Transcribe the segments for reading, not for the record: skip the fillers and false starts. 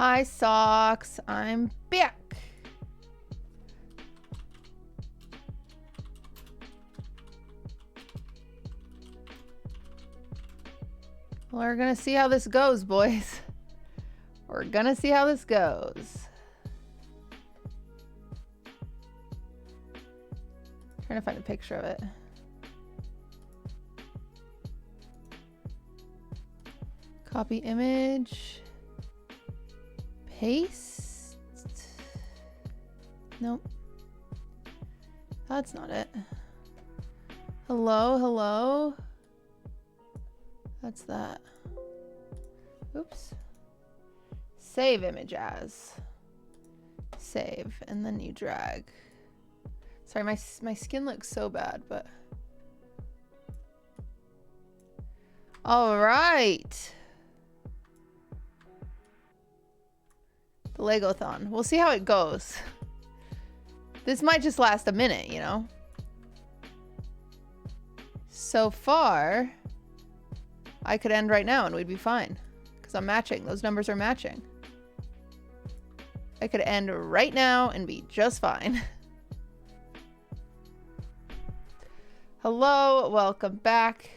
Hi, Socks. I'm back. We're gonna see how this goes, boys. We're gonna see how this goes. Trying to find a picture of it. Copy image. Paste. Nope. That's not it. Hello, hello. That's that. Oops. Save image as. Save, and then you drag. Sorry, my skin looks so bad, but. All right. The Legothon. We'll see how it goes. This might just last a minute, you know? So far, I could end right now and we'd be fine. Because I'm matching. Those numbers are matching. I could end right now and be just fine. Hello, welcome back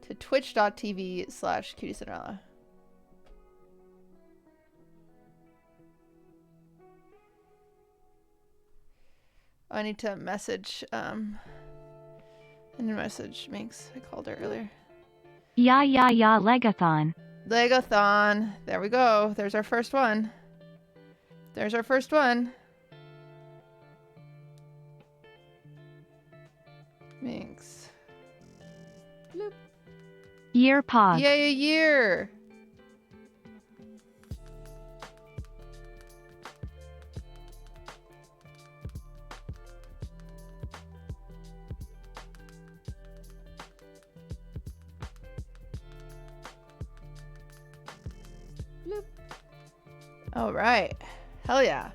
to twitch.tv/QTCinderella. I need to message, I need to message Minx. I called her earlier. Yeah, Legothon. Legothon. There we go. There's our first one. There's our first one. Minx. Bloop. Year pog. Yay, a year. Bloop. All right. Hell yeah.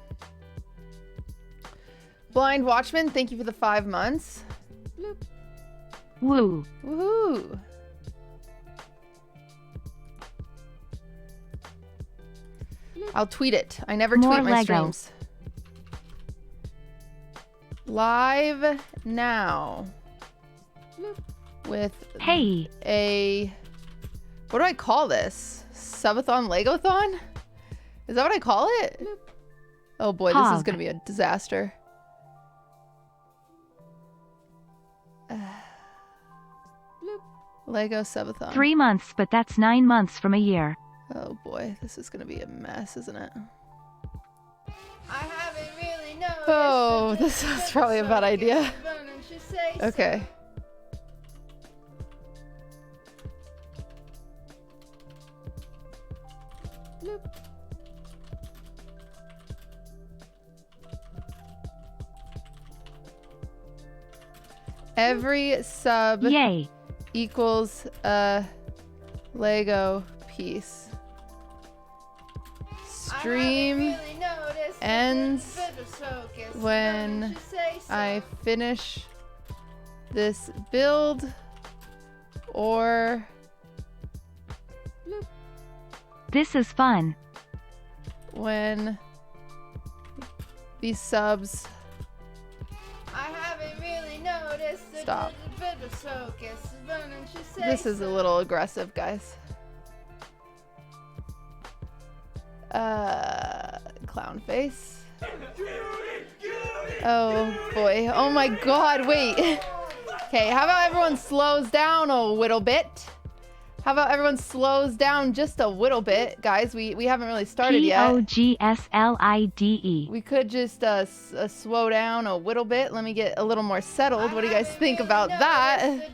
Blind Watchman, thank you for the 5 months. Bloop. Woo. Woohoo. I'll tweet it. I never More tweet my Lego. streams. Live now. With Hey. a... What do I call this? Subathon Legothon? Is that what I call it? Oh boy, this is Pog. going to be a disaster. Lego Subathon. 3 months, but that's 9 months from a year. Oh boy, this is going to be a mess, isn't it? I haven't really noticed. Oh, this is probably a bad idea. Okay. Every sub Yay. equals a Lego piece. Stream ends when I finish this build or This is fun. when these subs I haven't really noticed. Stop. This is a little aggressive, guys. Clown face. Oh boy. Oh my god, wait. Okay, how about everyone slows down a little bit? How about everyone slows down just a little bit? Guys, we haven't really started yet. POGSLIDE. We could just slow down a little bit. Let me get a little more settled. What do you guys think about that?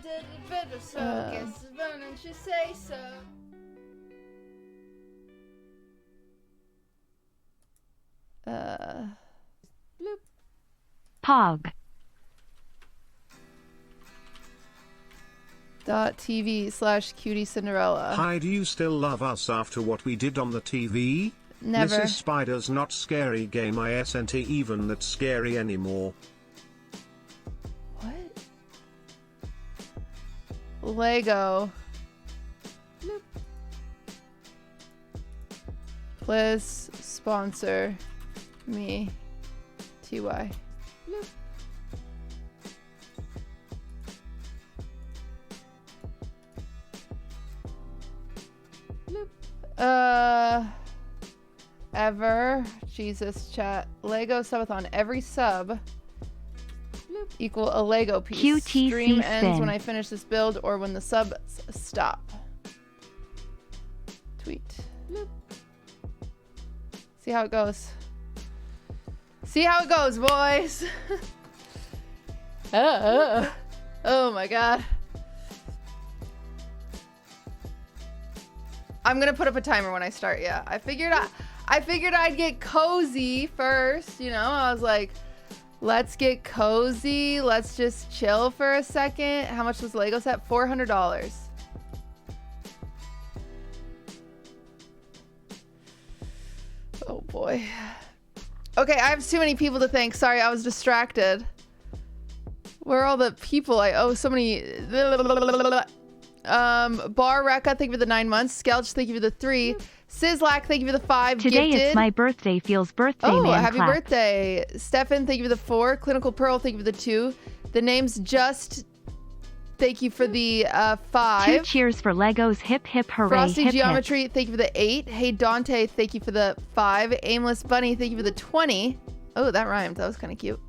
Pog. .tv/QTCinderella. Hi, do you still love us after what we did on the TV? Never. Mrs. Spider's not scary game isn't even that scary anymore. What? Lego. Please sponsor me. TY. Ever. Jesus, chat. Lego Subathon. Every sub equal a Lego piece. QTC Stream ends spin. when I finish this build or when the subs stop. Tweet. See how it goes. See how it goes, boys. Oh my god. I'm gonna put up a timer when I start. Yeah, I figured I'd get cozy first. You know, I was like, let's get cozy. Let's just chill for a second. How much was Lego set? $400. Oh boy. Okay, I have too many people to thank. Sorry, I was distracted. Where are all the people? I owe so many. Bar Rekka, thank you for the 9 months. Skelch, thank you for the 3. Sizzlack, thank you for the 5. Today Gifted. it's my birthday. Feels birthday Oh, man happy clap. birthday. Stefan, thank you for the 4. Clinical Pearl, thank you for the 2. The name's Just, thank you for the 5. 2 cheers for Legos. Hip hip hooray. Frosty hip Geometry, hip. thank you for the 8. Hey Dante, thank you for the 5. Aimless Bunny, thank you for the 20. Oh, that rhymed. That was kind of cute.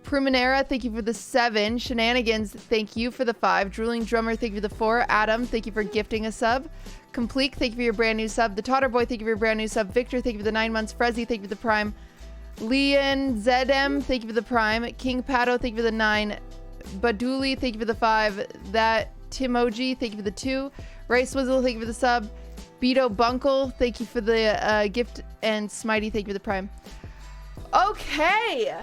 Pruminera, thank you for the 7. Shenanigans, thank you for the 5. Drooling Drummer, thank you for the 4. Adam, thank you for gifting a sub. Complete, thank you for your brand new sub. The Totter Boy, thank you for your brand new sub. Victor, thank you for the 9 months. Frezzy, thank you for the Prime. Leon ZM, thank you for the Prime. King Pato, thank you for the 9. Baduli, thank you for the 5. That Timoji, thank you for the 2. Ray Swizzle, thank you for the sub. Beto Bunkle, thank you for the gift. And Smitey, thank you for the Prime. Okay.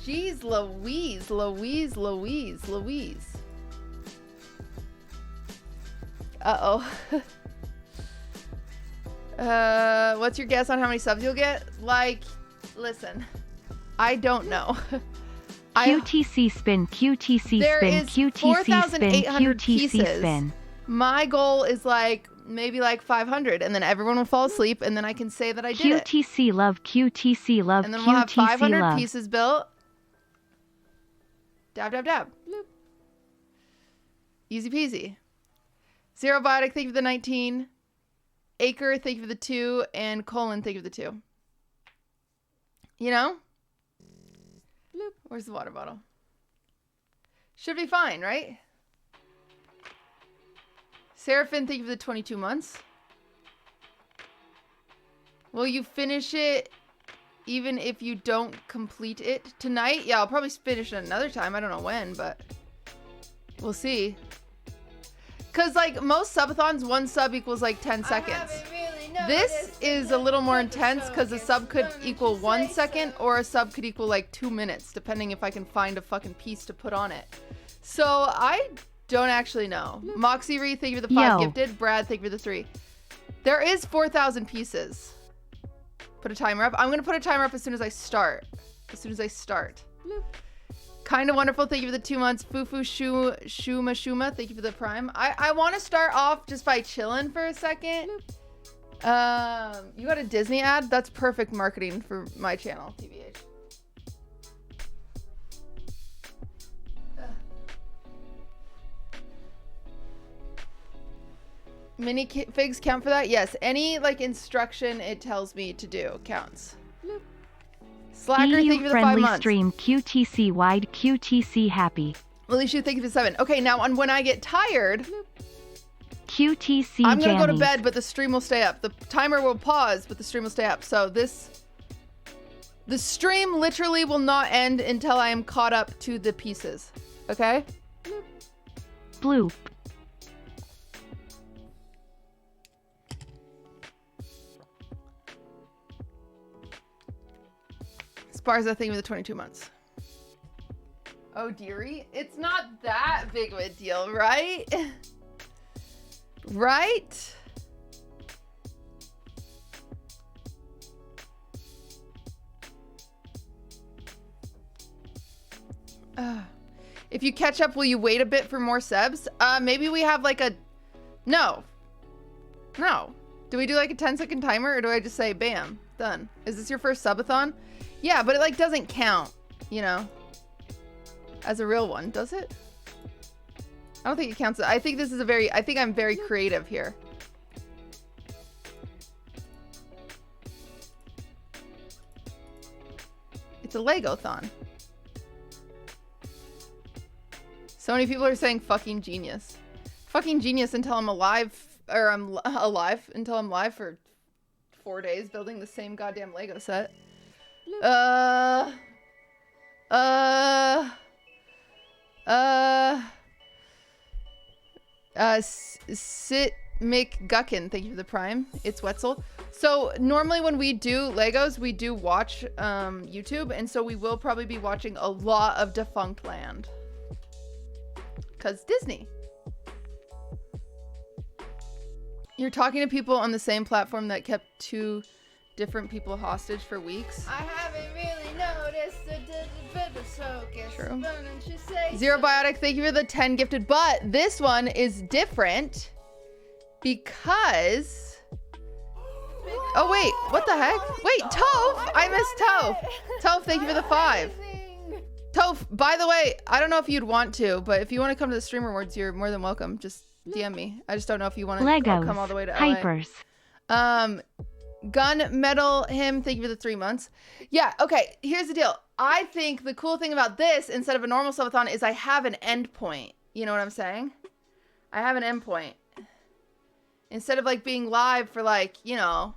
Jeez Louise, Louise. Uh-oh. What's your guess on how many subs you'll get? Like, listen, I don't know. QTC spin, QTC There spin, is QTC spin, 4,800 QTC pieces. spin. My goal is like, maybe like 500, and then everyone will fall asleep, and then I can say that I did it. QTC love, QTC love, And then we'll have QTC 500 love. pieces built. Dab, dab, dab. Bloop. Easy peasy. Zero Biotic, thank you for the 19. Acre, thank you for the 2. And Colon, thank you for the 2. You know? Bloop. Where's the water bottle? Should be fine, right? Seraphim, thank you for the 22 months. Will you finish it even if you don't complete it tonight? Yeah, I'll probably finish it another time. I don't know when, but we'll see. Because, like, most subathons, 1 sub equals, like, 10 seconds. This is a little more intense because a sub could equal 1 second or a sub could equal, like, 2 minutes, depending if I can find a fucking piece to put on it. So, I don't actually know. Moxie Ree, thank you for the 5 gifted. Brad, thank you for the 3. There is 4,000 pieces. Put a timer up. I'm going to put a timer up as soon as I start. Kind of Wonderful, thank you for the 2 months. Fufu Shuma, thank you for the Prime. I want to start off just by chilling for a second. You got a Disney ad? That's perfect marketing for my channel, TBH. Mini figs count for that? Yes. Any like instruction it tells me to do counts. Slacker, thank you for the 5 months. Stream, QTC wide, QTC happy. Alicia, thank you for the 7. Okay, now when I get tired, QTC I'm gonna go to jammies. bed, but the stream will stay up. The timer will pause, but the stream will stay up. So the stream literally will not end until I am caught up to the pieces. Okay? Bloop. Sparza, thank you for the 22 months. Oh, dearie. It's not that big of a deal, right? Right? If you catch up, will you wait a bit for more subs? Maybe we have like a... No. No. Do we do like a 10-second timer, or do I just say, bam, done? Is this your first subathon? Yeah, but it like doesn't count, you know, as a real one, does it? I don't think it counts. I think this is I think I'm very creative here. It's a Legothon. So many people are saying fucking genius. Fucking genius until I'm alive, or I'm alive until I'm live for 4 days building the same goddamn Lego set. Sit McGuckin, thank you for the prime. It's Wetzel. So normally when we do Legos, we do watch YouTube, and so we will probably be watching a lot of Defunct Land. Cause Disney. You're talking to people on the same platform that kept 2 different people hostage for weeks. I haven't really noticed True. True. Zero Biotic, thank you for the 10 gifted, but this one is different because... Oh wait, what the heck? Wait, Toph! I missed Toph! Toph, thank you for the 5. Toph, by the way, I don't know if you'd want to, but if you want to come to the Stream Rewards, you're more than welcome. Just DM me. I just don't know if you want to come all the way to LA. Hypers. Gun Metal Him, thank you for the 3 months. Yeah, okay, here's the deal. I think the cool thing about this, instead of a normal subathon, is I have an endpoint. You know what I'm saying? I have an endpoint. Instead of like being live for like, you know,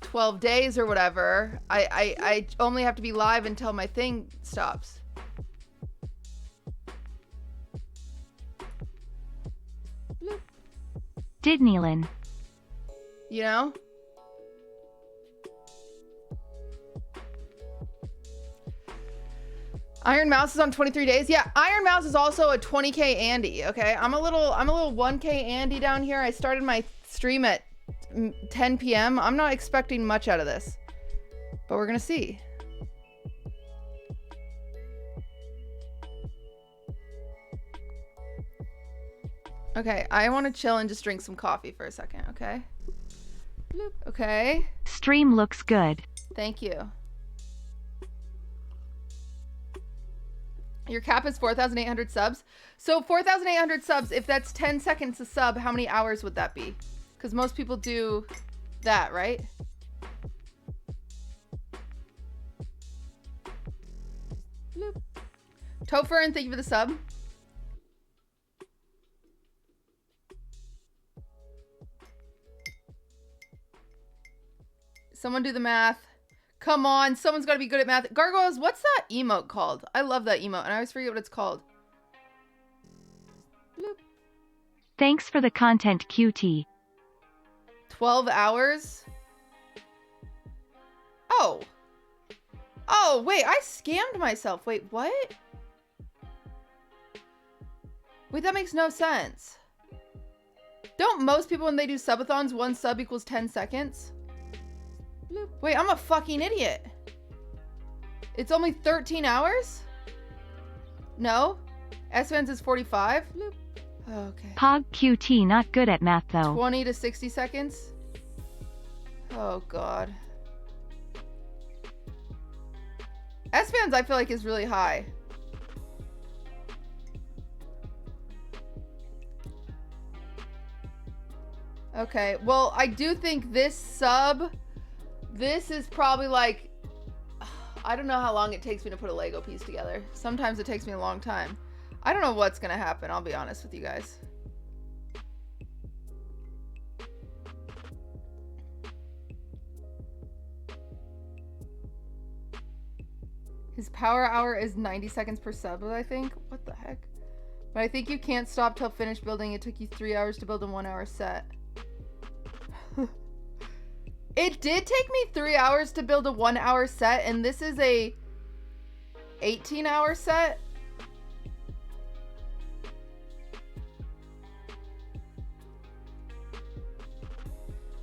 12 days or whatever, I only have to be live until my thing stops. Disneyland. You know? Iron Mouse is on 23 days. Yeah, Iron Mouse is also a 20k Andy, okay? I'm a little 1k Andy down here. I started my stream at 10 p.m. I'm not expecting much out of this, but we're gonna see. Okay, I want to chill and just drink some coffee for a second, okay? Bloop. Okay. Stream looks good. Thank you. Your cap is 4,800 subs. So 4,800 subs, if that's 10 seconds a sub, how many hours would that be? Because most people do that, right? Bloop. Topher, and thank you for the sub. Someone do the math. Come on, someone's got to be good at math. Gargoyles, what's that emote called? I love that emote, and I always forget what it's called. Bloop. Thanks for the content, QT. 12 hours? Oh. Oh, wait, I scammed myself. Wait, what? Wait, that makes no sense. Don't most people, when they do subathons, 1 sub equals 10 seconds? Wait, I'm a fucking idiot. It's only 13 hours? No? S-Fans is 45? Okay. Pog QT not good at math though. 20 to 60 seconds? Oh god. S-Fans I feel like is really high. Okay, well I do think this sub... This is probably like, I don't know how long it takes me to put a Lego piece together. Sometimes it takes me a long time. I don't know what's gonna happen, I'll be honest with you guys. His power hour is 90 seconds per sub, I think. What the heck? But I think you can't stop till finished building. It took you 3 hours to build a 1 hour set. It did take me 3 hours to build a 1 hour set, and this is a 18-hour set.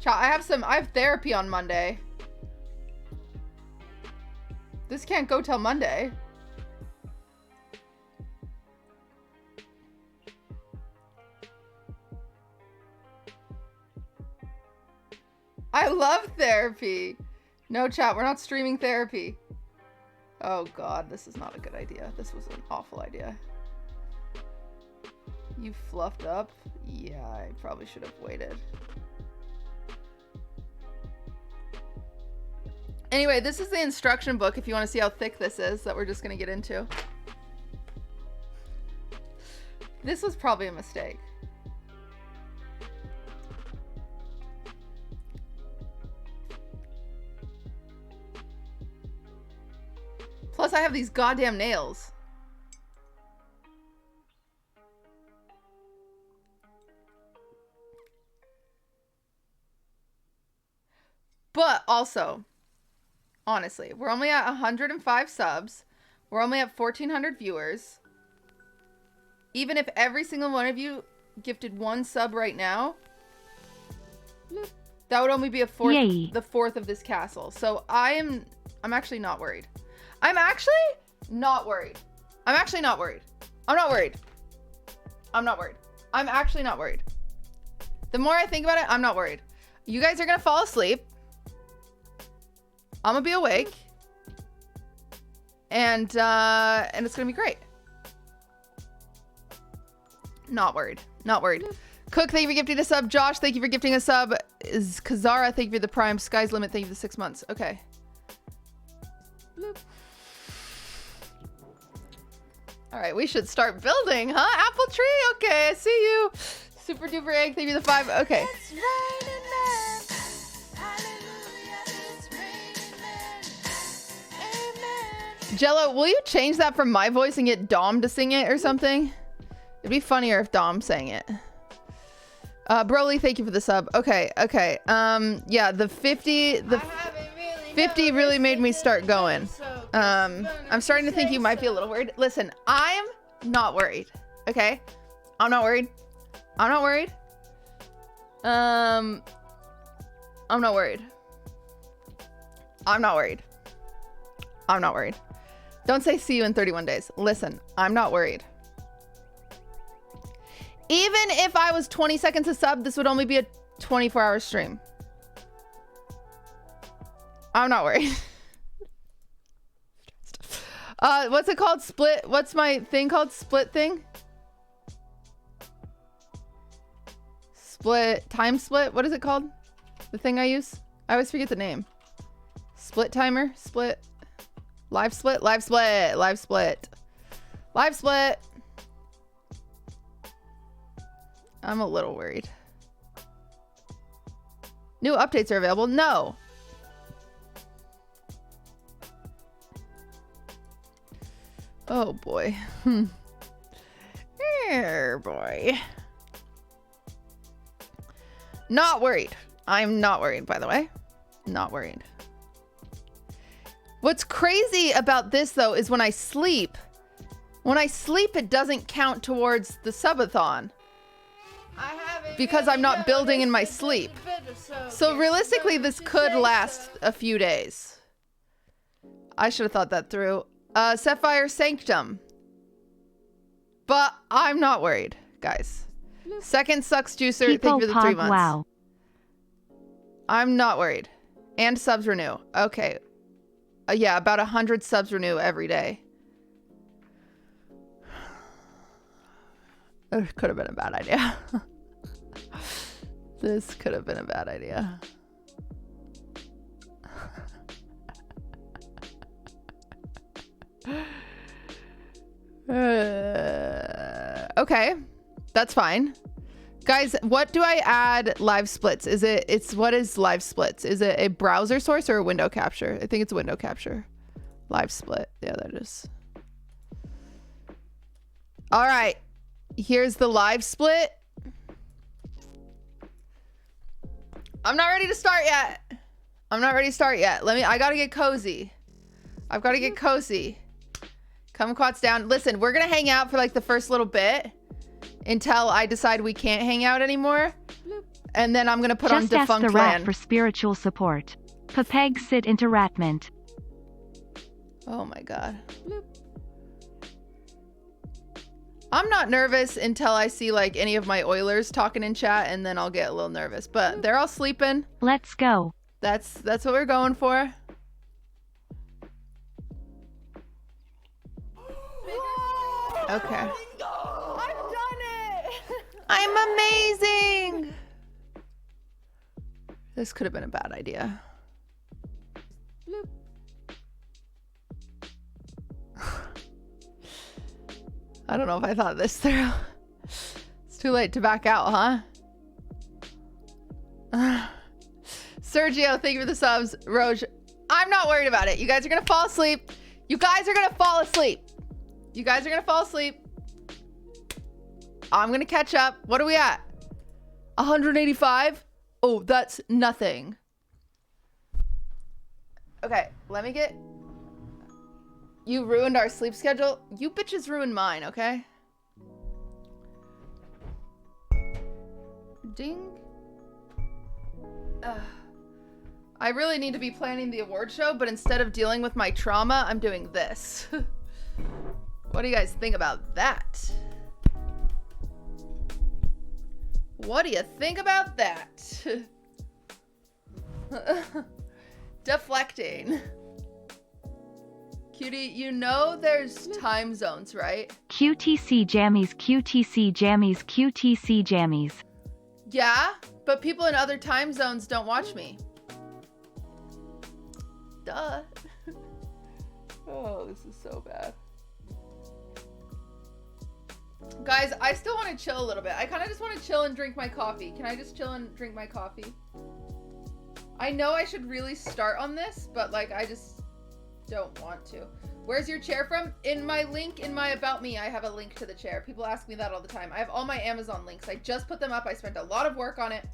I have therapy on Monday. This can't go till Monday. I love therapy. No chat, we're not streaming therapy. Oh god, this is not a good idea. This was an awful idea. You fluffed up? Yeah, I probably should have waited. Anyway, this is the instruction book if you want to see how thick this is that we're just going to get into. This was probably a mistake. Plus, I have these goddamn nails. But also, honestly, we're only at 105 subs. We're only at 1,400 viewers. Even if every single one of you gifted one sub right now, that would only be a fourth, the fourth of this castle. So I'm actually not worried. I'm actually not worried. I'm actually not worried. I'm not worried. I'm not worried. I'm actually not worried. The more I think about it, I'm not worried. You guys are gonna fall asleep. I'm gonna be awake. And it's gonna be great. Not worried. Not worried. Cook, thank you for gifting a sub. Josh, thank you for gifting a sub. Is Kazara, thank you for the prime. Sky's Limit, thank you for the 6 months. Okay. Bloop. All right, we should start building, huh? Apple tree? Okay, I see you. Super duper egg, thank you for the 5. Okay. Jello, will you change that from my voice and get Dom to sing it or something? It'd be funnier if Dom sang it. Broly, thank you for the sub. Okay, okay. Yeah, the 50 really made me start going. I'm starting to think you might be a little worried. Listen, I'm not worried. Okay? I'm not worried. I'm not worried. I'm not worried. I'm not worried. I'm not worried. Don't say see you in 31 days. Listen, I'm not worried. Even if I was 20 seconds a sub, this would only be a 24-hour stream. I'm not worried. What's it called? Split. What's my thing called? Split thing? Split. Time split? What is it called? The thing I use? I always forget the name. Split timer? Split. Live split? Live split. Live split. Live split. I'm a little worried. New updates are available. No. Oh boy. Here, boy. Not worried. I'm not worried, by the way. Not worried. What's crazy about this, though, is when I sleep, it doesn't count towards the subathon. Because I'm not building in my sleep. So realistically, this could last a few days. I should have thought that through. Sapphire Sanctum. But I'm not worried, guys. Second Sucks Juicer, thank you for the 3 months. Wow. I'm not worried. And subs renew. Okay. Yeah, about 100 subs renew every day. It could have been a bad idea. This could have been a bad idea. Okay, that's fine. Guys, what do I add live splits? What is live splits? Is it a browser source or a window capture? I think it's a window capture. Live split. Yeah, that is. All right. Here's the live split. I'm not ready to start yet. I'm not ready to start yet. I gotta get cozy. I've got to get cozy. Kumquat's down. Listen, we're going to hang out for like the first little bit until I decide we can't hang out anymore. And then I'm going to put on Defunct Land. Just ask the rat for spiritual support. Papeg sit into ratment. Oh my god. I'm not nervous until I see like any of my Oilers talking in chat, and then I'll get a little nervous. But they're all sleeping. Let's go. That's what we're going for. Okay. I've done it. I'm amazing. This could have been a bad idea. Bloop. I don't know if I thought this through. It's too late to back out, huh? Sergio, thank you for the subs. Roj, I'm not worried about it. You guys are gonna fall asleep. You guys are gonna fall asleep. You guys are gonna fall asleep. I'm gonna catch up. What are we at? 185? Oh, that's nothing. Okay, let me get... You ruined our sleep schedule. You bitches ruined mine, okay? Ding. I really need to be planning the award show, but instead of dealing with my trauma, I'm doing this. What do you guys think about that? What do you think about that? Deflecting. Cutie, you know there's time zones, right? QTC jammies, QTC jammies, QTC jammies. Yeah, but people in other time zones don't watch me. Duh. Oh, this is so bad. Guys, I still want to chill a little bit. I kind of just want to chill and drink my coffee. Can I just chill and drink my coffee? I know I should really start on this, but like I just don't want to. Where's your chair from? In my link in my About Me, I have a link to the chair. People ask me that all the time. I have all my Amazon links. I just put them up. I spent a lot of work on it.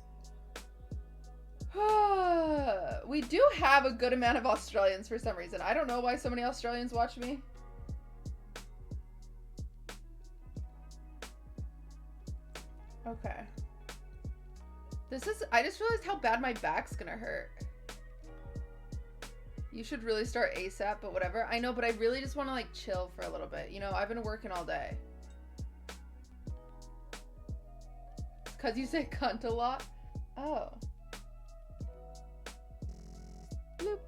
We do have a good amount of Australians for some reason. I don't know why so many Australians watch me. Okay. I just realized how bad my back's gonna hurt. You should really start ASAP, but whatever. I know, but I really just want to like chill for a little bit. You know, I've been working all day. Cause you say cunt a lot? Oh. Bloop.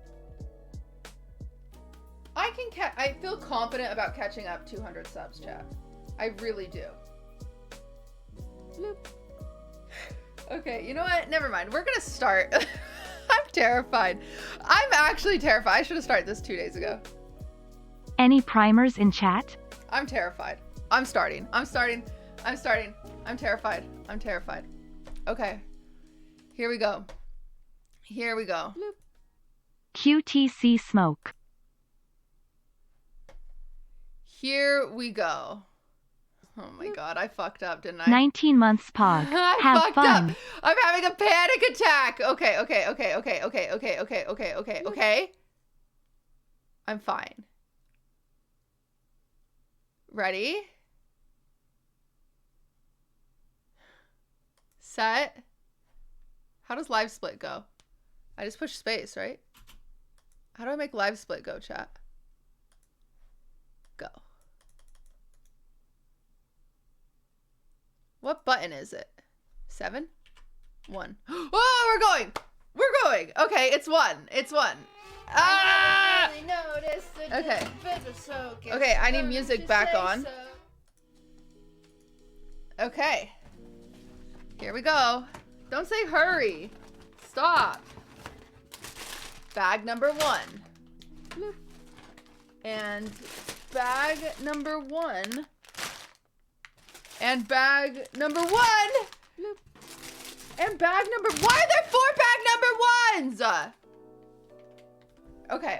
I feel confident about catching up 200 subs, chat. I really do. Bloop. Okay, you know what? Never mind. We're gonna start. I'm terrified. I'm actually terrified. I should have started this 2 days ago. Any primers in chat? I'm terrified. I'm starting. I'm terrified. I'm terrified. Okay. Here we go. Here we go. QTC smoke. Here we go. Oh my god, I fucked up, didn't I? 19 months pog. I Have fucked fun. up. I'm having a panic attack. Okay. I'm fine. Ready? Set. How does live split go? I just push space, right? How do I make live split go, chat? Go. What button is it? 7? 1. Oh, we're going! We're going! Okay, it's 1. It's 1. Ah! I really noticed the Okay. difference, so guess Okay, I need I'm music to back say on. so. Okay. Here we go. Don't say hurry. Stop. Bag number 1. And bag number 1. And bag number 1. And bag number... Why are there 4 bag number 1s? Okay.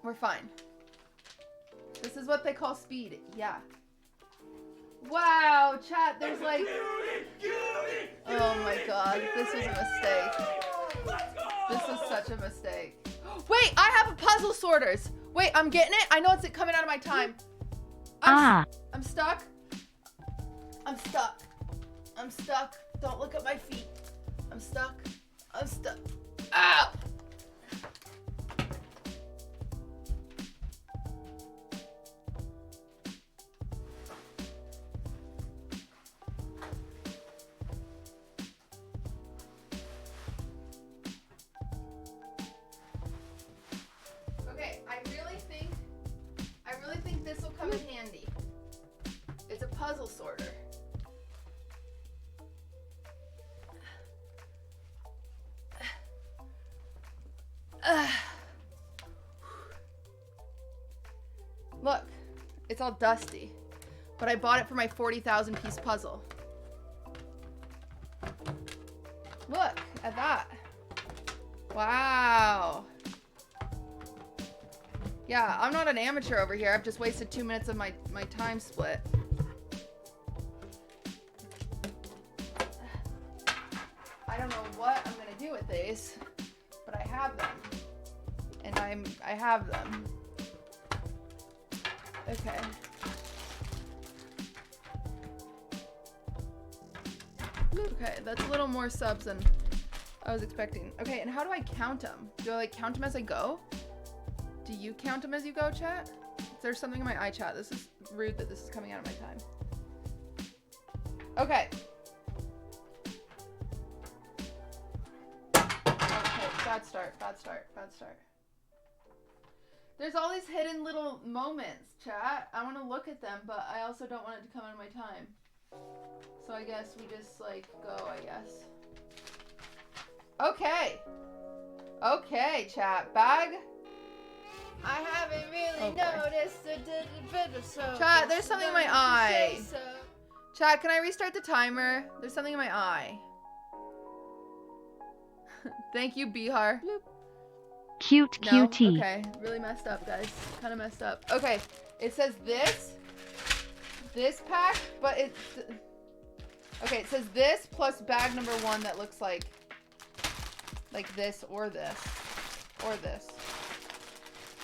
We're fine. This is what they call speed. Yeah. Wow, chat, there's like... Oh my god, this was a mistake. This is such a mistake. Wait, I have a puzzle sorters. Wait, I'm getting it. I know it's coming out of my time. I'm stuck. I'm stuck. I'm stuck. Don't look at my feet. I'm stuck. I'm stuck. Ah! sorter. Look, it's all dusty, but I bought it for my 40,000 piece puzzle. Look at that. Wow. Yeah, I'm not an amateur over here. I've just wasted 2 minutes of my time split. I don't know what I'm gonna do with these, but I have them. And I have them. Okay. Okay, that's a little more subs than I was expecting. Okay, and how do I count them? Do I like count them as I go? Do you count them as you go, chat? There's something in my iChat. This is rude that this is coming out of my time. Okay. Okay, bad start, bad start, bad start. There's all these hidden little moments, chat. I want to look at them, but I also don't want it to come out of my time. So I guess we just, like, go, I guess. Okay. Okay, chat. Bag. I haven't really noticed a bit of so. Chat, there's something in my eye. Chat, can I restart the timer? There's something in my eye. Thank you, Bihar. Cute No? QT. Okay, really messed up, guys. Kind of messed up. Okay, it says this pack, but it's... Okay, it says this plus bag number 1 that looks like this or this. Or this.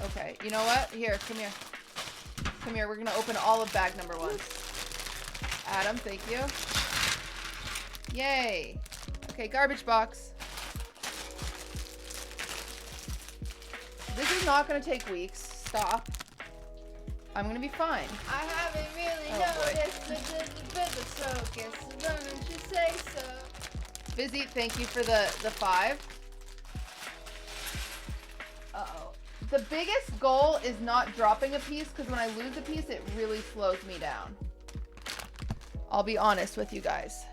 Okay, you know what? Here, come here. Come here, we're gonna open all of bag number 1. Adam, thank you. Yay. Okay, garbage box. This is not gonna take weeks. Stop. I'm gonna be fine. I haven't really noticed a bit of so. Guess why don't you say so? Busy, thank you for the 5. Uh-oh. The biggest goal is not dropping a piece, because when I lose a piece, it really slows me down. I'll be honest with you guys.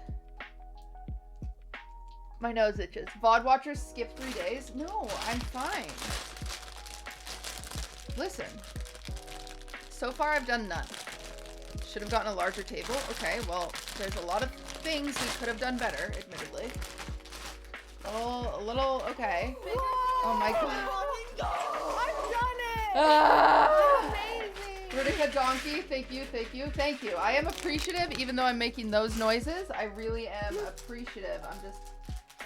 My nose itches. VOD watchers skip 3 days? No, I'm fine. Listen. So far, I've done none. Should have gotten a larger table. Okay, well, there's a lot of things we could have done better, admittedly. Oh, a little, okay. Oh my god. I've done it! Ah! Amazing! Rudica Donkey, thank you, thank you, thank you. I am appreciative, even though I'm making those noises. I really am appreciative. I'm just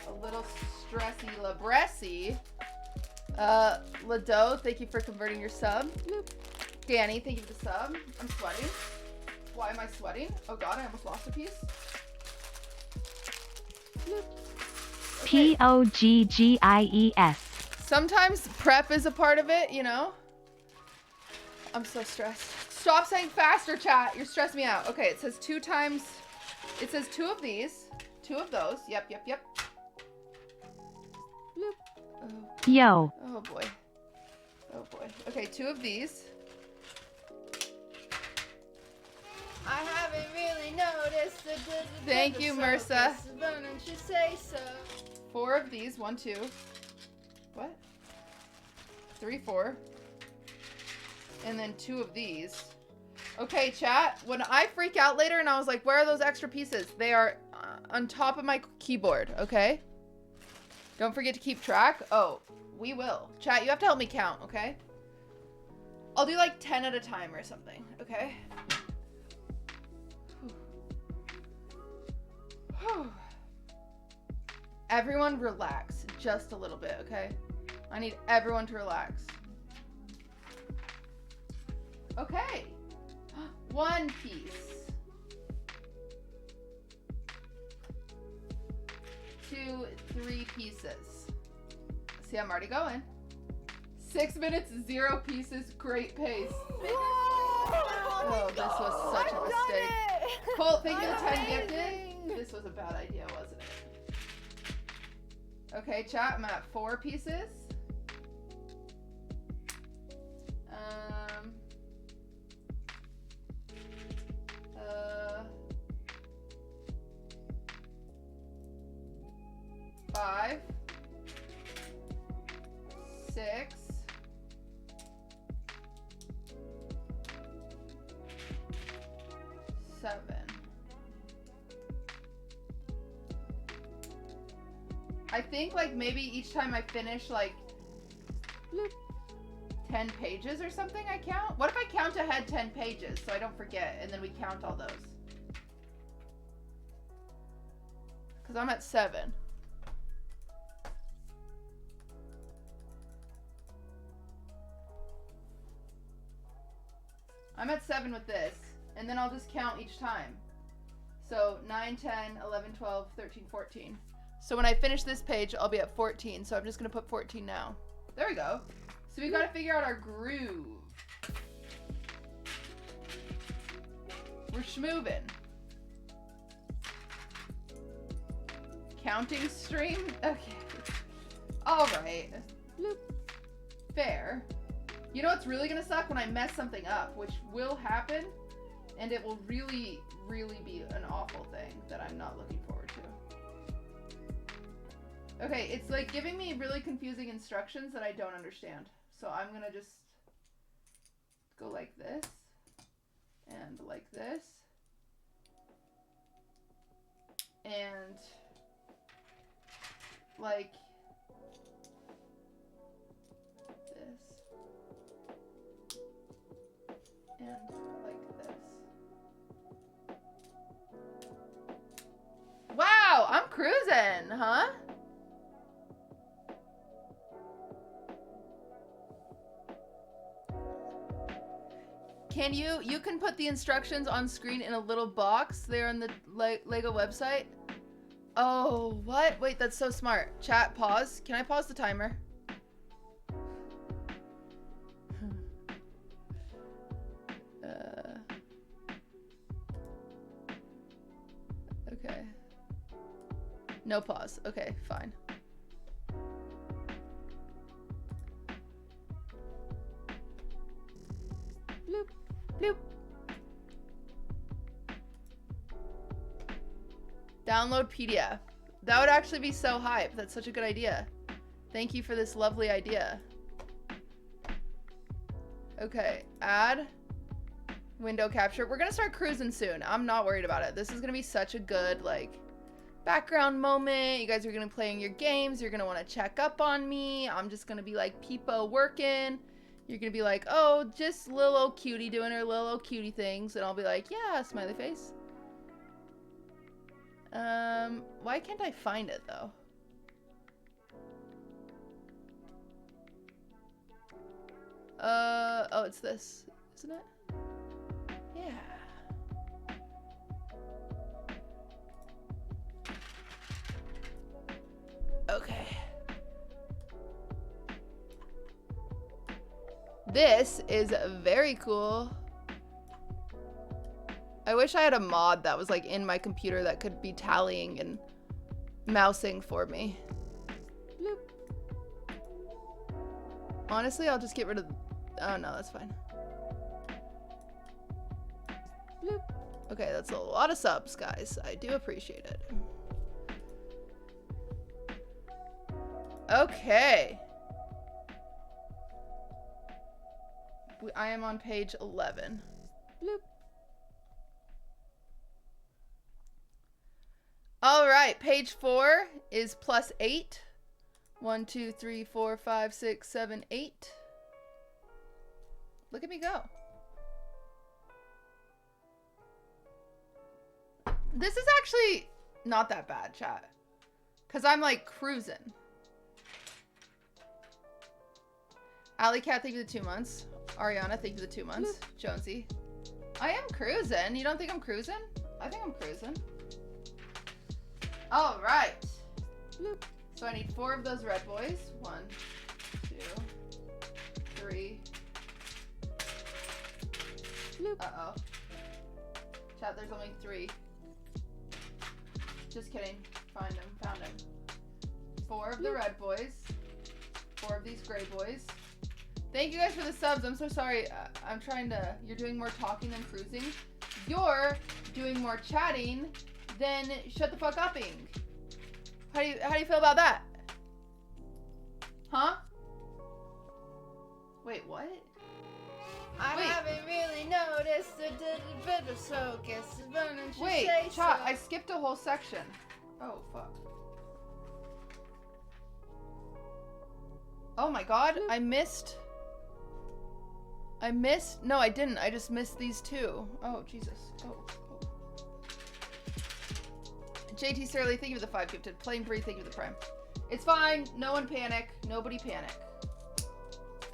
a little stressy, labressy. Lado, thank you for converting your sub. Danny, thank you for the sub. I'm sweating. Why am I sweating? Oh god, I almost lost a piece. P O G G I E S. Sometimes prep is a part of it, you know? I'm so stressed. Stop saying faster, chat. You're stressing me out. Okay, it says 2 times. It says 2 of these. 2 of those. Yep, yep, yep. Oh. Yo. Oh boy. Oh boy. Okay, 2 of these. I haven't really noticed a bit of Thank you, Mersa. Why don't you say so? 4 of these. 1, 2. What? 3, 4. And then 2 of these. Okay, chat. When I freak out later and I was like, where are those extra pieces? They are on top of my keyboard, okay? Don't forget to keep track. Oh, we will. Chat, you have to help me count, okay? I'll do like 10 at a time or something, okay? Everyone relax just a little bit, okay? I need everyone to relax. Okay. 1 piece. 2, 3 pieces. See, I'm already going. 6 minutes, 0 pieces, great pace. Oh, this was such a mistake. Colt, thank you for the 10 gifted. This was a bad idea, wasn't it? Okay, chat, I'm at 4 pieces. I think like maybe each time I finish like 10 pages or something I count. What if I count ahead 10 pages so I don't forget and then we count all those? Because I'm at 7. I'm at 7 with this, and then I'll just count each time. So 9, 10, 11, 12, 13, 14. So when I finish this page, I'll be at 14. So I'm just gonna put 14 now. There we go. So we've got to figure out our groove. We're schmoovin'. Counting stream? Okay. Alright. Fair. You know what's really gonna suck? When I mess something up, which will happen, and it will really, really be an awful thing that I'm not looking forward to. Okay, it's like giving me really confusing instructions that I don't understand. So I'm gonna just go like this, and like this, and like this, and like this. Wow, I'm cruising, huh? Can you can put the instructions on screen in a little box there on the Lego website? Oh, what? Wait, that's so smart. Chat, pause. Can I pause the timer? Okay. No pause. Okay, fine. Bloop, bloop. Download PDF. That would actually be so hype. That's such a good idea. Thank you for this lovely idea. Okay, add window capture. We're gonna start cruising soon. I'm not worried about it. This is gonna be such a good, like, background moment. You guys are gonna be playing your games. You're gonna want to check up on me. I'm just gonna be like peepo working. You're gonna be like, oh, just little old cutie doing her little old cutie things. And I'll be like, yeah, smiley face. Why can't I find it though? Oh, it's this, isn't it? Yeah. Okay. This is very cool. I wish I had a mod that was like in my computer that could be tallying and mousing for me. Bloop. Honestly, I'll just get rid of... Oh no, that's fine. Bloop. Okay, that's a lot of subs, guys. I do appreciate it. Okay. I am on page 11. Bloop. All right, page 4 is +8. 1, 2, 3, 4, 5, 6, 7, 8. Look at me go. This is actually not that bad, chat. Because I'm like cruising. Alley Cat, thank you for the 2 months. Ariana, thank you for the 2 months. Jonesy. I am cruising. You don't think I'm cruising? I think I'm cruising. All right. Bloop. So I need 4 of those red boys. 1, 2, 3. Bloop. Uh-oh. Chat, there's only 3. Just kidding. Find him. Found him. 4 of the red boys. 4 of these gray boys. Thank you guys for the subs. I'm so sorry. I'm trying to... You're doing more talking than cruising. You're doing more chatting than shut the fuck upping. How do you feel about that? Huh? Wait, what? I haven't really noticed a bit of focus. Wait, chat, I skipped a whole section. Oh, fuck. Oh my god, I missed. No, I didn't. I just missed these two. Oh, Jesus. Oh. JT Sterling, thank you for the 5 gifted. Plain Bree, thank you for the prime. It's fine. No one panic. Nobody panic.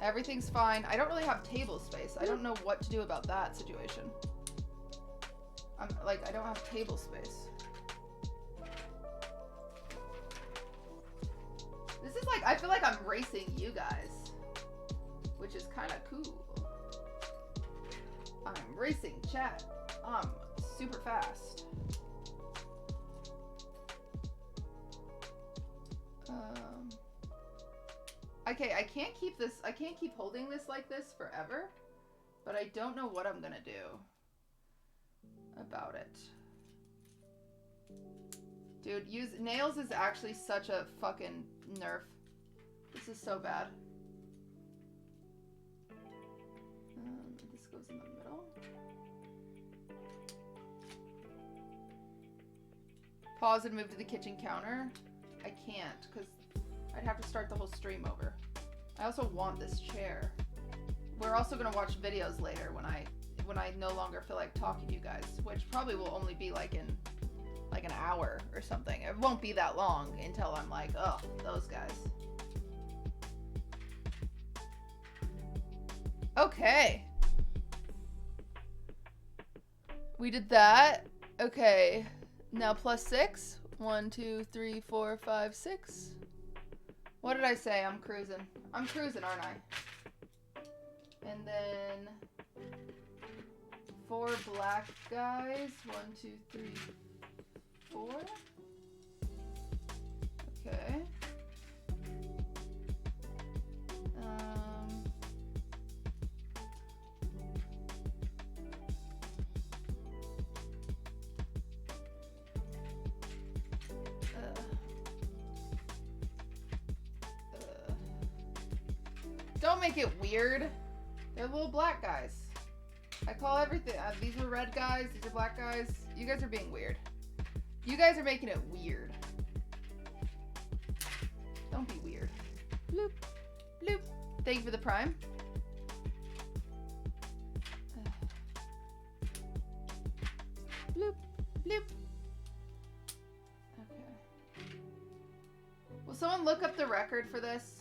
Everything's fine. I don't really have table space. I don't know what to do about that situation. I don't have table space. This is I feel like I'm racing you guys, which is kind of cool. I'm racing chat. I'm super fast. Okay, I can't keep holding this like this forever, but I don't know what I'm gonna do about it. Dude, nails is actually such a fucking nerf. This is so bad. This goes in the middle. Pause and move to the kitchen counter. I can't, because I'd have to start the whole stream over. I also want this chair. We're also gonna watch videos later when I no longer feel like talking to you guys, which probably will only be in an hour or something. It won't be that long until I'm like, oh, those guys. Okay. We did that. Okay. Now +6. 1, 2, 3, 4, 5, 6. What did I say? I'm cruising. I'm cruising, aren't I? And then 4 black guys. 1, 2, 3, 4. Okay. Don't make it weird. They're little black guys. I call everything. These are red guys. These are black guys. You guys are being weird. You guys are making it weird. Don't be weird. Bloop. Bloop. Thank you for the prime. Bloop. Bloop. Okay. Will someone look up the record for this?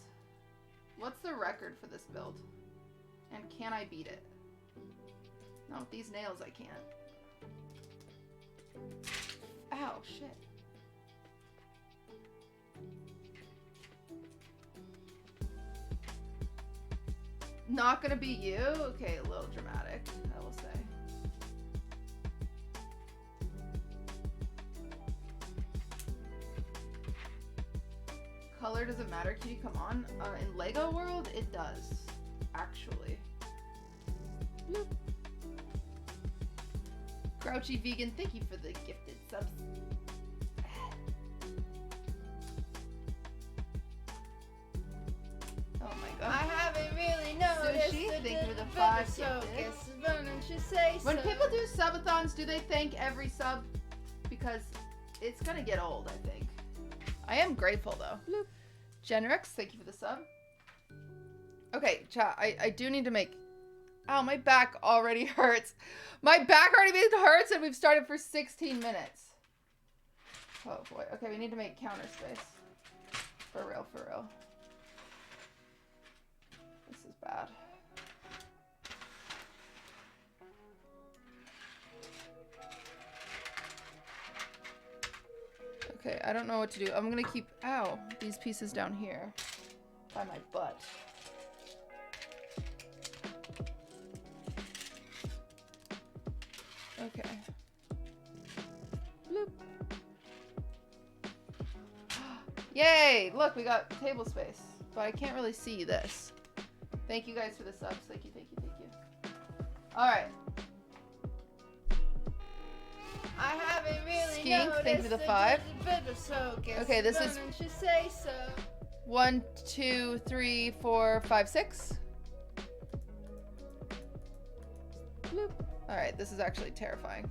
What's the record for this build? And can I beat it? Not with these nails, I can't. Ow, shit. Not gonna be you? Okay, a little dramatic, I will say. Color doesn't matter. Can you come on? In Lego World, it does. Actually. Bloop. Grouchy Vegan, thank you for the gifted subs. Oh my god. I haven't really noticed. Sushi, thank you for the 5 gifted. When people do subathons, do they thank every sub? Because it's gonna get old, I think. I am grateful though. Bloop. Genrix, thank you for the sub. Okay, chat, I do need to make... Ow, my back already hurts. My back already hurts and we've started for 16 minutes. Oh boy. Okay, we need to make counter space. For real, for real. This is bad. Okay, I don't know what to do. I'm gonna keep, ow, these pieces down here by my butt. Okay. Bloop. Yay! Look, we got table space, but I can't really see this. Thank you guys for the subs. Thank you, thank you, thank you. All right. I haven't really Skink, thank you for the 5. Okay, this is 1, 2, 3, 4, 5, 6. Bloop. All right, this is actually terrifying.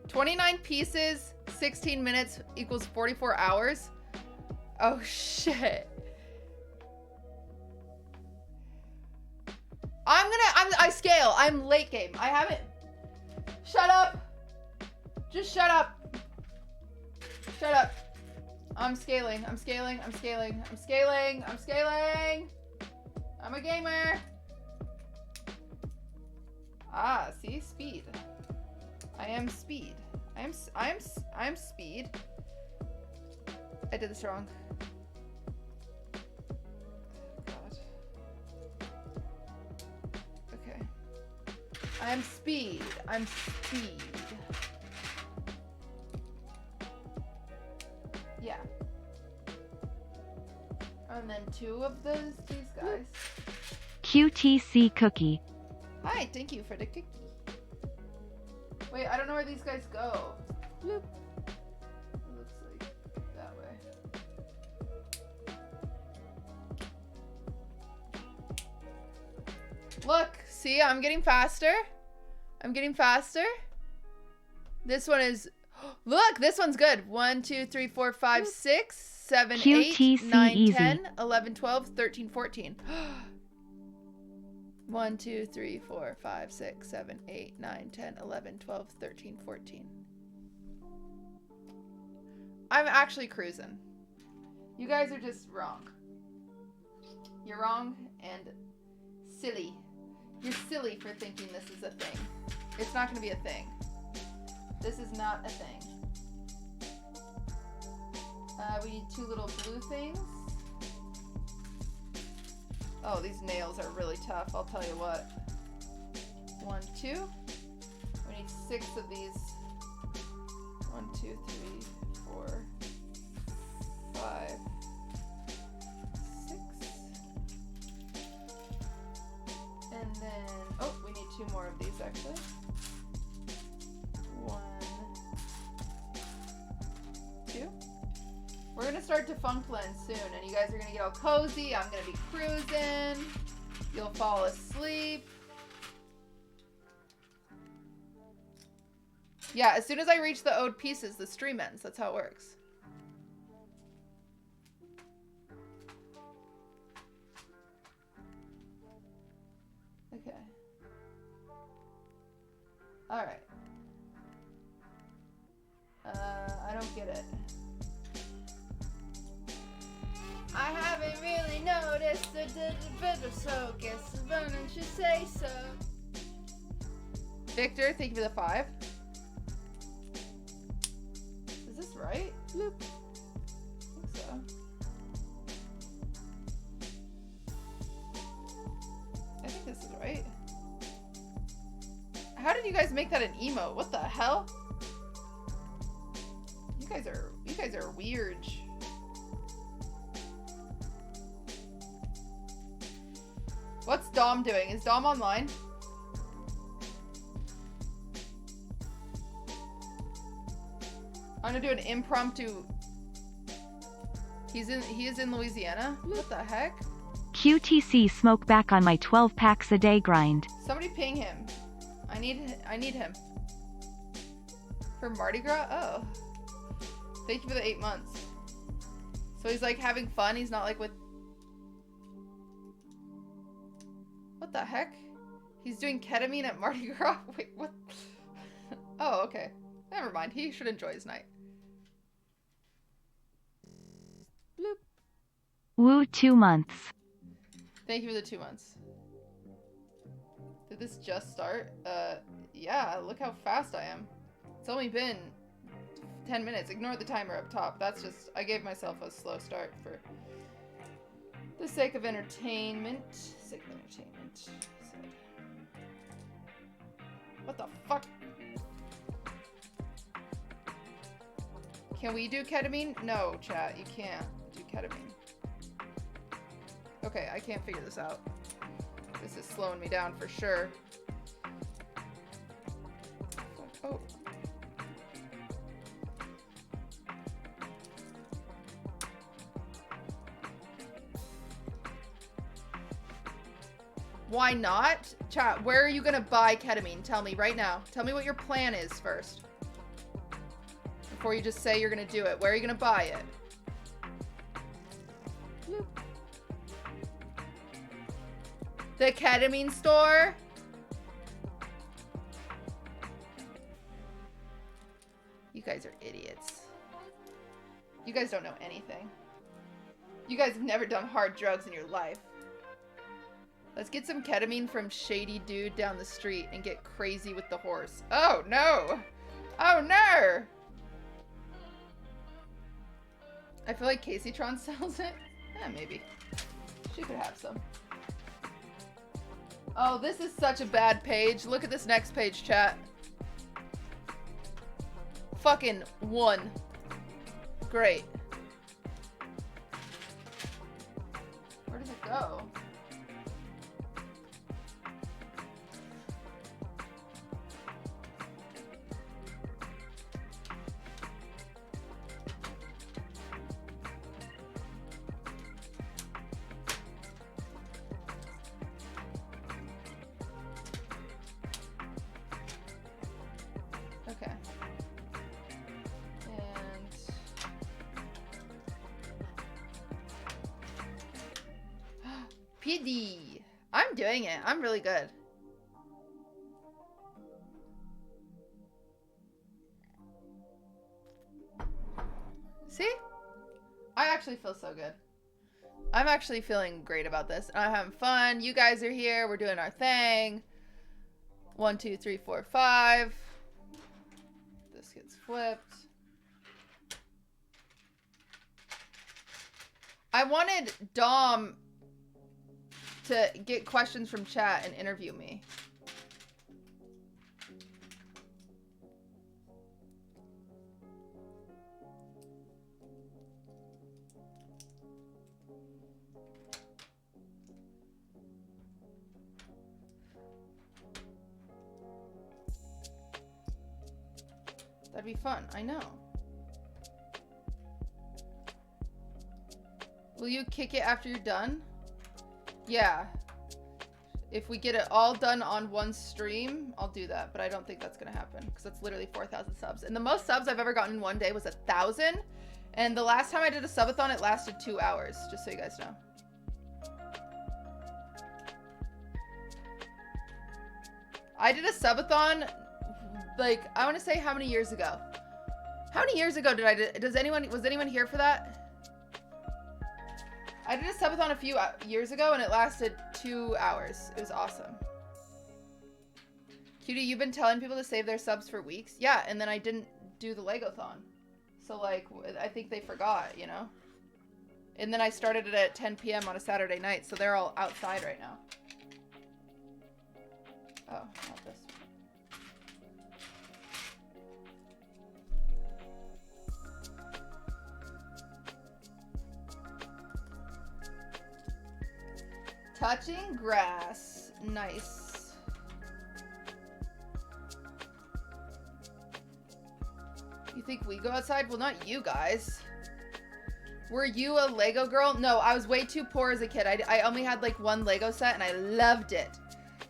29 pieces, 16 minutes equals 44 hours. Oh shit. scale. I'm late game. I haven't. Shut up. Just shut up. Shut up. I'm scaling. I'm scaling. I'm scaling. I'm scaling. I'm scaling. I'm a gamer. Ah, see, speed. I am speed. I'm speed. I did this wrong. God. Okay. I'm speed. I'm speed. Yeah. And then two of these guys. QTC cookie. Hi, thank you for the cookie. Wait, I don't know where these guys go. Bloop. It looks like that way. Look, see, I'm getting faster. I'm getting faster. This one is, look, this one's good. 1, 2, 3, 4, 5, 6, 7, 8, QTC 9, easy. 10, 11, 12, 13, 14. 1, 2, 3, 4, 5, 6, 7, 8, 9, 10, 11, 12, 13, 14. I'm actually cruising. You guys are just wrong. You're wrong and silly. You're silly for thinking this is a thing. It's not going to be a thing. This is not a thing. We need 2 little blue things. Oh, these nails are really tough, I'll tell you what. 1, 2. We need 6 of these. 1, 2, 3, 4, 5, 6. And then, oh, we need 2 more of these actually. 1, 2. We're gonna start Defunctland soon, and you guys are gonna get all cozy. I'm gonna be cruising. You'll fall asleep. Yeah, as soon as I reach the owed pieces, the stream ends. That's how it works. Okay. Alright. I don't get it. I haven't really noticed the bit of focus. Why don't you say so? Victor, thank you for the 5. Is this right? Bloop. I think so. I think this is right. How did you guys make that an emote? What the hell? You guys are weird. What's Dom doing? Is Dom online? I'm gonna do an impromptu. He is in Louisiana? What the heck? QTC smoke back on my 12 packs a day grind. Somebody ping him. I need him. For Mardi Gras? Oh. Thank you for the 8 months. So he's like having fun, he's not like with... What the heck? He's doing ketamine at Mardi Gras? Wait, what? Oh, okay. Never mind. He should enjoy his night. Bloop. Woo 2 months. Thank you for the 2 months. Did this just start? Yeah, look how fast I am. It's only been 10 minutes. Ignore the timer up top. That's just, I gave myself a slow start for the sake of entertainment. What the fuck? Can we do ketamine? No, chat, you can't do ketamine. Okay, I can't figure this out. This is slowing me down for sure. Oh. Why not? Chat, where are you gonna buy ketamine? Tell me right now. Tell me what your plan is first. Before you just say you're gonna do it. Where are you gonna buy it? Bloop. The ketamine store? You guys are idiots. You guys don't know anything. You guys have never done hard drugs in your life. Let's get some ketamine from Shady Dude down the street and get crazy with the horse. Oh, no. Oh, no. I feel like Caseytron sells it. Yeah, maybe. She could have some. Oh, this is such a bad page. Look at this next page, chat. Fucking 1. Great. Where does it go? Okay. And PD. I'm doing it. I'm really good. See? I actually feel so good. I'm actually feeling great about this. I'm having fun. You guys are here. We're doing our thing. 1, 2, 3, 4, 5. This gets flipped. I wanted Dom to get questions from chat and interview me. That'd be fun, I know. Will you kick it after you're done? Yeah. If we get it all done on one stream, I'll do that. But I don't think that's gonna happen because that's literally 4,000 subs. And the most subs I've ever gotten in one day was 1,000. And the last time I did a subathon, it lasted 2 hours, just so you guys know. I did a subathon, like, I want to say how many years ago? How many years ago did I do? Was anyone here for that? I did a subathon a few years ago and it lasted 2 hours. It was awesome. Cutie, you've been telling people to save their subs for weeks? Yeah, and then I didn't do the Legothon. So, like, I think they forgot, you know? And then I started it at 10 p.m. on a Saturday night, so they're all outside right now. Oh, not this one. Touching grass. Nice. You think we go outside? Well, not you guys. Were you a Lego girl? No, I was way too poor as a kid. I only had like one Lego set and I loved it.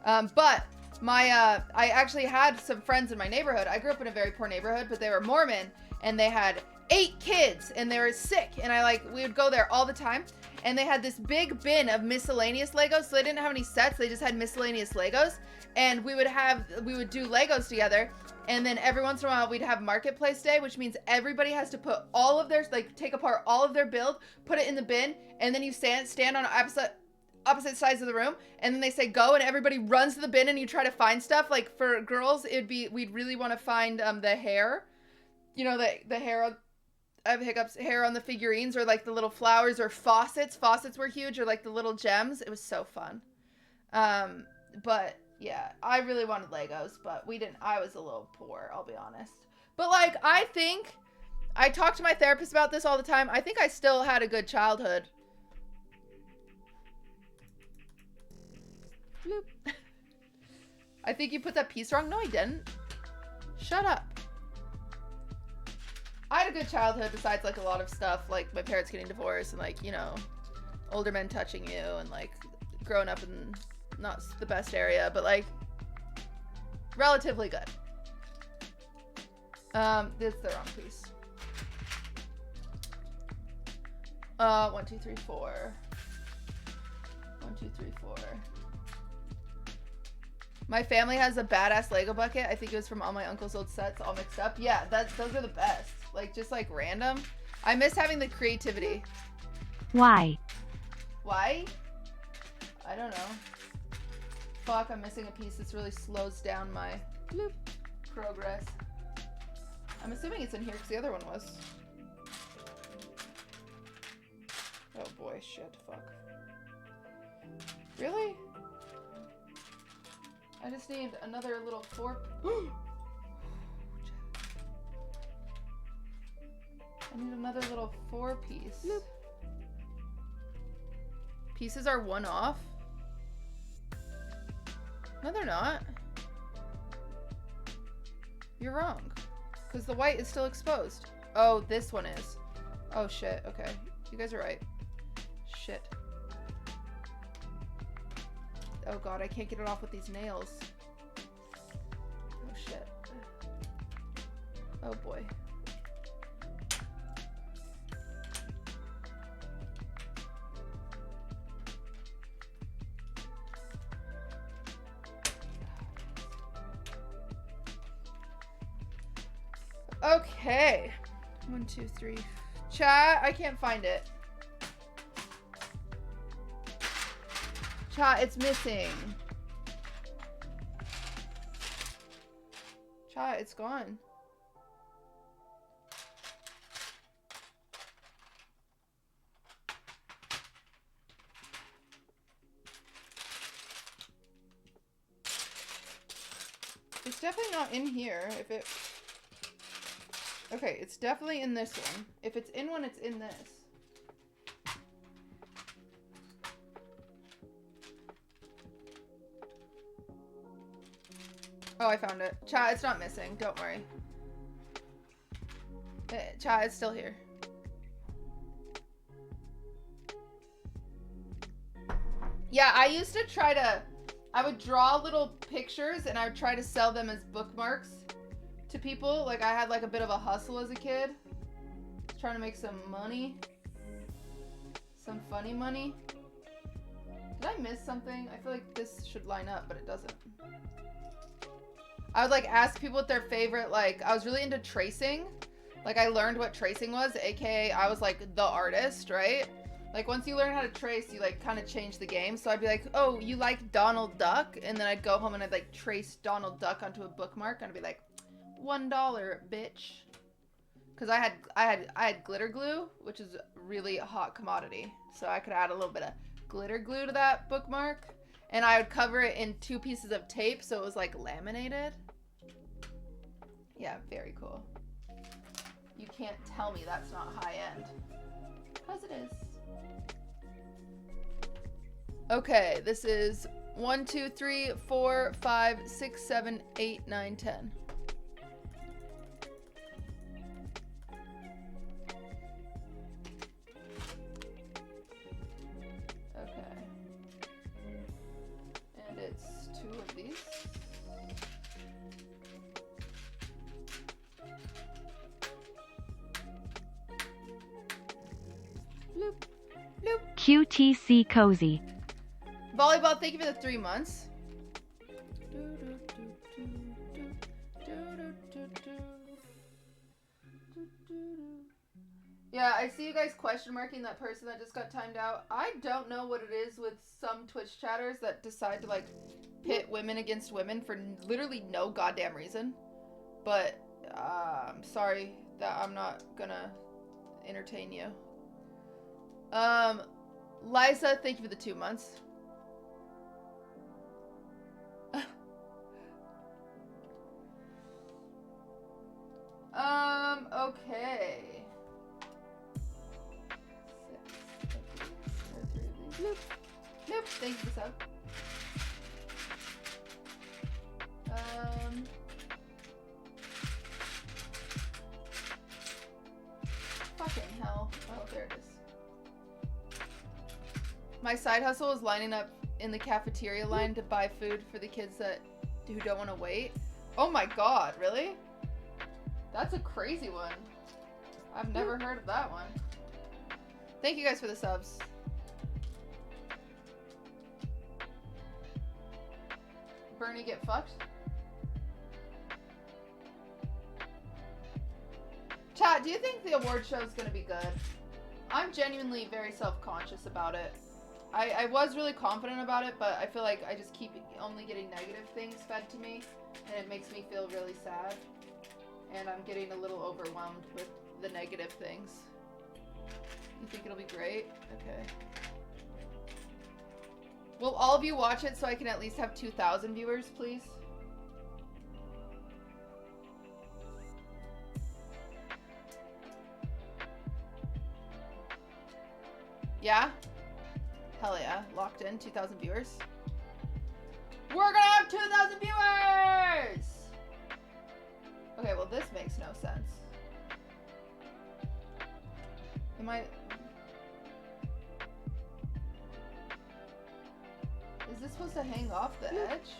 But I actually had some friends in my neighborhood. I grew up in a very poor neighborhood, but they were Mormon and they had 8 kids and they were sick. And we would go there all the time. And they had this big bin of miscellaneous Legos. So they didn't have any sets. They just had miscellaneous Legos. And we would do Legos together. And then every once in a while we'd have marketplace day, which means everybody has to put all of their, like, take apart all of their build, put it in the bin. And then you stand on opposite sides of the room. And then they say go and everybody runs to the bin and you try to find stuff. Like for girls, we'd really want to find the hair. You know, the hair. I have hiccups. Hair on the figurines or like the little flowers or faucets. Faucets were huge or like the little gems. It was so fun. But yeah, I really wanted Legos, but we didn't. I was a little poor, I'll be honest. But like, I think I talk to my therapist about this all the time. I think I still had a good childhood. Bloop. I think you put that piece wrong. No, I didn't. Shut up. I had a good childhood besides, like, a lot of stuff, like my parents getting divorced and, like, you know, older men touching you and, like, growing up in not the best area, but, like, relatively good. This is the wrong piece. 1, 2, 3, 4. 1, 2, 3, 4. My family has a badass Lego bucket. I think it was from all my uncle's old sets all mixed up. Yeah, those are the best. Like, just like random. I miss having the creativity. Why? Why? I don't know. Fuck, I'm missing a piece. This really slows down my progress. I'm assuming it's in here because the other one was. Oh boy, shit, fuck. Really? I just need another little 4. I need another little 4-piece. Pieces are 1 off? No, they're not. You're wrong. Because the white is still exposed. Oh, this one is. Oh, shit. Okay. You guys are right. Shit. Oh, God. I can't get it off with these nails. Oh, shit. Oh, boy. Okay. 1, 2, 3. Chat, I can't find it. Chat, it's missing. Chat, it's gone. It's definitely not in here. If it... Okay, it's definitely in this one. If it's in one, it's in this. Oh, I found it. Chat, it's not missing. Don't worry. Chat, it's still here. Yeah, I used to try to... I would draw little pictures and I would try to sell them as bookmarks to people. Like, I had like a bit of a hustle as a kid. Trying to make some money. Some funny money. Did I miss something? I feel like this should line up, but it doesn't. I would like ask people what their favorite, like, I was really into tracing. Like, I learned what tracing was, aka I was like the artist, right? Like, once you learn how to trace, you like kind of change the game. So I'd be like, oh, you like Donald Duck? And then I'd go home and I'd like trace Donald Duck onto a bookmark and I'd be like, $1, bitch. Because I had glitter glue, which is really a hot commodity. So I could add a little bit of glitter glue to that bookmark. And I would cover it in 2 pieces of tape so it was like laminated. Yeah, very cool. You can't tell me that's not high end. Because it is. Okay, this is 1, 2, 3, 4, 5, 6, 7, 8, 9, 10. Okay. And it's 2 of these. Bloop, bloop. QTC Cozy. Volleyball, thank you for the 3 months. Yeah, I see you guys question marking that person that just got timed out. I don't know what it is with some Twitch chatters that decide to like pit women against women for literally no goddamn reason. But I'm sorry that I'm not gonna entertain you. Liza, thank you for the 2 months. Okay. 6, 3 of these. Nope. Nope. Thank you for the sub. Fucking hell. Oh, there it is. My side hustle is lining up in the cafeteria line to buy food for the kids who don't want to wait. Oh my god, really? That's a crazy one. I've never heard of that one. Thank you guys for the subs. Bernie get fucked? Chat, do you think the award show is going to be good? I'm genuinely very self-conscious about it. I was really confident about it, but I feel like I just keep only getting negative things fed to me, and it makes me feel really sad. And I'm getting a little overwhelmed with the negative things. You think it'll be great? Okay. Will all of you watch it so I can at least have 2,000 viewers, please? Yeah? Hell yeah. Locked in. 2,000 viewers. We're gonna have 2,000 viewers! Okay, well this makes no sense. Am I... Is this supposed to hang off the edge?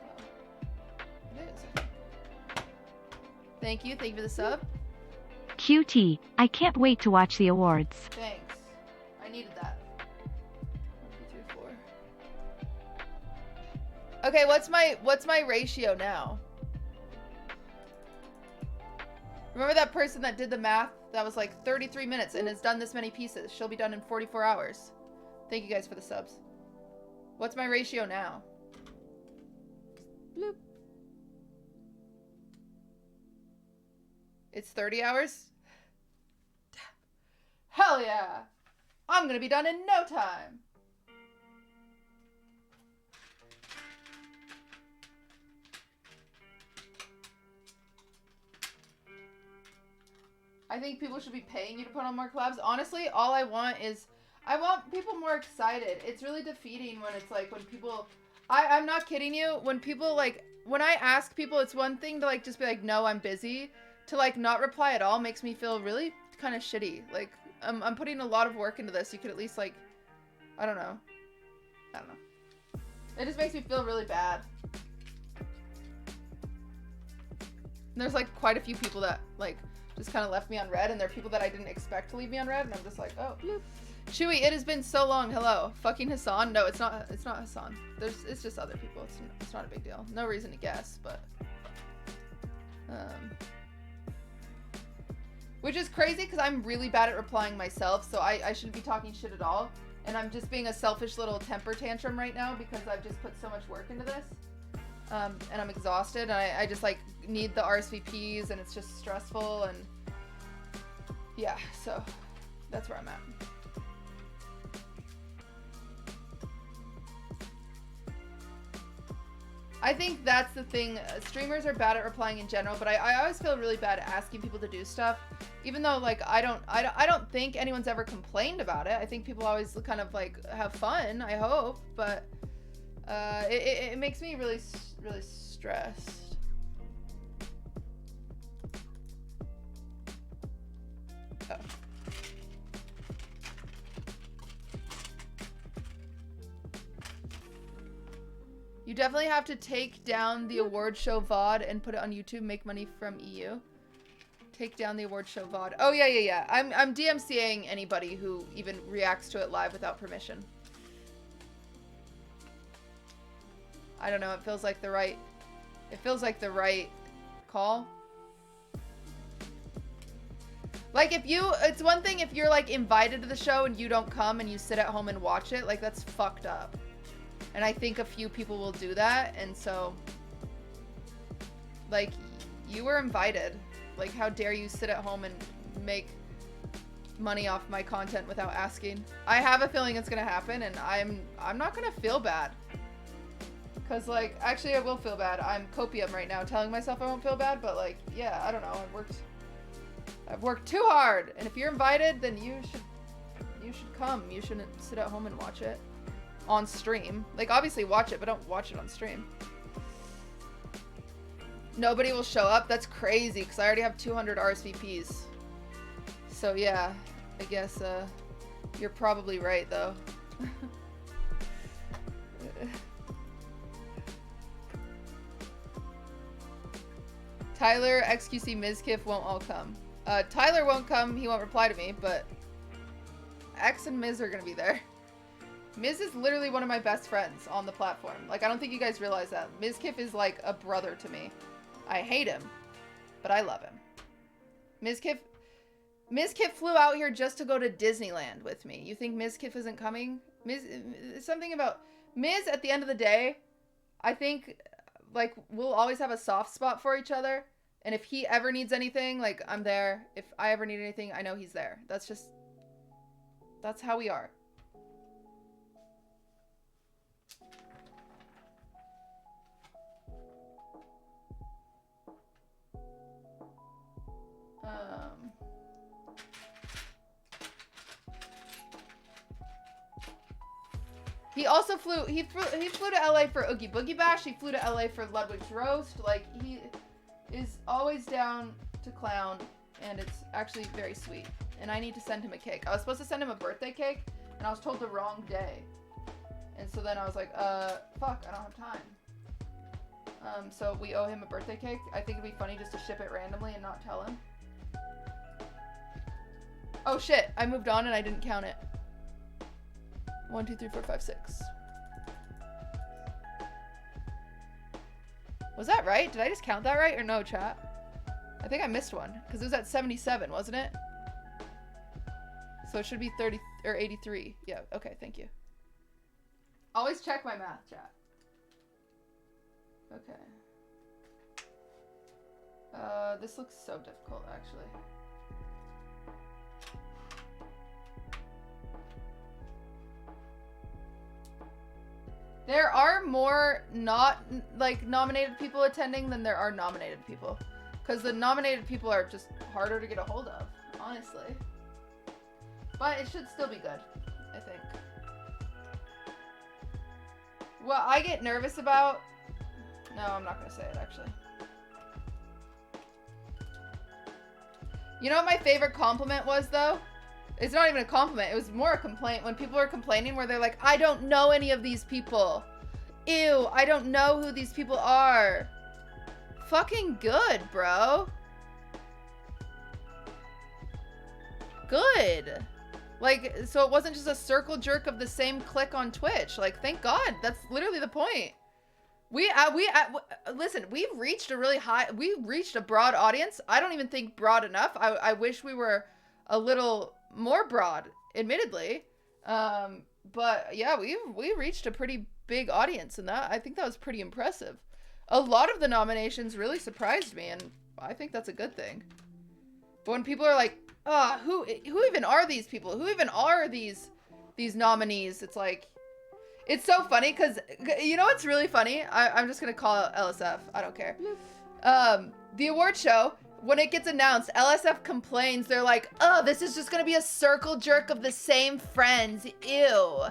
Oh. It is. Thank you for the sub. QT, I can't wait to watch the awards. Thanks. I needed that. 1, 2, 3, 4. Okay, what's my ratio now? Remember that person that did the math? That was like 33 minutes and has done this many pieces. She'll be done in 44 hours. Thank you guys for the subs. What's my ratio now? Bloop. It's 30 hours? Hell yeah! I'm gonna be done in no time! I think people should be paying you to put on more collabs. Honestly, all I want is... I want people more excited. It's really defeating when it's like, when people... I'm not kidding you. When people, like... When I ask people, it's one thing to, like, just be like, no, I'm busy. To, like, not reply at all makes me feel really kind of shitty. Like, I'm putting a lot of work into this. You could at least, like... I don't know. It just makes me feel really bad. And there's, like, quite a few people that, like... just kind of left me on red, and there are people that I didn't expect to leave me on red, and I'm just like, oh, bloop. Chewy, it has been so long. Hello. Fucking Hassan? No, it's not Hassan. It's just other people. It's not a big deal. No reason to guess, but which is crazy because I'm really bad at replying myself, so I shouldn't be talking shit at all, and I'm just being a selfish little temper tantrum right now because I've just put so much work into this. And I'm exhausted, and I just, like, need the RSVPs, and it's just stressful, and yeah, so that's where I'm at. I think that's the thing. Streamers are bad at replying in general, but I always feel really bad asking people to do stuff, even though, like, I don't think anyone's ever complained about it. I think people always kind of, like, have fun, I hope, but it makes me really stressed. Oh. You definitely have to take down the award show VOD and put it on YouTube, make money from EU. Take down the award show VOD. Oh, yeah. I'm DMCAing anybody who even reacts to it live without permission. I don't know, it feels like the right call. Like, it's one thing if you're, like, invited to the show and you don't come and you sit at home and watch it, like, that's fucked up. And I think a few people will do that, and so, like, you were invited. Like, how dare you sit at home and make money off my content without asking? I have a feeling it's gonna happen, and I'm not gonna feel bad. Cause, like, actually I will feel bad. I'm copium right now telling myself I won't feel bad, but, like, yeah, I don't know. I've worked too hard, and if you're invited, then you should come. You shouldn't sit at home and watch it on stream. Like, obviously watch it, but don't watch it on stream. Nobody will show up? That's crazy, because I already have 200 RSVPs. So, yeah, I guess, you're probably right, though. Tyler, XQC, Mizkif won't all come. Tyler won't come, he won't reply to me, but X and Miz are gonna be there. Miz is literally one of my best friends on the platform. Like, I don't think you guys realize that. Mizkif is like a brother to me. I hate him, but I love him. Mizkif flew out here just to go to Disneyland with me. You think Mizkif isn't coming? Something about Miz at the end of the day, I think, like, we'll always have a soft spot for each other. And if he ever needs anything, like, I'm there. If I ever need anything, I know he's there. That's how we are. He also flew to LA for Oogie Boogie Bash. He flew to LA for Ludwig's Roast. Like, he is always down to clown, and it's actually very sweet. And I need to send him a cake. I was supposed to send him a birthday cake, and I was told the wrong day. And so then I was like, fuck, I don't have time. So we owe him a birthday cake. I think it'd be funny just to ship it randomly and not tell him. Oh shit, I moved on and I didn't count it. 1, 2, 3, 4, 5, 6. Was that right? Did I just count that right or no, chat? I think I missed one because it was at 77, wasn't it? So it should be 30 or 83. Yeah, okay, thank you. Always check my math, chat. Okay. This looks so difficult, actually. There are more not, like, nominated people attending than there are nominated people. Because the nominated people are just harder to get a hold of, honestly. But it should still be good, I think. What I get nervous about... No, I'm not going to say it, actually. You know what my favorite compliment was, though? It's not even a compliment. It was more a complaint when people were complaining where they're like, I don't know any of these people. Ew, I don't know who these people are. Fucking good, bro. Good. Like, so it wasn't just a circle jerk of the same clique on Twitch. Like, thank God. That's literally the point. Listen, we've reached a broad audience. I don't even think broad enough. I wish we were a little more broad, admittedly. But yeah, we reached a pretty big audience, and I think that was pretty impressive. A lot of the nominations really surprised me, and I think that's a good thing. But when people are like, oh, who even are these people? Who even are these nominees? It's like, it's so funny because, you know what's really funny? I'm just going to call it LSF. I don't care. The award show, when it gets announced, LSF complains. They're like, oh, this is just going to be a circle jerk of the same friends. Ew.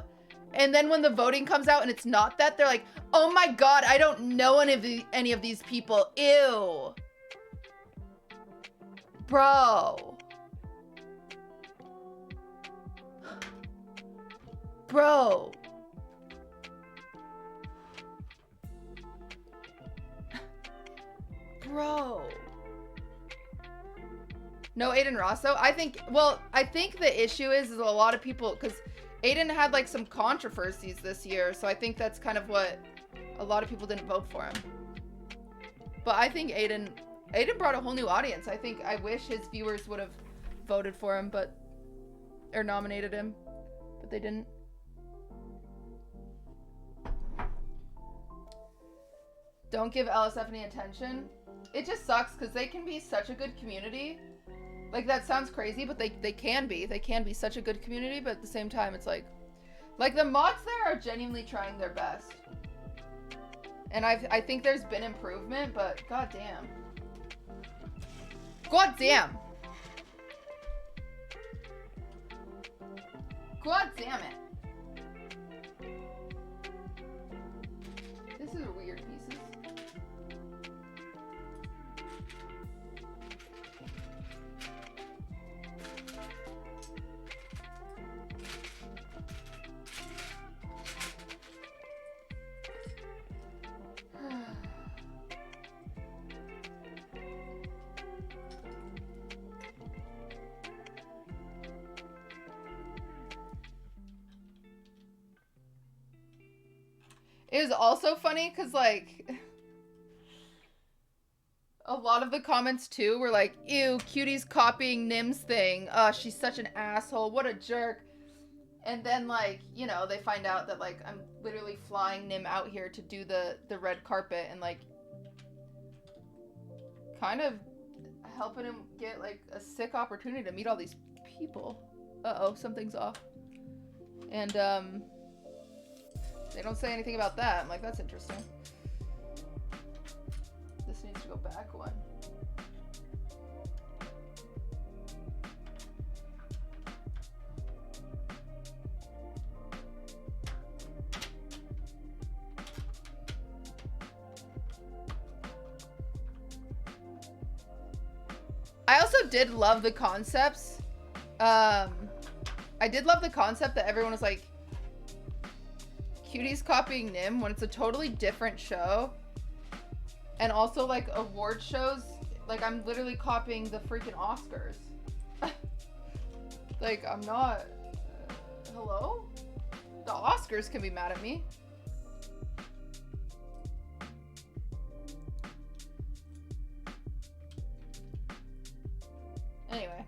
And then when the voting comes out and it's not that, they're like, oh my God, I don't know any of these people. Ew. Bro. Bro. Bro. No Aiden Rosso? I think the issue is a lot of people, because Aiden had like some controversies this year, so I think that's kind of what a lot of people didn't vote for him. But I think Aiden brought a whole new audience. I wish his viewers would have voted for him, or nominated him, but they didn't. Don't give LSF any attention. It just sucks because they can be such a good community. Like, that sounds crazy, but they can be. They can be such a good community, but at the same time, it's like the mods there are genuinely trying their best. And I think there's been improvement, but goddamn. Goddamn. God damn it. This is weird pieces. It was also funny because, like, a lot of the comments, too, were like, ew, Cutie's copying Nim's thing. She's such an asshole. What a jerk. And then, like, you know, they find out that, like, I'm literally flying Nim out here to do the red carpet and, like, kind of helping him get, like, a sick opportunity to meet all these people. Uh-oh, something's off. And, they don't say anything about that. I'm like, that's interesting. This needs to go back one. I also did love the concepts. I did love the concept that everyone was like, Cutie's copying Nim when it's a totally different show. And also, like, award shows, like, I'm literally copying the freaking Oscars. Like, I'm not... hello? The Oscars can be mad at me. Anyway.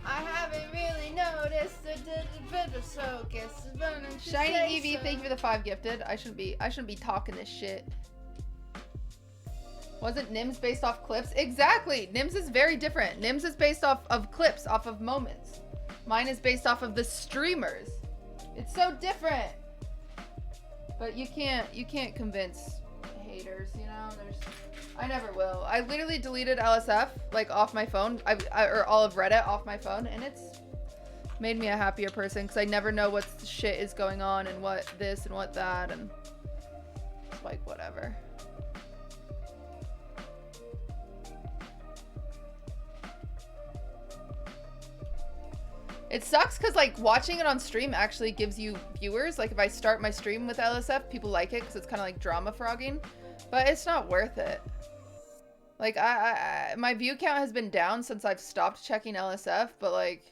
I haven't really noticed a bit of focus. Shiny Evie, thank you for the 5 gifted. I shouldn't be talking this shit. Wasn't Nim's based off clips? Exactly. Nim's is very different. Nim's is based off of clips, off of moments. Mine is based off of the streamers. It's so different. But you can't convince haters, you know? I never will. I literally deleted LSF, like, off my phone, or all of Reddit off my phone, and it's made me a happier person, because I never know what shit is going on, and what this, and what that, and it's like, whatever. It sucks, because, like, watching it on stream actually gives you viewers. Like, if I start my stream with LSF, people like it, because it's kind of like drama frogging, but it's not worth it. Like, my view count has been down since I've stopped checking LSF, but, like,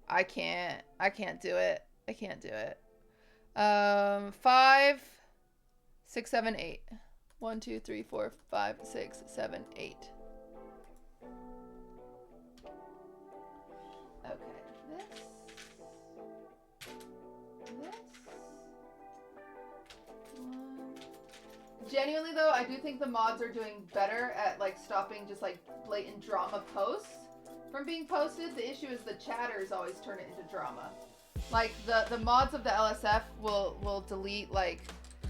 I can't do it. I can't do it. 5, 6, 7, 8. 1, 2, 3, 4, 5, 6, 7, 8. Okay, this. Genuinely though, I do think the mods are doing better at, like, stopping just, like, blatant drama posts from being posted. The issue is the chatters always turn it into drama. Like, the mods of the LSF will delete, like,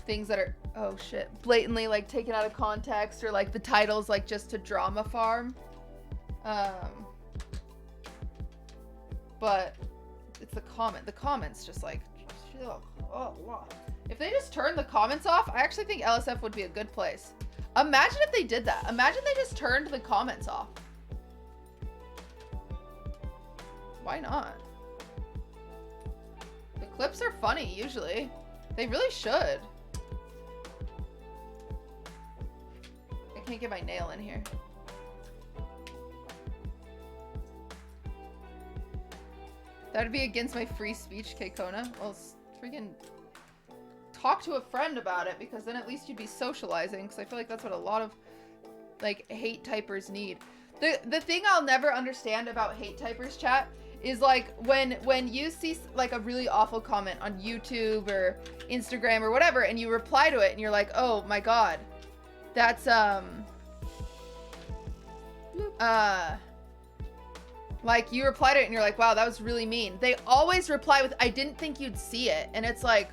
things that are, oh shit, blatantly, like, taken out of context, or, like, the titles, like, just to drama farm. But it's the comments just, like, oh. If they just turn the comments off, I actually think LSF would be a good place. Imagine if they did that. Imagine they just turned the comments off. Why not? The clips are funny, usually. They really should. I can't get my nail in here. That would be against my free speech, Keikona. Well, freaking talk to a friend about it, because then at least you'd be socializing, because I feel like that's what a lot of, like, hate typers need. The thing I'll never understand about hate typers, chat, is, like, when you see, like, a really awful comment on YouTube or Instagram or whatever, and you reply to it and you're like, oh my god, that's like, you reply to it and you're like, wow, that was really mean. They always reply with, I didn't think you'd see it. And it's like,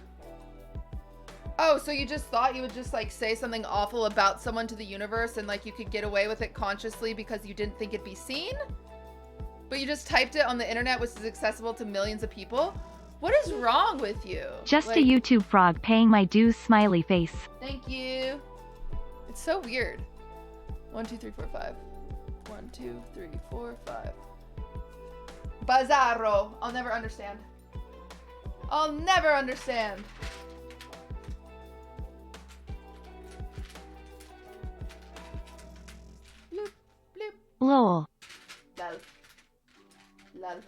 oh, so you just thought you would just, like, say something awful about someone to the universe and, like, you could get away with it consciously because you didn't think it'd be seen? But you just typed it on the internet, which is accessible to millions of people? What is wrong with you? Just like, a YouTube frog paying my dues, smiley face. Thank you. It's so weird. 1, 2, 3, 4, 5. 1, 2, 3, 4, 5. Bizarro. I'll never understand. I'll never understand. Bloop, bloop. Lol. Lol. Lol.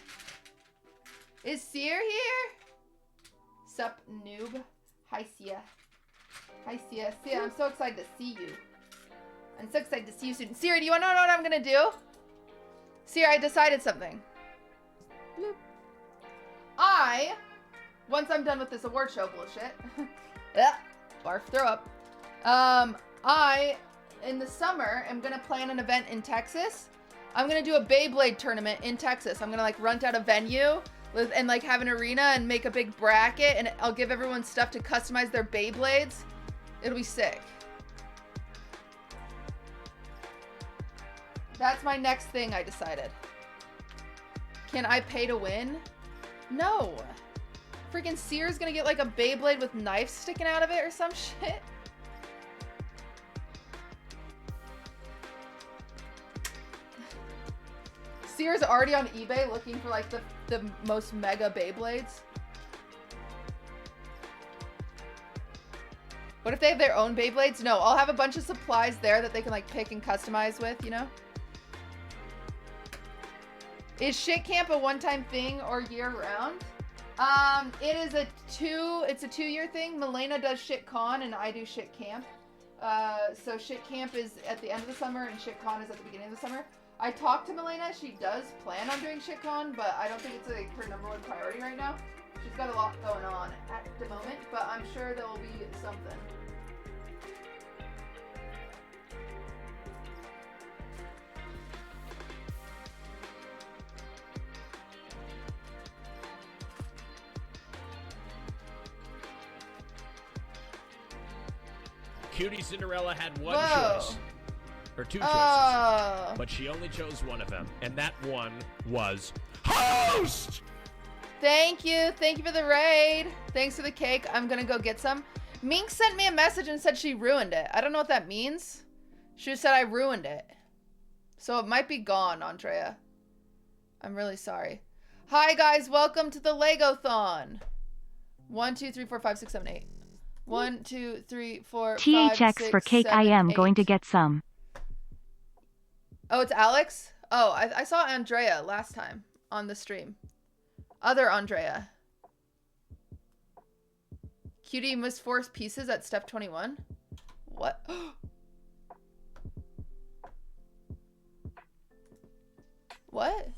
Is Seer here? Sup, noob. Hi, Sia. Hi, Sia. Sia, I'm so excited to see you. I'm so excited to see you soon. Siri, do you want to know what I'm going to do? Siri, I decided something. Bloop. Once I'm done with this award show bullshit. Yeah, barf, throw up. In the summer, am going to plan an event in Texas. I'm going to do a Beyblade tournament in Texas. I'm going to, like, rent out a venue and, like, have an arena and make a big bracket. And I'll give everyone stuff to customize their Beyblades. It'll be sick. That's my next thing I decided. Can I pay to win? No. Freaking Seer's gonna get like a Beyblade with knives sticking out of it or some shit. Seer's already on eBay looking for like the most mega Beyblades. What if they have their own Beyblades? No, I'll have a bunch of supplies there that they can like pick and customize with, you know? Is shit camp a one-time thing or year-round? It's a 2-year thing. Milena does shit con and I do shit camp. So shit camp is at the end of the summer and shit con is at the beginning of the summer. I talked to Milena. She does plan on doing shit con, but I don't think it's like her #1 priority right now. She's got a lot going on at the moment, but I'm sure there will be something. QTCinderella had one Whoa. choice. Or two choices. But she only chose one of them. And that one was host! Thank you. Thank you for the raid. Thanks for the cake. I'm gonna go get some. Mink sent me a message and said she ruined it. I don't know what that means. She said I ruined it. So it might be gone, Andrea. I'm really sorry. Hi, guys. Welcome to the Legothon. 1, 2, 3, 4, 5, 6, 7, 8. 1, 2, 3, 4, 5, THX 6, for cake. 7, I am 8. going to get some. Oh, it's Alex? Oh, I saw Andrea last time on the stream. Other Andrea. Cutie missed 4 pieces at step 21. What? What?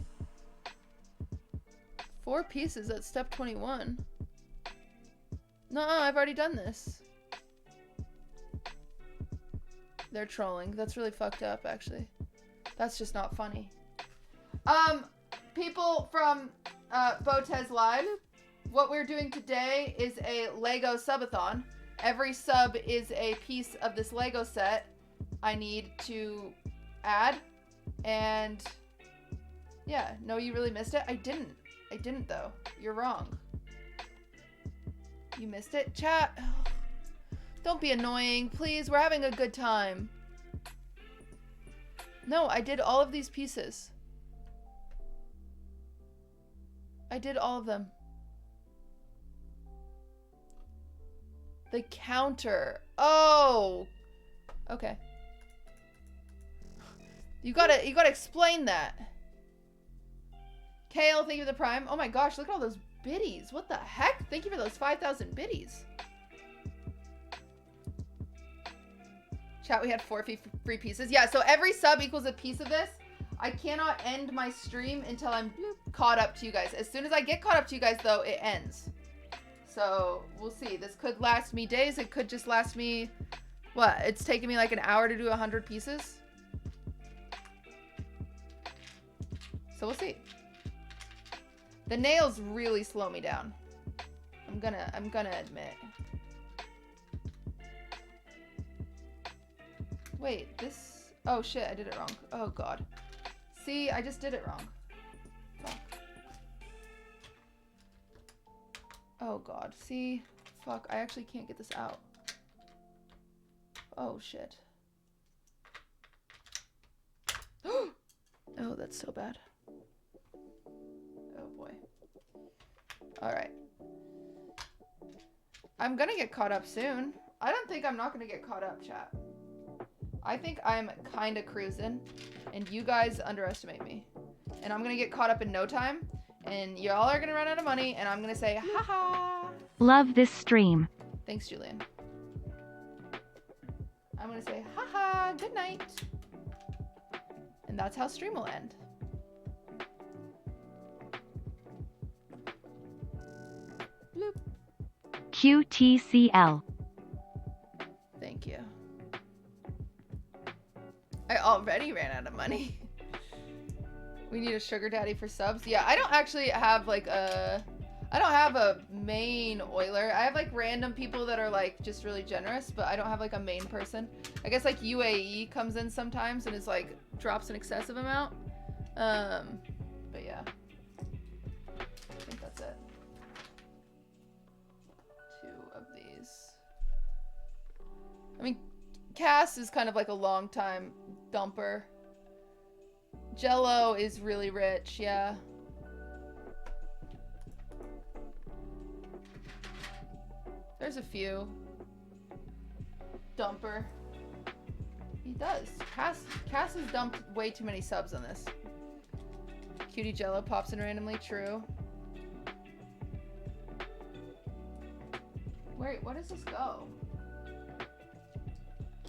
4 pieces at step 21. No, I've already done this. They're trolling. That's really fucked up, actually. That's just not funny. People from Botez Live, what we're doing today is a Lego Subathon. Every sub is a piece of this Lego set I need to add. And yeah, no, you really missed it? I didn't. I didn't, though. You're wrong. You missed it? Chat. Don't be annoying, please. We're having a good time. No, I did all of these pieces. I did all of them. The counter. Oh. Okay. You gotta explain that. Kale, thank you for the prime. Oh my gosh, look at all those biddies. What the heck? Thank you for those 5,000 biddies. Chat, we had 4 free pieces. Yeah, so every sub equals a piece of this. I cannot end my stream until I'm caught up to you guys. As soon as I get caught up to you guys, though, it ends. So, we'll see. This could last me days. It could just last me... What? It's taking me like an hour to do 100 pieces? So, we'll see. The nails really slow me down. I'm gonna admit. Wait, this... Oh, shit, I did it wrong. Oh, God. See, I just did it wrong. Fuck. Oh, God. See? Fuck, I actually can't get this out. Oh, shit. Oh, that's so bad. Oh, boy. Alright. I'm gonna get caught up soon. I don't think I'm not gonna get caught up, chat. I think I'm kind of cruising, and you guys underestimate me. And I'm gonna get caught up in no time, And y'all are gonna run out of money, and I'm gonna say, haha. Love this stream. Thanks, Julian. I'm gonna say, haha, good night. And that's how stream will end. Bloop. QTCL. Thank you. I already ran out of money. We need a sugar daddy for subs. Yeah, I don't actually have like I don't have a main oiler. I have like random people that are like just really generous, but I don't have like a main person. I guess like UAE comes in sometimes and is like drops an excessive amount. But yeah. I think that's it. 2 of these. I mean, Cass is kind of like a long time dumper. Jello is really rich, yeah. There's a few. Dumper. He does. Cass has dumped way too many subs on this. Cutie Jello pops in randomly, true. Wait, where does this go?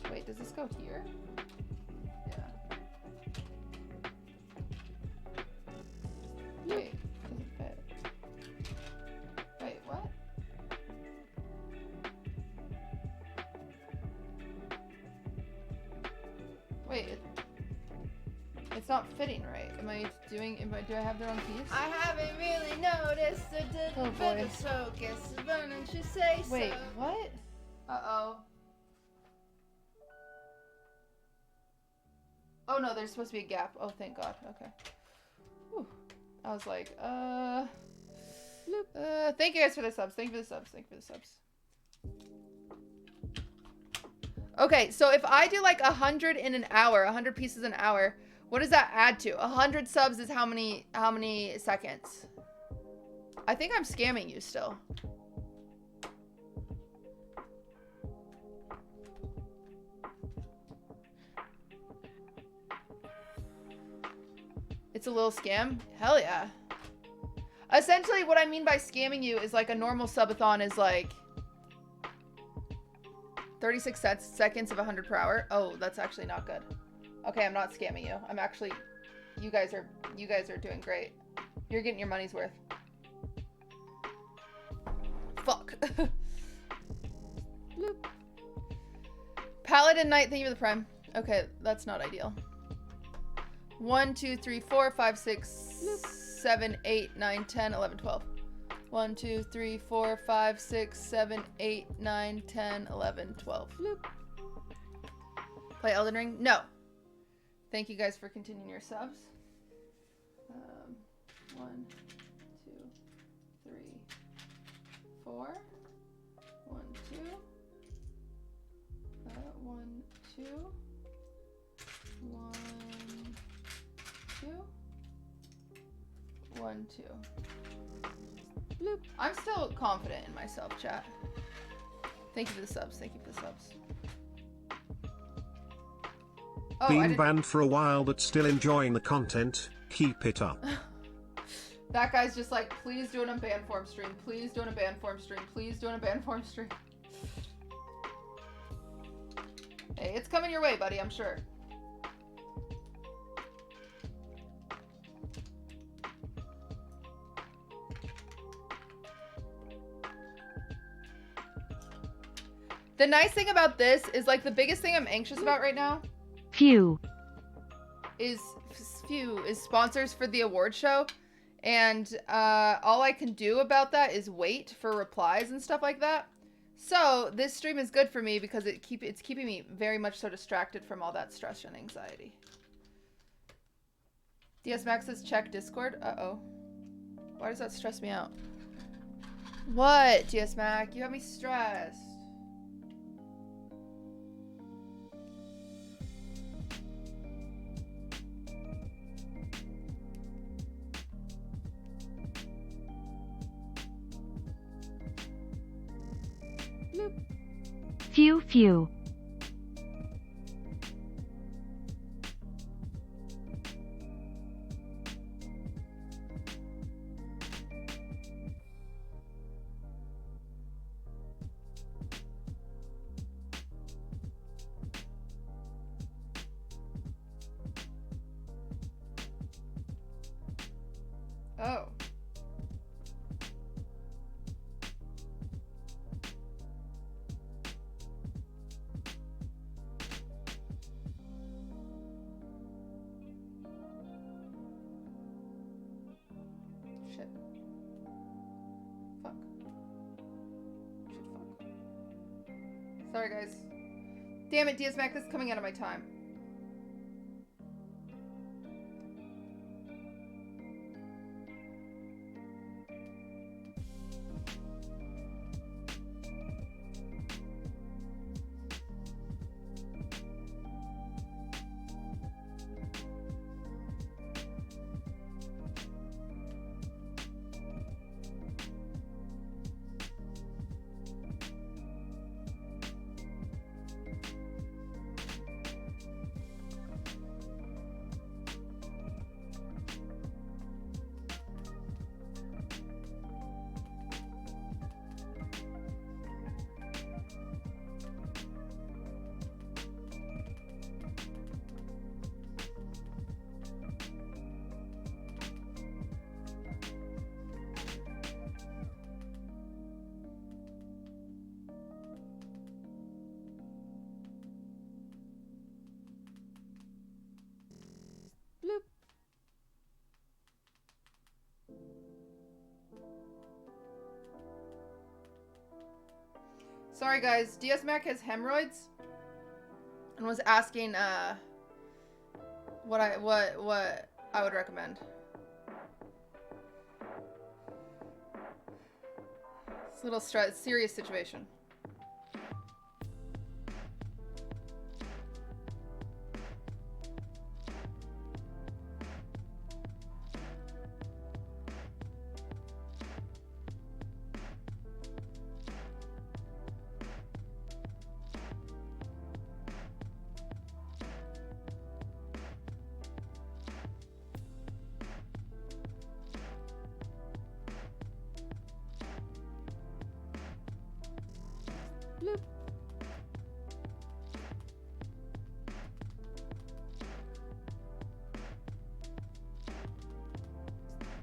Wait, does this go here? Yeah. Wait, doesn't fit. Wait, what? Wait, it's not fitting right. Do I have the wrong piece? I haven't really noticed a Oh, bit boy. of focus. Why don't you say so? Wait, what? Uh-oh. Oh no, there's supposed to be a gap. Oh, thank God. Okay. Whew. I was like, thank you guys for the subs. Thank you for the subs. Thank you for the subs. Okay, so if I do like 100 in an hour, 100 pieces an hour, what does that add to? 100 subs is how many seconds? I think I'm scamming you still. It's a little scam? Hell yeah. Essentially, what I mean by scamming you is like a normal subathon is like 36 seconds of 100 per hour. Oh, that's actually not good. Okay, I'm not scamming you. I'm actually, you guys are doing great. You're getting your money's worth. Fuck. Bloop. Paladin Knight, thank you for the prime. Okay, that's not ideal. 1, 2, 3, 4, 5, 6, 7, 8, 9, 10, 11, 12. 1, 2, 3, 4, 5, 6, 7, 8, 9, 10, 11, 12. Bloop. Play Elden Ring? No. Thank you guys for continuing your subs. 1, 2, 3, 4. 1, 2. 1, 2. 1, 2. 1, 2. Bloop. I'm still confident in myself, chat. Thank you for the subs. Thank you for the subs. Oh, Been banned for a while but still enjoying the content. Keep it up. That guy's just like, please do an unbanned form stream. Please do an unbanned form stream. Please do an unbanned form stream. Hey, it's coming your way, buddy, I'm sure. The nice thing about this is like the biggest thing I'm anxious about right now is sponsors for the award show, and all I can do about that is wait for replies and stuff like that. So this stream is good for me because it's keeping me very much so distracted from all that stress and anxiety. DS Max says check Discord. Uh-oh. Why does that stress me out? What, DS Mac? You have me stressed. Few. Oh. Shit. Fuck. Shit, fuck. Sorry, guys. Damn it, DSMAC, this is coming out of my time. Bloop. Sorry guys, DSMAC has hemorrhoids and was asking what I would recommend. It's a little serious situation. Bloop.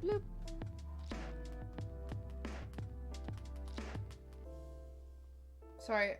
Bloop. Sorry.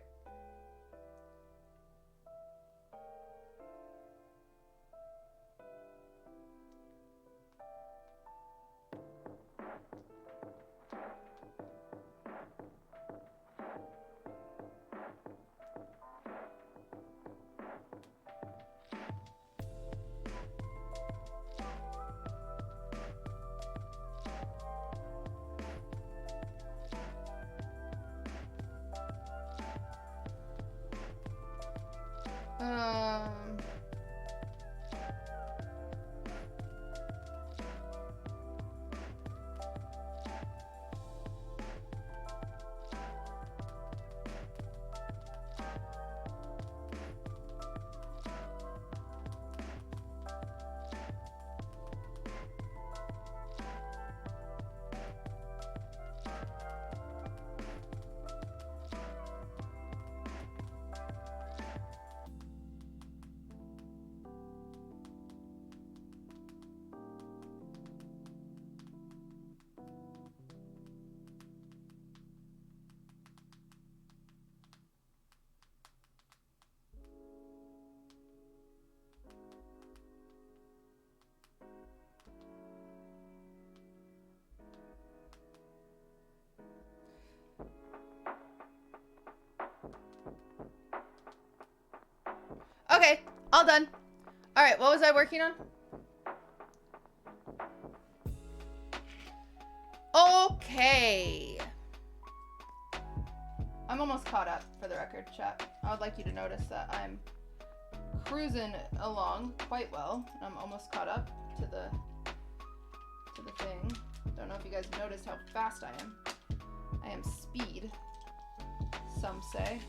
Okay, all done. All right, what was I working on? Okay. I'm almost caught up, for the record, chat. I would like you to notice that I'm cruising along quite well. I'm almost caught up to the thing. Don't know if you guys noticed how fast I am. I am speed, some say.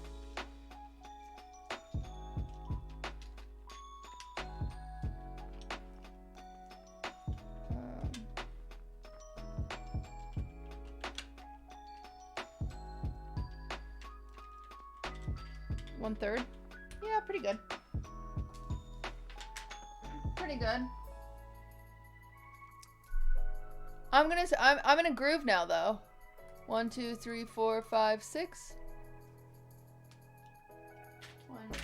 One-third. Yeah, pretty good. Pretty good. I'm in a groove now though. 1, 2, 3, 4, 5, 6. 1, 2.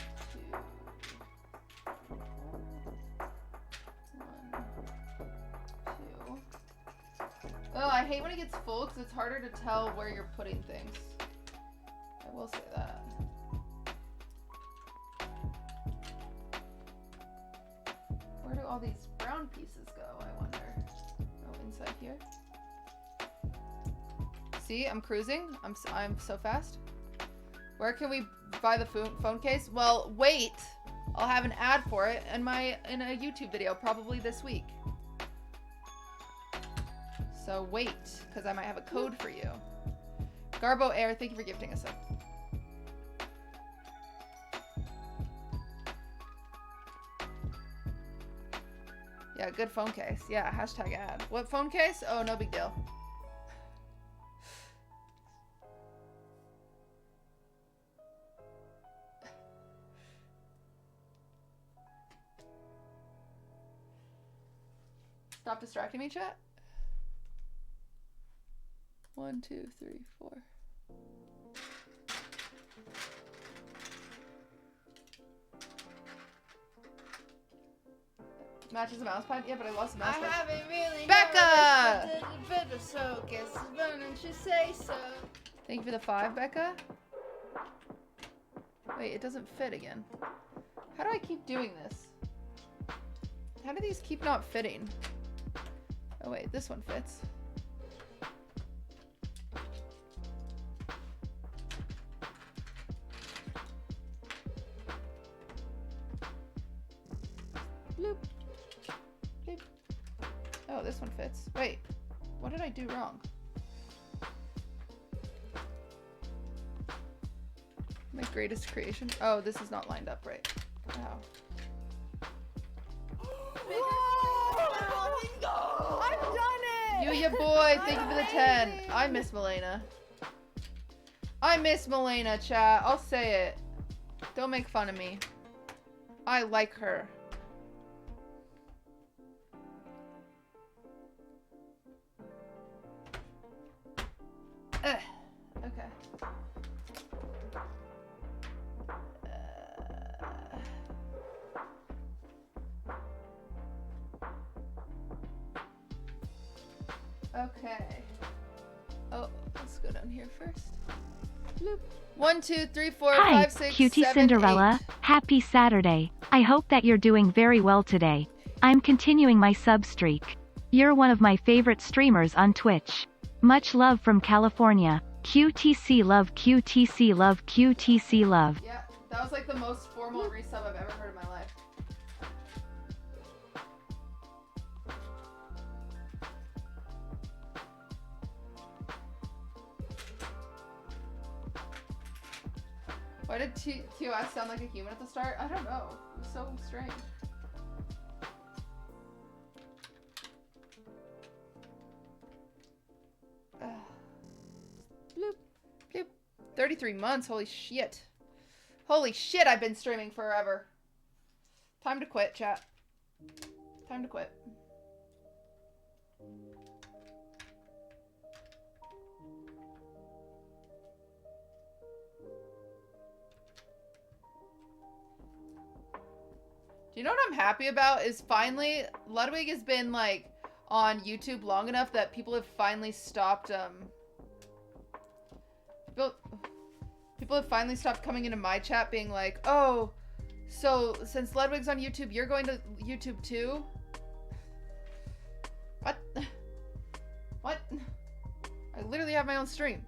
1, 2. Oh, I hate when it gets full because it's harder to tell where you're putting things. I will say that. Where do all these brown pieces go, I wonder? Oh, inside here. See, I'm cruising. I'm so fast. Where can we buy the phone case? Well, wait. I'll have an ad for it in a YouTube video probably this week. So wait, because I might have a code for you. Garbo Air, thank you for gifting us a. Yeah, good phone case. Yeah, hashtag ad. What phone case? Oh, no big deal. Stop distracting me, chat. 1, 2, 3, 4. Matches the mouse pad? Yeah, but I lost the mouse pad. I haven't really Becca! noticed a bit of focus. Why don't you say so? Thank you for the 5, Becca. Wait, it doesn't fit again. How do I keep doing this? How do these keep not fitting? Oh wait, this one fits. Bloop. Bloop. Oh, this one fits. Wait, what did I do wrong? My greatest creation? Oh, this is not lined up right. Wow. I've done it! Yuya boy, thank you for the 10. I miss Milena. I miss Milena, chat. I'll say it. Don't make fun of me. I like her. Okay. Okay. Oh, let's go down here first. Bloop. 1, 2, 3, 4, Hi, 5, 6, QT 7, Cinderella. 8. Happy Saturday. I hope that you're doing very well today. I'm continuing my sub streak. You're one of my favorite streamers on Twitch. Much love from California. QTC love, QTC love, QTC love. Yeah, that was like the most formal resub I've ever heard in my life. Why did TOS sound like a human at the start? I don't know. It was so strange. Bloop. Bloop. 33 months. Holy shit. Holy shit, I've been streaming forever. Time to quit, chat. Time to quit. Do you know what I'm happy about is finally Ludwig has been like on YouTube long enough that people have finally stopped people have finally stopped coming into my chat being like, "Oh, so since Ludwig's on YouTube, you're going to YouTube too?" What? What? I literally have my own stream.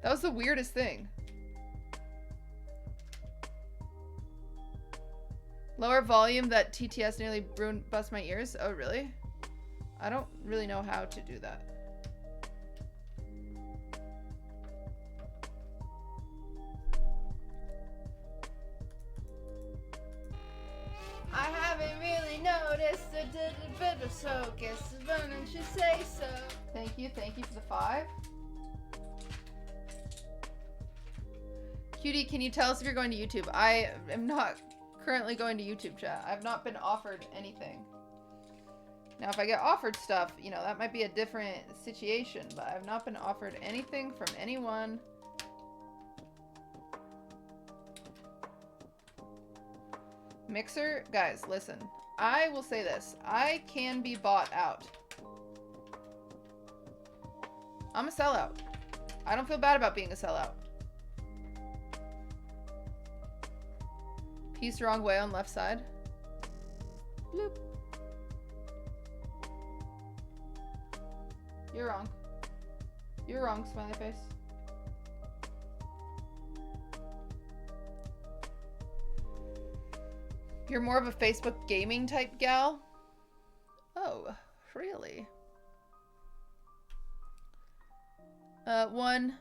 That was the weirdest thing. Lower volume that TTS nearly bust my ears. Oh, really? I don't really know how to do that. I haven't really noticed a bit of focus. Why don't you say so? Thank you for the 5. Cutie, can you tell us if you're going to YouTube? I am not currently going to YouTube, chat. I've not been offered anything. Now, if I get offered stuff, you know, that might be a different situation, but I've not been offered anything from anyone. Mixer, guys, listen. I will say this. I can be bought out. I'm a sellout. I don't feel bad about being a sellout. Piece wrong way on left side. Bloop. You're wrong. You're wrong, smiley face. You're more of a Facebook gaming type gal? Oh, really? 1,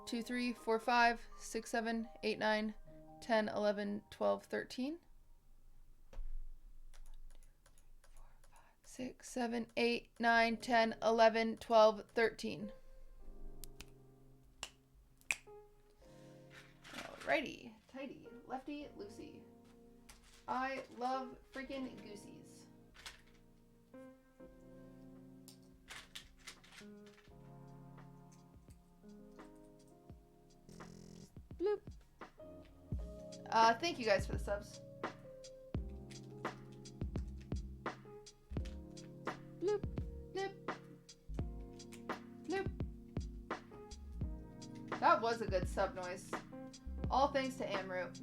2, 3, 4, 5, 6, 7, 8, 9, 10, 11, 12, 13. 6, 7, 8, 9, 10, 11, 12, 13. Alrighty. Tidy. Lefty, Lucy. I love freaking goosies. Bloop. Thank you guys for the subs. Bloop, bloop, bloop. That was a good sub noise. All thanks to Amroot.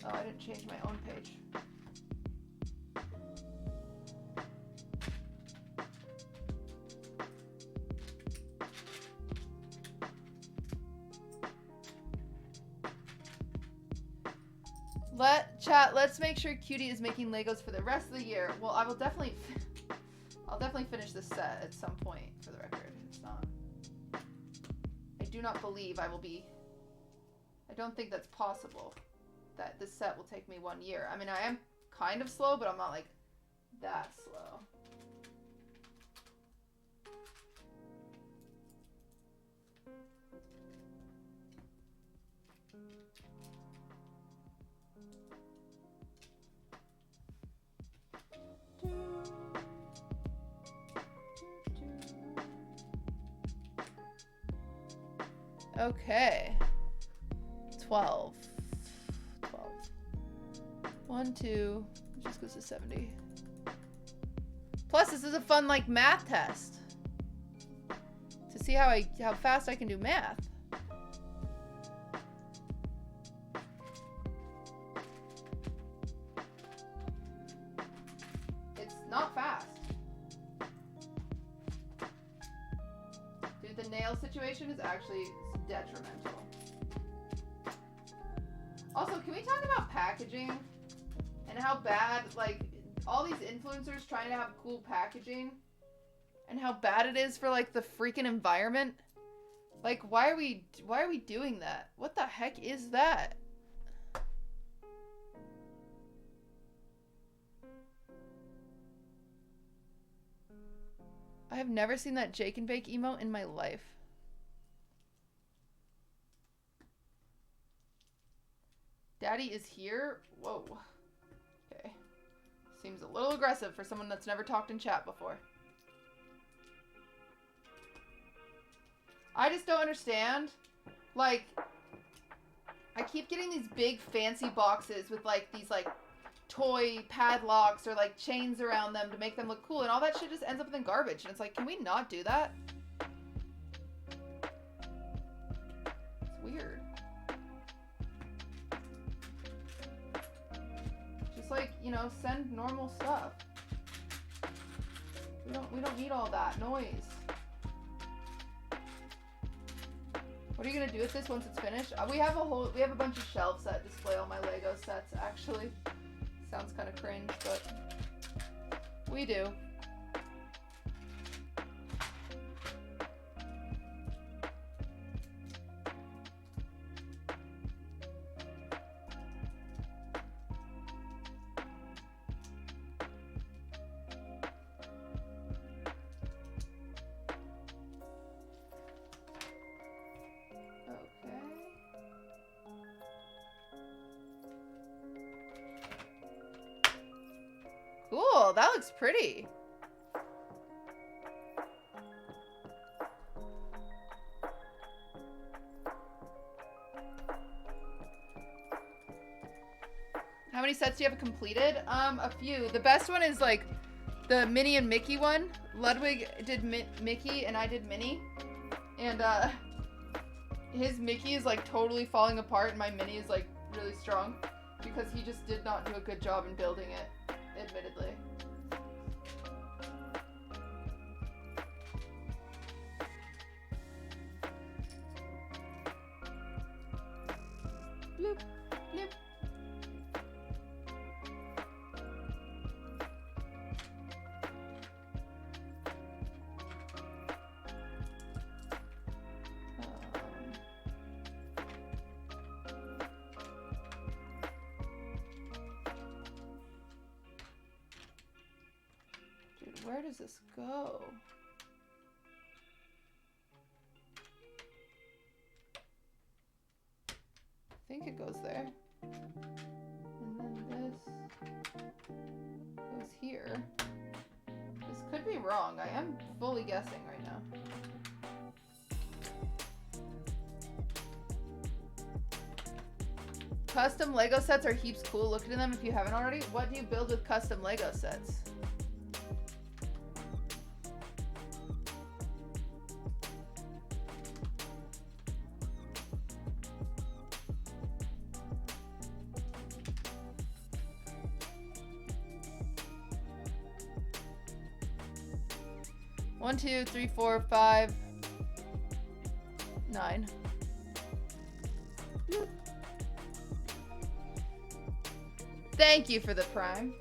Oh, I didn't change my own page. Let's make sure Cutie is making Legos for the rest of the year. Well, I'll definitely finish this set at some point, for the record. It's not. I do not believe I will be. I don't think that's possible. That this set will take me 1 year. I mean, I am kind of slow, but I'm not like that slow. Okay. 12. 1, 2, it just goes to 70. Plus, this is a fun, like, math test. To see how fast I can do math. It's not fast. Dude, the nail situation is actually detrimental. Also, can we talk about packaging? And how bad, like, all these influencers trying to have cool packaging and how bad it is for, like, the freaking environment. Like, why are we doing that? What the heck is that? I have never seen that Jake and Bake emote in my life. Daddy is here? Whoa. Okay. Seems a little aggressive for someone that's never talked in chat before. I just don't understand. Like, I keep getting these big fancy boxes with like these like toy padlocks or like chains around them to make them look cool, and all that shit just ends up in the garbage. And it's like, can we not do that? It's weird. Just like, you know, send normal stuff. We don't need all that noise. What are you gonna do with this once it's finished? We have a bunch of shelves that display all my Lego sets, actually. Sounds kind of cringe, but we do. That looks pretty. How many sets do you have completed? A few. The best one is like the Minnie and Mickey one. Ludwig did Mickey and I did Minnie. And his Mickey is like totally falling apart and my Minnie is like really strong because he just did not do a good job in building it, admittedly. Bloop, bloop. Dude, where does this go? I think it goes there. And then this goes here. This could be wrong. I am fully guessing right now. Custom Lego sets are heaps cool. Look into them if you haven't already. What do you build with custom Lego sets? One, two, three, four, 5, 9. Thank you for the prime.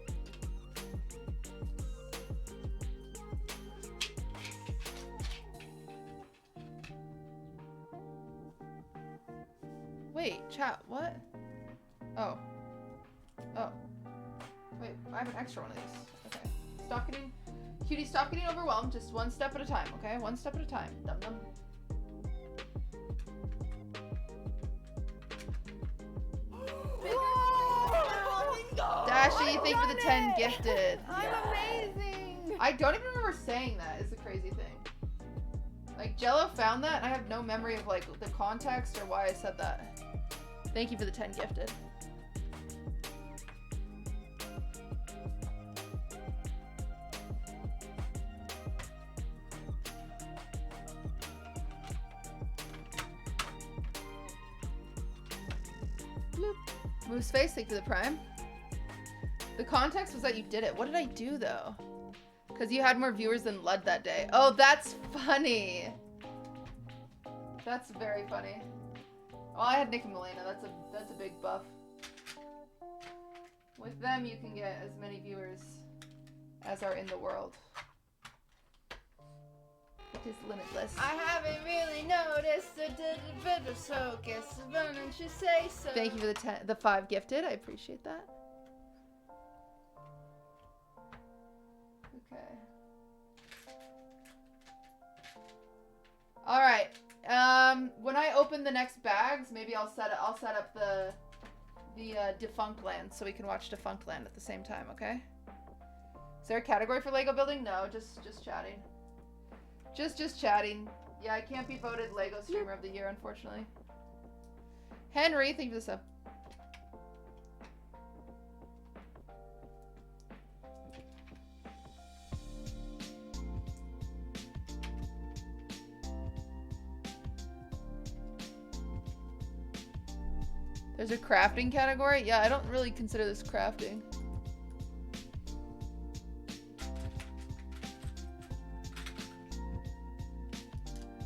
Wait, chat, what? Oh. Oh. Wait, I have an extra one of these. Okay. Stop getting... Cutie, stop getting overwhelmed. Just one step at a time, okay? One step at a time. Dum dum. Dashy, thank you for the 10 gifted. I'm amazing. I don't even remember saying that is the crazy thing. Like, Jello found that, and I have no memory of, like, the context or why I said that. Thank you for the 10 gifted. Moose face, thank you for the prime. The context was that you did it. What did I do though? Because you had more viewers than Lud that day. Oh, that's funny. That's very funny. Oh, I had Nick and Milena. That's a big buff. With them, you can get as many viewers as are in the world. It is limitless. I haven't really noticed a bit of focus. Why don't you say so? Thank you for the 5 gifted. I appreciate that. Okay. All right. When I open the next bags, maybe I'll set up the Defunct Land so we can watch Defunct Land at the same time. Okay. Is there a category for Lego building? No, just chatting. Just chatting. Yeah, I can't be voted Lego Streamer of the Year, unfortunately. Henry, thank you for the sub. There's a crafting category? Yeah, I don't really consider this crafting.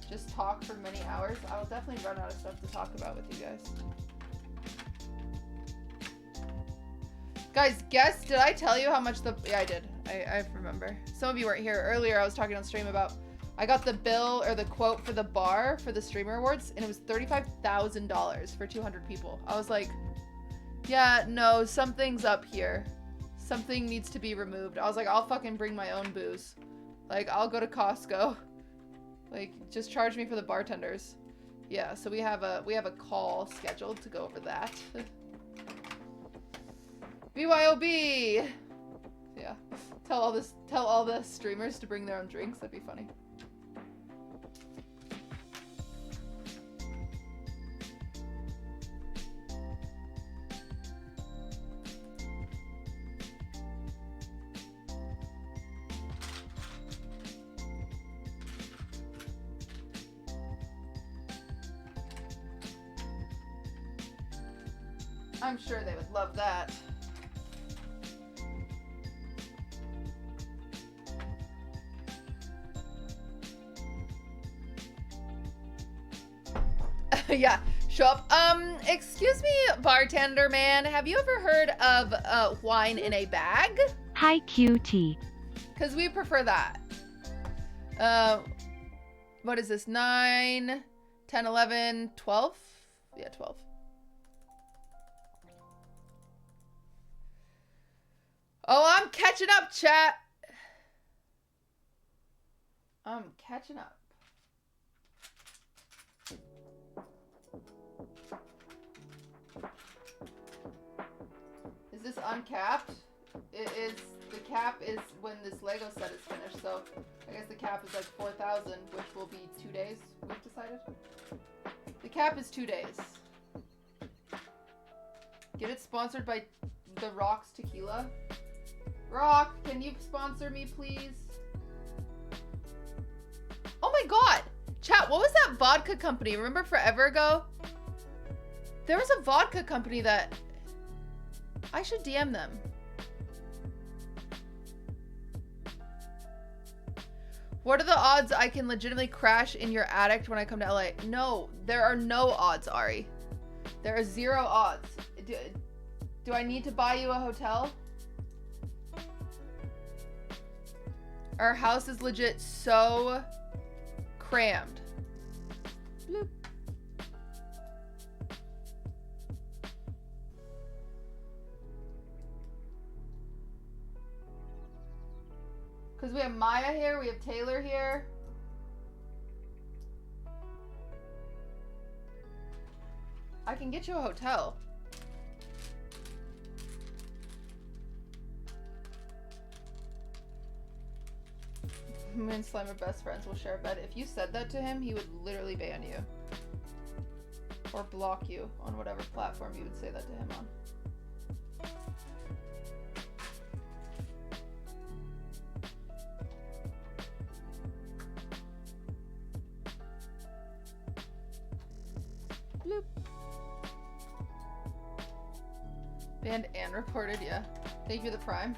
Just talk for many hours. I will definitely run out of stuff to talk about with you guys. Guys, guess, did I tell you how much the... Yeah, I did. I remember. Some of you weren't here. Earlier, I was talking on stream about... I got the bill or the quote for the bar for the Streamer Awards, and it was $35,000 for 200 people. I was like, yeah, no, something's up here. Something needs to be removed. I was like, I'll fucking bring my own booze. Like, I'll go to Costco. Like, just charge me for the bartenders. Yeah, so we have a call scheduled to go over that. BYOB! Yeah, Tell all the streamers to bring their own drinks. That'd be funny. I'm sure they would love that. Yeah, show up. Excuse me, bartender man. Have you ever heard of wine in a bag? Hi, QT. Because we prefer that. What is this? 9, 10, 11, 12? Yeah, 12. Oh, I'm catching up, chat. I'm catching up. Is this uncapped? It is. The cap is when this Lego set is finished, so I guess the cap is like 4,000, which will be 2 days, we've decided. The cap is 2 days. Get it sponsored by the Rock's Tequila. Rock, can you sponsor me, please? Oh my god! Chat, what was that vodka company? Remember forever ago? There was a vodka company that... I should DM them. What are the odds I can legitimately crash in your attic when I come to LA? No, there are no odds, Ari. There are 0 odds. Do I need to buy you a hotel? Our house is legit so crammed. Bloop. Because we have Maya here, we have Taylor here. I can get you a hotel. Me and Slime are best friends, we'll share a bed. If you said that to him, he would literally ban you. Or block you on whatever platform you would say that to him on. Bloop. Banned and reported, yeah. Thank you for the prime.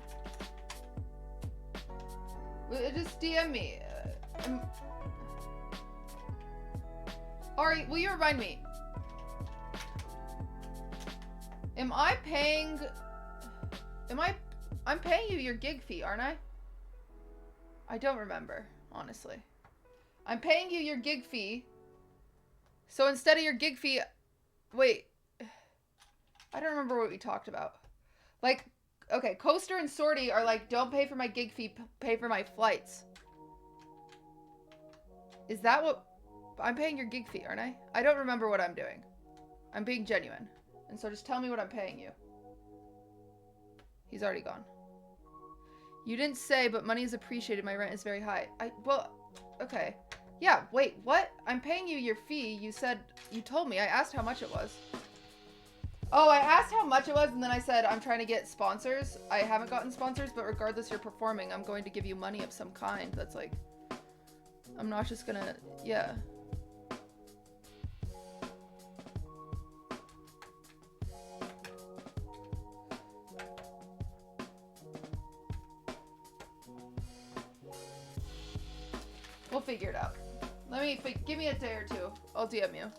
Just DM me. Ari, will you remind me? Am I paying... I'm paying you your gig fee, aren't I? I don't remember, honestly. I'm paying you your gig fee. So instead of your gig fee... Wait. I don't remember what we talked about. Like... Okay, Coaster and Sortie are like, don't pay for my gig fee, pay for my flights. Is that what... I'm paying your gig fee, aren't I? I don't remember what I'm doing. I'm being genuine. And so just tell me what I'm paying you. He's already gone. You didn't say, but money is appreciated. My rent is very high. Well, okay. Yeah, wait, what? I'm paying you your fee. You said... You told me. I asked how much it was. Oh, I asked how much it was, and then I said, I'm trying to get sponsors. I haven't gotten sponsors, but regardless you're performing, I'm going to give you money of some kind. That's like, I'm not just gonna, yeah. We'll figure it out. Give me a day or two. I'll DM you.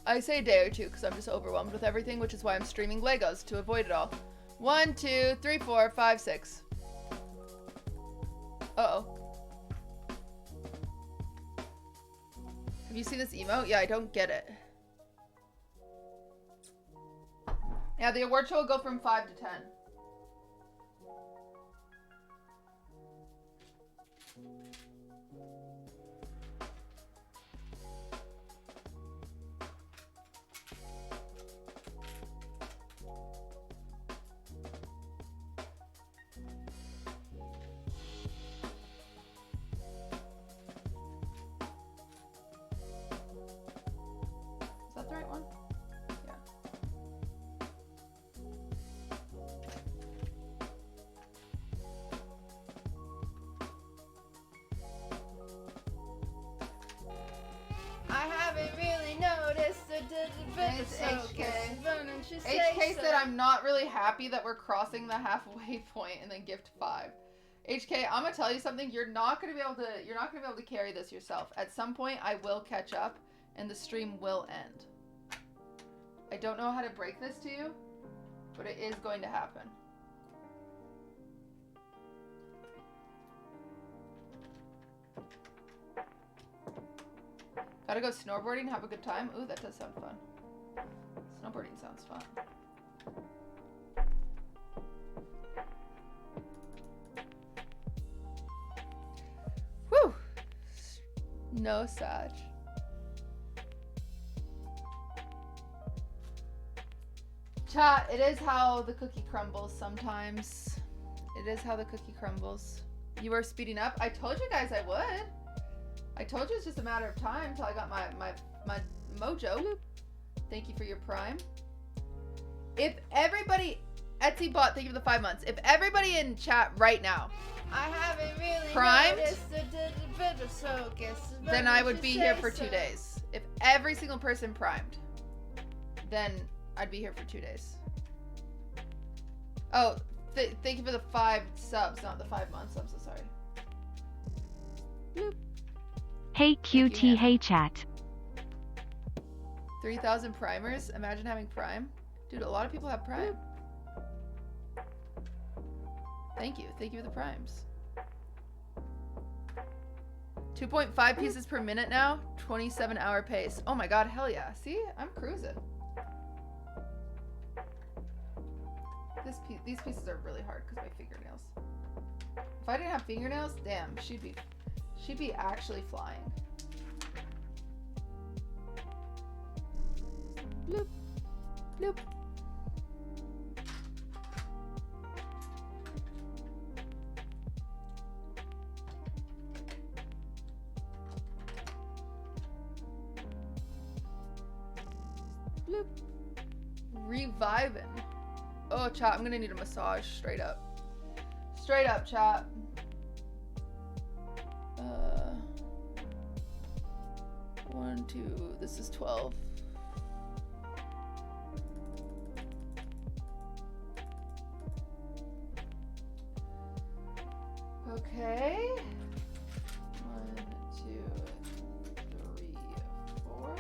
I say a day or two because I'm just overwhelmed with everything, which is why I'm streaming Legos to avoid it all. 1, 2, 3, 4, 5, 6. Uh-oh. Have you seen this emote? Yeah, I don't get it. Yeah, the award show will go from 5 to 10. It's HK. HK said I'm not really happy that we're crossing the halfway point and then gift 5. HK, I'm gonna tell you something. You're not gonna be able to carry this yourself. At some point I will catch up and the stream will end. I don't know how to break this to you, but it is going to happen. Gotta go snowboarding, have a good time. Ooh, that does sound fun. Snowboarding sounds fun. Whew! No, Sag. Chat, it is how the cookie crumbles sometimes. It is how the cookie crumbles. You are speeding up? I told you guys I would. I told you it's just a matter of time till I got my mojo. Thank you for your prime. If everybody, Etsy bot, thank you for the 5 months. If everybody in chat right now I haven't really primed, then I would be here for 2 days. If every single person primed, then I'd be here for 2 days. Oh, thank you for the 5 subs, not the 5 months. I'm so sorry. Bloop. Hey QT, hey chat. 3,000 primers? Imagine having Prime. Dude, a lot of people have Prime. Thank you. Thank you for the primes. 2.5 pieces per minute now. 27-hour pace. Oh my god, hell yeah. See? I'm cruising. These pieces are really hard because of my fingernails. If I didn't have fingernails, damn, she'd be actually flying. Bloop. Bloop. Bloop. Reviving. Oh, chat, I'm gonna need a massage, straight up. Straight up, chat. 1, 2, this is 12. Okay. 1, 2, 3, 4.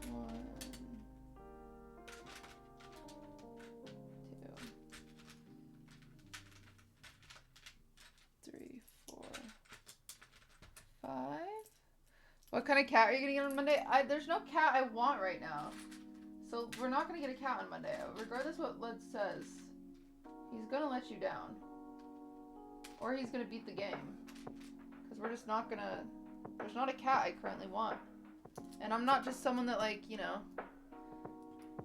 1, 2, 3, 4, 5. What kind of cat are you gonna get on Monday? There's no cat I want right now. So we're not gonna get a cat on Monday. Regardless what Led says, he's gonna let you down. Or he's gonna beat the game. Because we're just not gonna... There's not a cat I currently want. And I'm not just someone that, like, you know,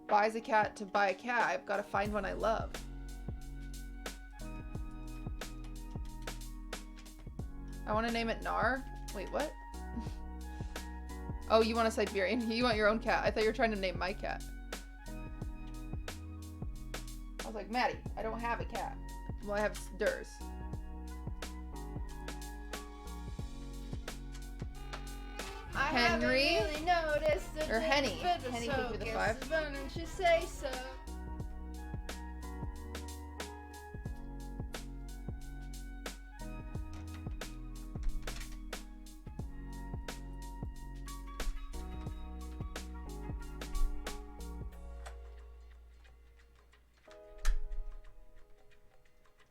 buys a cat to buy a cat. I've got to find one I love. I want to name it Nar. Wait, what? Oh, you want a Siberian? You want your own cat. I thought you were trying to name my cat. I was like, Maddie, I don't have a cat. Well, I have Durs. Henry? Really noticed Or Henny. Henny could be the 5. Why don't you say so?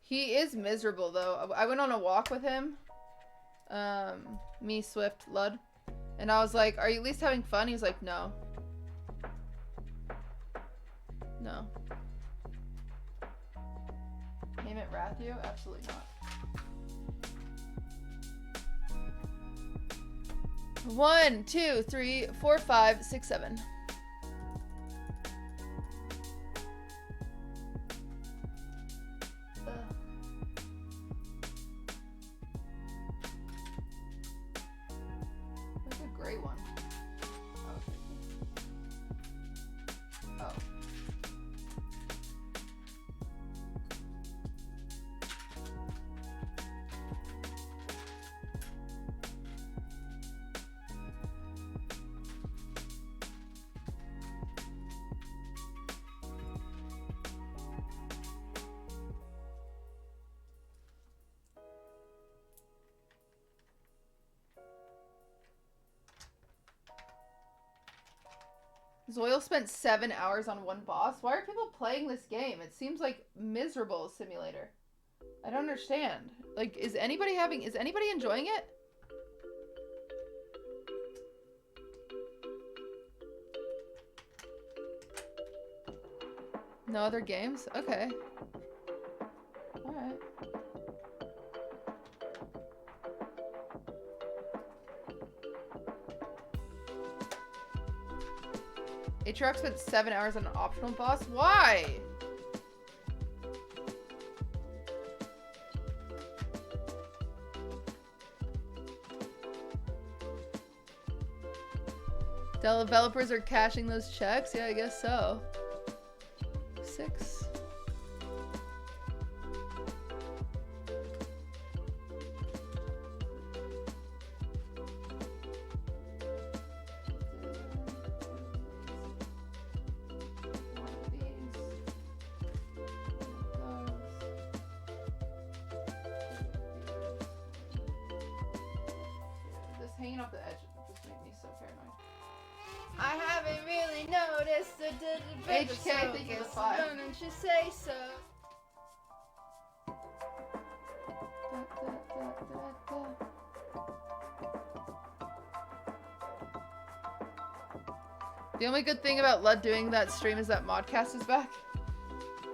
He is miserable though. I went on a walk with him. Me, Swift, Lud. And I was like, are you at least having fun? He was like, no. No. Name it Rathu? Absolutely not. 1, 2, 3, 4, 5, 6, 7. Great one. Oh. Zoil spent 7 hours on one boss. Why are people playing this game? It seems like miserable simulator. I don't understand. Like, is anybody enjoying it? No other games? Okay. Alright. Aatrox spent 7 hours on an optional boss? Why? Developers are cashing those checks? Yeah, I guess so. 6. Hanging off the edge just made me so paranoid. I haven't really noticed the HK, thank you for the 5. Don't you say so? The only good thing about Lud doing that stream is that Modcast is back.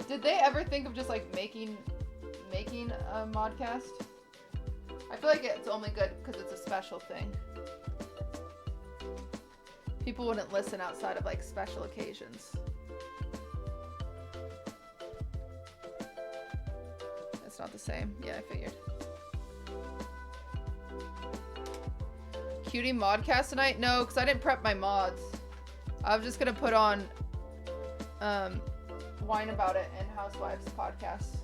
Did they ever think of just like making a Modcast? I feel like it's only good because it's a special thing. People wouldn't listen outside of like special occasions. It's not the same. Yeah, I figured. Cutie Modcast tonight? No, because I didn't prep my mods. I was just gonna put on Wine About It and Housewives podcasts.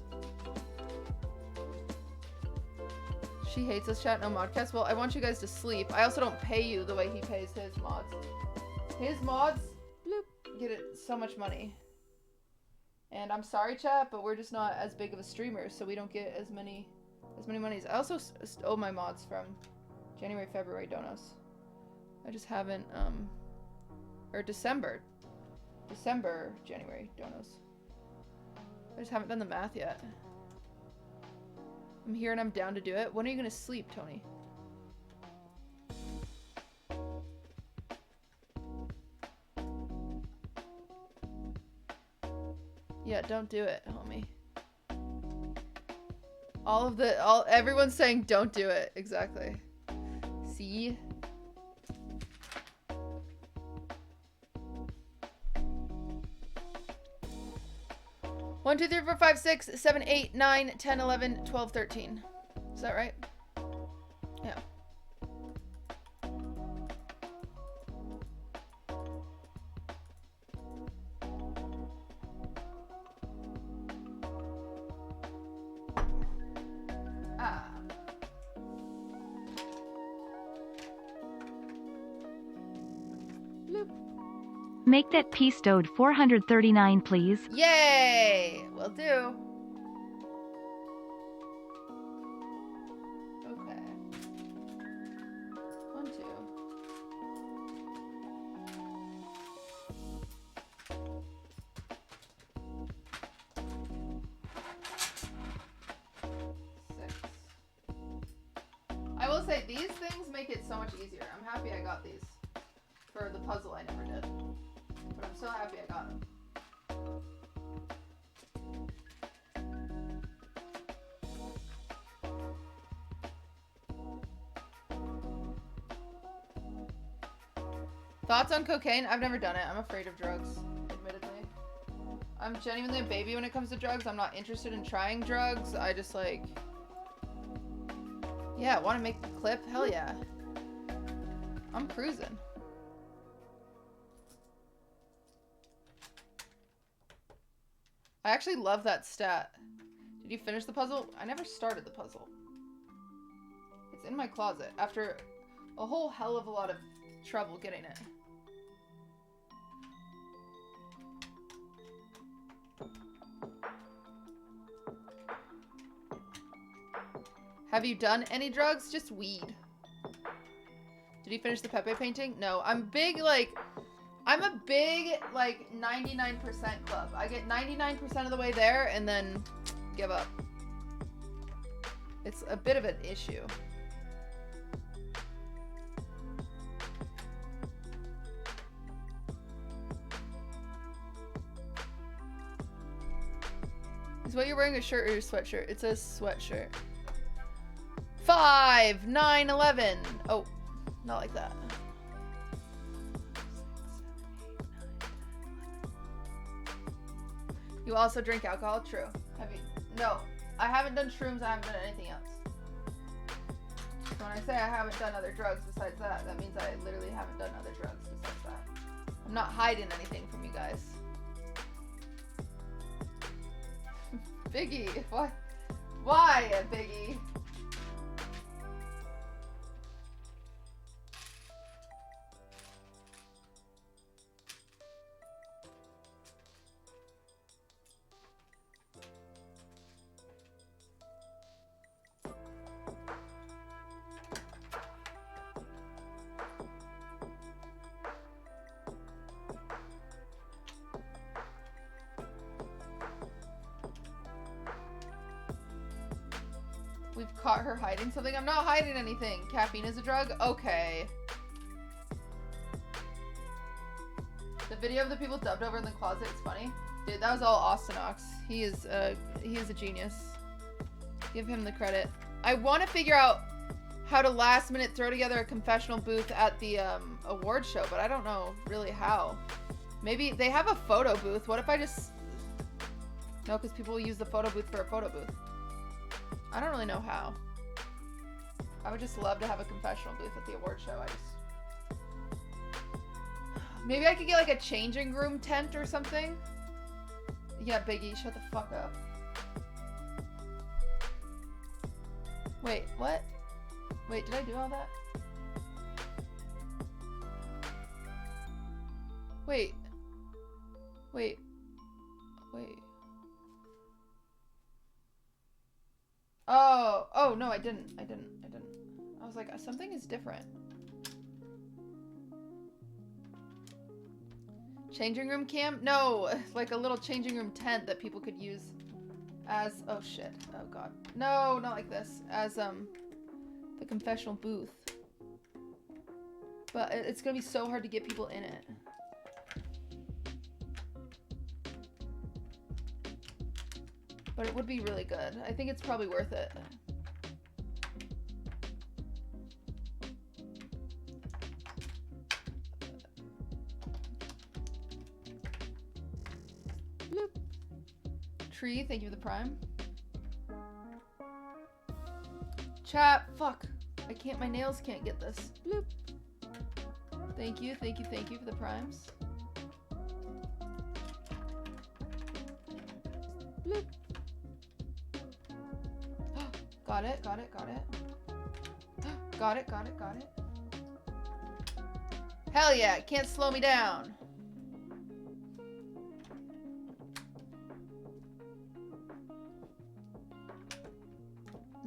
She hates us, chat. No Modcast. Well, I want you guys to sleep. I also don't pay you the way he pays his mods. His mods, bloop, get it so much money. And I'm sorry, chat, but we're just not as big of a streamer, so we don't get as many monies. I also owe my mods from January, February donos. I just haven't or December, January donos. I just haven't done the math yet. I'm here and I'm down to do it. When are you gonna sleep, Tony? Yeah, don't do it, homie. Everyone's saying don't do it. Exactly. See? One, 2, 3, 4, 5, 6, 7, 8, 9, 10, 11, 12, 13. Is that right? Yeah. Ah. Bloop. Make that piece Dode 439, please. Yay! Will do. Okay. 1, 2. I will say these things make it so much easier. I'm happy I got these for the puzzle I never did. But I'm so happy I got them. Thoughts on cocaine? I've never done it. I'm afraid of drugs, admittedly. I'm genuinely a baby when it comes to drugs. I'm not interested in trying drugs. I just like... Yeah, want to make the clip? Hell yeah. I'm cruising. I actually love that stat. Did you finish the puzzle? I never started the puzzle. It's in my closet after a whole hell of a lot of trouble getting it. Have you done any drugs? Just weed. Did you finish the Pepe painting? No. I'm big, like... I'm a big, like, 99% club. I get 99% of the way there and then give up. It's a bit of an issue. Is what you're wearing a shirt or your sweatshirt? It's a sweatshirt. 5, 9, 11. Oh, not like that. You also drink alcohol? True. Have you? No. I haven't done shrooms. I haven't done anything else. So when I say I haven't done other drugs besides that, that means I literally haven't done other drugs besides that. I'm not hiding anything from you guys. Biggie, what? Why, Biggie? We've caught her hiding something. I'm not hiding anything. Caffeine is a drug? Okay. The video of the people dubbed over in the closet is funny. Dude, that was all Austinox. He is a genius. Give him the credit. I want to figure out how to last minute throw together a confessional booth at the award show, but I don't know really how. Maybe they have a photo booth. What if I just... No, because people will use the photo booth for a photo booth. I don't really know how. I would just love to have a confessional booth at the award show. Maybe I could get like a changing room tent or something. Yeah, Biggie, shut the fuck up. Wait, what? Wait, did I do all that? Wait. Wait. Wait. Oh, no, I didn't. I was like, something is different. Changing room cam? No, like a little changing room tent that people could use as, oh shit, oh god. No, not like this. As, the confessional booth. But it's gonna be so hard to get people in it. But it would be really good. I think it's probably worth it. Bloop. Tree, thank you for the prime. Chat, fuck. I can't, my nails can't get this. Bloop. Thank you for the primes. Bloop. Got it. Got it. Hell yeah, can't slow me down.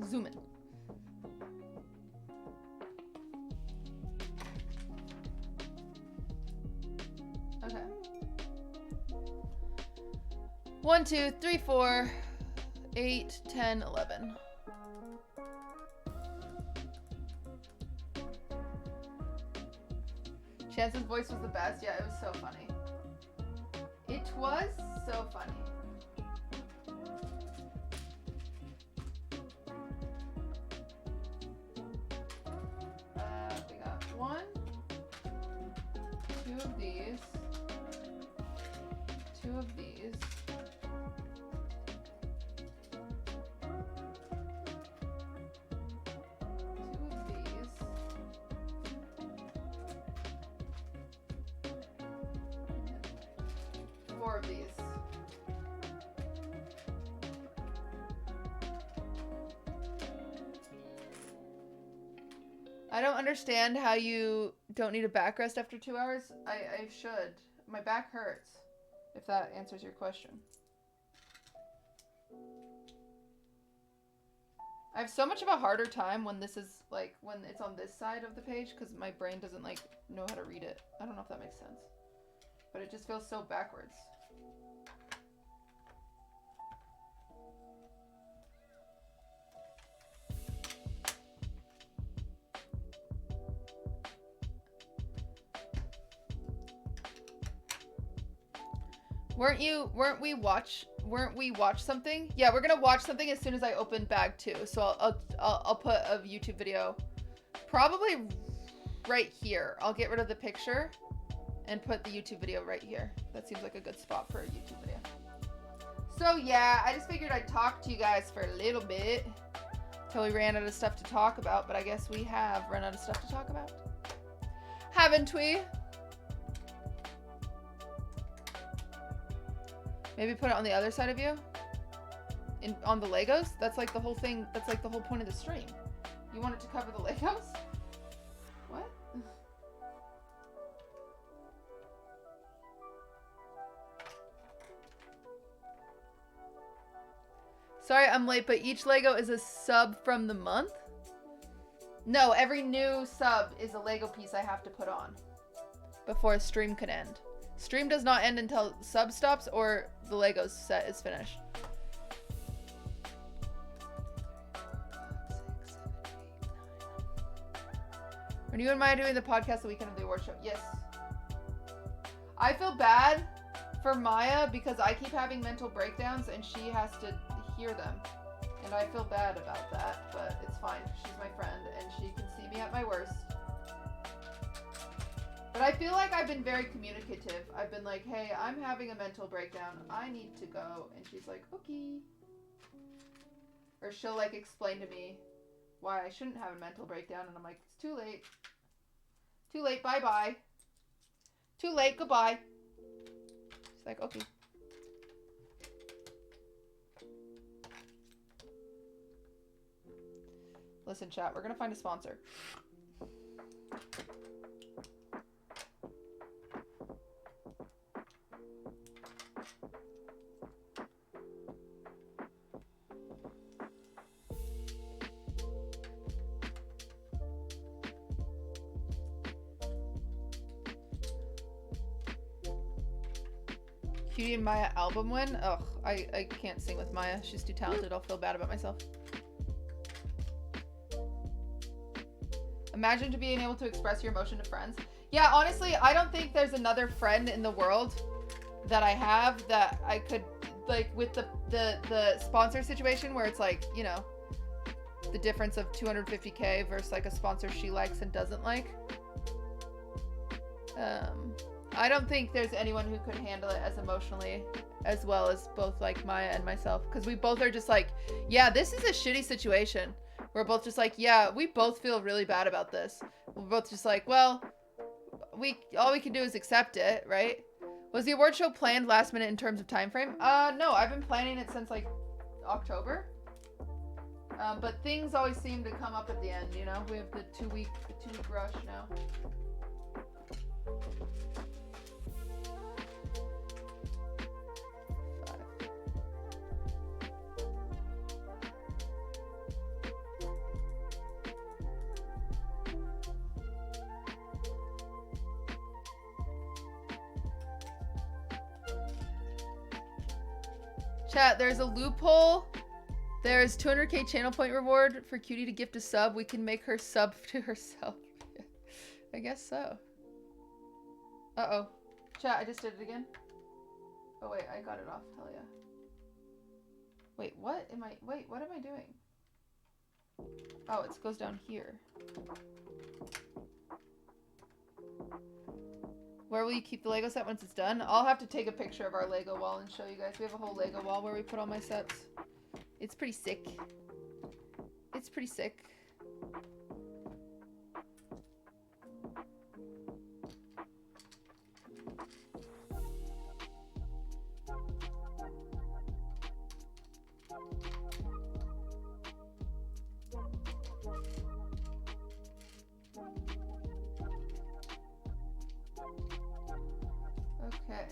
Zoom in. Okay. 1, 2, 3, 4, 8, 10, 11. Chance's voice was the best. Yeah, it was so funny. It was so funny. We got 1, 2 of these, 2 of these. 4 of these. I don't understand how you don't need a back rest after 2 hours. I should. My back hurts, if that answers your question. I have so much of a harder time when this is, like, when it's on this side of the page, because my brain doesn't, like, know how to read it. I don't know if that makes sense. but it just feels so backwards. Weren't we watch something? Yeah, we're gonna watch something as soon as I open bag 2. So I'll put a YouTube video probably right here. I'll get rid of the picture and put the YouTube video right here. That seems like a good spot for a YouTube video. So yeah, I just figured I'd talk to you guys for a little bit till we ran out of stuff to talk about, but I guess we have run out of stuff to talk about. Haven't we? Maybe put it on the other side of you? On the Legos? That's like the whole thing. That's like the whole point of the stream. You want it to cover the Legos? What? Sorry, I'm late, but each Lego is a sub from the month? No, every new sub is a Lego piece I have to put on before a stream can end. Stream does not end until sub stops or the Legos set is finished. 6, 7, 8, 9. Are you and Maya doing the podcast the weekend of the award show? Yes. I feel bad for Maya because I keep having mental breakdowns and she has to hear them. And I feel bad about that, but it's fine. She's my friend and she can see me at my worst. But I feel like I've been very communicative. I've been like, hey, I'm having a mental breakdown. I need to go. And she's like, okay. Or she'll like explain to me why I shouldn't have a mental breakdown. And I'm like, it's too late. Too late, bye-bye. Too late, goodbye. She's like, okay. Listen, chat, we're gonna find a sponsor. Cutie and Maya album win? Ugh, I can't sing with Maya. She's too talented. I'll feel bad about myself. Imagine to being able to express your emotion to friends. Yeah, honestly, I don't think there's another friend in the world that I have that I could, like, with the sponsor situation where it's like, you know, the difference of 250K versus like a sponsor she likes and doesn't like. I don't think there's anyone who could handle it as emotionally as well as both like Maya and myself, because we both are just like, yeah, this is a shitty situation. We're both just like, yeah, we both feel really bad about this. We're both just like, well, all we can do is accept it, right? Was the award show planned last minute in terms of time frame? No, I've been planning it since like October. But things always seem to come up at the end, you know? We have the two-week rush now. Chat, there's a loophole. There's 200K channel point reward for Cutie to gift a sub. We can make her sub to herself. I guess so. Uh-oh. Chat, I just did it again. Oh, wait, I got it off. Hell yeah. Wait, what am I doing? Oh, it goes down here. Where will you keep the Lego set once it's done? I'll have to take a picture of our Lego wall and show you guys. We have a whole Lego wall where we put all my sets. It's pretty sick. It's pretty sick. Okay.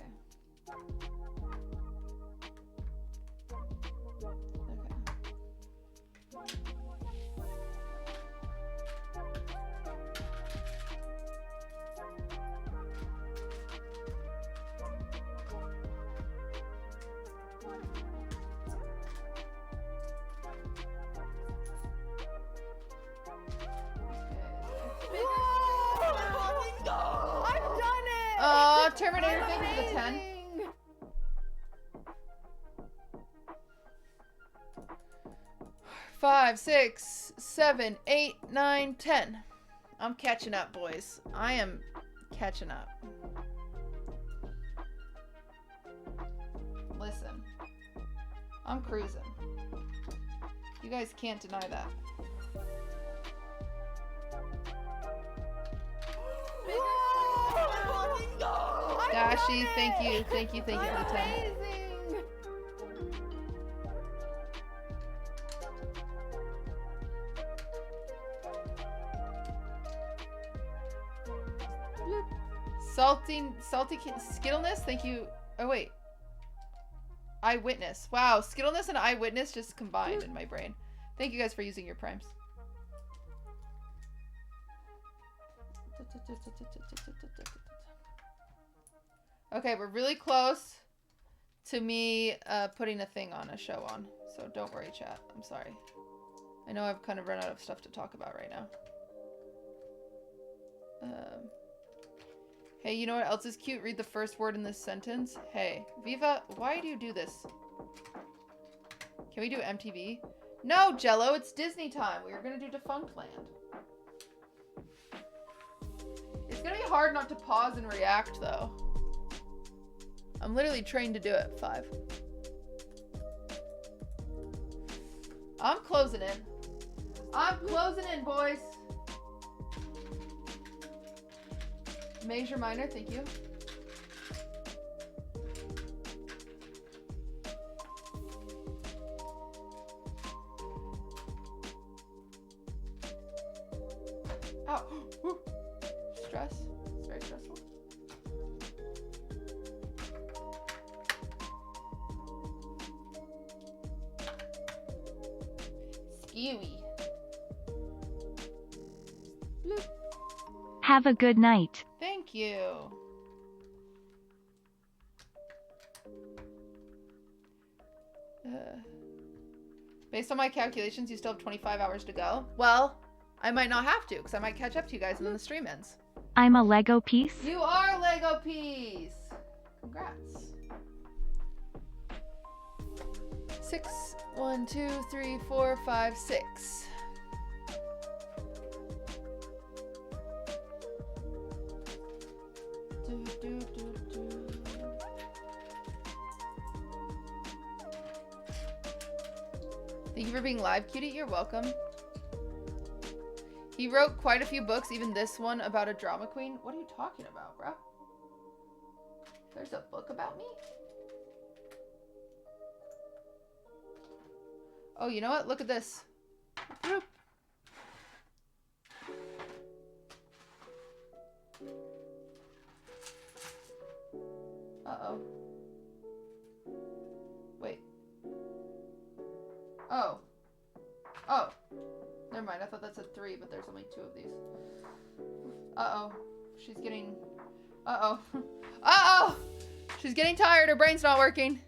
Terminator, thank you for the 10. 5, 6, 7, 8, 9, 10. I'm catching up, boys. I am catching up. Listen. I'm cruising. You guys can't deny that. Dashi, thank you for the 10. Salty Skittleness, thank you. Oh wait. Eyewitness. Wow, Skittleness and Eyewitness just combined in my brain. Thank you guys for using your primes. Okay, we're really close to me putting a thing on, a show on. So don't worry, chat. I'm sorry. I know I've kind of run out of stuff to talk about right now. Hey, you know what else is cute? Read the first word in this sentence. Hey, Viva, why do you do this? Can we do MTV? No, Jello, it's Disney time. We were gonna do Defunct Land. It's gonna be hard not to pause and react, though. I'm literally trained to do it. 5. I'm closing in. I'm closing in, boys. Major minor, thank you. Ow. Woo. Stress. It's very stressful. Skewy. Bloop. Have a good night. Thank you. Based on my calculations, you still have 25 hours to go. Well, I might not have to, because I might catch up to you guys and then the stream ends. I'm a Lego piece. You are a Lego piece. Congrats. 6, 1, 2, 3, 4, 5, 6. Thank you for being live, Cutie. You're welcome. He wrote quite a few books, even this one about a drama queen. What are you talking about, bro? There's a book about me? Oh, you know what? Look at this. Uh-oh. Wait. Oh. Oh. Never mind. I thought that said 3, but there's only 2 of these. Uh-oh. She's getting... Uh-oh. Uh-oh! She's getting tired. Her brain's not working.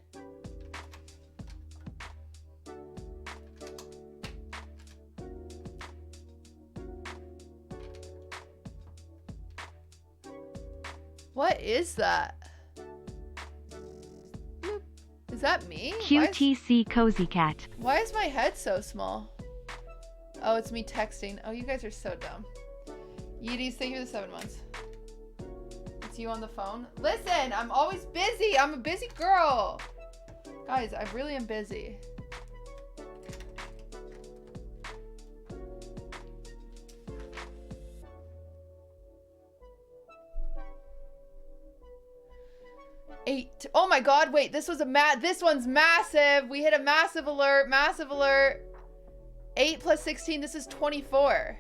What is that? Is that me? QTC Cozy Cat. Why is my head so small? Oh, it's me texting. Oh, you guys are so dumb. Yeeties, thank you for the 7 months. It's you on the phone. Listen, I'm always busy. I'm a busy girl. Guys, I really am busy. Eight. Oh my god, wait, this was this one's massive. We hit a massive alert, massive alert. 8 plus 16, this is 24.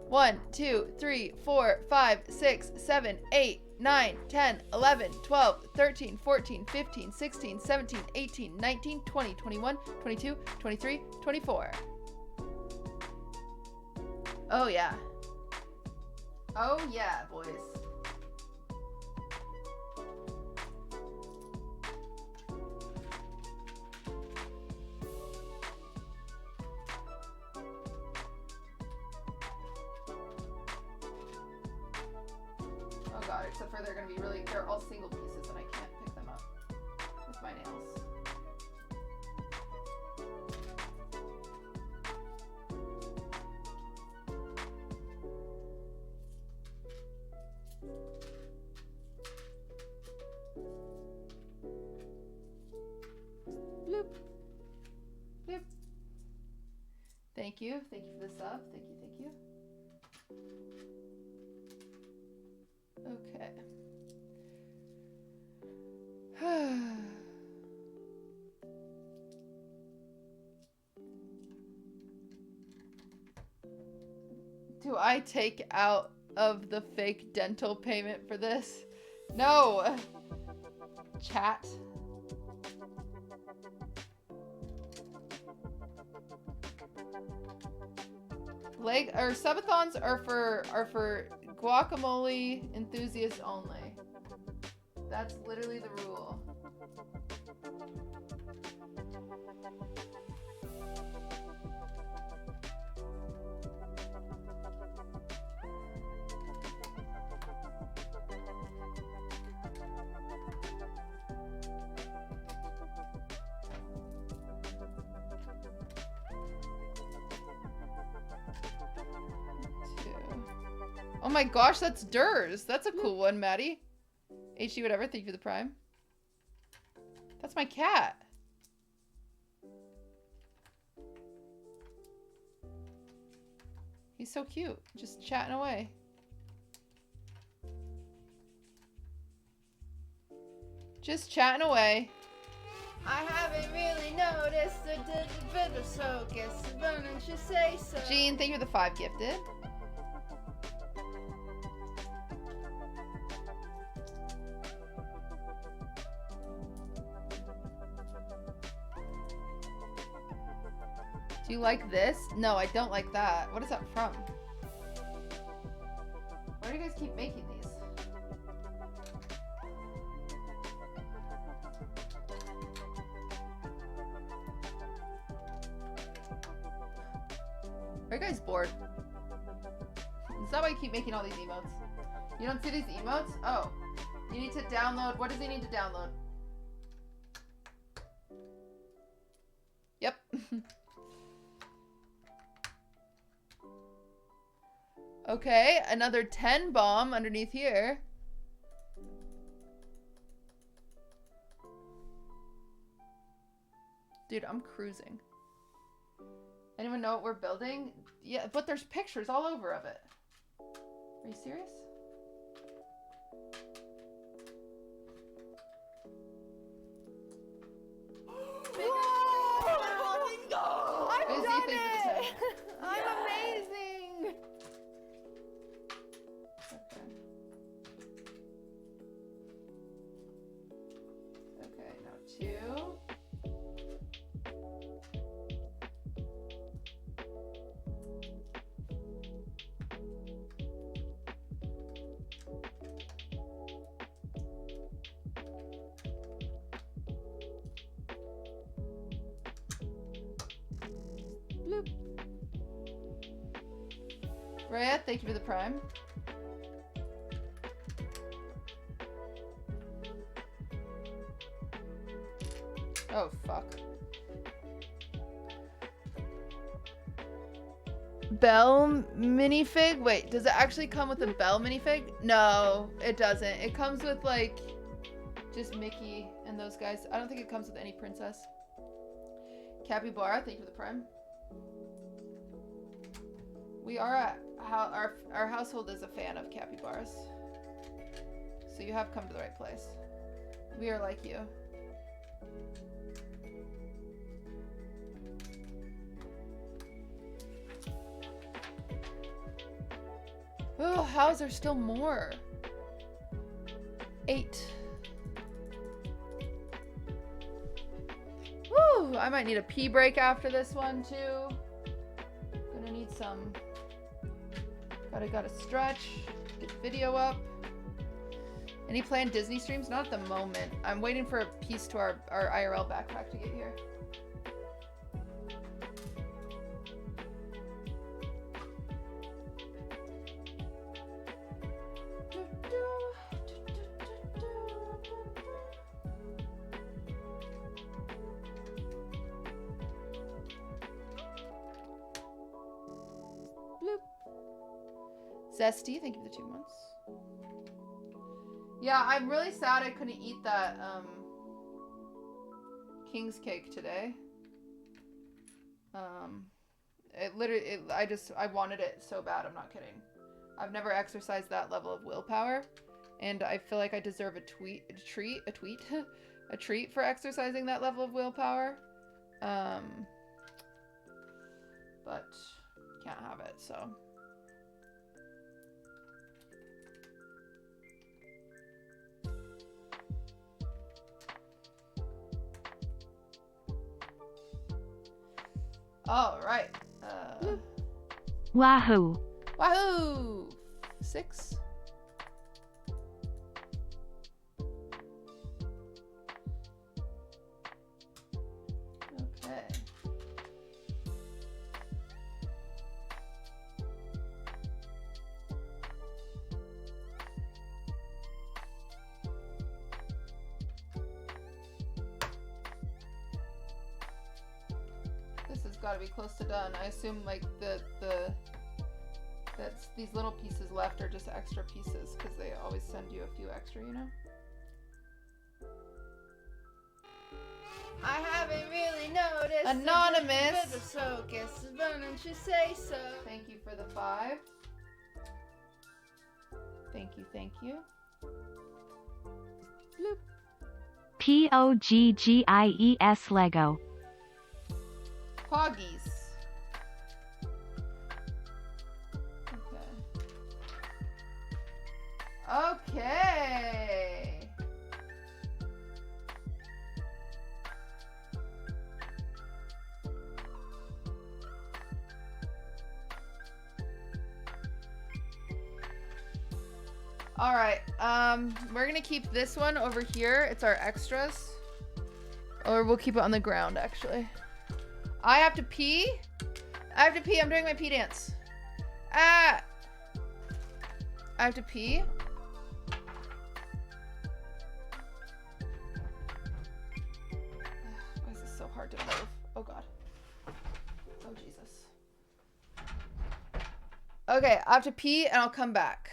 1, 2, 3, 4, 5, 6, 7, 8, 9, 10, 11, 12, 13, 14, 15, 16, 17, 18, 19, 20, 21, 22, 23, 24. Oh yeah. Oh yeah, boys. where they're gonna be really, they're all single pieces and I can't pick them up with my nails. Bloop. Bloop. Thank you. Thank you for the sub. Thank you. Thank you. Okay. Do I take out of the fake dental payment for this? No! Chat. Subathons are for guacamole enthusiasts only. That's literally the rule. Oh my gosh, that's Durs. That's a cool one, Maddie. HD whatever, thank you for the prime. That's my cat. He's so cute, just chatting away. Just chatting away. I haven't really noticed a bit of focus. Why don't you say so? Jean, thank you for the 5 gifted. Do you like this? No, I don't like that. What is that from? Why do you guys keep making these? Are you guys bored? Is that why you keep making all these emotes? You don't see these emotes? Oh. You need to download. What does he need to download? Yep. Okay, another 10 bomb underneath here. Dude, I'm cruising. Anyone know what we're building? Yeah, but there's pictures all over of it. Are you serious? I've done it! I'm amazing! Okay, now 2. Bloop. Rhea, thank you for the prime. Oh, fuck. Bell minifig? Wait, does it actually come with a Bell minifig? No, it doesn't. It comes with, like, just Mickey and those guys. I don't think it comes with any princess. Capybara, thank you for the prime. We are at our household is a fan of capybaras. So you have come to the right place. We are like you. Oh, how is there still more? 8. Woo! I might need a pee break after this one too. Gonna need some. Gotta stretch. Get the video up. Any planned Disney streams? Not at the moment. I'm waiting for a piece to our IRL backpack to get here. Zesty, thank you for the 2 months. Yeah, I'm really sad I couldn't eat that king's cake today. I wanted it so bad, I'm not kidding. I've never exercised that level of willpower, and I feel like I deserve a treat for exercising that level of willpower. But can't have it, so. All right. Wahoo! Wahoo! 6. Okay. This has got to be close to done. I assume like that's these little pieces left are just extra pieces because they always send you a few extra, you know? I haven't really noticed. Anonymous. So guess why don't you say so? Thank you for the 5. Thank you, thank you. Bloop. POGGIES Lego. Poggies. Okay. All right. We're gonna keep this one over here. It's our extras. Or we'll keep it on the ground, actually. I have to pee. I'm doing my pee dance. Ah! I have to pee. Why is this so hard to move? Oh god. Oh Jesus. Okay, I have to pee and I'll come back.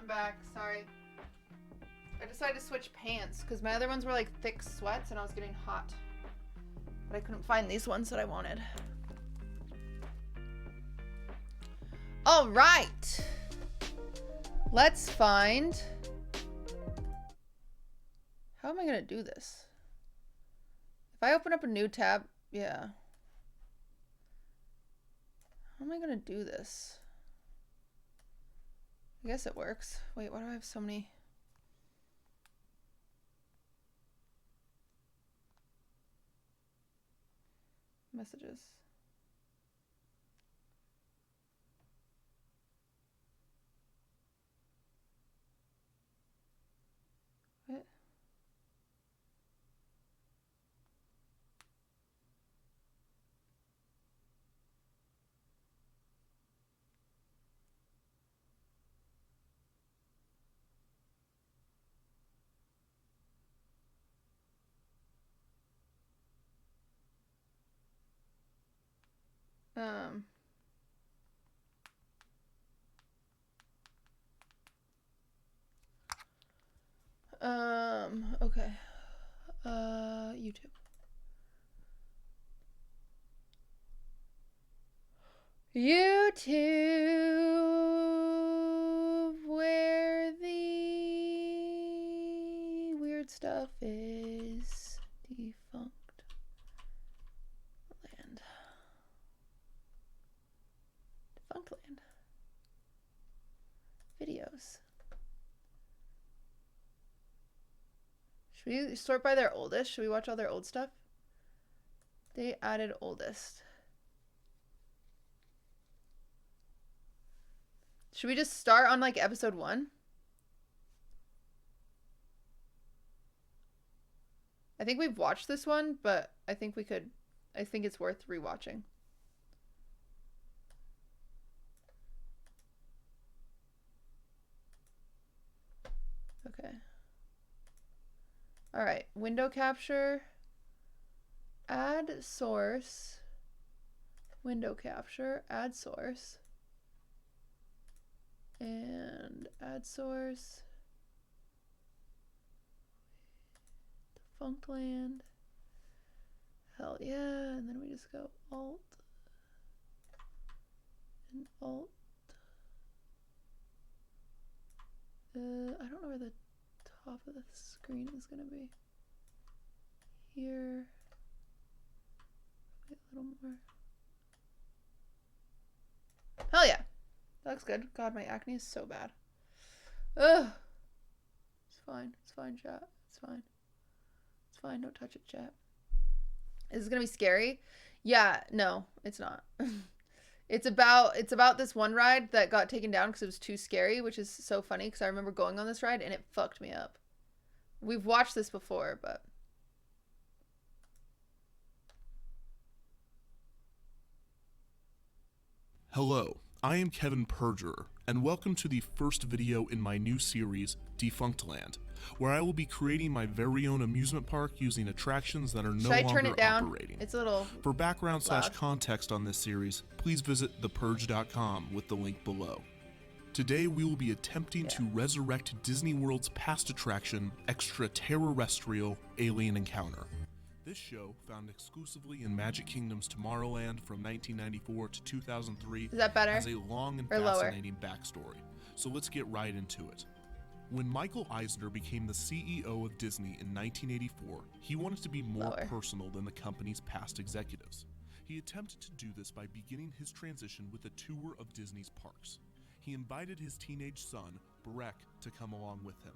I'm back. Sorry. I decided to switch pants because my other ones were like thick sweats and I was getting hot. But I couldn't find these ones that I wanted. All right. Let's find... How am I going to do this? If I open up a new tab, yeah. How am I going to do this? I guess it works. Wait, why do I have so many? Messages. What? Okay. YouTube. YouTube, where the weird stuff is. Defunct land. Defunct land. Videos. Should we sort by their oldest? Should we watch all their old stuff? They added oldest. Should we just start on like episode 1? I think we've watched this one, but I think it's worth rewatching. Okay. All right, window capture, add source, window capture, add source, and add source, defunct land, hell yeah, and then we just go alt, and alt, I don't know where the top of the screen is gonna be. Here. Wait, a little more. Hell yeah. That looks good. God, my acne is so bad. Ugh. It's fine. It's fine, chat. It's fine. It's fine. Don't touch it, chat. Is this gonna be scary? Yeah, no, it's not. It's about this one ride that got taken down because it was too scary, which is so funny because I remember going on this ride and it fucked me up. We've watched this before, but... Hello, I am Kevin Perjurer, and welcome to the first video in my new series, Defunct Land, where I will be creating my very own amusement park using attractions that are no longer operating. It's a little For background/context on this series, please visit thepurge.com with the link below. Today we will be attempting to resurrect Disney World's past attraction, Extraterrestrial Alien Encounter. This show, found exclusively in Magic Kingdom's Tomorrowland from 1994 to 2003, is that better? Has a long and fascinating backstory. So let's get right into it. When Michael Eisner became the CEO of Disney in 1984, he wanted to be more personal than the company's past executives. He attempted to do this by beginning his transition with a tour of Disney's parks. He invited his teenage son, Breck, to come along with him.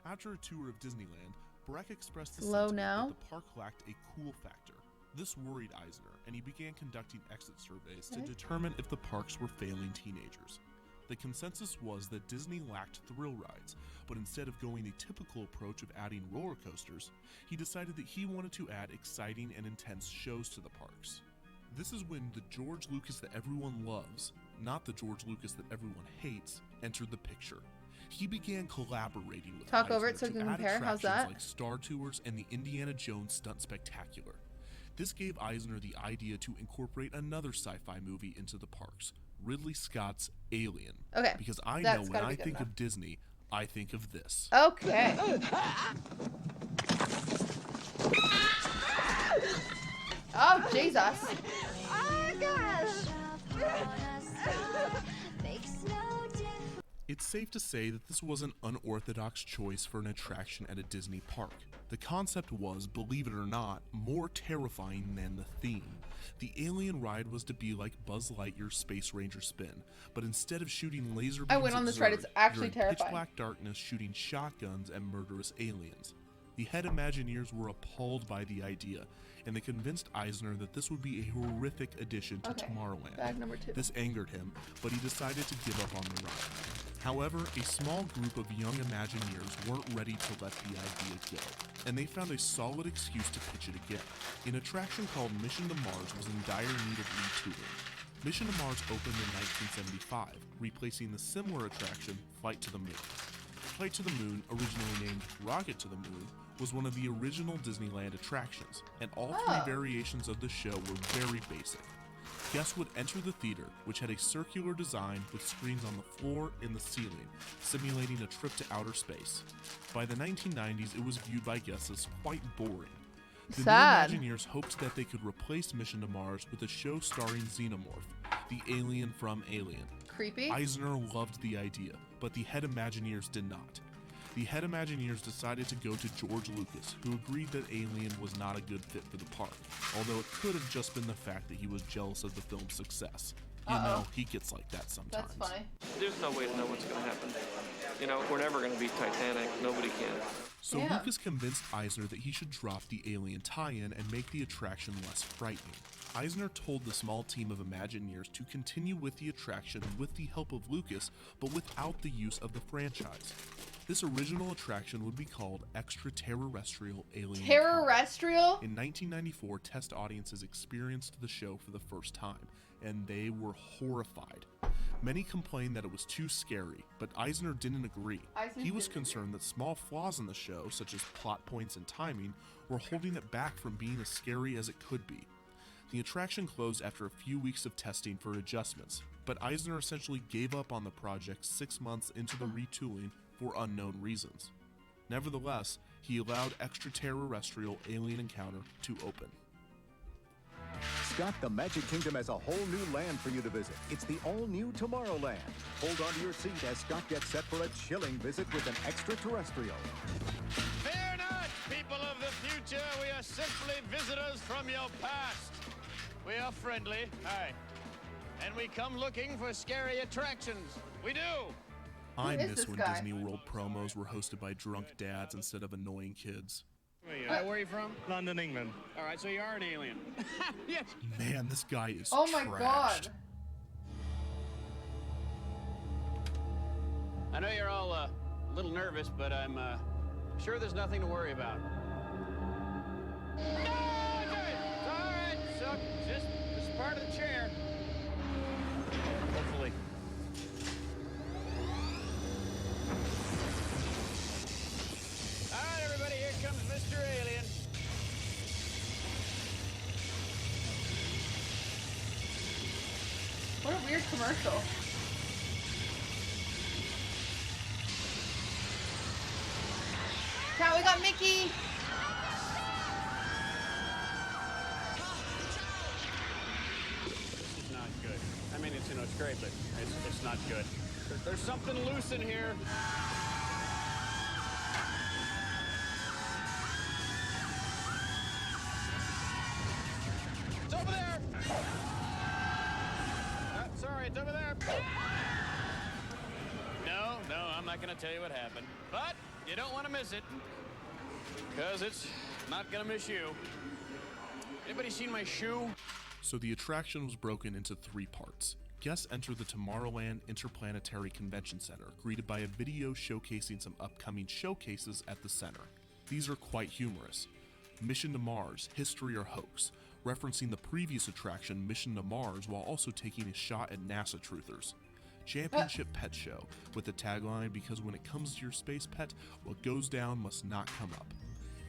After a tour of Disneyland, Breck expressed the sentiment that the park lacked a cool factor. This worried Eisner, and he began conducting exit surveys to determine if the parks were failing teenagers. The consensus was that Disney lacked thrill rides, but instead of going the typical approach of adding roller coasters, he decided that he wanted to add exciting and intense shows to the parks. This is when the George Lucas that everyone loves, not the George Lucas that everyone hates, entered the picture. He began collaborating with Talk over it so we can compare. How's that? Like Star Tours and the Indiana Jones Stunt Spectacular. This gave Eisner the idea to incorporate another sci-fi movie into the parks, Ridley Scott's Alien. Okay. Because I know that's when gotta I be good think enough. of Disney, I think of this. Okay. Oh, Jesus. It's safe to say that this was an unorthodox choice for an attraction at a Disney park. The concept was, believe it or not, more terrifying than the theme. The Alien ride was to be like Buzz Lightyear's Space Ranger spin, but instead of shooting laser beams I went on this ride, it's actually you're in terrifying. pitch black darkness shooting shotguns at murderous aliens. The head Imagineers were appalled by the idea, and they convinced Eisner that this would be a horrific addition to Tomorrowland. Bag number 2. This angered him, but he decided to give up on the ride. However, a small group of young Imagineers weren't ready to let the idea go, and they found a solid excuse to pitch it again. An attraction called Mission to Mars was in dire need of retooling. Mission to Mars opened in 1975, replacing the similar attraction Flight to the Moon. Flight to the Moon, originally named Rocket to the Moon, was one of the original Disneyland attractions, and all 3 variations of the show were very basic. Guests would enter the theater, which had a circular design with screens on the floor and the ceiling, simulating a trip to outer space. By the 1990s, it was viewed by guests as quite boring. The Sad. new Imagineers hoped that they could replace Mission to Mars with a show starring Xenomorph, the alien from Alien. Creepy. Eisner loved the idea, but the head Imagineers did not. The head Imagineers decided to go to George Lucas, who agreed that Alien was not a good fit for the park, although it could have just been the fact that he was jealous of the film's success. You know, he gets like that sometimes. That's funny. There's no way to know what's going to happen. You know, we're never going to beat Titanic. Nobody can. So Yeah. Lucas convinced Eisner that he should drop the Alien tie-in and make the attraction less frightening. Eisner told the small team of Imagineers to continue with the attraction with the help of Lucas, but without the use of the franchise. This original attraction would be called Extraterrestrial Alien. Terrestrial? In 1994, test audiences experienced the show for the first time, and they were horrified. Many complained that it was too scary, but Eisner didn't agree. He was concerned that small flaws in the show, such as plot points and timing, were holding it back from being as scary as it could be. The attraction closed after a few weeks of testing for adjustments, but Eisner essentially gave up on the project 6 months into the retooling for unknown reasons. Nevertheless, he allowed Extraterrestrial Alien Encounter to open. Scott, the Magic Kingdom has a whole new land for you to visit. It's the all-new Tomorrowland. Hold on to your seat as Scott gets set for a chilling visit with an extraterrestrial. Fear not, people of the future. We are simply visitors from your past. We are friendly, aye, and we come looking for scary attractions. We do. I is miss this when guy? Disney World promos were hosted by drunk dads instead of annoying kids. Where are you from? London, England. All right, so you are an alien. Yes. Man, this guy is Oh my trashed. god. I know you're all a little nervous, but I'm sure there's nothing to worry about. No, it's all right. So just this is part of the chair. Hopefully. All right, everybody, here comes Mr. Alien. What a weird commercial. Cat, we got Mickey. This is not good. I mean, it's, you know, it's great, but it's not good. There's something loose in here. It's over there. Sorry, it's over there. No, I'm not going to tell you what happened. But you don't want to miss it, because it's not going to miss you. Anybody seen my shoe? So the attraction was broken into 3 parts. Guests enter the Tomorrowland Interplanetary Convention Center, greeted by a video showcasing some upcoming showcases at the center. These are quite humorous. Mission to Mars, History or Hoax, referencing the previous attraction Mission to Mars while also taking a shot at NASA truthers. Championship Pet Show, with the tagline, because when it comes to your space pet, what goes down must not come up.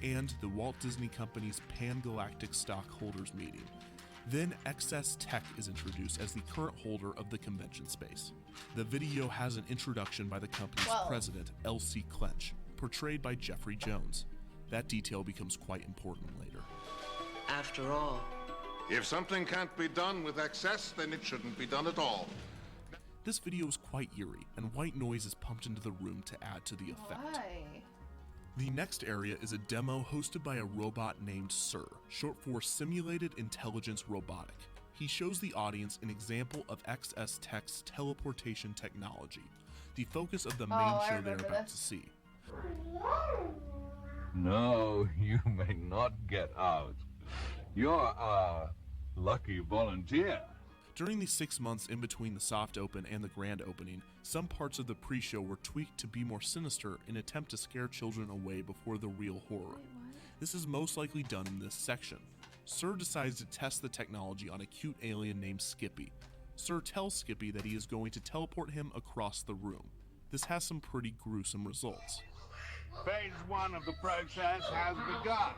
And the Walt Disney Company's Pan-Galactic Stockholders Meeting. Then XS Tech is introduced as the current holder of the convention space. The video has an introduction by the company's president, L.C. Clench, portrayed by Jeffrey Jones. That detail becomes quite important later. After all, if something can't be done with excess, then it shouldn't be done at all. This video is quite eerie, and white noise is pumped into the room to add to the effect. Why? The next area is a demo hosted by a robot named Sir, short for Simulated Intelligence Robotic. He shows the audience an example of XS Tech's teleportation technology, the focus of the main show they're about to see. No, you may not get out. You're our lucky volunteer. During the 6 months in between the soft open and the grand opening, some parts of the pre-show were tweaked to be more sinister in an attempt to scare children away before the real horror. This is most likely done in this section. Sir decides to test the technology on a cute alien named Skippy. Sir tells Skippy that he is going to teleport him across the room. This has some pretty gruesome results. Phase 1 of the process has begun.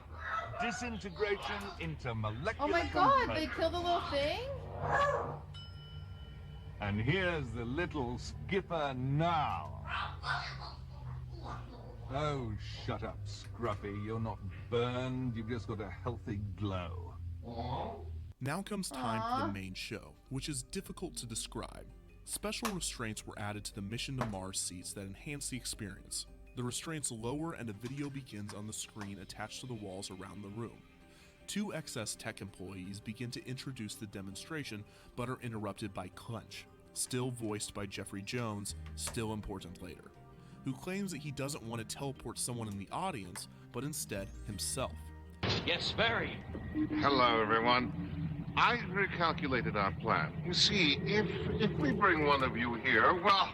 Disintegration into molecular Oh my god, they killed the little thing? And here's the little skipper now. Oh, shut up, Scruffy. You're not burned. You've just got a healthy glow. Now comes time for the main show, which is difficult to describe. Special restraints were added to the Mission to Mars seats that enhance the experience. The restraints lower and a video begins on the screen attached to the walls around the room. 2 XS Tech employees begin to introduce the demonstration, but are interrupted by Clench, still voiced by Jeffrey Jones, still important later, who claims that he doesn't want to teleport someone in the audience, but instead himself. Yes, very. Hello, everyone. I recalculated our plan. You see, if we bring one of you here, well,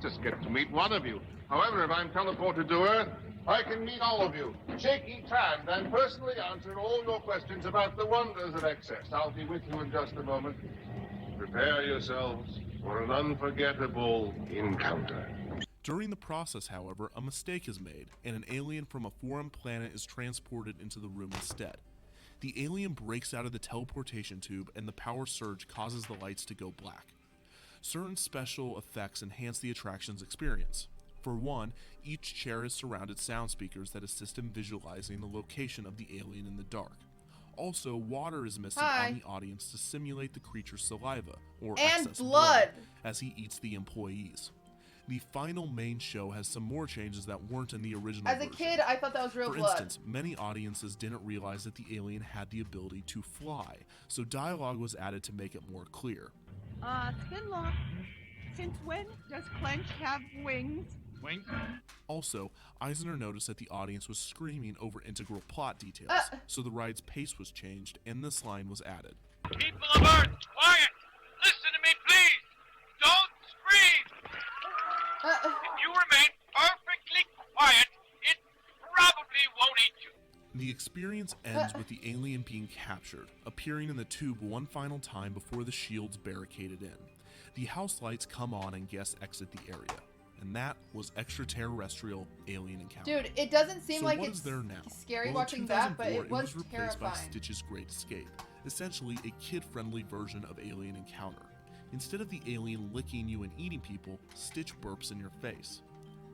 just get to meet one of you. However, if I'm teleported to Earth, I can meet all of you, shake each hand, and personally answer all your questions about the wonders of excess. I'll be with you in just a moment. Prepare yourselves for an unforgettable encounter. During the process, however, a mistake is made, and an alien from a foreign planet is transported into the room instead. The alien breaks out of the teleportation tube, and the power surge causes the lights to go black. Certain special effects enhance the attraction's experience. For one, each chair has surrounded sound speakers that assist in visualizing the location of the alien in the dark. Also, water is missing on the audience to simulate the creature's saliva, or excess blood, as he eats the employees. The final main show has some more changes that weren't in the original version. As a kid, I thought that was real blood. For instance, many audiences didn't realize that the alien had the ability to fly, so dialogue was added to make it more clear. Spinlock, since when does Clench have wings? Wink. Also, Eisner noticed that the audience was screaming over integral plot details, so the ride's pace was changed and this line was added. People of Earth, quiet! Listen to me, please! Don't scream! If you remain perfectly quiet, it probably won't eat you. The experience ends with the alien being captured, appearing in the tube one final time before the shields barricaded in. The house lights come on and guests exit the area. And that was Extraterrestrial Alien Encounter. Dude, it doesn't seem like it's there now? scary watching that, but it was replaced terrifying. by Stitch's Great Escape, essentially a kid-friendly version of Alien Encounter. Instead of the alien licking you and eating people, Stitch burps in your face.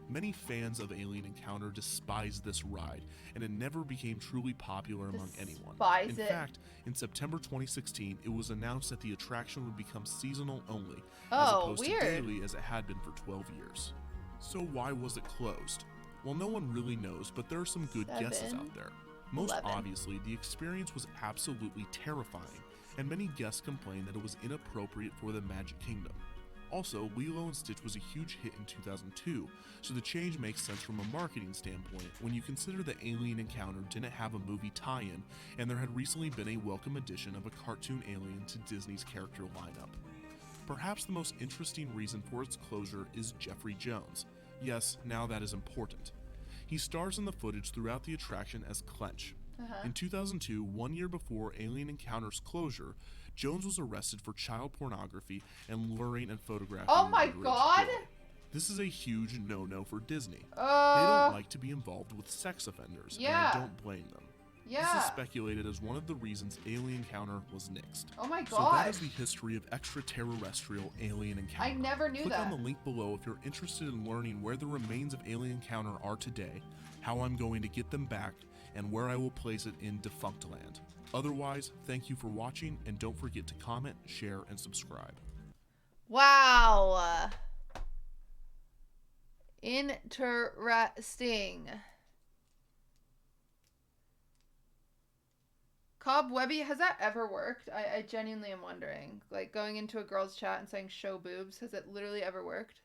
Many fans of Alien Encounter despise this ride, and it never became truly popular among anyone. In fact, in September 2016, it was announced that the attraction would become seasonal only, as opposed to daily as it had been for 12 years. So why was it closed? Well, no one really knows, but there are some good guesses out there. Most obviously, the experience was absolutely terrifying, and many guests complained that it was inappropriate for the Magic Kingdom. Also, Lilo and Stitch was a huge hit in 2002, so the change makes sense from a marketing standpoint when you consider that Alien Encounter didn't have a movie tie-in, and there had recently been a welcome addition of a cartoon alien to Disney's character lineup. Perhaps the most interesting reason for its closure is Jeffrey Jones. Yes, now that is important. He stars in the footage throughout the attraction as Clench. In 2002, 1 year before Alien Encounter's closure, Jones was arrested for child pornography and luring and photographing. Oh my god! This is a huge no-no for Disney. They don't like to be involved with sex offenders, and I don't blame them. Yeah. This is speculated as one of the reasons Alien Encounter was nixed. Oh my So god. that is the history of extraterrestrial Alien Encounter. I never knew Click that. on the link below if you're interested in learning where the remains of Alien Encounter are today, how I'm going to get them back, and where I will place it in Defunct Land. Otherwise, thank you for watching, and don't forget to comment, share, and subscribe. Wow. Interesting. Cobwebby, has that ever worked? I genuinely am wondering. Like, going into a girl's chat and saying show boobs, has it literally ever worked?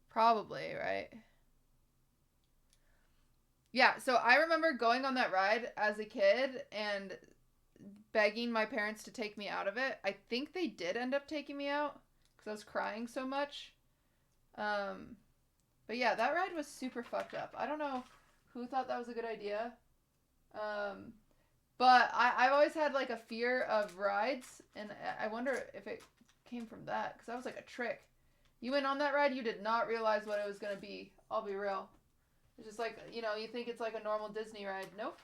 Probably, right? Yeah, so I remember going on that ride as a kid and begging my parents to take me out of it. I think they did end up taking me out because I was crying so much. But yeah, that ride was super fucked up. I don't know who thought that was a good idea. But I've always had like a fear of rides, and I wonder if it came from that, because that was like a trick. You went on that ride, you did not realize what it was going to be. I'll be real. It's just like, you know, you think it's like a normal Disney ride. Nope.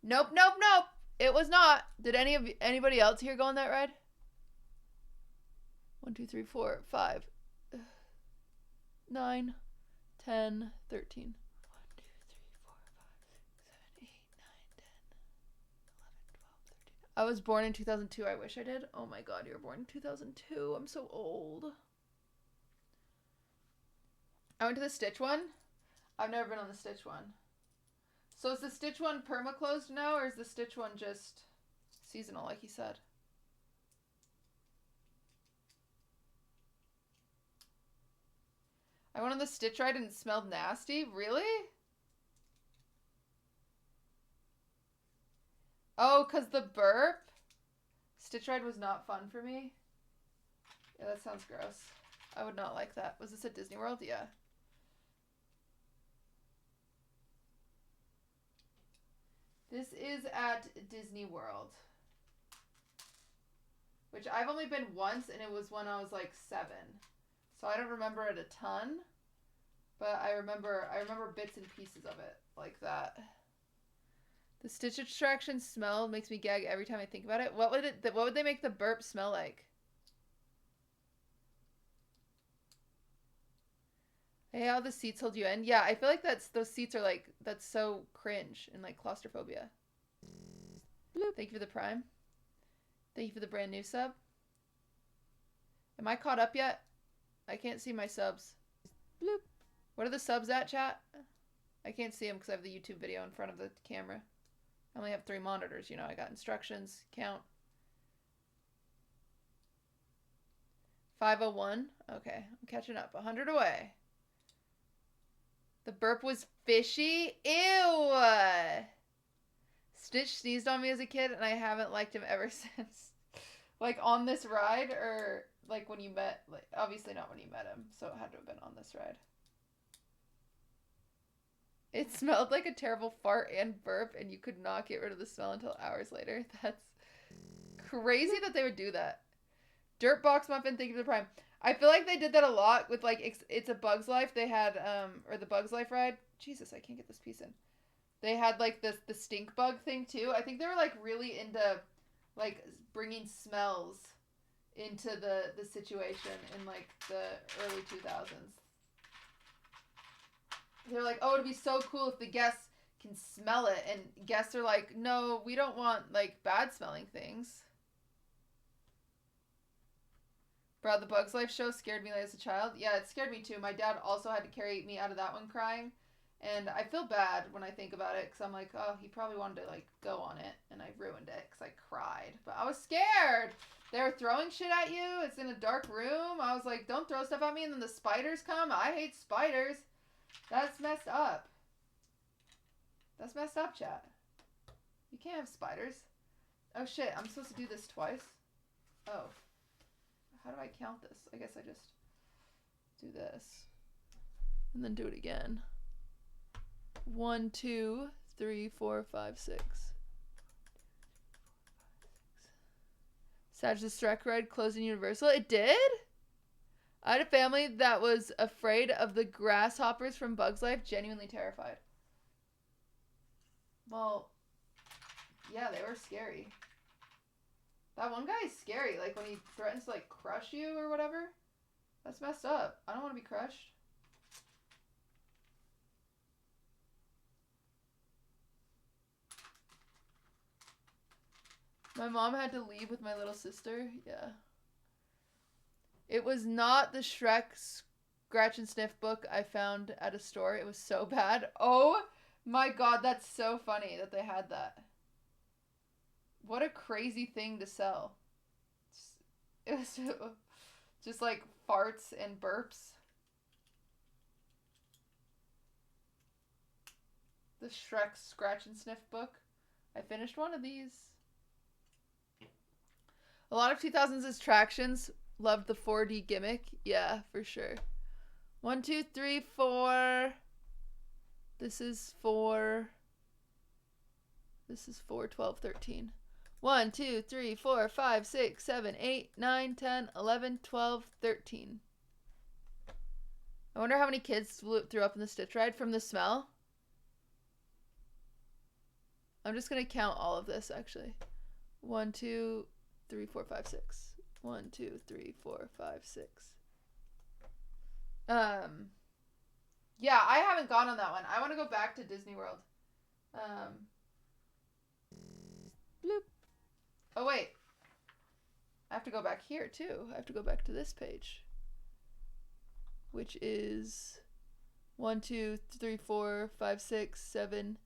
Nope, nope, nope. It was not. Did anybody else here go on that ride? 1, 2, 3, 4, 5, 9, 10, 13. 1, 2, 3, 4, 5, 6, 7, 8, 9, 10, 11, 12, 13. I was born in 2002. I wish I did. Oh my god, you were born in 2002. I'm so old. I went to the Stitch one. I've never been on the Stitch one. So is the Stitch one perma-closed now, or is the Stitch one just seasonal, like he said? I went on the Stitch ride and it smelled nasty? Really? Oh, because the burp? Stitch ride was not fun for me. Yeah, that sounds gross. I would not like that. Was this at Disney World? Yeah. This is at Disney World. Which I've only been once, and it was when I was like 7. So I don't remember it a ton. But I remember bits and pieces of it like that. The Stitch attraction smell makes me gag every time I think about it. What would they make the burp smell like? Hey, how the seats hold you in? Yeah, I feel like those seats are like, that's so cringe and like claustrophobia. Bloop. Thank you for the Prime. Thank you for the brand new sub. Am I caught up yet? I can't see my subs. Bloop. What are the subs at, chat? I can't see them because I have the YouTube video in front of the camera. I only have 3 monitors, you know. I got instructions, count. 501. Okay, I'm catching up. 100 away. The burp was fishy. Ew. Stitch sneezed on me as a kid, and I haven't liked him ever since. Like, on this ride, or like when you met, like, obviously not when you met him, so it had to have been on this ride. It smelled like a terrible fart and burp, and you could not get rid of the smell until hours later. That's crazy that they would do that. Dirtbox Muffin, thank you for the Prime. I feel like they did that a lot with, like, It's a Bug's Life. They had, or the Bug's Life ride. Jesus, I can't get this piece in. They had, like, the stink bug thing, too. I think they were, like, really into, like, bringing smells into the situation in, like, the early 2000s. They're like, oh, it'd be so cool if the guests can smell it. And guests are like, no, we don't want, like, bad-smelling things. Bro, the Bugs Life show scared me as a child. Yeah, it scared me too. My dad also had to carry me out of that one crying. And I feel bad when I think about it, because I'm like, oh, he probably wanted to, like, go on it. And I ruined it, because I cried. But I was scared. They were throwing shit at you. It's in a dark room. I was like, don't throw stuff at me. And then the spiders come. I hate spiders. That's messed up. That's messed up, chat. You can't have spiders. Oh, shit. I'm supposed to do this twice? Oh. How do I count this? I guess I just do this. And then do it again. 1, 2, 3, 4, 5, 6. Sag the Strek ride closed in Universal. It did? I had a family that was afraid of the grasshoppers from Bug's Life. Genuinely terrified. Well, Yeah, they were scary. That one guy is scary. Like when he threatens to like crush you or whatever. That's messed up. I don't want to be crushed. My mom had to leave with my little sister. Yeah. It was not the Shrek Scratch and Sniff book I found at a store. It was so bad. Oh my god, that's so funny that they had that. What a crazy thing to sell. It was just like farts and burps. The Shrek Scratch and Sniff book. I finished one of these. A lot of 2000s attractions loved the 4D gimmick. Yeah, for sure. 1, 2, 3, 4. This is 4. This is 4, 12, 13. 1, 2, 3, 4, 5, 6, 7, 8, 9, 10, 11, 12, 13. I wonder how many kids threw up in the Stitch ride from the smell. I'm just going to count all of this, actually. 1, 2, 3, 4, 5, 6. 1, 2, 3, 4, 5, 6. Yeah, I haven't gone on that one. I want to go back to Disney World. Bloop. Oh, wait. I have to go back here, too. I have to go back to this page. Which is 1, 2, 3, 4, 5, 6, 7,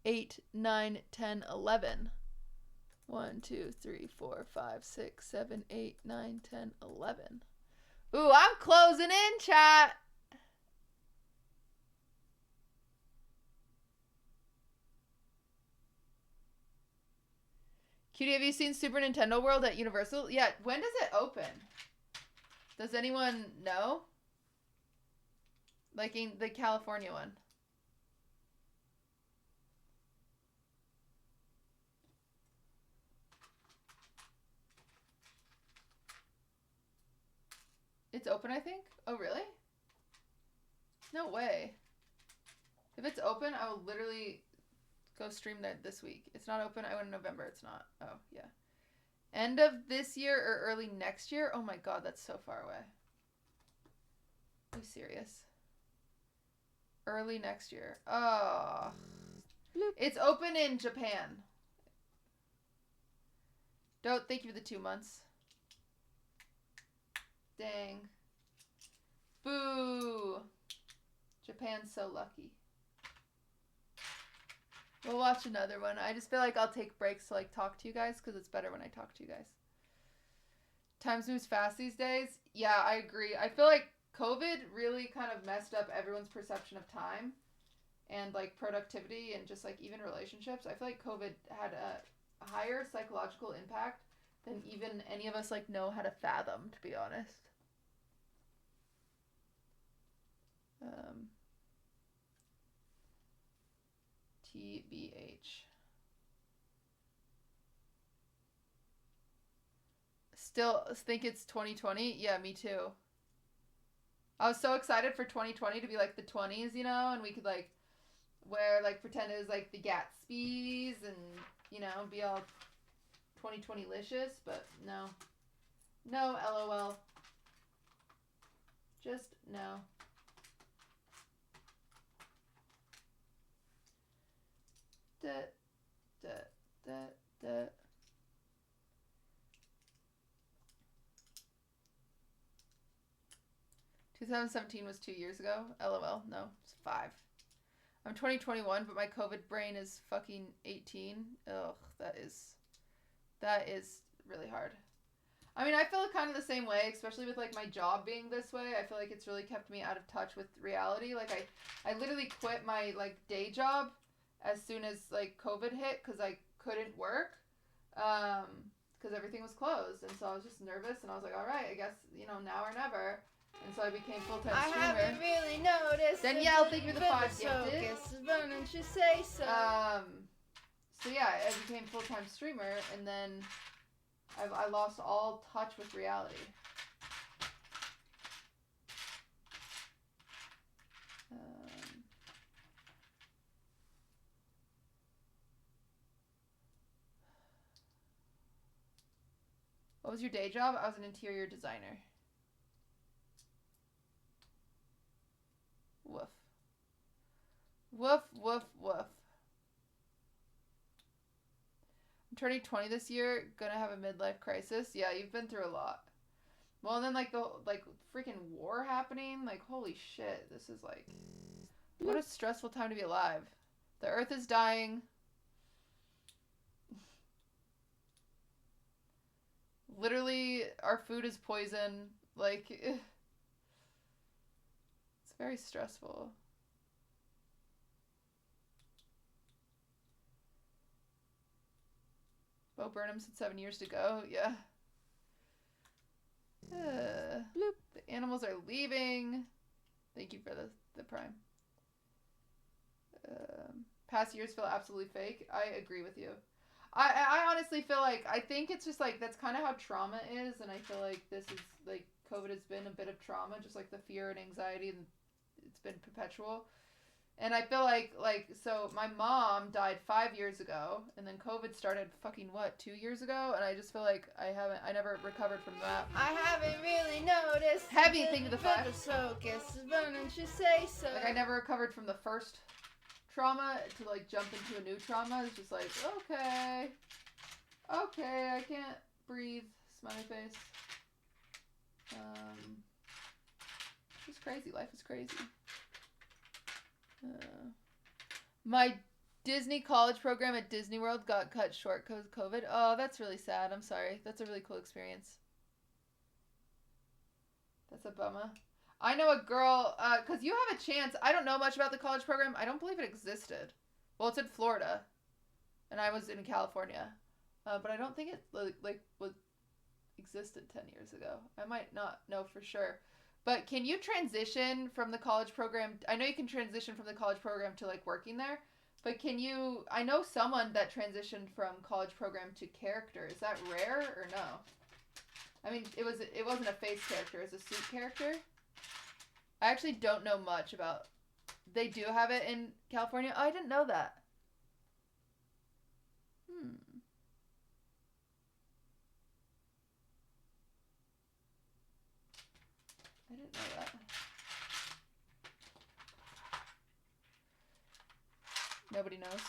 8, 9, 10, 11. 1, 2, 3, 4, 5, 6, 7, 8, 9, 10, 11. Ooh, I'm closing in, chat. Cutie, have you seen Super Nintendo World at Universal? Yeah, when does it open? Does anyone know? Like in the California one. It's open, I think? Oh, really? No way. If it's open, I will literally go stream there this week. It's not open. I went in November. It's not. Oh, yeah. End of this year or early next year? Oh my god, that's so far away. Are you serious? Early next year. Oh. Bloop. It's open in Japan. Don't thank you for the 2 months. Dang. Boo. Japan's so lucky. We'll watch another one. I just feel like I'll take breaks to like talk to you guys because it's better when I talk to you guys. Times moves fast these days. Yeah, I agree. I feel like COVID really kind of messed up everyone's perception of time and like productivity and just like even relationships. I feel like COVID had a higher psychological impact than even any of us like know how to fathom, to be honest. TBH. Still think it's 2020? Yeah, me too. I was so excited for 2020 to be like the 20s, you know, and we could like wear like pretend it was like the Gatsby's and, you know, be all 2020-licious, but no. No, LOL. Just no. Da, da, da, da. "2017 was 2 years ago. LOL. No, it's 5. I'm 2021, but my COVID brain is fucking 18. Ugh, that is really hard. I mean, I feel kind of the same way, especially with like my job being this way. I feel like it's really kept me out of touch with reality. Like I literally quit my like day job as soon as like COVID hit because I couldn't work because everything was closed, and so I was just nervous, and I was like, all right, I guess, you know, now or never. And so I became full-time streamer. I haven't really noticed. Danielle, thank you for the 5 gifted. Don't you say so? So yeah, I became full-time streamer, and then I lost all touch with reality. was your day job? I was an interior designer. Woof. Woof, woof, woof. I'm turning 20 this year. Gonna have a midlife crisis. Yeah, you've been through a lot. Well, and then like the freaking war happening. Like, holy shit. This is like, what a stressful time to be alive. The earth is dying. Literally, our food is poison. Like, it's very stressful. Bo Burnham said 7 years to go. Yeah. Bloop. The animals are leaving. Thank you for the prime. Past years feel absolutely fake. I agree with you. I honestly feel like, I think it's just like, that's kind of how trauma is, and I feel like this is, like, COVID has been a bit of trauma, just like the fear and anxiety, and it's been perpetual. And I feel like, so my mom died 5 years ago, and then COVID started fucking, what, 2 years ago? And I just feel like I never recovered from that. I haven't really noticed. Heavy thing to the fact. So guess why don't you say so? Like, I never recovered from the first trauma to, like, jump into a new trauma. It's just like, okay, I can't breathe, smiley face. It's crazy. Life is crazy. My Disney college program at Disney World got cut short because of COVID. Oh, that's really sad. I'm sorry. That's a really cool experience. That's a bummer. I know a girl, because you have a chance. I don't know much about the college program. I don't believe it existed. Well, it's in Florida, and I was in California. But I don't think it, existed 10 years ago. I might not know for sure. But can you transition from the college program? I know you can transition from the college program to, like, working there. But can you... I know someone that transitioned from college program to character. Is that rare or no? I mean, it wasn't a face character. It was a suit character. I actually don't know much about... They do have it in California? Oh, I didn't know that. I didn't know that. Nobody knows.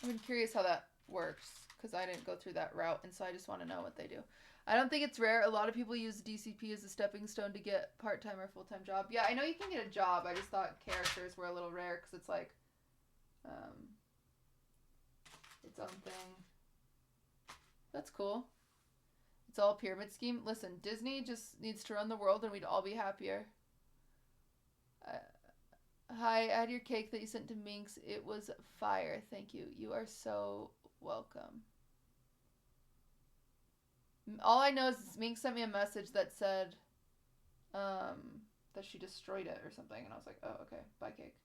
I've been curious how that works, because I didn't go through that route, and so I just want to know what they do. I don't think it's rare. A lot of people use DCP as a stepping stone to get part-time or full-time job. Yeah, I know you can get a job. I just thought characters were a little rare, because it's like, its own thing. That's cool. It's all pyramid scheme. Listen, Disney just needs to run the world and we'd all be happier. Hi, I had your cake that you sent to Minx. It was fire. Thank you. You are so welcome. All I know is Minx sent me a message that said that she destroyed it or something. And I was like, oh, okay. Bye, cake.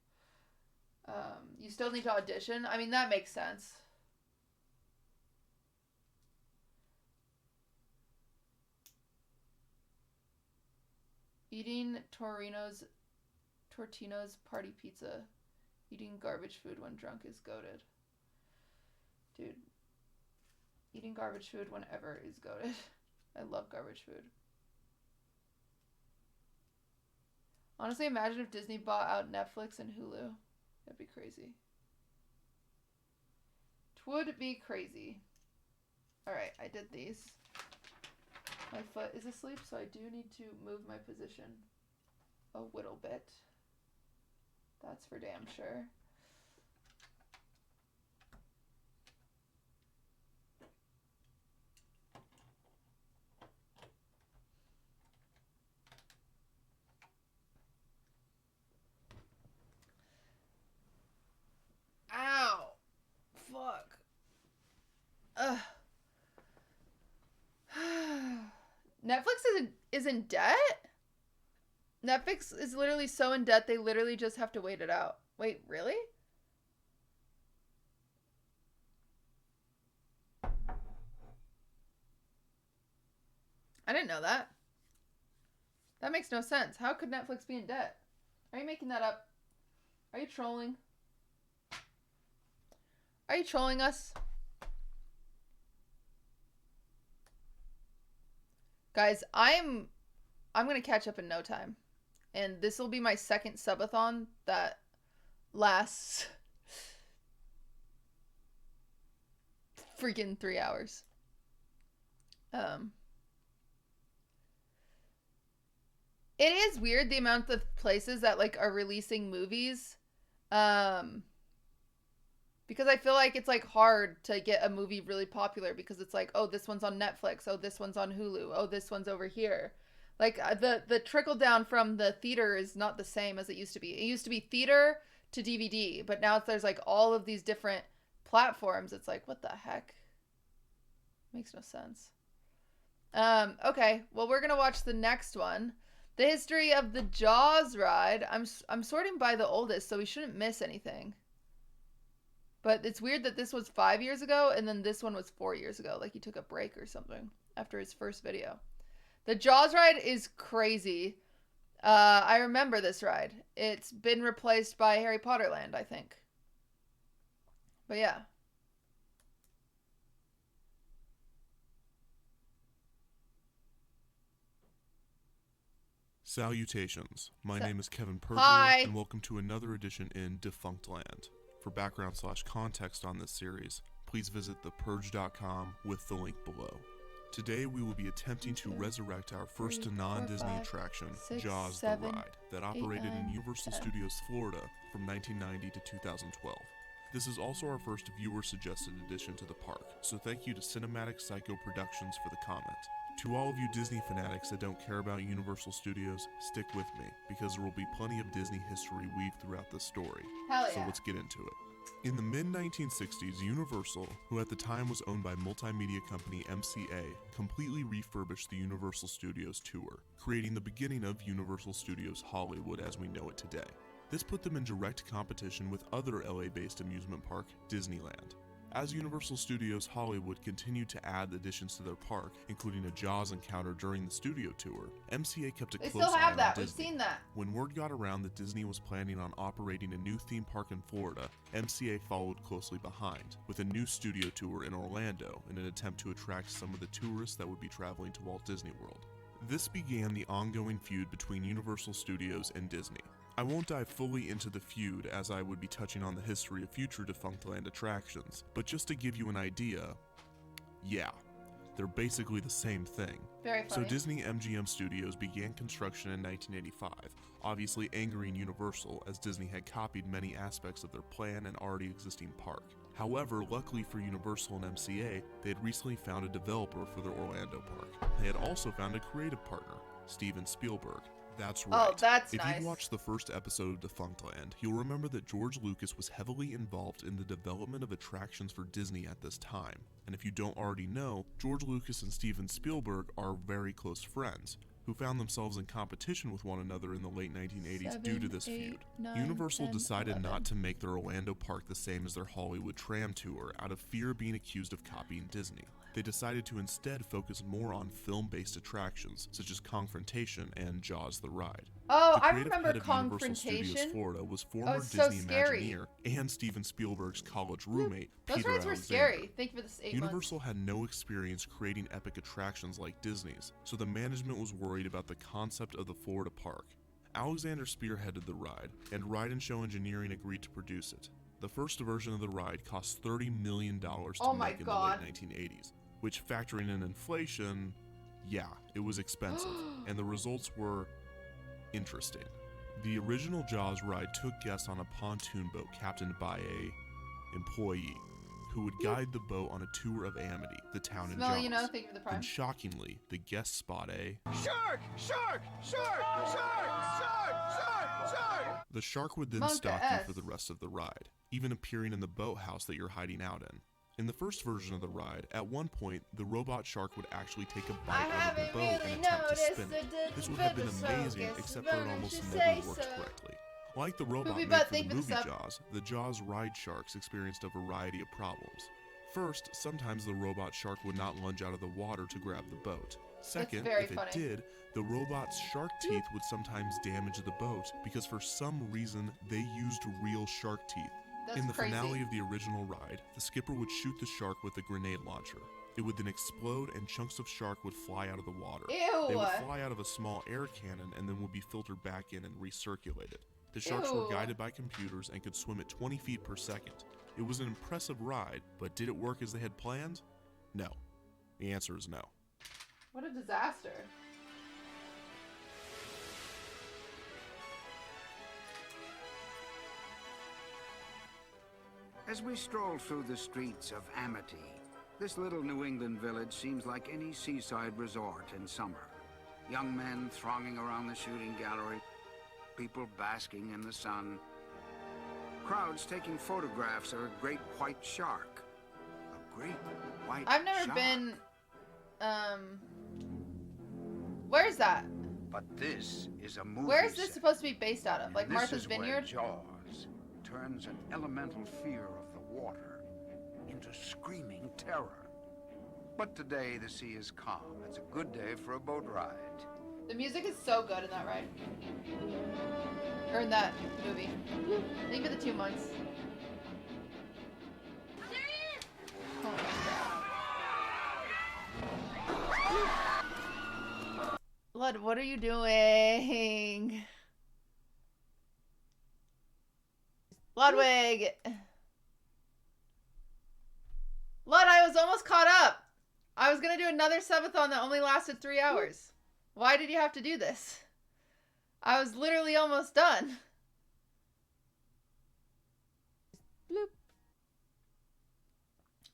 You still need to audition? I mean, that makes sense. Eating Tortino's party pizza. Eating garbage food when drunk is goated. Dude. Eating garbage food whenever is goated. I love garbage food. Honestly, imagine if Disney bought out Netflix and Hulu. That'd be crazy. Twould be crazy. Alright, I did these. My foot is asleep, so I do need to move my position a little bit. That's for damn sure. Ow! Fuck. Ugh. Netflix is in debt? Netflix is literally so in debt, they literally just have to wait it out. Wait, really? I didn't know that. That makes no sense. How could Netflix be in debt? Are you making that up? Are you trolling? Are you trolling us? Guys, I'm gonna catch up in no time. And this will be my second subathon that lasts freaking 3 hours. It is weird the amount of places that like are releasing movies. Because I feel like it's like hard to get a movie really popular because it's like, oh, this one's on Netflix, oh, this one's on Hulu, oh, this one's over here. Like the trickle down from the theater is not the same as it used to be. It used to be theater to DVD, but now there's like all of these different platforms. It's like, what the heck? Makes no sense. Okay, well, we're gonna watch the next one. The history of the Jaws ride. I'm sorting by the oldest, so we shouldn't miss anything. But it's weird that this was 5 years ago, and then this one was 4 years ago. Like he took a break or something after his first video. The Jaws ride is crazy. I remember this ride. It's been replaced by Harry Potter Land, I think. But yeah. Salutations. My name is Kevin Perger, Hi. and welcome to another edition in Defunct Land. For background/context on this series, please visit thepurge.com with the link below. Today we will be attempting to resurrect our first non-Disney attraction, Jaws the Ride, that operated in Universal Studios Florida from 1990 to 2012. This is also our first viewer-suggested addition to the park, so thank you to Cinematic Psycho Productions for the comment. To all of you Disney fanatics that don't care about Universal Studios, stick with me, because there will be plenty of Disney history weaved throughout this story. Hell yeah. So let's get into it. In the mid-1960s, Universal, who at the time was owned by multimedia company MCA, completely refurbished the Universal Studios tour, creating the beginning of Universal Studios Hollywood as we know it today. This put them in direct competition with other LA-based amusement park, Disneyland. As Universal Studios Hollywood continued to add additions to their park, including a Jaws encounter during the studio tour, MCA kept a close eye on Disney. They still have that. We've seen that. When word got around that Disney was planning on operating a new theme park in Florida, MCA followed closely behind, with a new studio tour in Orlando in an attempt to attract some of the tourists that would be traveling to Walt Disney World. This began the ongoing feud between Universal Studios and Disney. I won't dive fully into the feud as I would be touching on the history of future Defunct Land attractions, but just to give you an idea, yeah, they're basically the same thing. Very funny. So Disney MGM Studios began construction in 1985, obviously angering Universal as Disney had copied many aspects of their plan and already existing park. However, luckily for Universal and MCA, they had recently found a developer for their Orlando park. They had also found a creative partner, Steven Spielberg. That's right. Oh, that's if nice. you've watched the first episode of Defunct Land, you'll remember that George Lucas was heavily involved in the development of attractions for Disney at this time. And if you don't already know, George Lucas and Steven Spielberg are very close friends, who found themselves in competition with one another in the late 1980s due to this feud. Universal decided not to make their Orlando park the same as their Hollywood tram tour out of fear of being accused of copying Disney. They decided to instead focus more on film-based attractions, such as Confrontation and Jaws the Ride. Oh, the I creative remember head of Universal Confrontation. Studios Florida was former so Disney scary. Imagineer and Steven Spielberg's college roommate, Those Peter rides were Alexander. scary. Thank you for this 8 Universal had no experience creating epic attractions like Disney's, so the management was worried about the concept of the Florida park. Alexander spearheaded the ride, and Ride and Show Engineering agreed to produce it. The first version of the ride cost $30 million to make in the late 1980s, which, factoring in inflation, yeah, it was expensive, and the results were interesting. The original Jaws ride took guests on a pontoon boat captained by a employee who would guide the boat on a tour of Amity, the town in Jaws. You know, thank you for the prime. Then shockingly, the guests spot a Shark! Shark! Shark! Shark! Shark! Shark! Shark! The shark would then Monka stalk S. you for the rest of the ride, even appearing in the boathouse that you're hiding out in. In the first version of the ride, at one point, the robot shark would actually take a bite out of the boat and attempt to spin it. This would have been amazing, except for it almost never worked correctly. Like the robot made for the movie Jaws, the Jaws ride sharks experienced a variety of problems. First, sometimes the robot shark would not lunge out of the water to grab the boat. Second, if it did, the robot's shark teeth would sometimes damage the boat because for some reason they used real shark teeth. In the finale of the original ride, the skipper would shoot the shark with a grenade launcher. It would then explode and chunks of shark would fly out of the water. Ew. They would fly out of a small air cannon and then would be filtered back in and recirculated. The sharks were guided by computers and could swim at 20 feet per second. It was an impressive ride, but did it work as they had planned? No. The answer is no. What a disaster. As we stroll through the streets of Amity, this little New England village seems like any seaside resort in summer. Young men thronging around the shooting gallery, people basking in the sun, crowds taking photographs of a great white shark. A great white I've never shark. been, where's that? But this is a movie Where is this set. supposed to be based out of? Like This Martha's is where Vineyard? Jaws turns an elemental fear of the water into screaming terror. But today the sea is calm. It's a good day for a boat ride. The music is so good in that ride. Or in that movie. Think of the 2 months. Oh my god. Lud, what are you doing? Ludwig! Lud, I was almost caught up. I was gonna do another subathon that only lasted 3 hours. Why did you have to do this? I was literally almost done. Bloop.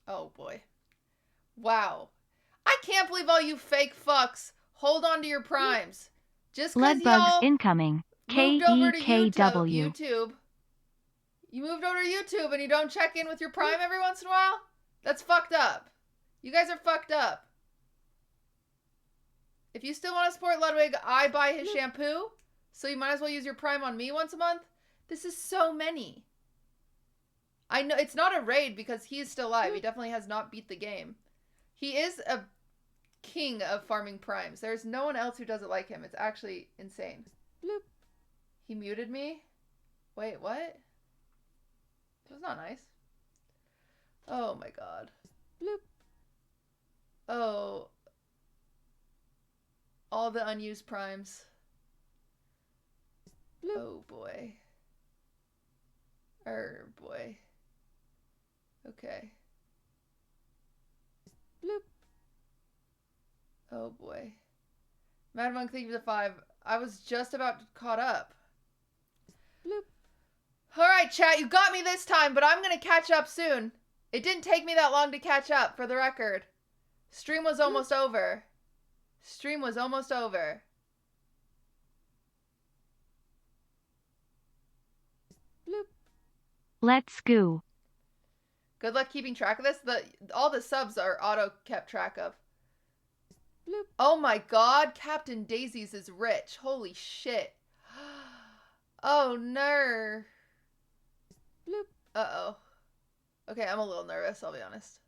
Oh boy. Wow. I can't believe all you fake fucks hold on to your primes. Just because Bloodbugs y'all incoming. moved over to KEKW. YouTube. You moved over to YouTube and you don't check in with your prime every once in a while? That's fucked up. You guys are fucked up. If you still want to support Ludwig, I buy his shampoo, so you might as well use your prime on me once a month. This is so many. I know it's not a raid because he is still alive. He definitely has not beat the game. He is a king of farming primes. There's no one else who does it like him. It's actually insane. Bloop. He muted me? Wait, what? That was not nice. Oh my god. Bloop. Oh. All the unused primes. Bloop. Oh boy. Boy. Okay. Bloop. Oh boy. Mad Monk, thank you for the 5. I was just about caught up. Bloop. Alright, chat, you got me this time, but I'm gonna catch up soon. It didn't take me that long to catch up, for the record. Stream was almost over. Stream was almost over. Bloop. Let's go. Good luck keeping track of this. All the subs are auto kept track of. Bloop. Oh my god, Captain Daisy's is rich. Holy shit. Oh no. Bloop. Uh-oh. Okay, I'm a little nervous, I'll be honest.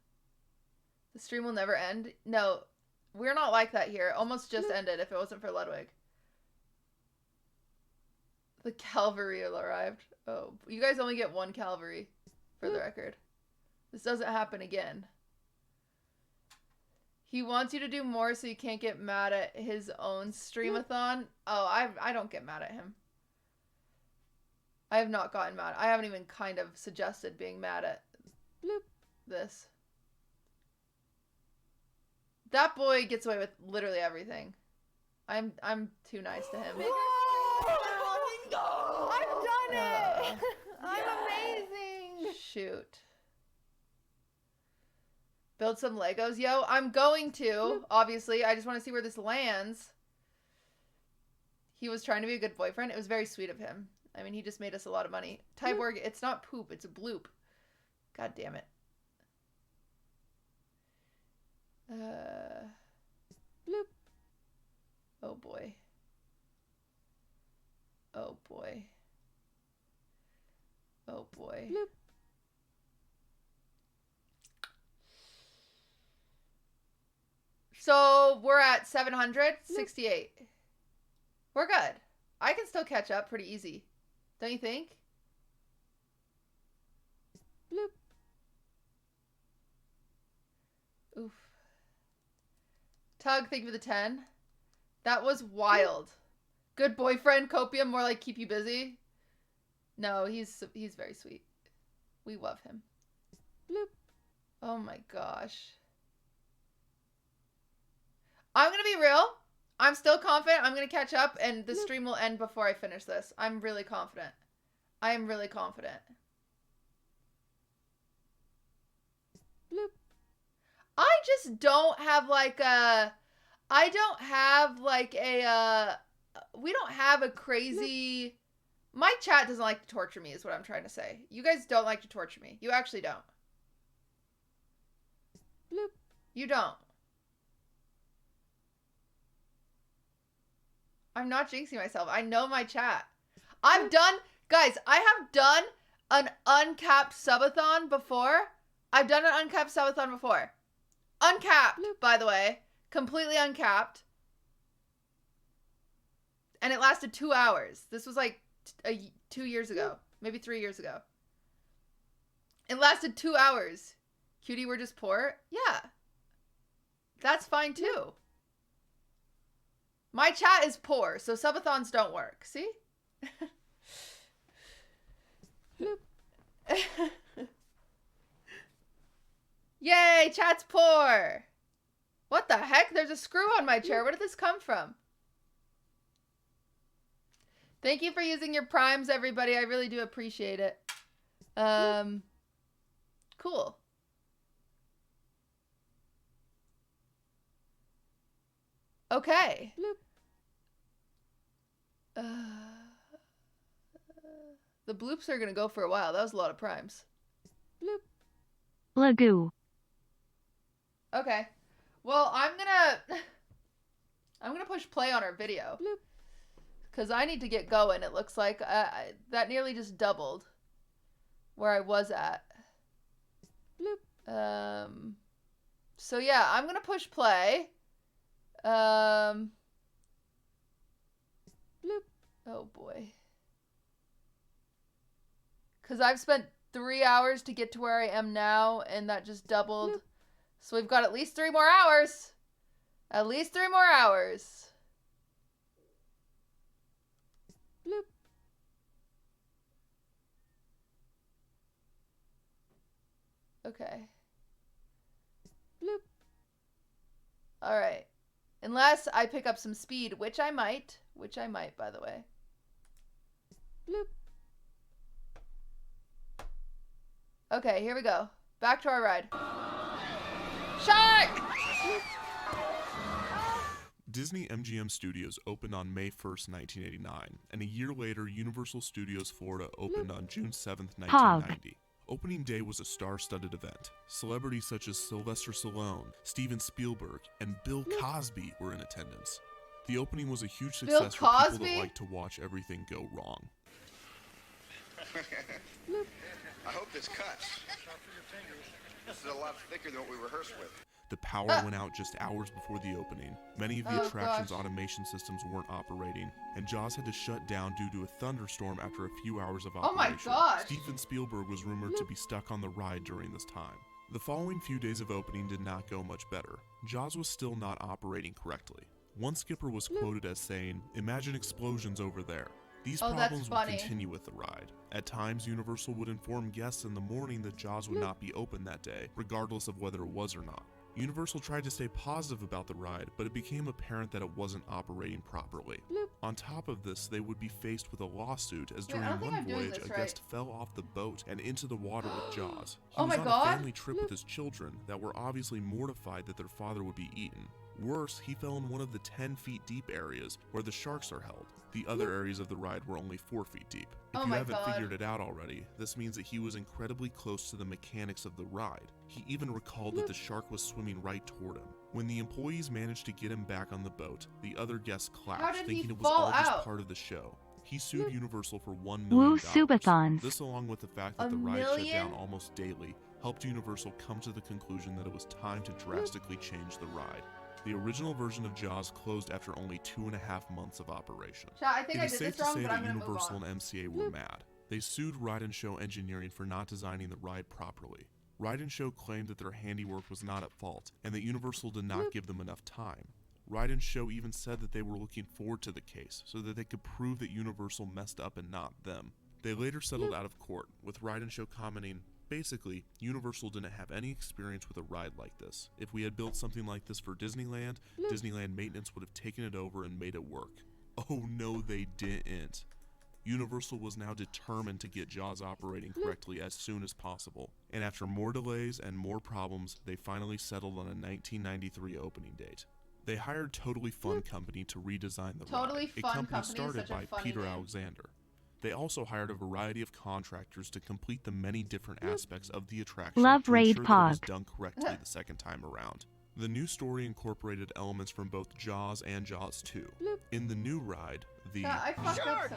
The stream will never end. No, we're not like that here. It almost just ended if it wasn't for Ludwig. The cavalry arrived. Oh, you guys only get 1 cavalry, for the record. This doesn't happen again. He wants you to do more so you can't get mad at his own streamathon. Oh, I don't get mad at him. I have not gotten mad. I haven't even kind of suggested being mad at this. That boy gets away with literally everything. I'm too nice to him. I've done it! I'm amazing! Shoot. Build some Legos. Yo, I'm going to, obviously. I just want to see where this lands. He was trying to be a good boyfriend. It was very sweet of him. I mean, he just made us a lot of money. Tyborg, it's not poop, it's a bloop. God damn it. Bloop. Oh boy. Oh boy. Oh boy. Bloop. So we're at 768. We're good. I can still catch up pretty easy. Don't you think? Bloop. Oof. Tug, thank you for the 10. That was wild. Good boyfriend, Copium, more like keep you busy. No, he's very sweet. We love him. Bloop. Oh my gosh. I'm gonna be real. I'm still confident I'm gonna catch up and the stream will end before I finish this. I'm really confident. I am really confident. Bloop. I just don't have like a... I don't have like a... we don't have a crazy... My chat doesn't like to torture me is what I'm trying to say. You guys don't like to torture me. You actually don't. Bloop. You don't. I'm not jinxing myself. I know my chat. I've done... Guys, I have done an uncapped subathon before. I've done an uncapped subathon before. Uncapped, by the way. Completely uncapped. And it lasted 2 hours. This was like 2 years ago. Maybe 3 years ago. It lasted 2 hours. Cutie, we're just poor? Yeah. That's fine too. My chat is poor, so subathons don't work. See? Yay, chat's poor. What the heck? There's a screw on my chair. Where did this come from? Thank you for using your primes, everybody. I really do appreciate it. Cool. Okay. The bloops are gonna go for a while. That was a lot of primes. Bloop. Lagoo. Okay. Well, I'm gonna push play on our video. Bloop. Because I need to get going. It looks like that nearly just doubled where I was at. Bloop. So yeah, I'm gonna push play. Bloop. Oh boy. Because I've spent 3 hours to get to where I am now, and that just doubled. Bloop. So we've got at least 3 more hours. At least 3 more hours. Bloop. Okay. Bloop. All right. Unless I pick up some speed, which I might, by the way. Bloop. Okay, here we go. Back to our ride. Shark! Disney MGM Studios opened on May 1st, 1989, and a year later, Universal Studios Florida opened on June 7th, 1990. Opening day was a star-studded event. Celebrities such as Sylvester Stallone, Steven Spielberg, and Bill Cosby were in attendance. The opening was a huge success for people that like to watch everything go wrong. I hope this cuts. This is a lot thicker than what we rehearsed with. The power went out just hours before the opening. Many of the attraction's automation systems weren't operating, and Jaws had to shut down due to a thunderstorm after a few hours of operation. Oh my gosh! Steven Spielberg was rumored to be stuck on the ride during this time. The following few days of opening did not go much better. Jaws was still not operating correctly. One skipper was quoted as saying, "Imagine explosions over there." These problems would continue with the ride. At times, Universal would inform guests in the morning that Jaws would not be open that day, regardless of whether it was or not. Universal tried to stay positive about the ride, but it became apparent that it wasn't operating properly. On top of this, they would be faced with a lawsuit as during one voyage, a guest fell off the boat and into the water with Jaws. He was on a family trip with his children that were obviously mortified that their father would be eaten. Worse, he fell in one of the 10 feet deep areas where the sharks are held. The other areas of the ride were only 4 feet deep. If you haven't figured it out already, this means that he was incredibly close to the mechanics of the ride. He even recalled that the shark was swimming right toward him. When the employees managed to get him back on the boat, the other guests clapped, thinking it was all just part of the show. He sued Universal for $1 million. Woo Subathons. This, along with the fact that the ride shut down almost daily, helped Universal come to the conclusion that it was time to drastically change the ride. The original version of Jaws closed after only 2.5 months of operation. It is safe to say that Universal and MCA were mad. They sued Ride and Show Engineering for not designing the ride properly. Ride and Show claimed that their handiwork was not at fault, and that Universal did not give them enough time. Ride and Show even said that they were looking forward to the case, so that they could prove that Universal messed up and not them. They later settled out of court, with Ride and Show commenting, basically, Universal didn't have any experience with a ride like this. If we had built something like this for Disneyland, Disneyland maintenance would have taken it over and made it work. Oh no, they didn't. Universal was now determined to get Jaws operating correctly as soon as possible, and after more delays and more problems, they finally settled on a 1993 opening date. They hired Totally Fun Company to redesign the ride, a company started by Peter Alexander. They also hired a variety of contractors to complete the many different aspects of the attraction Love to Raid ensure that it was Pog. done correctly the second time around. The new story incorporated elements from both Jaws and Jaws 2. In the new ride, the Shark!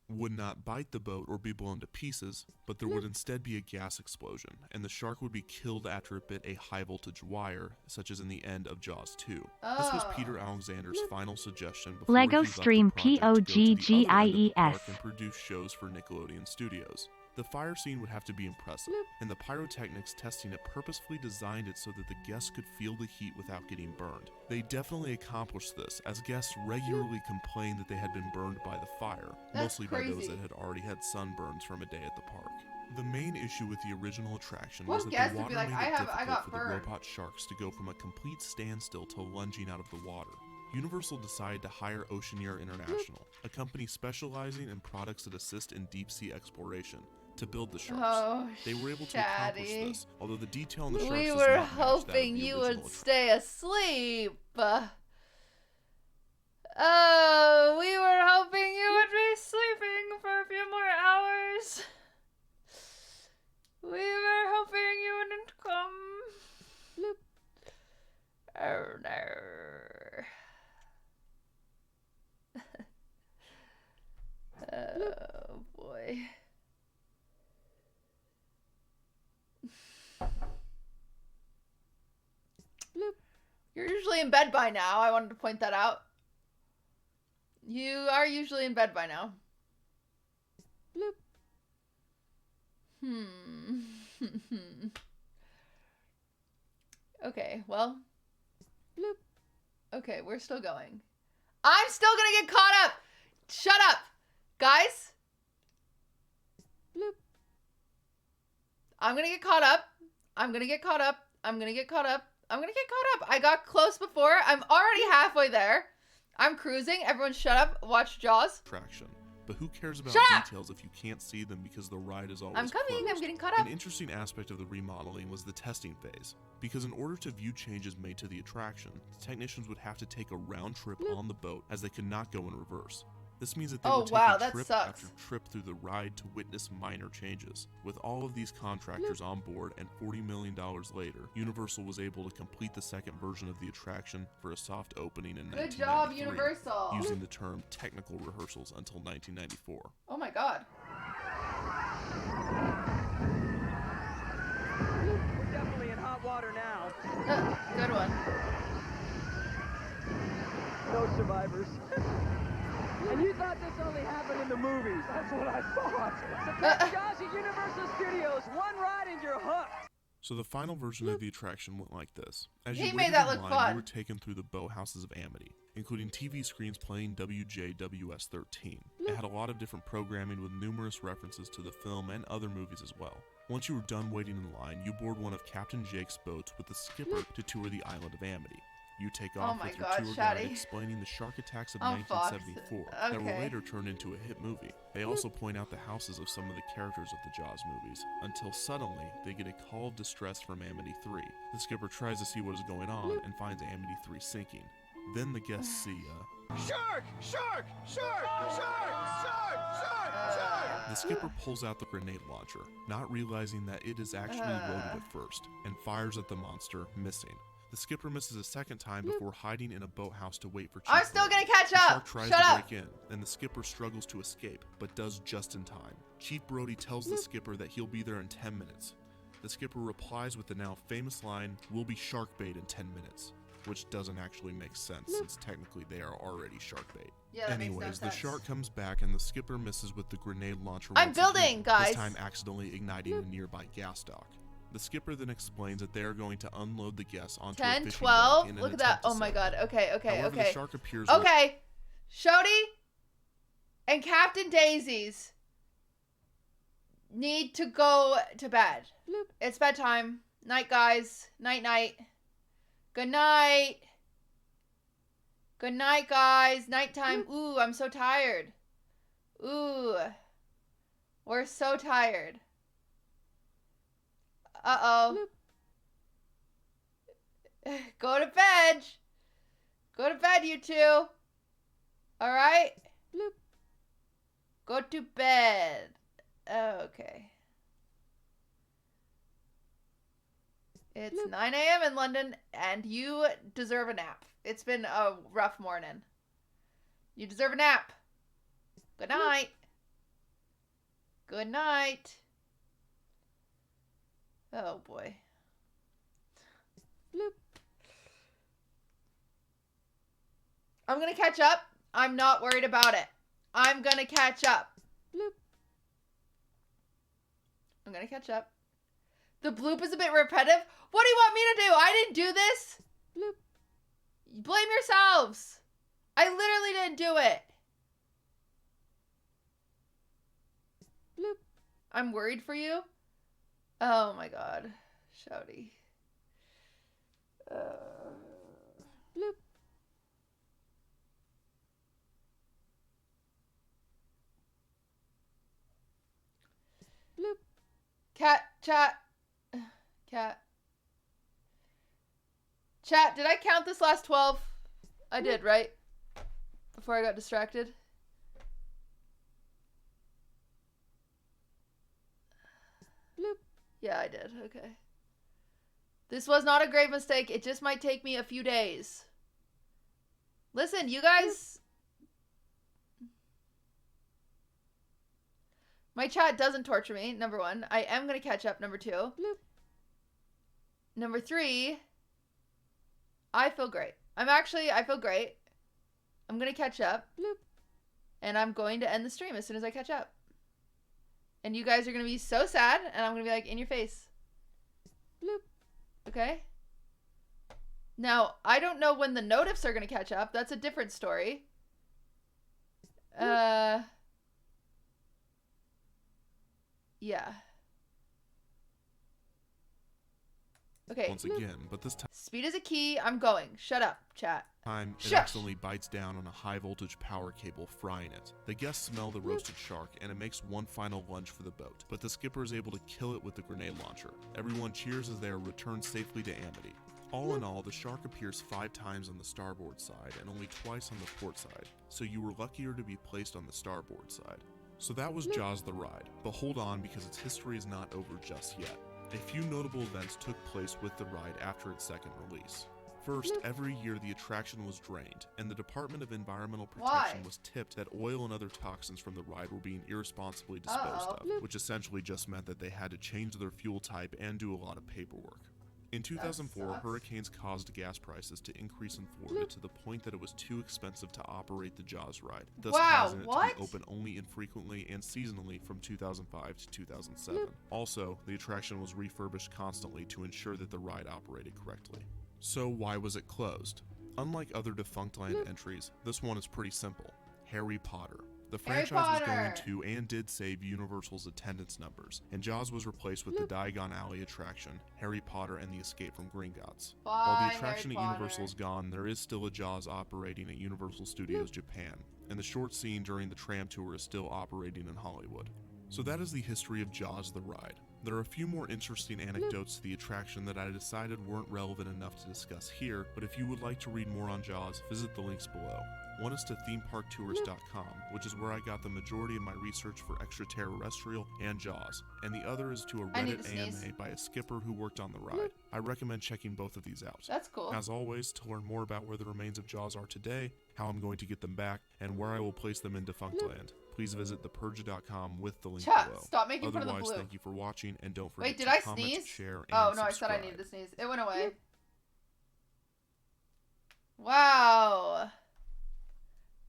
would not bite the boat or be blown to pieces, but there would instead be a gas explosion, and the shark would be killed after it bit a high-voltage wire, such as in the end of Jaws 2. This was Peter Alexander's final suggestion before Lego he left the Stream project to go to the other end of the park POGGIES. and produce shows for Nickelodeon Studios. The fire scene would have to be impressive, and the pyrotechnics testing it purposefully designed it so that the guests could feel the heat without getting burned. They definitely accomplished this, as guests regularly complained that they had been burned by the fire, mostly by those that had already had sunburns from a day at the park. The main issue with the original attraction was that the water made it difficult for the robot sharks to go from a complete standstill to lunging out of the water. Universal decided to hire Oceaneer International, a company specializing in products that assist in deep-sea exploration, to build the sharks. Oh, they were able to accomplish this, although the detail in the sharks we does were not match that of the hoping you original would attraction. stay asleep. Oh, we were hoping you would be sleeping for a few more hours. We were hoping you wouldn't come. Bloop. Oh no. Oh boy. Bloop. You're usually in bed by now. I wanted to point that out. You are usually in bed by now. Bloop. Okay, well. Bloop. Okay, we're still going. I'm still gonna get caught up! Shut up! Guys? Bloop. I'm gonna get caught up. I'm gonna get caught up. I'm gonna get caught up. I'm gonna get caught up. I got close before. I'm already halfway there. I'm cruising. Everyone shut up. Watch Jaws. Attraction. But who cares about Shut up! details if you can't see them because the ride is always I'm coming. closed? I'm getting caught up. An interesting aspect of the remodeling was the testing phase, because in order to view changes made to the attraction, the technicians would have to take a round trip on the boat as they could not go in reverse. This means that they would take trip after trip through the ride to witness minor changes. With all of these contractors on board and $40 million later, Universal was able to complete the second version of the attraction for a soft opening in 1993, Good job, Universal. using the term technical rehearsals until 1994. Oh my god. We're definitely in hot water now. Good one. No survivors. And you thought this only happened in the movies. That's what I thought. So come Jaws at Universal Studios. One ride and you're hooked. So the final version of the attraction went like this. As He you made waited that in look line, fun. you were taken through the boathouses of Amity, including TV screens playing WJWS 13. It had a lot of different programming with numerous references to the film and other movies as well. Once you were done waiting in line, you board one of Captain Jake's boats with the skipper to tour the island of Amity. You take off with your tour guide explaining the shark attacks of 1974 that were later turned into a hit movie. They also point out the houses of some of the characters of the Jaws movies, until suddenly they get a call of distress from Amity 3. The skipper tries to see what is going on and finds Amity 3 sinking. Then the guests see Shark! Shark! Shark! Shark! Shark! Shark! Shark! The skipper pulls out the grenade launcher, not realizing that it is actually loaded at first, and fires at the monster, missing. The skipper misses a second time before hiding in a boathouse to wait for Chief I'm still gonna catch The up. shark tries Shut to up. break in, and the skipper struggles to escape, but does just in time. Chief Brody tells the skipper that he'll be there in 10 minutes. The skipper replies with the now famous line, "We'll be shark bait in 10 minutes," which doesn't actually make sense since technically they are already shark bait. Yeah, that Anyways, makes no the sense. shark comes back and the skipper misses with the grenade launcher. I'm once building, again, guys. This time accidentally igniting a nearby gas dock. The skipper then explains that they are going to unload the guests onto a 10, fishing 12. dock in an Look at that. attempt to Oh my save god. them. Okay, okay, However, okay. the shark appears okay. Shody and Captain Daisies need to go to bed. It's bedtime. Night, guys. Night, night. Good night. Good night, guys. Nighttime. Ooh, I'm so tired. Ooh. We're so tired. Uh-oh. Go to bed. Go to bed, you two. All right? Go to bed. Okay. It's 9 a.m. in London, and you deserve a nap. It's been a rough morning. You deserve a nap. Good night. Good night. Oh, boy. I'm gonna catch up. I'm not worried about it. I'm gonna catch up. I'm gonna catch up. The bloop is a bit repetitive. What do you want me to do? I didn't do this. Blame yourselves. I literally didn't do it. I'm worried for you. Oh my god. Shouty. Cat, chat. Cat. Chat, did I count this last 12? I did, right? Before I got distracted. Yeah, I did. Okay. This was not a grave mistake. It just might take me a few days. Listen, you guys... My chat doesn't torture me, number one. I am going to catch up, number two. Number three, I feel great. I feel great. I'm going to catch up. And I'm going to end the stream as soon as I catch up. And you guys are going to be so sad, and I'm going to be like, in your face. Okay? Now, I don't know when the notifs are going to catch up. That's a different story. Yeah. Okay. Once again, but this time... Speed is a key. I'm going. Shut up, chat. It accidentally bites down on a high voltage power cable, frying it. The guests smell the roasted shark, and it makes one final lunge for the boat, but the skipper is able to kill it with the grenade launcher. Everyone cheers as they are returned safely to Amity. All in all, the shark appears 5 times on the starboard side and only twice on the port side, so you were luckier to be placed on the starboard side. So that was Jaws the Ride, but hold on because its history is not over just yet. A few notable events took place with the ride after its second release. First, every year the attraction was drained, and the Department of Environmental Protection was tipped that oil and other toxins from the ride were being irresponsibly disposed of, which essentially just meant that they had to change their fuel type and do a lot of paperwork. In 2004, hurricanes caused gas prices to increase in Florida to the point that it was too expensive to operate the Jaws ride, thus causing it to be open only infrequently and seasonally from 2005 to 2007. Also, the attraction was refurbished constantly to ensure that the ride operated correctly. So why was it closed? Unlike other defunct land entries, this one is pretty simple. Harry Potter. The franchise was going to and did save Universal's attendance numbers, and Jaws was replaced with the Diagon Alley attraction, Harry Potter and the Escape from Gringotts. While the attraction at Universal is gone, there is still a Jaws operating at Universal Studios Japan, and the short scene during the tram tour is still operating in Hollywood. So that is the history of Jaws the Ride. There are a few more interesting anecdotes to the attraction that I decided weren't relevant enough to discuss here, but if you would like to read more on Jaws, visit the links below. One is to themeparktourist.com, which is where I got the majority of my research for extraterrestrial and Jaws, and the other is to a Reddit AMA by a skipper who worked on the ride. I recommend checking both of these out. That's cool. As always, to learn more about where the remains of Jaws are today, how I'm going to get them back, and where I will place them in defunct land, please visit thepurge.com with the link below. Stop making fun of the blue. Otherwise, thank you for watching, and don't forget Wait, did to I comment, sneeze? share, and oh, no, subscribe. I said I needed to sneeze. It went away. Wow.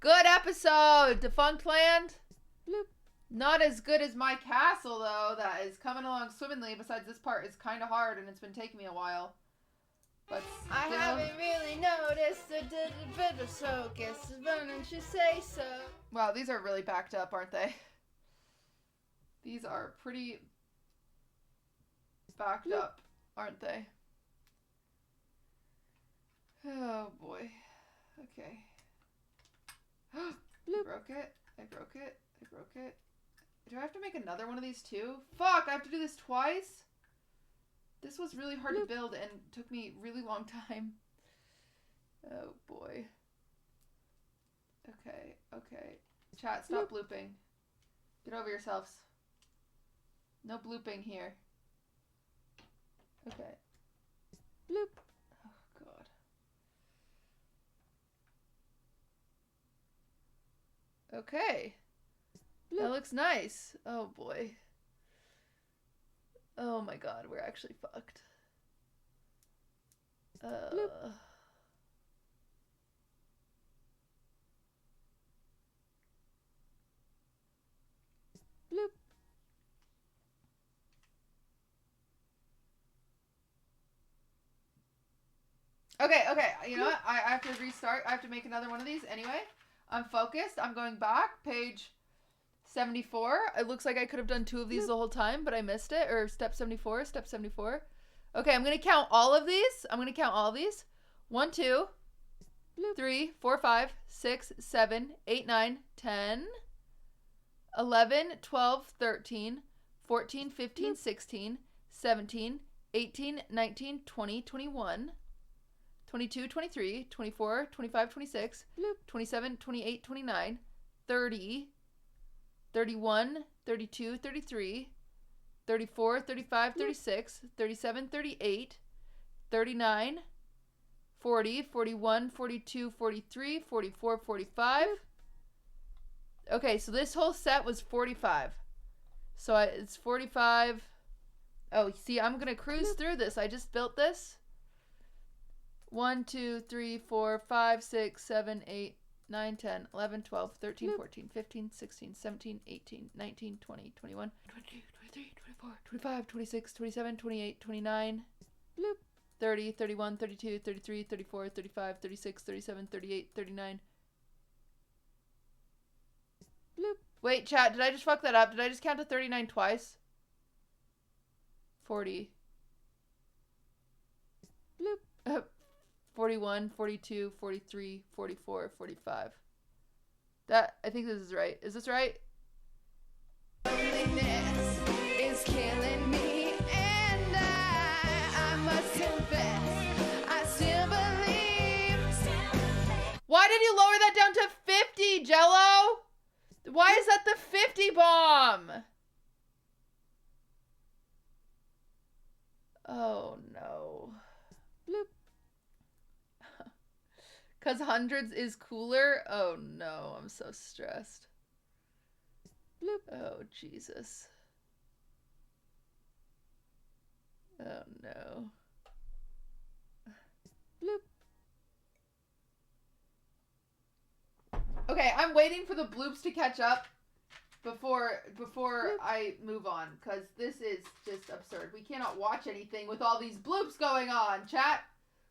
Good episode. Defunct Land. Bloop. Not as good as my castle, though. That is coming along swimmingly. Besides, this part is kind of hard, and it's been taking me a while. But still... I haven't really noticed a bit of so guess wouldn't you say so? Wow, these are really backed up, aren't they? These are pretty backed up, aren't they? Oh boy. Okay. I broke it. I broke it. I broke it. Do I have to make another one of these too? Fuck, I have to do this twice? This was really hard to build and took me a really long time. Oh boy. Okay, okay. Chat, stop blooping. Get over yourselves. No blooping here. Okay. Bloop. Oh god. Okay. Bloop. That looks nice. Oh boy. Oh my god, we're actually fucked. Bloop. Bloop. Okay, okay. You know what? I have to restart. I have to make another one of these anyway. I'm focused. I'm going back. Page 74. It looks like I could have done 2 of these the whole time, but I missed it. Or step 74. Step 74. Okay, I'm going to count all of these. I'm going to count all of these. 1, 2, 3, 4, 5, 6, 7, 8, 9, 10, 11, 12, 13, 14, 15, 16, 17, 18, 19, 20, 21, 22, 23, 24, 25, 26, 27, 28, 29, 30, 31, 32, 33, 34, 35, 36, 37, 38, 39, 40, 41, 42, 43, 44, 45. Okay, so this whole set was 45. So it's 45. Oh, see, I'm going to cruise through this. I just built this. 1, 2, 3, 4, 5, 6, 7, 8, 9, 10, 11, 12, 13, 14, 15, 16, 17, 18, 19, 20, 21, 22, 23, 24, 25, 26, 27, 28, 29, 30, 31, 32, 33, 34, 35, 36, 37, 38, 39. Wait, chat, did I just fuck that up? Did I just count to 39 twice? 40. 41, 42, 43, 44, 45. That, I think this is right. Is this right? Loneliness is killing me, and I must confess, I still believe. Why did you lower that down to 50, Jello? Why is that the 50 bomb? Oh no. Bloop. Cause hundreds is cooler? Oh no, I'm so stressed. Bloop. Oh Jesus. Oh no. Bloop. Okay, I'm waiting for the bloops to catch up before I move on, because this is just absurd. We cannot watch anything with all these bloops going on, chat.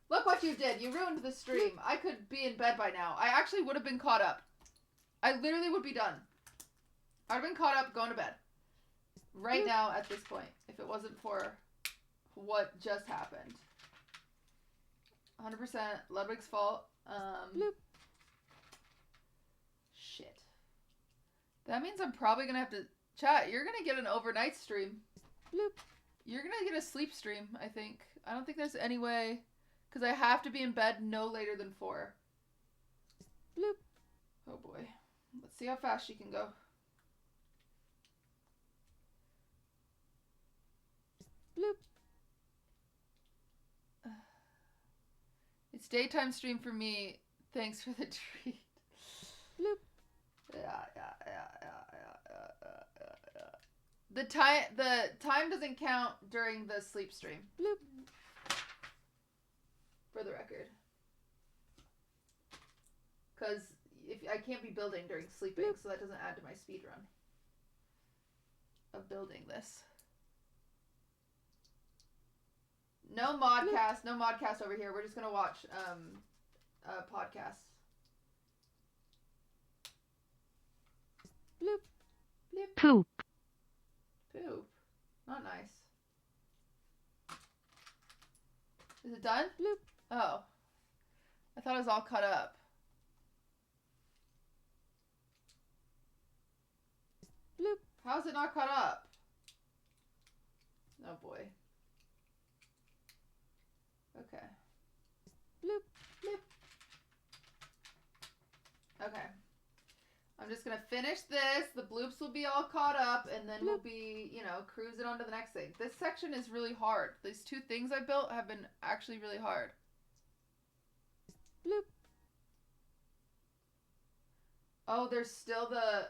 Look what you did. You ruined the stream. I could be in bed by now. I actually would have been caught up. I literally would be done. I would have been caught up, going to bed. Right now at this point, if it wasn't for what just happened. 100% Ludwig's fault. Shit. That means I'm probably going to have to... Chat, you're going to get an overnight stream. You're going to get a sleep stream, I think. I don't think there's any way... Because I have to be in bed no later than 4. Oh boy. Let's see how fast she can go. It's daytime stream for me. Thanks for the treat. Yeah. The time doesn't count during the sleep stream. For the record. Because if I can't be building during sleeping, so that doesn't add to my speed run of building this. No modcast, no modcast over here. We're just gonna watch podcasts. Bloop. Poop. Poop. Not nice. Is it done? Bloop. Oh. I thought it was all cut up. Bloop. How is it not cut up? Oh boy. Okay. Bloop. Bloop. Okay. I'm just gonna finish this. The bloops will be all caught up, and then we'll be, you know, cruising on to the next thing. This section is really hard. These two things I built have been actually really hard. Bloop. Oh, there's still the...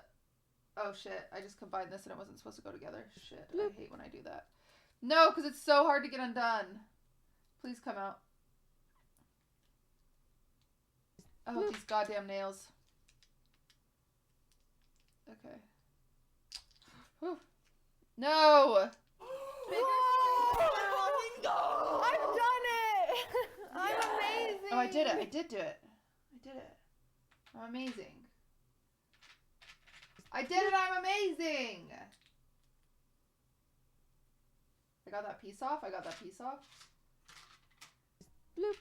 Oh, shit. I just combined this and it wasn't supposed to go together. Shit. Bloop. I hate when I do that. No, because it's so hard to get undone. Please come out. Oh, these goddamn nails. Okay. Whew. No! I've done it! I'm amazing! Oh, I did it. I did do it. I did it. I'm amazing. I did it! I'm amazing! I got that piece off. I got that piece off. Bloop.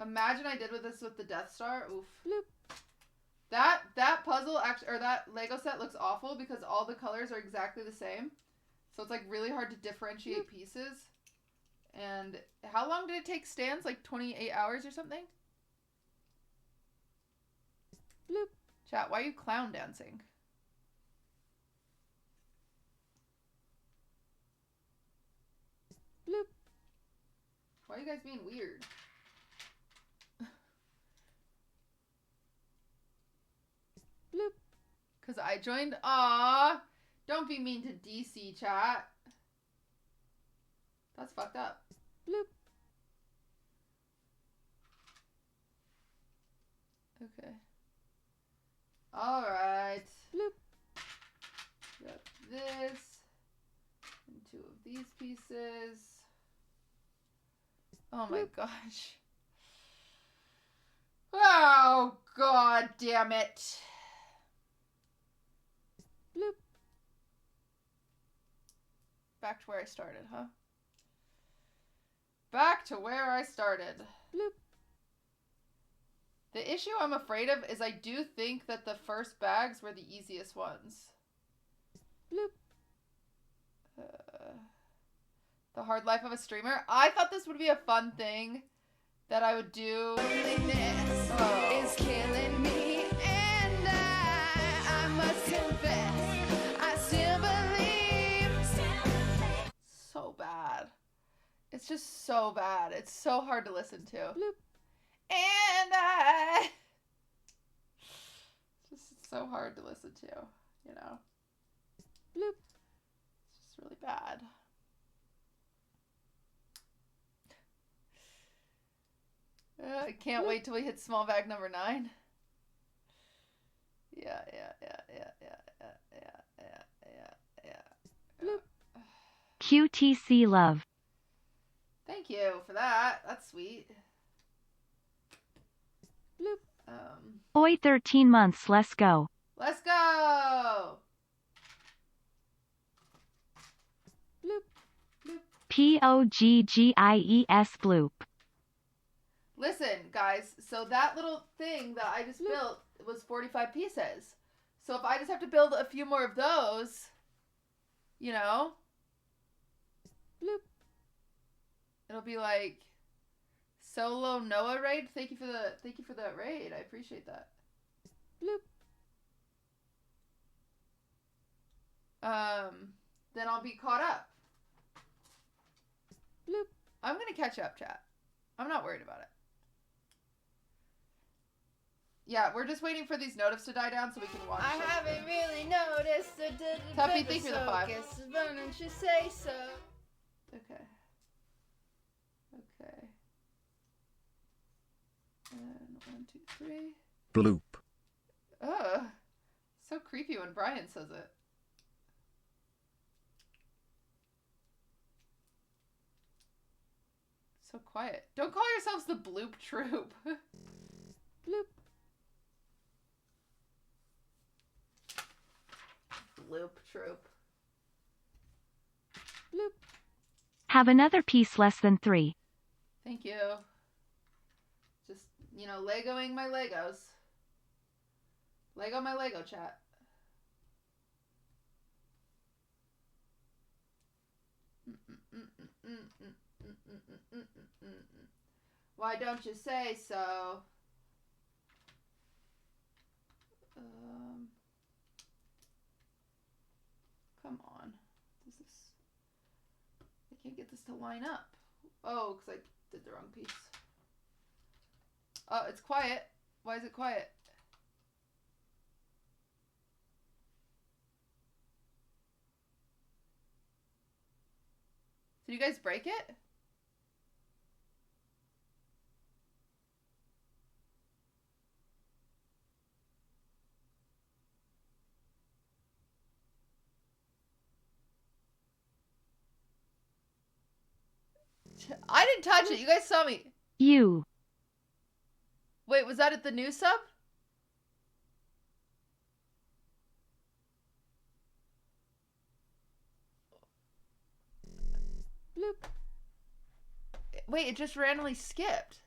Imagine I did with this with the Death Star. Oof. Bloop. That puzzle actually, or that Lego set looks awful because all the colors are exactly the same. So it's like really hard to differentiate pieces. And how long did it take Stans? Like 28 hours or something? Bloop. Chat, why are you clown dancing? Bloop. Why are you guys being weird? Bloop. Because I joined. Aww. Don't be mean to DC, chat. That's fucked up. Bloop. Okay. Alright. Bloop. Got this. And two of these pieces. Oh my gosh. Oh, god damn it. Bloop. Back to where I started, huh? Back to where I started. Bloop. The issue I'm afraid of is I do think that the first bags were the easiest ones. Bloop. The hard life of a streamer. I thought this would be a fun thing that I would do. Loneliness is killing me, and I must confess, I still believe. So bad. It's just so bad. It's so hard to listen to. Bloop. And I... It's just so hard to listen to, you know? Bloop. It's just really bad. I can't wait till we hit small bag number 9. Yeah. Bloop. QTC love. Thank you for that. That's sweet. Bloop. Oi, 13 months, let's go. Let's go! Bloop. POGGIES bloop. Listen, guys, so that little thing that I just built was 45 pieces. So if I just have to build a few more of those, you know, bloop. It'll be like solo Noah raid. Thank you for that raid. I appreciate that. Bloop. Then I'll be caught up. Bloop. I'm gonna catch up, chat. I'm not worried about it. Yeah, we're just waiting for these notifs to die down so we can watch. I haven't really noticed the Tuffy, thank you for the 5. Why don't you say so? Okay. 1, 2, 3. Bloop. Ugh. So creepy when Brian says it. So quiet. Don't call yourselves the Bloop Troop. Bloop. Bloop Troop. Bloop. Have another piece less than 3. Thank you. Just, you know, Legoing my Legos. Lego my Lego, chat. Why don't you say so? Come on. Does this... I can't get this to line up. Oh, because I did the wrong piece. Oh, it's quiet. Why is it quiet? Did you guys break it? I didn't touch it. You guys saw me. You. Wait, was that at the new sub? Bloop. Wait, it just randomly skipped.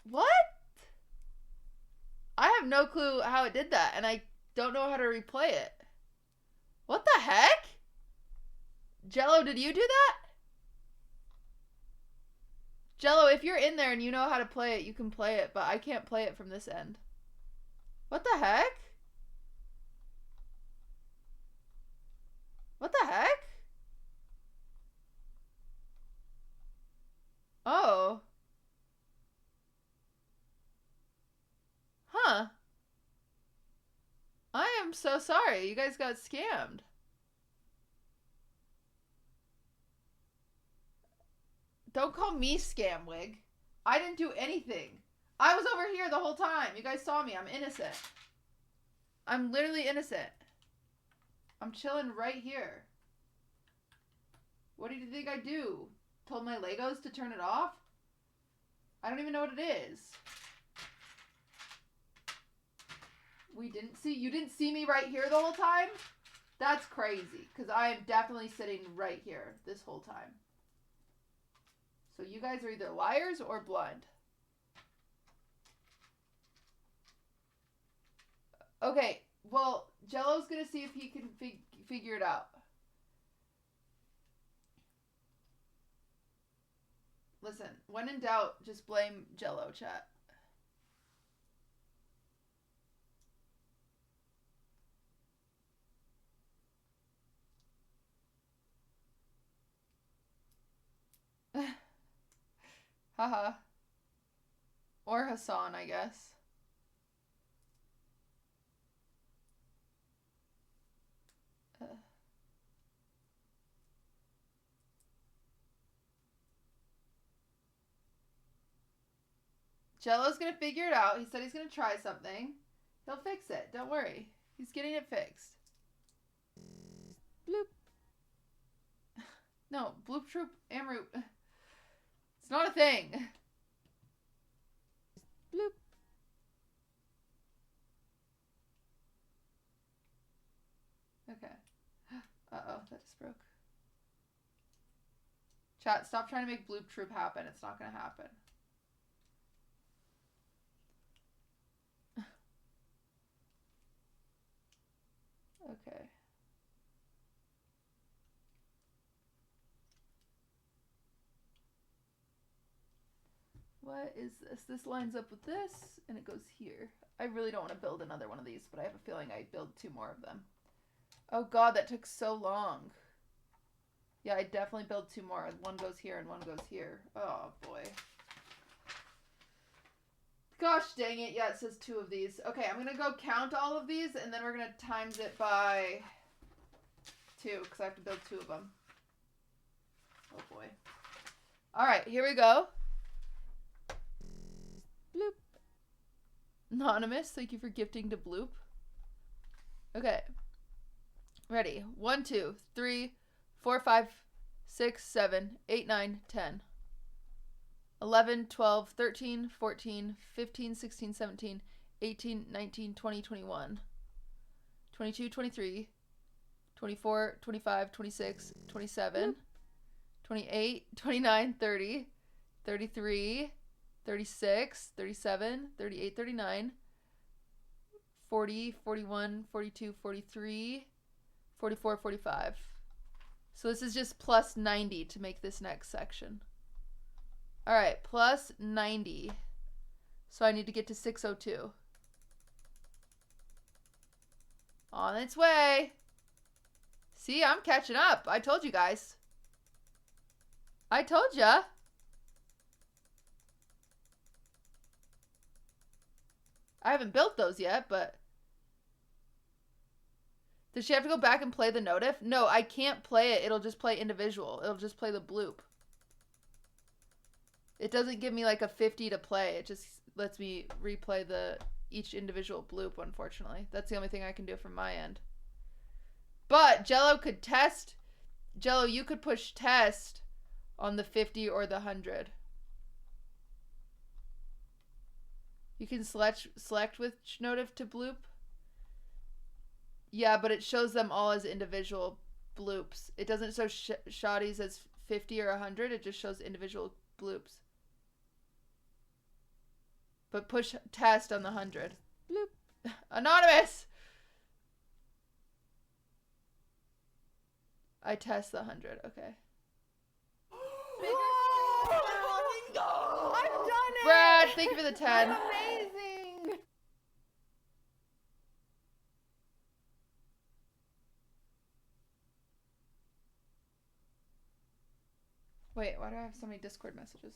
What? I have no clue how it did that, and I don't know how to replay it. What the heck? Jello, did you do that? Jello, if you're in there and you know how to play it, you can play it, but I can't play it from this end. What the heck? What the heck? Oh. Huh. I am so sorry. You guys got scammed. Don't call me scam wig. I didn't do anything. I was over here the whole time. You guys saw me. I'm innocent. I'm literally innocent. I'm chilling right here. What did you think I do? Told my Legos to turn it off? I don't even know what it is. You didn't see me right here the whole time? That's crazy, because I am definitely sitting right here this whole time. So you guys are either liars or blind. Okay, well, Jello's gonna see if he can figure it out. Listen, when in doubt, just blame Jello, chat. Haha. Or Hassan, I guess. Jello's gonna figure it out. He said he's gonna try something. He'll fix it. Don't worry. He's getting it fixed. Bloop. No, Bloop Troop Amroot. It's not a thing. Bloop. Okay. Uh-oh, that just broke. Chat, stop trying to make Bloop Troop happen. It's not gonna happen. Okay. What is this? This lines up with this, and it goes here. I really don't want to build another one of these, but I have a feeling I build 2 more of them. Oh god, that took so long. Yeah, I definitely build 2 more. One goes here and one goes here. Oh boy. Gosh dang it. Yeah, it says 2 of these. Okay, I'm gonna go count all of these, and then we're gonna times it by 2, because I have to build 2 of them. Oh boy. Alright, here we go. Bloop. Anonymous, thank you for gifting to Bloop. Okay. Ready. 1, 2, 3, 4, 5, 6, 7, 8, 9, 10. 11, 12, 13, 14, 15, 16, 17, 18, 19, 20, 21. 22, 23, 24, 25, 26, 27, 28, 29, 30, 33, 36, 37, 38, 39, 40, 41, 42, 43, 44, 45. So this is just plus 90 to make this next section. All right, plus 90. So I need to get to 602. On its way. See, I'm catching up. I told you guys. I told ya. I haven't built those yet, but... Does she have to go back and play the notif? No, I can't play it. It'll just play individual. It'll just play the bloop. It doesn't give me like a 50 to play. It just lets me replay each individual bloop, unfortunately. That's the only thing I can do from my end. But Jello could test. Jello, you could push test on the 50 or the 100. You can select which notif to bloop. Yeah, but it shows them all as individual bloops. It doesn't show shotties as 50 or 100. It just shows individual bloops. But push test on the 100. Bloop. Anonymous! I test the 100. Okay. I've done it! Brad, thank you for the 10. Amazing! Wait, why do I have so many Discord messages?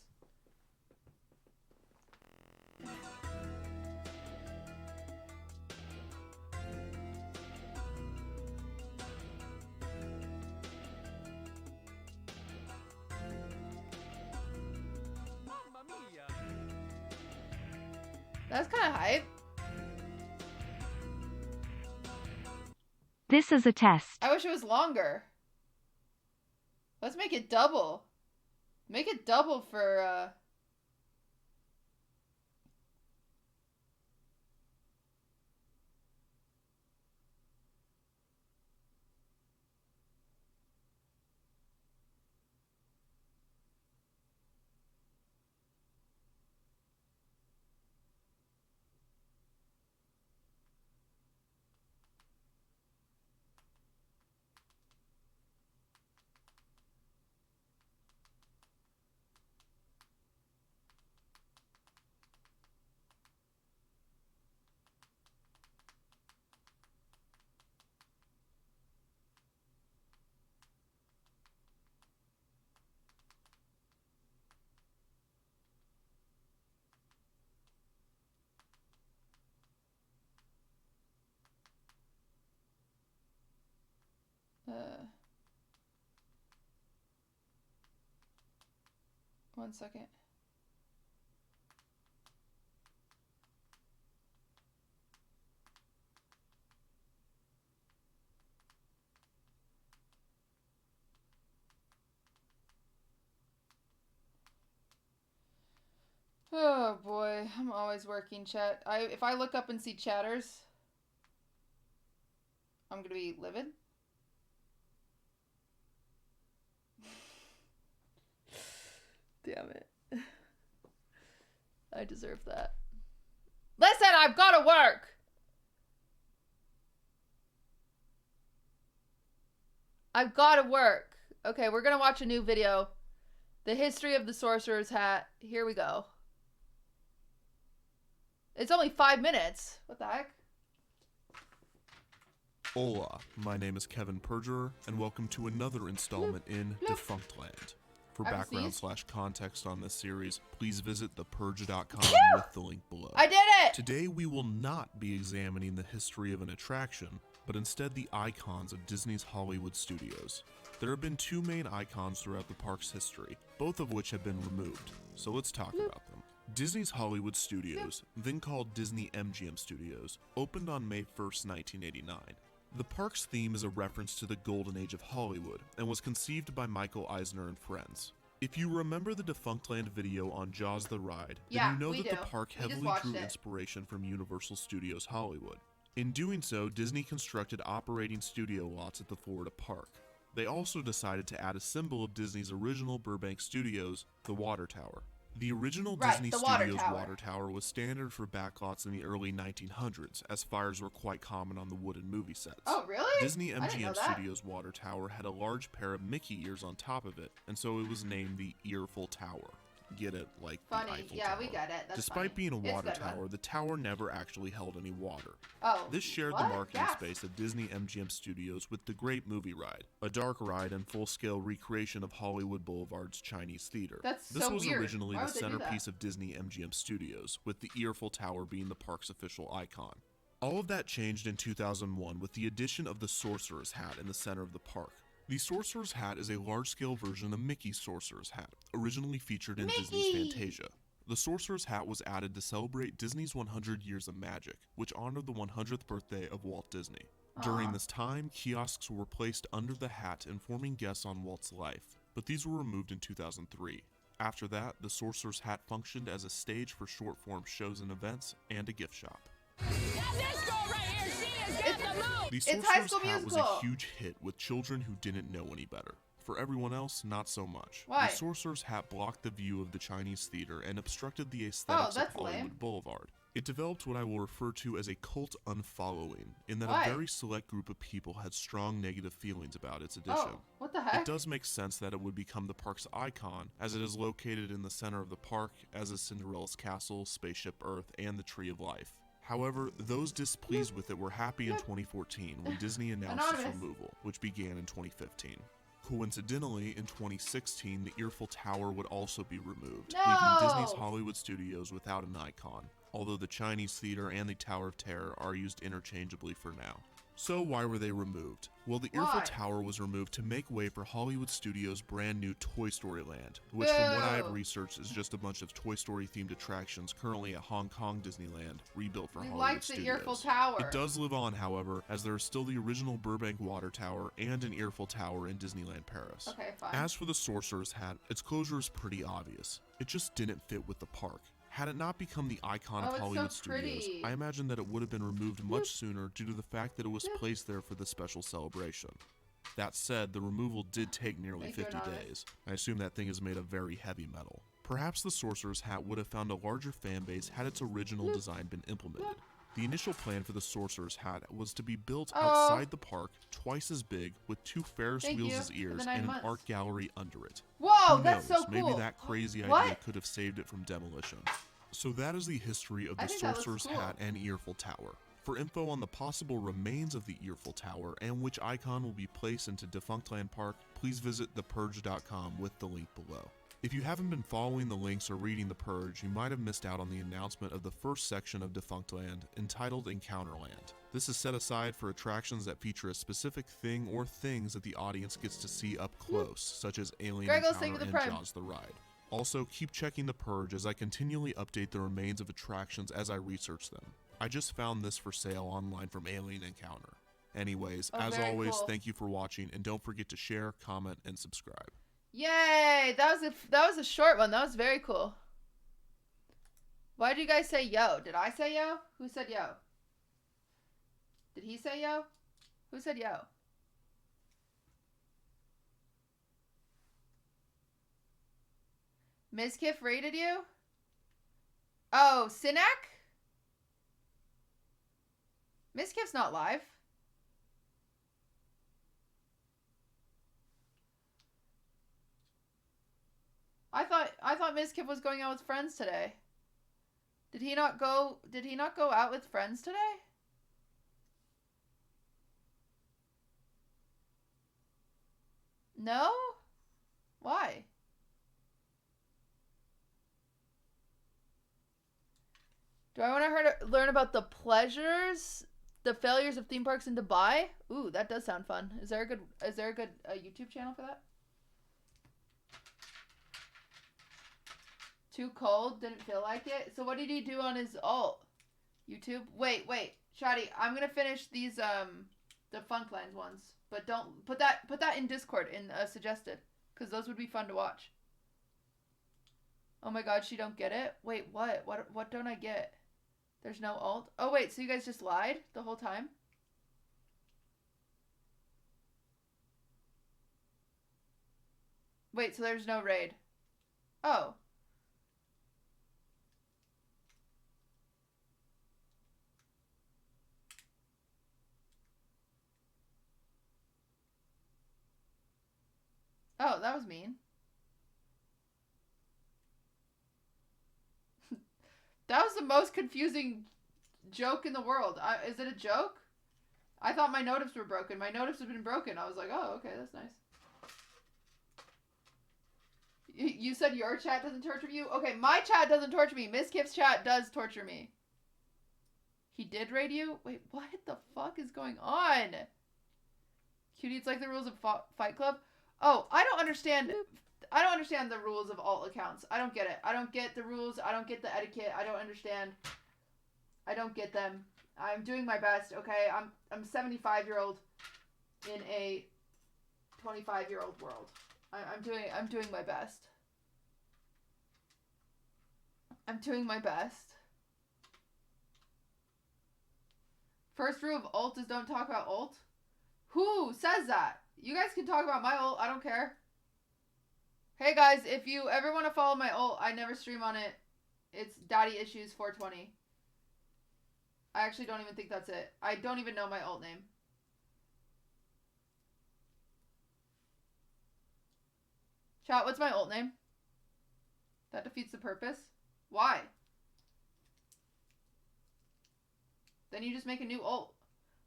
That's kind of hype. This is a test. I wish it was longer. Let's make it double. Make it double for, one second. Oh boy, I'm always working, chat. If I look up and see chatters, I'm gonna be livid. Damn it. I deserve that. Listen, I've got to work! I've got to work. Okay, we're gonna watch a new video. The history of the sorcerer's hat. Here we go. It's only 5 minutes. What the heck? Hola, my name is Kevin Perjurer, and welcome to another installment in Defunct Land. For background/context on this series, please visit thepurge.com with the link below. I did it! Today we will not be examining the history of an attraction, but instead the icons of Disney's Hollywood studios. There have been 2 main icons throughout the park's history, both of which have been removed, so let's talk about them. Disney's Hollywood Studios, then called Disney MGM Studios, opened on May 1st, 1989. The park's theme is a reference to the golden age of Hollywood and was conceived by Michael Eisner and friends. If you remember the Defunctland video on Jaws the Ride, then you know that the park heavily drew inspiration from Universal Studios Hollywood. In doing so, Disney constructed operating studio lots at the Florida park. They also decided to add a symbol of Disney's original Burbank Studios, the Water Tower. The original Disney Studios Water Tower was standard for backlots in the early 1900s, as fires were quite common on the wooden movie sets. Oh, really? Disney MGM Studios Water Tower had a large pair of Mickey ears on top of it, and so it was named the Earful Tower. Get it? Like funny. The Eiffel Yeah, Tower. we get it. That's Despite funny. being a water tower, the tower never actually held any water. Oh, this shared the marketing space of Disney MGM Studios with the Great Movie Ride, a dark ride and full-scale recreation of Hollywood Boulevard's Chinese theater. This was originally the centerpiece of Disney MGM Studios, with the Earful Tower being the park's official icon. All of that changed in 2001 with the addition of the Sorcerer's Hat in the center of the park. The Sorcerer's Hat is a large-scale version of Mickey's Sorcerer's Hat, originally featured in Disney's Fantasia. The Sorcerer's Hat was added to celebrate Disney's 100 Years of Magic, which honored the 100th birthday of Walt Disney. During this time, kiosks were placed under the hat informing guests on Walt's life, but these were removed in 2003. After that, the Sorcerer's Hat functioned as a stage for short-form shows and events and a gift shop. The Sorcerer's Hat was a huge hit with children who didn't know any better. For everyone else, not so much. Why? The Sorcerer's Hat blocked the view of the Chinese theater and obstructed the aesthetics of Hollywood Boulevard. It developed what I will refer to as a cult unfollowing, in that a very select group of people had strong negative feelings about its addition. Oh, what the heck? It does make sense that it would become the park's icon, as it is located in the center of the park, as is Cinderella's castle, Spaceship Earth, and the Tree of Life. However, those displeased with it were happy in 2014 when Disney announced its removal, which began in 2015. Coincidentally, in 2016, the Earful Tower would also be removed, leaving Disney's Hollywood Studios without an icon, although the Chinese Theater and the Tower of Terror are used interchangeably for now. So why were they removed? Well, the Earful Tower was removed to make way for Hollywood Studios' brand new Toy Story Land, which from what I have researched is just a bunch of Toy Story themed attractions currently at Hong Kong Disneyland, rebuilt for Hollywood Studios. The Earful Tower. It does live on, however, as there is still the original Burbank Water Tower and an Earful Tower in Disneyland Paris. Okay, fine. As for the Sorcerer's Hat, its closure is pretty obvious. It just didn't fit with the park. Had it not become the icon of Hollywood Studios, I imagine that it would have been removed much sooner due to the fact that it was placed there for the special celebration. That said, the removal did take nearly 50 days. I assume that thing is made of very heavy metal. Perhaps the Sorcerer's Hat would have found a larger fan base had its original design been implemented. The initial plan for the Sorcerer's Hat was to be built outside the park, twice as big, with 2 Ferris wheels as ears and an art gallery under it. Whoa, Who that's knows, so cool. maybe that crazy idea could have saved it from demolition. So that is the history of the Sorcerer's Hat and Earful Tower. For info on the possible remains of the Earful Tower and which icon will be placed into Defunctland Park, please visit thepurge.com with the link below. If you haven't been following the links or reading The Purge, you might have missed out on the announcement of the first section of Defunctland, entitled Encounterland. This is set aside for attractions that feature a specific thing or things that the audience gets to see up close, such as Alien Encounter and Jaws the Ride. Also, keep checking The Purge as I continually update the remains of attractions as I research them. I just found this for sale online from Alien Encounter. Anyways, as always, thank you for watching, and don't forget to share, comment, and subscribe. Yay! That was a short one. That was very cool. Why did you guys say yo? Did I say yo? Who said yo? Did he say yo? Who said yo? Ms. Kiff rated you? Oh, Sinak? Ms. Kiff's not live. I thought Ms. Kiff was going out with friends today. Did he not go out with friends today? No? Why? Do I want to learn about the pleasures, the failures of theme parks in Dubai? Ooh, that does sound fun. Is there a good YouTube channel for that? Too cold, didn't feel like it. So what did he do on his alt? YouTube? Wait. Shadi, I'm gonna finish these the Funkland ones. But don't put that in Discord in suggested. Because those would be fun to watch. Oh my god, she don't get it? Wait, what? What don't I get? There's no alt? Oh wait, so you guys just lied the whole time? Wait, so there's no raid. Oh. Oh, that was mean. That was the most confusing joke in the world. Is it a joke? I thought my notifs were broken. My notifs have been broken. I was like, oh, okay, that's nice. You said your chat doesn't torture you? Okay, my chat doesn't torture me. Miss Kiff's chat does torture me. He did raid you? Wait, what the fuck is going on? Cutie, it's like the rules of Fight Club. Oh, I don't understand the rules of alt accounts. I don't get it. I don't get the rules. I don't get the etiquette. I don't understand. I don't get them. I'm doing my best, okay? I'm a 75-year-old in a 25-year-old world. I'm doing my best. I'm doing my best. First rule of alt is don't talk about alt. Who says that? You guys can talk about my ult. I don't care. Hey guys, if you ever want to follow my ult, I never stream on it. It's Daddy Issues 420. I actually don't even think that's it. I don't even know my ult name. Chat, what's my ult name? That defeats the purpose. Why? Then you just make a new ult.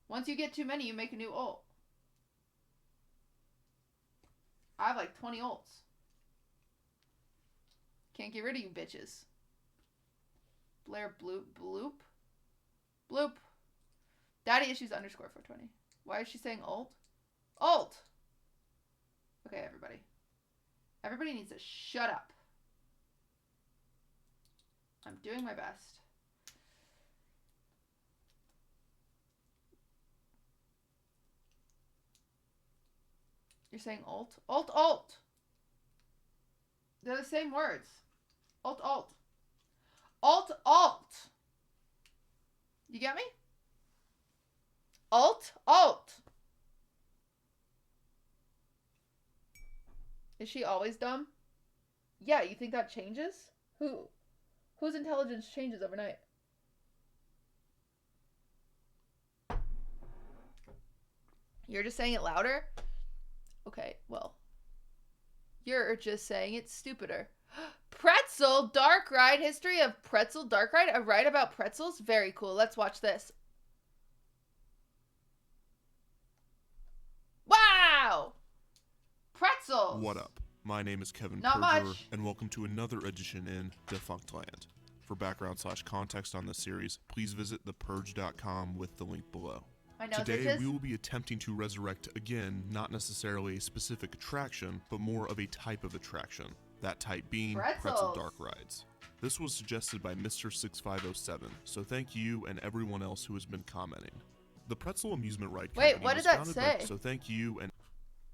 Once you get too many, you make a new ult. I have like 20 ults. Can't get rid of you bitches. Blair bloop. Bloop. Daddy Issues underscore 420. Why is she saying ult? Ult! Okay, everybody. Everybody needs to shut up. I'm doing my best. You're saying ult? Ult, ult! They're the same words. Ult, ult. Ult, ult! You get me? Ult, ult! Is she always dumb? Yeah, you think that changes? Whose intelligence changes overnight? You're just saying it louder? Okay, well. You're just saying it's stupider. Pretzel Dark Ride. History of Pretzel Dark Ride. A ride about pretzels? Very cool. Let's watch this. Wow! Pretzels! What up? My name is Kevin Not Perjurer, much. and welcome to another edition in Defunct Land. For background/context on this series, please visit thepurge.com with the link below. Today, we will be attempting to resurrect again, not necessarily a specific attraction, but more of a type of attraction. That type being Pretzel Dark Rides. This was suggested by Mr. 6507, so thank you and everyone else who has been commenting. The Pretzel Amusement Ride Company Wait, what did was that founded say? by, so thank you and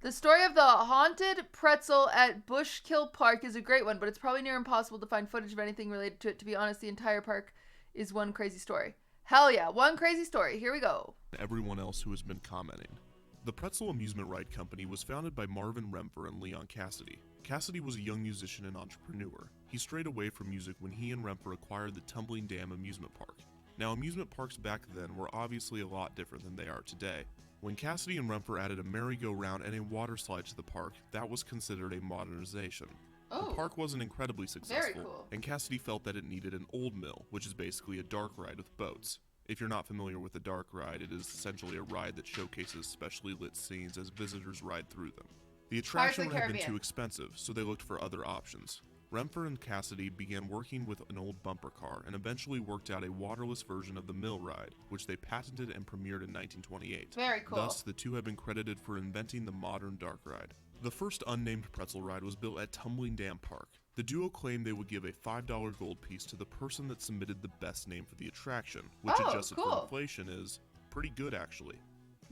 The story of the haunted pretzel at Bushkill Park is a great one, but it's probably near impossible to find footage of anything related to it. To be honest, the entire park is one crazy story. Hell yeah, one crazy story. Here we go. Everyone else who has been commenting. The Pretzel Amusement Ride Company was founded by Marvin Remfer and Leon Cassidy. Cassidy was a young musician and entrepreneur. He strayed away from music when he and Remfer acquired the Tumbling Dam Amusement Park. Now, amusement parks back then were obviously a lot different than they are today. When Cassidy and Remfer added a merry-go-round and a water slide to the park, that was considered a modernization. Oh, the park wasn't incredibly successful, cool. and Cassidy felt that it needed an old mill, which is basically a dark ride with boats. If you're not familiar with a dark ride, it is essentially a ride that showcases specially lit scenes as visitors ride through them. The attraction would have been too expensive, so they looked for other options. Remfer and Cassidy began working with an old bumper car and eventually worked out a waterless version of the mill ride, which they patented and premiered in 1928. Very cool. Thus, the two have been credited for inventing the modern dark ride. The first unnamed pretzel ride was built at Tumbling Dam Park. The duo claimed they would give a $5 gold piece to the person that submitted the best name for the attraction, which adjusted for inflation is pretty good actually.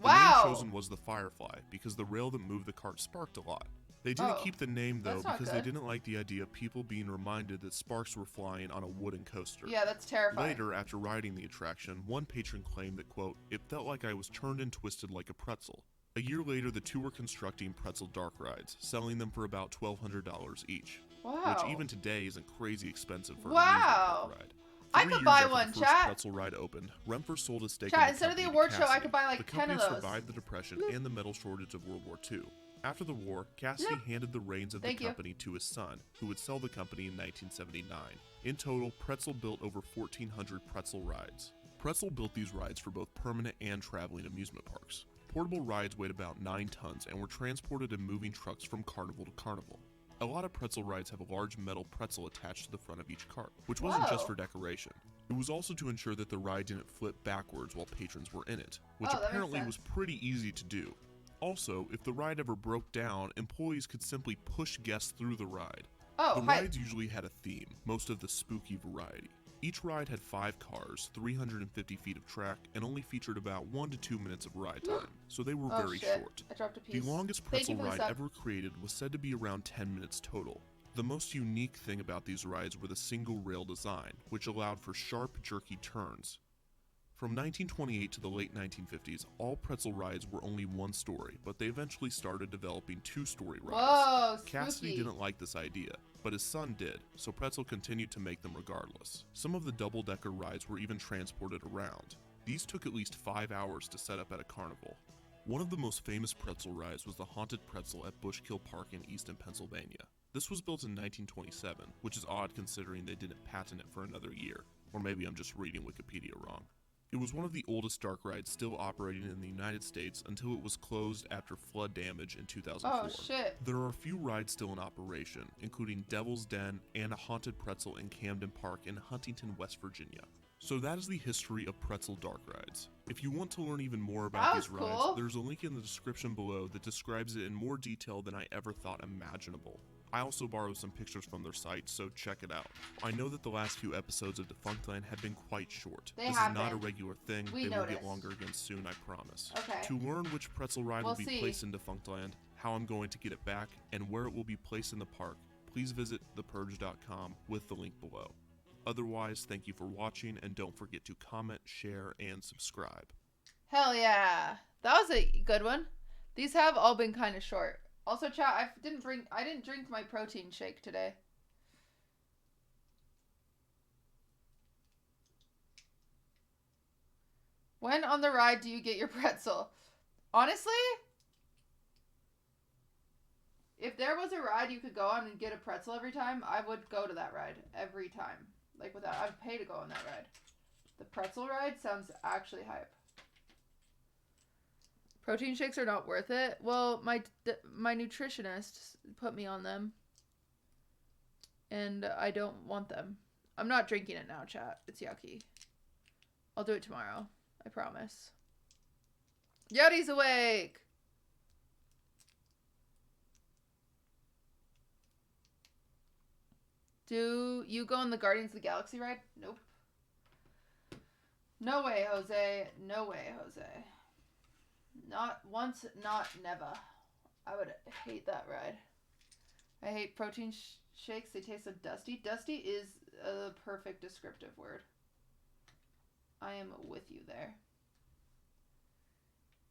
The name chosen was the Firefly because the rail that moved the cart sparked a lot. They didn't keep the name though because they didn't like the idea of people being reminded that sparks were flying on a wooden coaster. Yeah, that's terrifying. Later, after riding the attraction, one patron claimed that, quote, "It felt like I was turned and twisted like a pretzel." A year later, the two were constructing pretzel dark rides, selling them for about $1,200 each. Wow. Which even today isn't crazy expensive for an wow. amusement park ride. I could buy one, the first chat. pretzel ride opened, Renfer sold a stake Chat, in the instead of the company award to show, I Cassidy. could buy like the 10 of company those. survived the Depression and the metal shortage of World War II. After the war, Cassidy handed the reins of the company to his son, who would sell the company in 1979. In total, Pretzel built over 1,400 pretzel rides. Pretzel built these rides for both permanent and traveling amusement parks. Portable rides weighed about 9 tons and were transported in moving trucks from carnival to carnival. A lot of pretzel rides have a large metal pretzel attached to the front of each cart, which wasn't just for decoration. It was also to ensure that the ride didn't flip backwards while patrons were in it, which apparently was pretty easy to do. Also, if the ride ever broke down, employees could simply push guests through the ride. The rides usually had a theme, most of the spooky variety. Each ride had 5 cars, 350 feet of track, and only featured about 1 to 2 minutes of ride time, so they were very short. I dropped a piece. The longest pretzel ride ever created was said to be around 10 minutes total. The most unique thing about these rides were the single rail design, which allowed for sharp, jerky turns. From 1928 to the late 1950s, all pretzel rides were only 1 story, but they eventually started developing 2-story rides. Whoa, Cassidy didn't like this idea, but his son did, so Pretzel continued to make them regardless. Some of the double-decker rides were even transported around. These took at least 5 hours to set up at a carnival. One of the most famous pretzel rides was the Haunted Pretzel at Bushkill Park in Easton, Pennsylvania. This was built in 1927, which is odd considering they didn't patent it for another year. Or maybe I'm just reading Wikipedia wrong. It was one of the oldest dark rides still operating in the United States until it was closed after flood damage in 2004. Oh, shit. There are a few rides still in operation, including Devil's Den and a Haunted Pretzel in Camden Park in Huntington, West Virginia. So that is the history of pretzel dark rides. If you want to learn even more about these rides, there's a link in the description below that describes it in more detail than I ever thought imaginable. I also borrowed some pictures from their site, so check it out. I know that the last few episodes of Defunctland have been quite short. This is not a regular thing. They will get longer again soon, I promise. To learn which pretzel ride will be placed in Defunctland, how I'm going to get it back, and where it will be placed in the park, please visit thepurge.com with the link below. Otherwise, thank you for watching, and don't forget to comment, share, and subscribe. Hell yeah. That was a good one. These have all been kind of short. Also, chat, I didn't drink my protein shake today. When on the ride do you get your pretzel? Honestly, if there was a ride you could go on and get a pretzel every time, I would go to that ride every time. Like without, I'd pay to go on that ride. The pretzel ride sounds actually hype. Protein shakes are not worth it. Well, my nutritionist put me on them. And I don't want them. I'm not drinking it now, chat. It's yucky. I'll do it tomorrow. I promise. Yeti's awake! Do you go on the Guardians of the Galaxy ride? Nope. No way, Jose. No way, Jose. Not once, not never. I would hate that ride. I hate protein shakes. They taste so dusty. Dusty is a perfect descriptive word. I am with you there.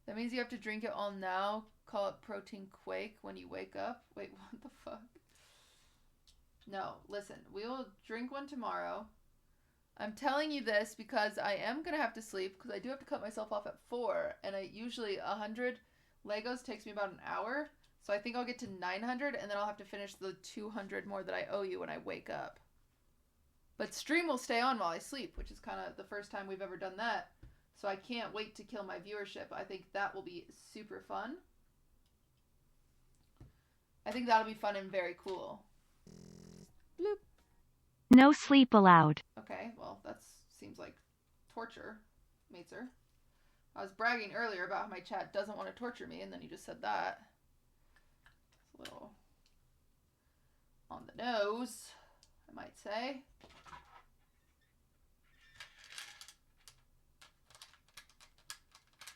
That means you have to drink it all now. Call it protein quake when you wake up. Wait, what the fuck? No, listen. We will drink one tomorrow. I'm telling you this because I am going to have to sleep because I do have to cut myself off at 4. And I usually 100 Legos takes me about an hour. So I think I'll get to 900 and then I'll have to finish the 200 more that I owe you when I wake up. But stream will stay on while I sleep, which is kind of the first time we've ever done that. So I can't wait to kill my viewership. I think that will be super fun. I think that'll be fun and very cool. Bloop. No sleep allowed. Okay, well, that seems like torture, Mater. I was bragging earlier about how my chat doesn't want to torture me, and then you just said that. It's a little On the nose, I might say.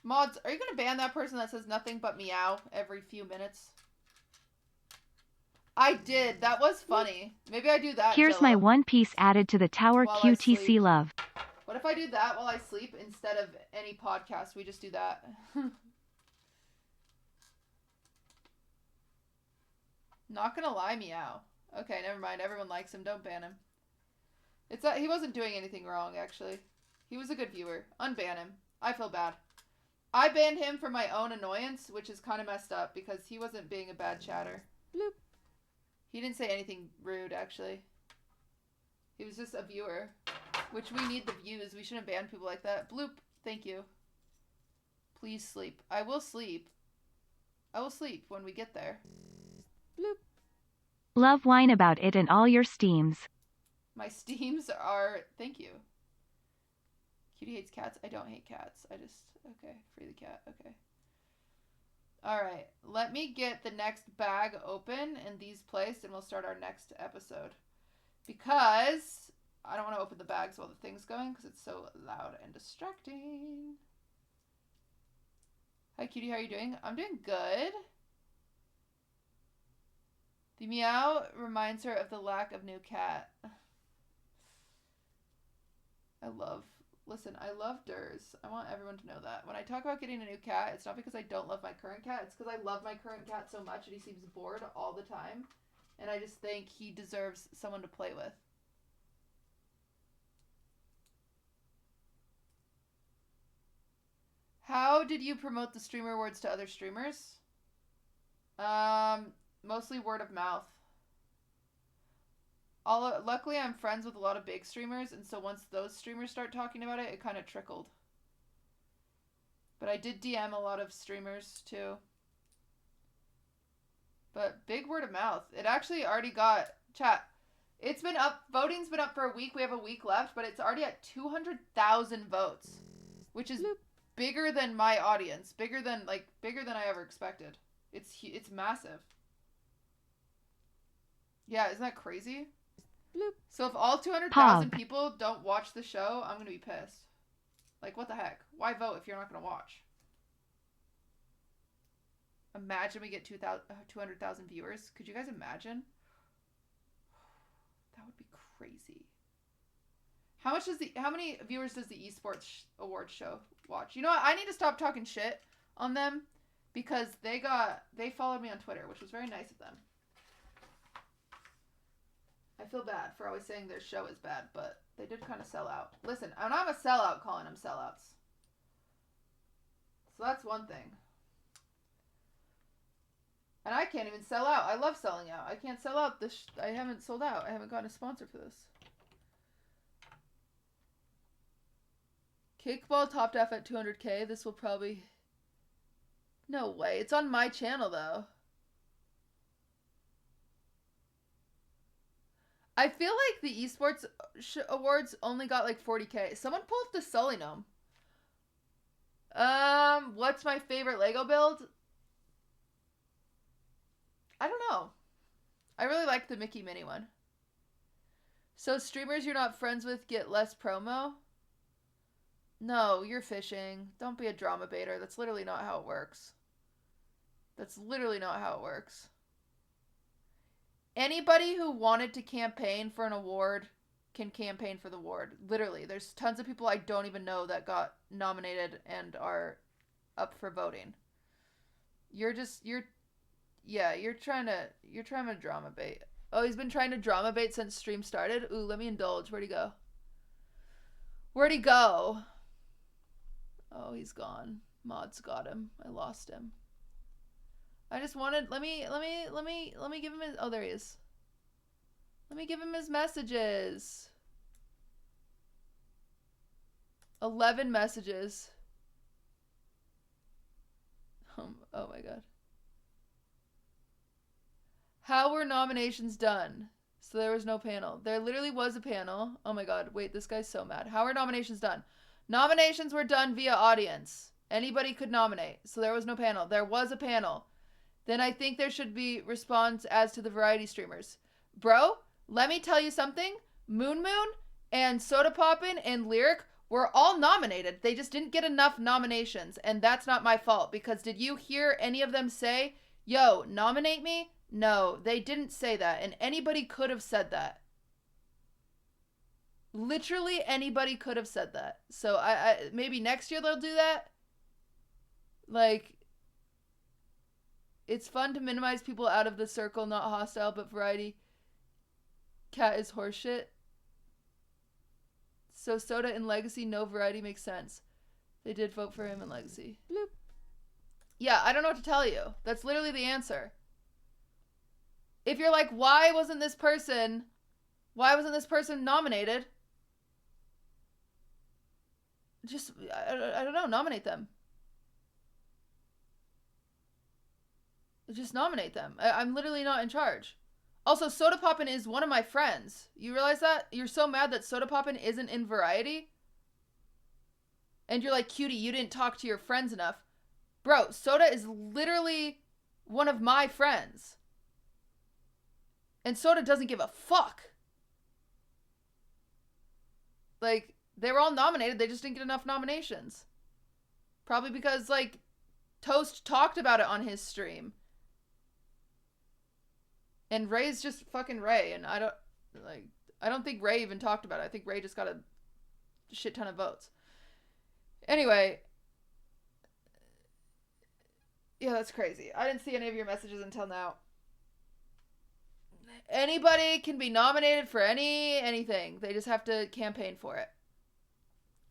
Mods, are you gonna ban that person that says nothing but meow every few minutes? I did. That was funny. Maybe I do that. Here's my one piece added to the tower. While I QTC sleep. love. What if I do that while I sleep instead of any podcast? We just do that. Not gonna lie, meow. Okay, never mind. Everyone likes him. Don't ban him. It's that he wasn't doing anything wrong, actually. He was a good viewer. Unban him. I feel bad. I banned him for my own annoyance, which is kind of messed up because he wasn't being a bad chatter. Bloop. He didn't say anything rude, actually. He was just a viewer, which we need the views. We shouldn't ban people like that. Bloop. Thank you. Please sleep. I will sleep. I will sleep when we get there. Bloop. Love whine about it and all your steams. My steams are... Thank you. Cutie hates cats. I don't hate cats. I just... Okay. Free the cat. Okay. Alright. Let me get the next bag open and these placed and we'll start our next episode. Because I don't want to open the bags while the thing's going because it's so loud and distracting. Hi, Cutie. How are you doing? I'm doing good. The meow reminds her of the lack of new cat. Listen, I love Durs. I want everyone to know that. When I talk about getting a new cat, it's not because I don't love my current cat. It's because I love my current cat so much and he seems bored all the time. And I just think he deserves someone to play with. How did you promote the streamer awards to other streamers? Mostly word of mouth. Luckily, I'm friends with a lot of big streamers, and so once those streamers start talking about it, it kind of trickled. But I did DM a lot of streamers, too. But big word of mouth. It actually already got... Chat. It's been up... Voting's been up for a week. We have a week left, but it's already at 200,000 votes. Which is bigger than my audience. Bigger than I ever expected. It's massive. Yeah, isn't that crazy? Bloop. So if all 200,000 people don't watch the show, I'm going to be pissed. Like, what the heck? Why vote if you're not going to watch? Imagine we get 200,000 viewers. Could you guys imagine? That would be crazy. How many viewers does the esports awards show watch? You know what? I need to stop talking shit on them because they followed me on Twitter, which was very nice of them. I feel bad for always saying their show is bad, but they did kind of sell out. Listen, I'm not a sellout calling them sellouts. So that's one thing. And I can't even sell out. I love selling out. I can't sell out this. I haven't sold out. I haven't gotten a sponsor for this. Cakeball topped off at 200K. This will probably... No way. It's on my channel, though. I feel like the esports awards only got like 40K. Someone pull up the Sully Gnome. What's my favorite Lego build? I don't know. I really like the Mickey Mini one. So streamers you're not friends with get less promo? No, you're fishing. Don't be a drama baiter. That's literally not how it works. That's literally not how it works. Anybody who wanted to campaign for an award can campaign for the award. Literally. There's tons of people I don't even know that got nominated and are up for voting. You're trying to drama bait. Oh, he's been trying to drama bait since stream started? Ooh, let me indulge. Where'd he go? Where'd he go? Oh, he's gone. Mods got him. I lost him. I just wanted, let me give him his, oh, there he is. Let me give him his messages. 11 messages. Oh my god. How were nominations done? So there was no panel. There literally was a panel. Oh my god, wait, this guy's so mad. How were nominations done? Nominations were done via audience. Anybody could nominate. So there was no panel. There was a panel. Then I think there should be response as to the variety streamers. Bro, let me tell you something. Moon Moon and Soda Poppin' and Lyric were all nominated. They just didn't get enough nominations, and that's not my fault, because did you hear any of them say, yo, nominate me? No, they didn't say that, and anybody could have said that. Literally anybody could have said that. So I maybe next year they'll do that. Like, it's fun to minimize people out of the circle, not hostile, but variety. Cat is horseshit. So Soda in Legacy, no variety makes sense. They did vote for him in Legacy. Bloop. Yeah, I don't know what to tell you. That's literally the answer. If you're like, why wasn't this person nominated? Just, I don't know, nominate them. Just nominate them. I'm literally not in charge. Also, Soda Poppin' is one of my friends. You realize that? You're so mad that Soda Poppin' isn't in variety? And you're like, Cutie, you didn't talk to your friends enough. Bro, Soda is literally one of my friends. And Soda doesn't give a fuck. Like, they were all nominated, they just didn't get enough nominations. Probably because, like, Toast talked about it on his stream. And Ray's just fucking Ray, and I don't think Ray even talked about it. I think Ray just got a shit ton of votes. Anyway. Yeah, that's crazy. I didn't see any of your messages until now. Anybody can be nominated for anything. They just have to campaign for it.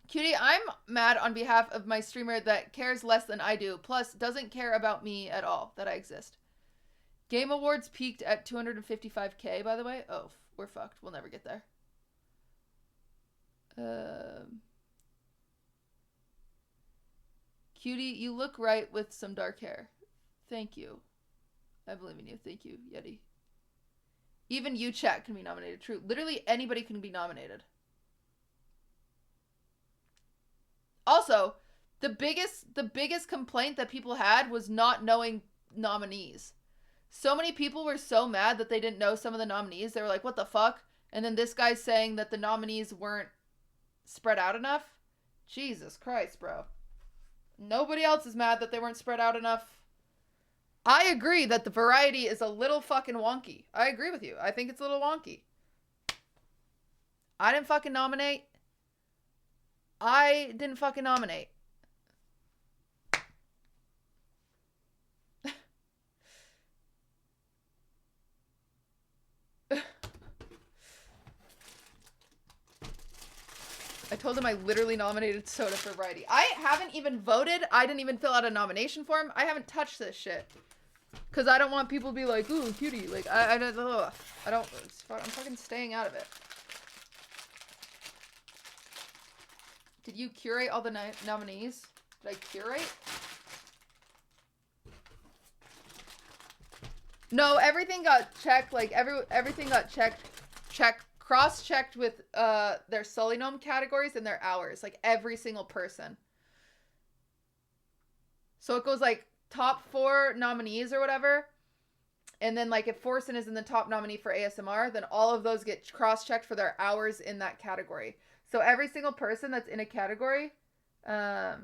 Cutie, I'm mad on behalf of my streamer that cares less than I do, plus doesn't care about me at all, that I exist. Game Awards peaked at 255k, by the way. Oh, we're fucked. We'll never get there. Cutie, you look right with some dark hair. Thank you. I believe in you. Thank you, Yeti. Even you, chat, can be nominated. True. Literally anybody can be nominated. Also, the biggest complaint that people had was not knowing nominees. So many people were so mad that they didn't know some of the nominees. They were like, what the fuck? And then this guy's saying that the nominees weren't spread out enough. Jesus Christ, bro. Nobody else is mad that they weren't spread out enough. I agree that the variety is a little fucking wonky. I agree with you. I think it's a little wonky. I didn't fucking nominate. I told him I literally nominated Soda for variety. I haven't even voted. I didn't even fill out a nomination form. I haven't touched this shit. Because I don't want people to be like, ooh, Cutie. Like, I don't, I'm fucking staying out of it. Did you curate all the nominees? Did I curate? No, everything got checked. Like, everything got cross-checked with their Solinome categories and their hours. Like, every single person. So it goes, like, top 4 nominees or whatever. And then, like, if Forsen is in the top nominee for ASMR, then all of those get cross-checked for their hours in that category. So every single person that's in a category got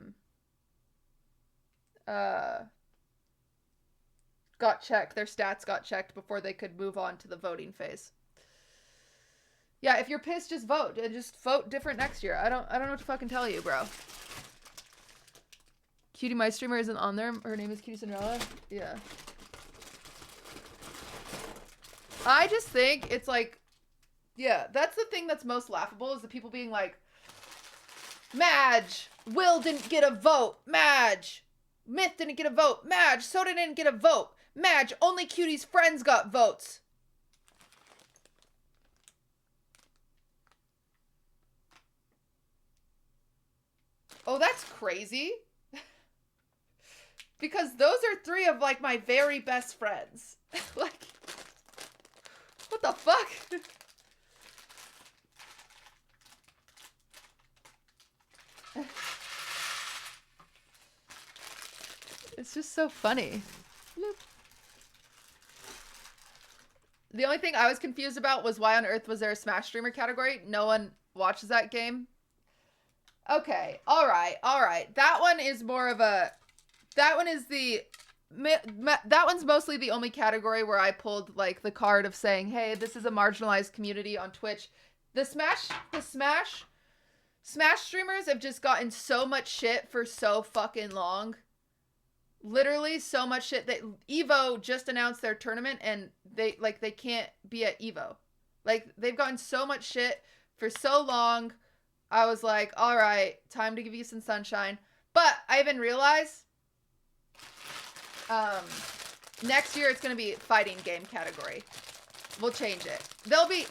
checked. Their stats got checked before they could move on to the voting phase. Yeah, if you're pissed, just vote. And just vote different next year. I don't know what to fucking tell you, bro. Cutie, my streamer isn't on there. Her name is QTCinderella. Yeah. I just think it's like, yeah, that's the thing that's most laughable is the people being like, Madge, Will didn't get a vote. Madge, Myth didn't get a vote. Madge, Soda didn't get a vote. Madge, only Cutie's friends got votes. Oh, that's crazy. Because those are 3 of, like, my very best friends. Like, what the fuck? It's just so funny. The only thing I was confused about was why on earth was there a Smash streamer category? No one watches that game. Okay, all right. That one is more of a... That one is the... That one's mostly the only category where I pulled, like, the card of saying, hey, this is a marginalized community on Twitch. The Smash streamers have just gotten so much shit for so fucking long. Literally so much shit that Evo just announced their tournament and they can't be at Evo. Like, they've gotten so much shit for so long. I was like, all right, time to give you some sunshine. But I even realized next year it's going to be fighting game category. We'll change it.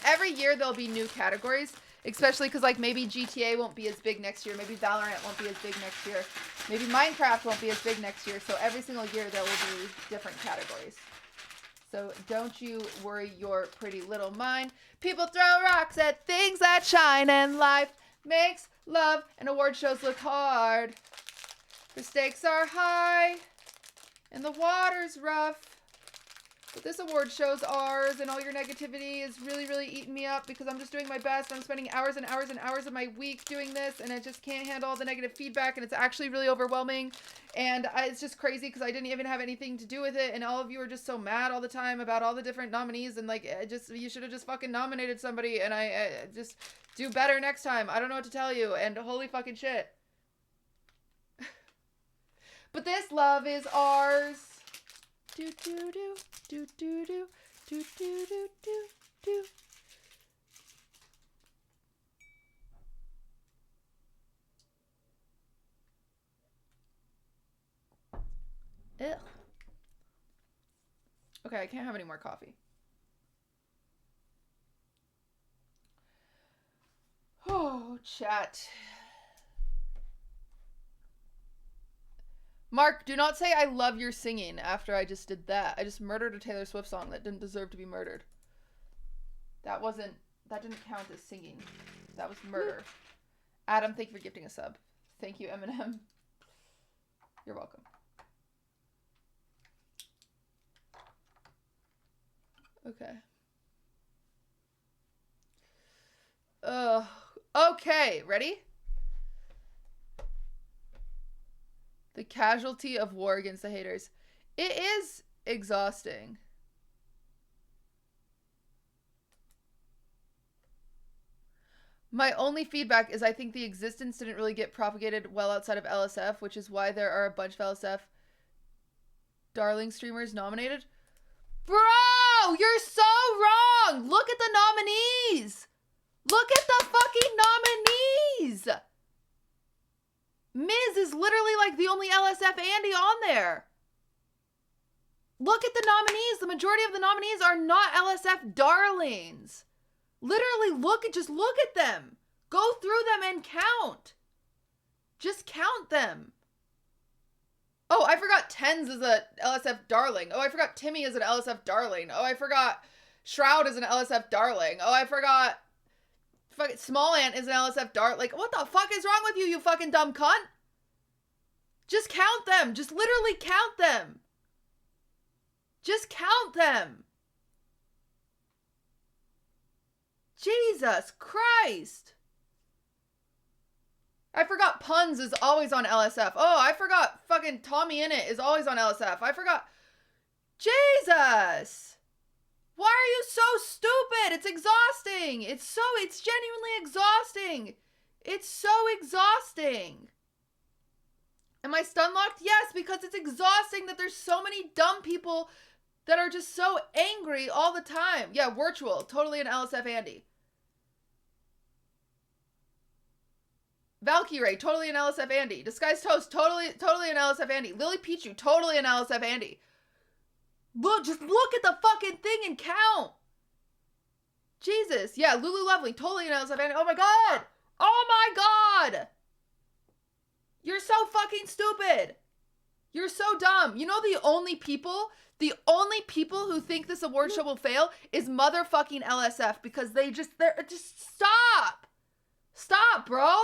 Every year there'll be new categories, especially because, like, maybe GTA won't be as big next year. Maybe Valorant won't be as big next year. Maybe Minecraft won't be as big next year. So every single year there will be different categories. So don't you worry your pretty little mind. People throw rocks at things that shine, and life makes love and award shows look hard. The stakes are high and the water's rough. But this award show's ours, and all your negativity is really, really eating me up because I'm just doing my best. I'm spending hours and hours and hours of my week doing this, and I just can't handle all the negative feedback, and it's actually really overwhelming. And it's just crazy because I didn't even have anything to do with it, and all of you are just so mad all the time about all the different nominees, and, like, you should have just fucking nominated somebody, and I just do better next time. I don't know what to tell you, and holy fucking shit. But this love is ours. Do do do do do do do do do do do. Ugh. Okay, I can't have any more coffee. Oh, chat. Mark, do not say I love your singing after I just did that. I just murdered a Taylor Swift song that didn't deserve to be murdered. That didn't count as singing. That was murder. Adam, thank you for gifting a sub. Thank you, Eminem. You're welcome. Okay. Okay, ready? The casualty of war against the haters. It is exhausting. My only feedback is I think the existence didn't really get propagated well outside of LSF, which is why there are a bunch of LSF darling streamers nominated. Bro, you're so wrong! Look at the nominees! Look at the fucking nominees! Miz is literally like the only LSF Andy on there. Look at the nominees. The majority of the nominees are not LSF darlings. Literally just look at them. Go through them and count. Just count them. Oh, I forgot Tens is a LSF darling. Oh, I forgot Timmy is an LSF darling. Oh, I forgot Shroud is an LSF darling. Oh, I forgot fucking Small Ant is an LSF darling. Like, what the fuck is wrong with you, you fucking dumb cunt? Just count them. Just literally count them. Just count them. Jesus Christ. I forgot Puns is always on LSF. Oh, I forgot fucking Tommy Innit is always on LSF. I forgot. Jesus. Why are you so stupid? It's exhausting. It's genuinely exhausting. It's so exhausting. Am I stun locked? Yes, because it's exhausting that there's so many dumb people that are just so angry all the time. Yeah, Virtual, totally an LSF Andy. Valkyrie, totally an LSF Andy. Disguised Toast, totally an LSF Andy. Lily Pichu, totally an LSF Andy. Just look at the fucking thing and count. Jesus. Yeah, Lulu Lovely, totally an LSF Andy. Oh my god. Oh my god. You're so fucking stupid. You're so dumb. You know the only people who think this award show will fail is motherfucking LSF because they're just stop. Stop, bro.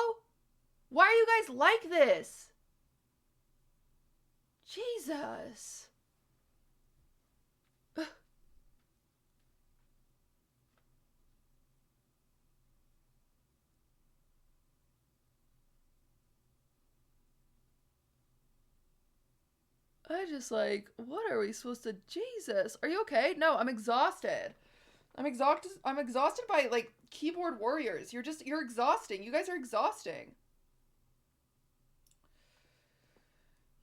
Why are you guys like this? Jesus. I just like, what are we supposed to, Jesus, are you okay? No, I'm exhausted. I'm exhausted by like keyboard warriors. You're exhausting. You guys are exhausting.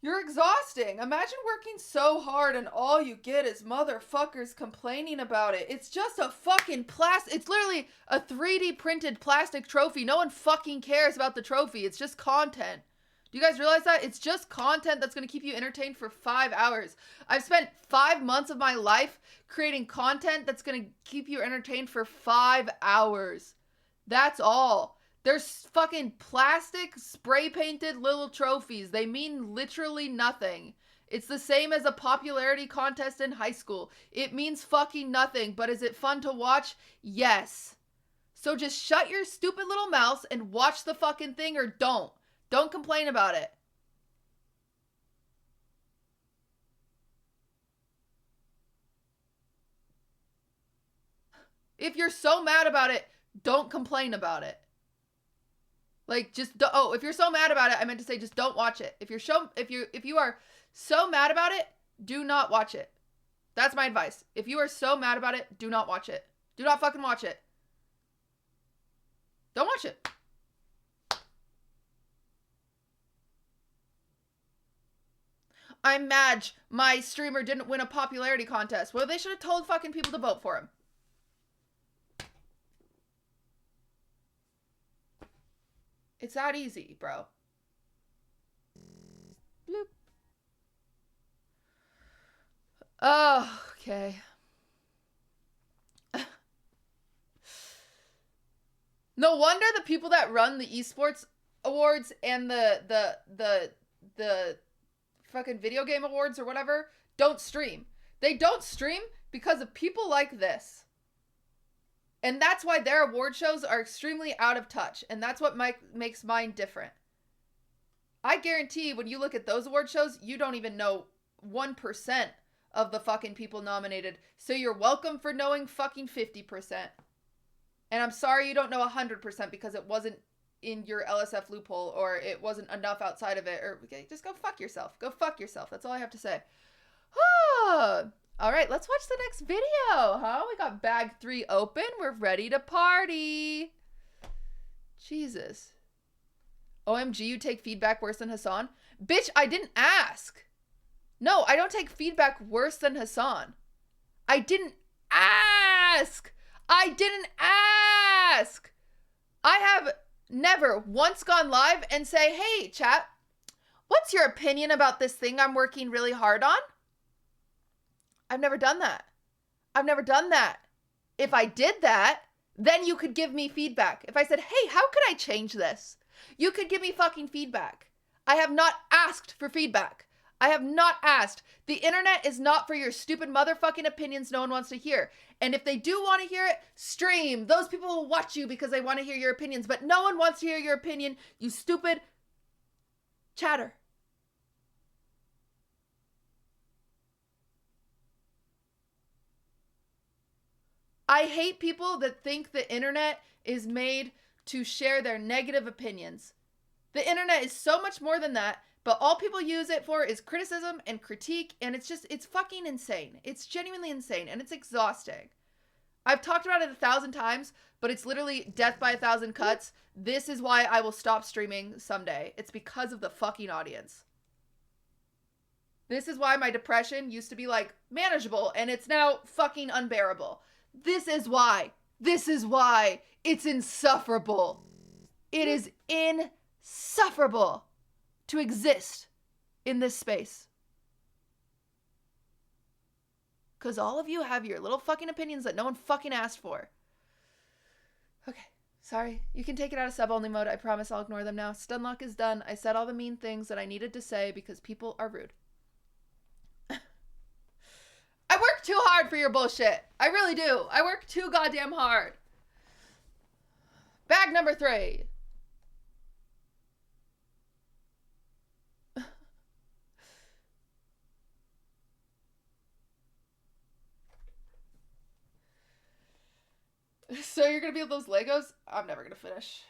You're exhausting. Imagine working so hard and all you get is motherfuckers complaining about it. It's just a fucking it's literally a 3D printed plastic trophy. No one fucking cares about the trophy. It's just content. Do you guys realize that? It's just content that's going to keep you entertained for 5 hours. I've spent 5 months of my life creating content that's going to keep you entertained for 5 hours. That's all. There's fucking plastic spray painted little trophies. They mean literally nothing. It's the same as a popularity contest in high school. It means fucking nothing, but is it fun to watch? Yes. So just shut your stupid little mouths and watch the fucking thing or don't. Don't complain about it. If you're so mad about it, don't complain about it. Like, just if you're so mad about it, I meant to say just don't watch it. If you are so mad about it, do not watch it. That's my advice. If you are so mad about it, do not watch it. Do not fucking watch it. Don't watch it. I'm mad my streamer didn't win a popularity contest. Well, they should have told fucking people to vote for him. It's that easy, bro. Bloop. Oh, okay. No wonder the people that run the esports awards and the fucking video game awards or whatever don't stream. They don't stream because of people like this. And that's why their award shows are extremely out of touch. And that's what makes mine different. I guarantee when you look at those award shows, you don't even know 1% of the fucking people nominated. So you're welcome for knowing fucking 50%. And I'm sorry you don't know 100% because it wasn't in your LSF loophole or it wasn't enough outside of it. Or okay, just go fuck yourself. Go fuck yourself. That's all I have to say. All right, let's watch the next video, huh? We got bag 3 open. We're ready to party. Jesus. OMG, you take feedback worse than Hassan? Bitch, I didn't ask. No, I don't take feedback worse than Hassan. I didn't ask. I didn't ask. I have never once gone live and say, hey, chat, what's your opinion about this thing I'm working really hard on? I've never done that. I've never done that. If I did that, then you could give me feedback. If I said, hey, how could I change this? You could give me fucking feedback. I have not asked for feedback. I have not asked. The internet is not for your stupid motherfucking opinions no one wants to hear. And if they do want to hear it, stream. Those people will watch you because they want to hear your opinions. But no one wants to hear your opinion, you stupid chatter. I hate people that think the internet is made to share their negative opinions. The internet is so much more than that, but all people use it for is criticism and critique, and it's fucking insane. It's genuinely insane, and it's exhausting. I've talked about it 1,000 times, but it's literally death by 1,000 cuts. This is why I will stop streaming someday. It's because of the fucking audience. This is why my depression used to be, like, manageable, and it's now fucking unbearable. This is why. This is why it's insufferable. It is insufferable to exist in this space. Because all of you have your little fucking opinions that no one fucking asked for. Okay, sorry. You can take it out of sub-only mode. I promise I'll ignore them now. Stunlock is done. I said all the mean things that I needed to say because people are rude. I work too hard for your bullshit. I really do. I work too goddamn hard. Bag number 3. So you're gonna build those Legos? I'm never gonna finish.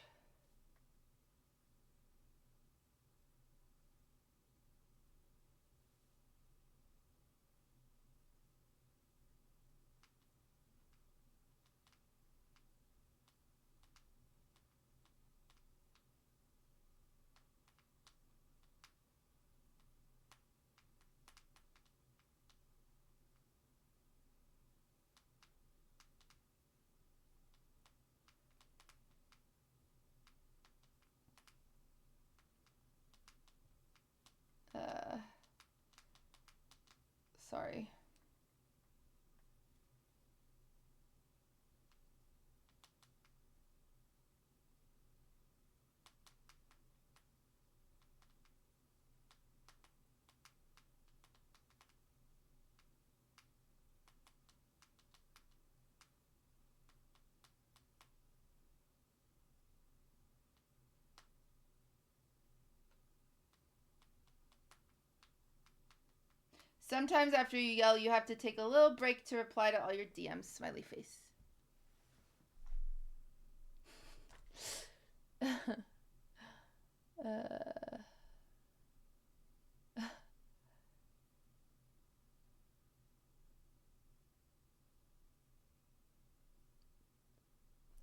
Sometimes after you yell, you have to take a little break to reply to all your DMs. Smiley face.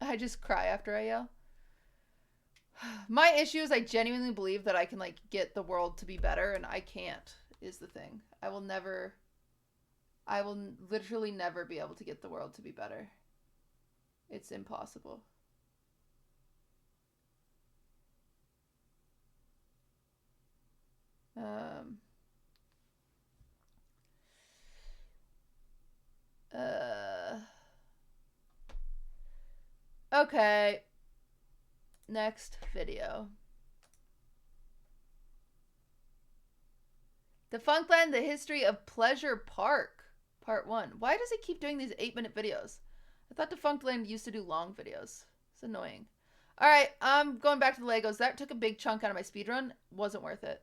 I just cry after I yell. My issue is I genuinely believe that I can, like, get the world to be better, and I can't, is the thing. I will literally never be able to get the world to be better. It's impossible. Okay. Next video. Defunctland, the history of Pleasure Park, part 1. Why does it keep doing these 8-minute videos? I thought Defunctland used to do long videos. It's annoying. Alright, I'm going back to the Legos. That took a big chunk out of my speedrun. Wasn't worth it.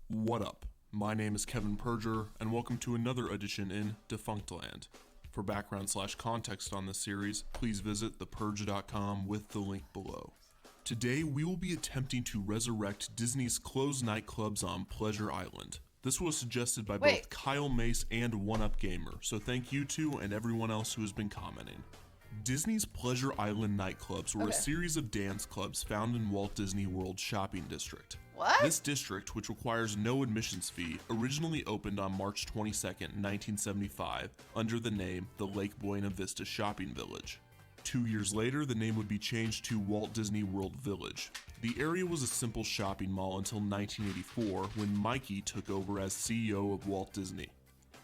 What up? My name is Kevin Perger, and welcome to another edition in Defunctland. For background/context on this series, please visit thepurge.com with the link below. Today, we will be attempting to resurrect Disney's closed nightclubs on Pleasure Island. This was suggested by both Kyle Mace and OneUpGamer, so thank you two and everyone else who has been commenting. Disney's Pleasure Island nightclubs were a series of dance clubs found in Walt Disney World's shopping district. What? This district, which requires no admissions fee, originally opened on March 22nd, 1975, under the name the Lake Buena Vista Shopping Village. 2 years later, the name would be changed to Walt Disney World Village. The area was a simple shopping mall until 1984, when Mikey took over as CEO of Walt Disney.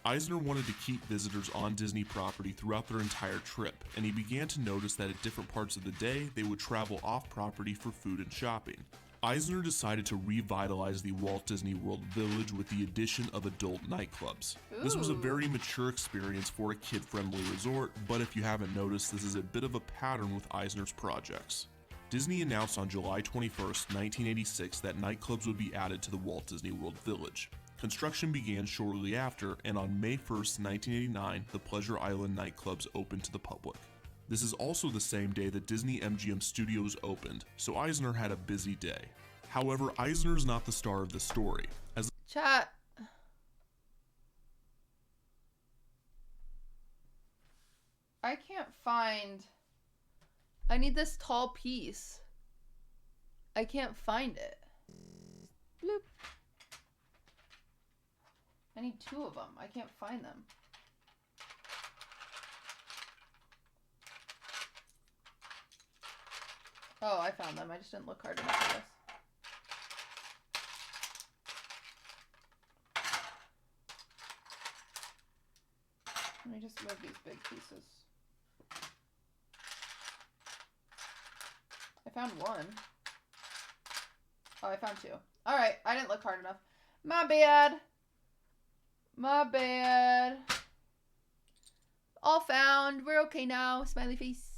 Eisner wanted to keep visitors on Disney property throughout their entire trip, and he began to notice that at different parts of the day, they would travel off property for food and shopping. Eisner decided to revitalize the Walt Disney World Village with the addition of adult nightclubs. This was a very mature experience for a kid-friendly resort, but if you haven't noticed, this is a bit of a pattern with Eisner's projects. Disney announced on July 21st, 1986 that nightclubs would be added to the Walt Disney World Village. Construction began shortly after, and on May 1st, 1989, the Pleasure Island nightclubs opened to the public. This is also the same day that Disney MGM Studios opened, so Eisner had a busy day. However, Eisner is not the star of the story. As Chat. I can't find... I need this tall piece. I can't find it. Bloop. I need 2 of them. I can't find them. Oh, I found them. I just didn't look hard enough for this. Let me just move these big pieces. I found 1. Oh, I found 2. Alright, I didn't look hard enough. My bad. My bad. All found. We're okay now. Smiley face.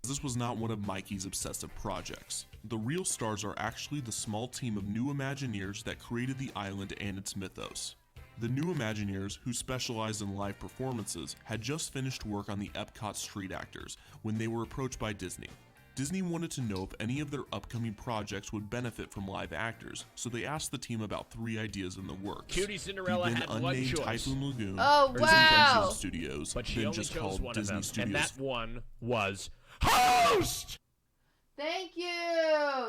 This was not one of Mikey's obsessive projects. The real stars are actually the small team of new Imagineers that created the island and its mythos. The new Imagineers, who specialized in live performances, had just finished work on the Epcot Street Actors when they were approached by Disney. Disney wanted to know if any of their upcoming projects would benefit from live actors, so they asked the team about 3 ideas in the works. QTCinderella had one unnamed choice. Typhoon Lagoon, oh, wow. Studios, but she then only just chose called one Disney of them, Studios. and that one was host! Thank you,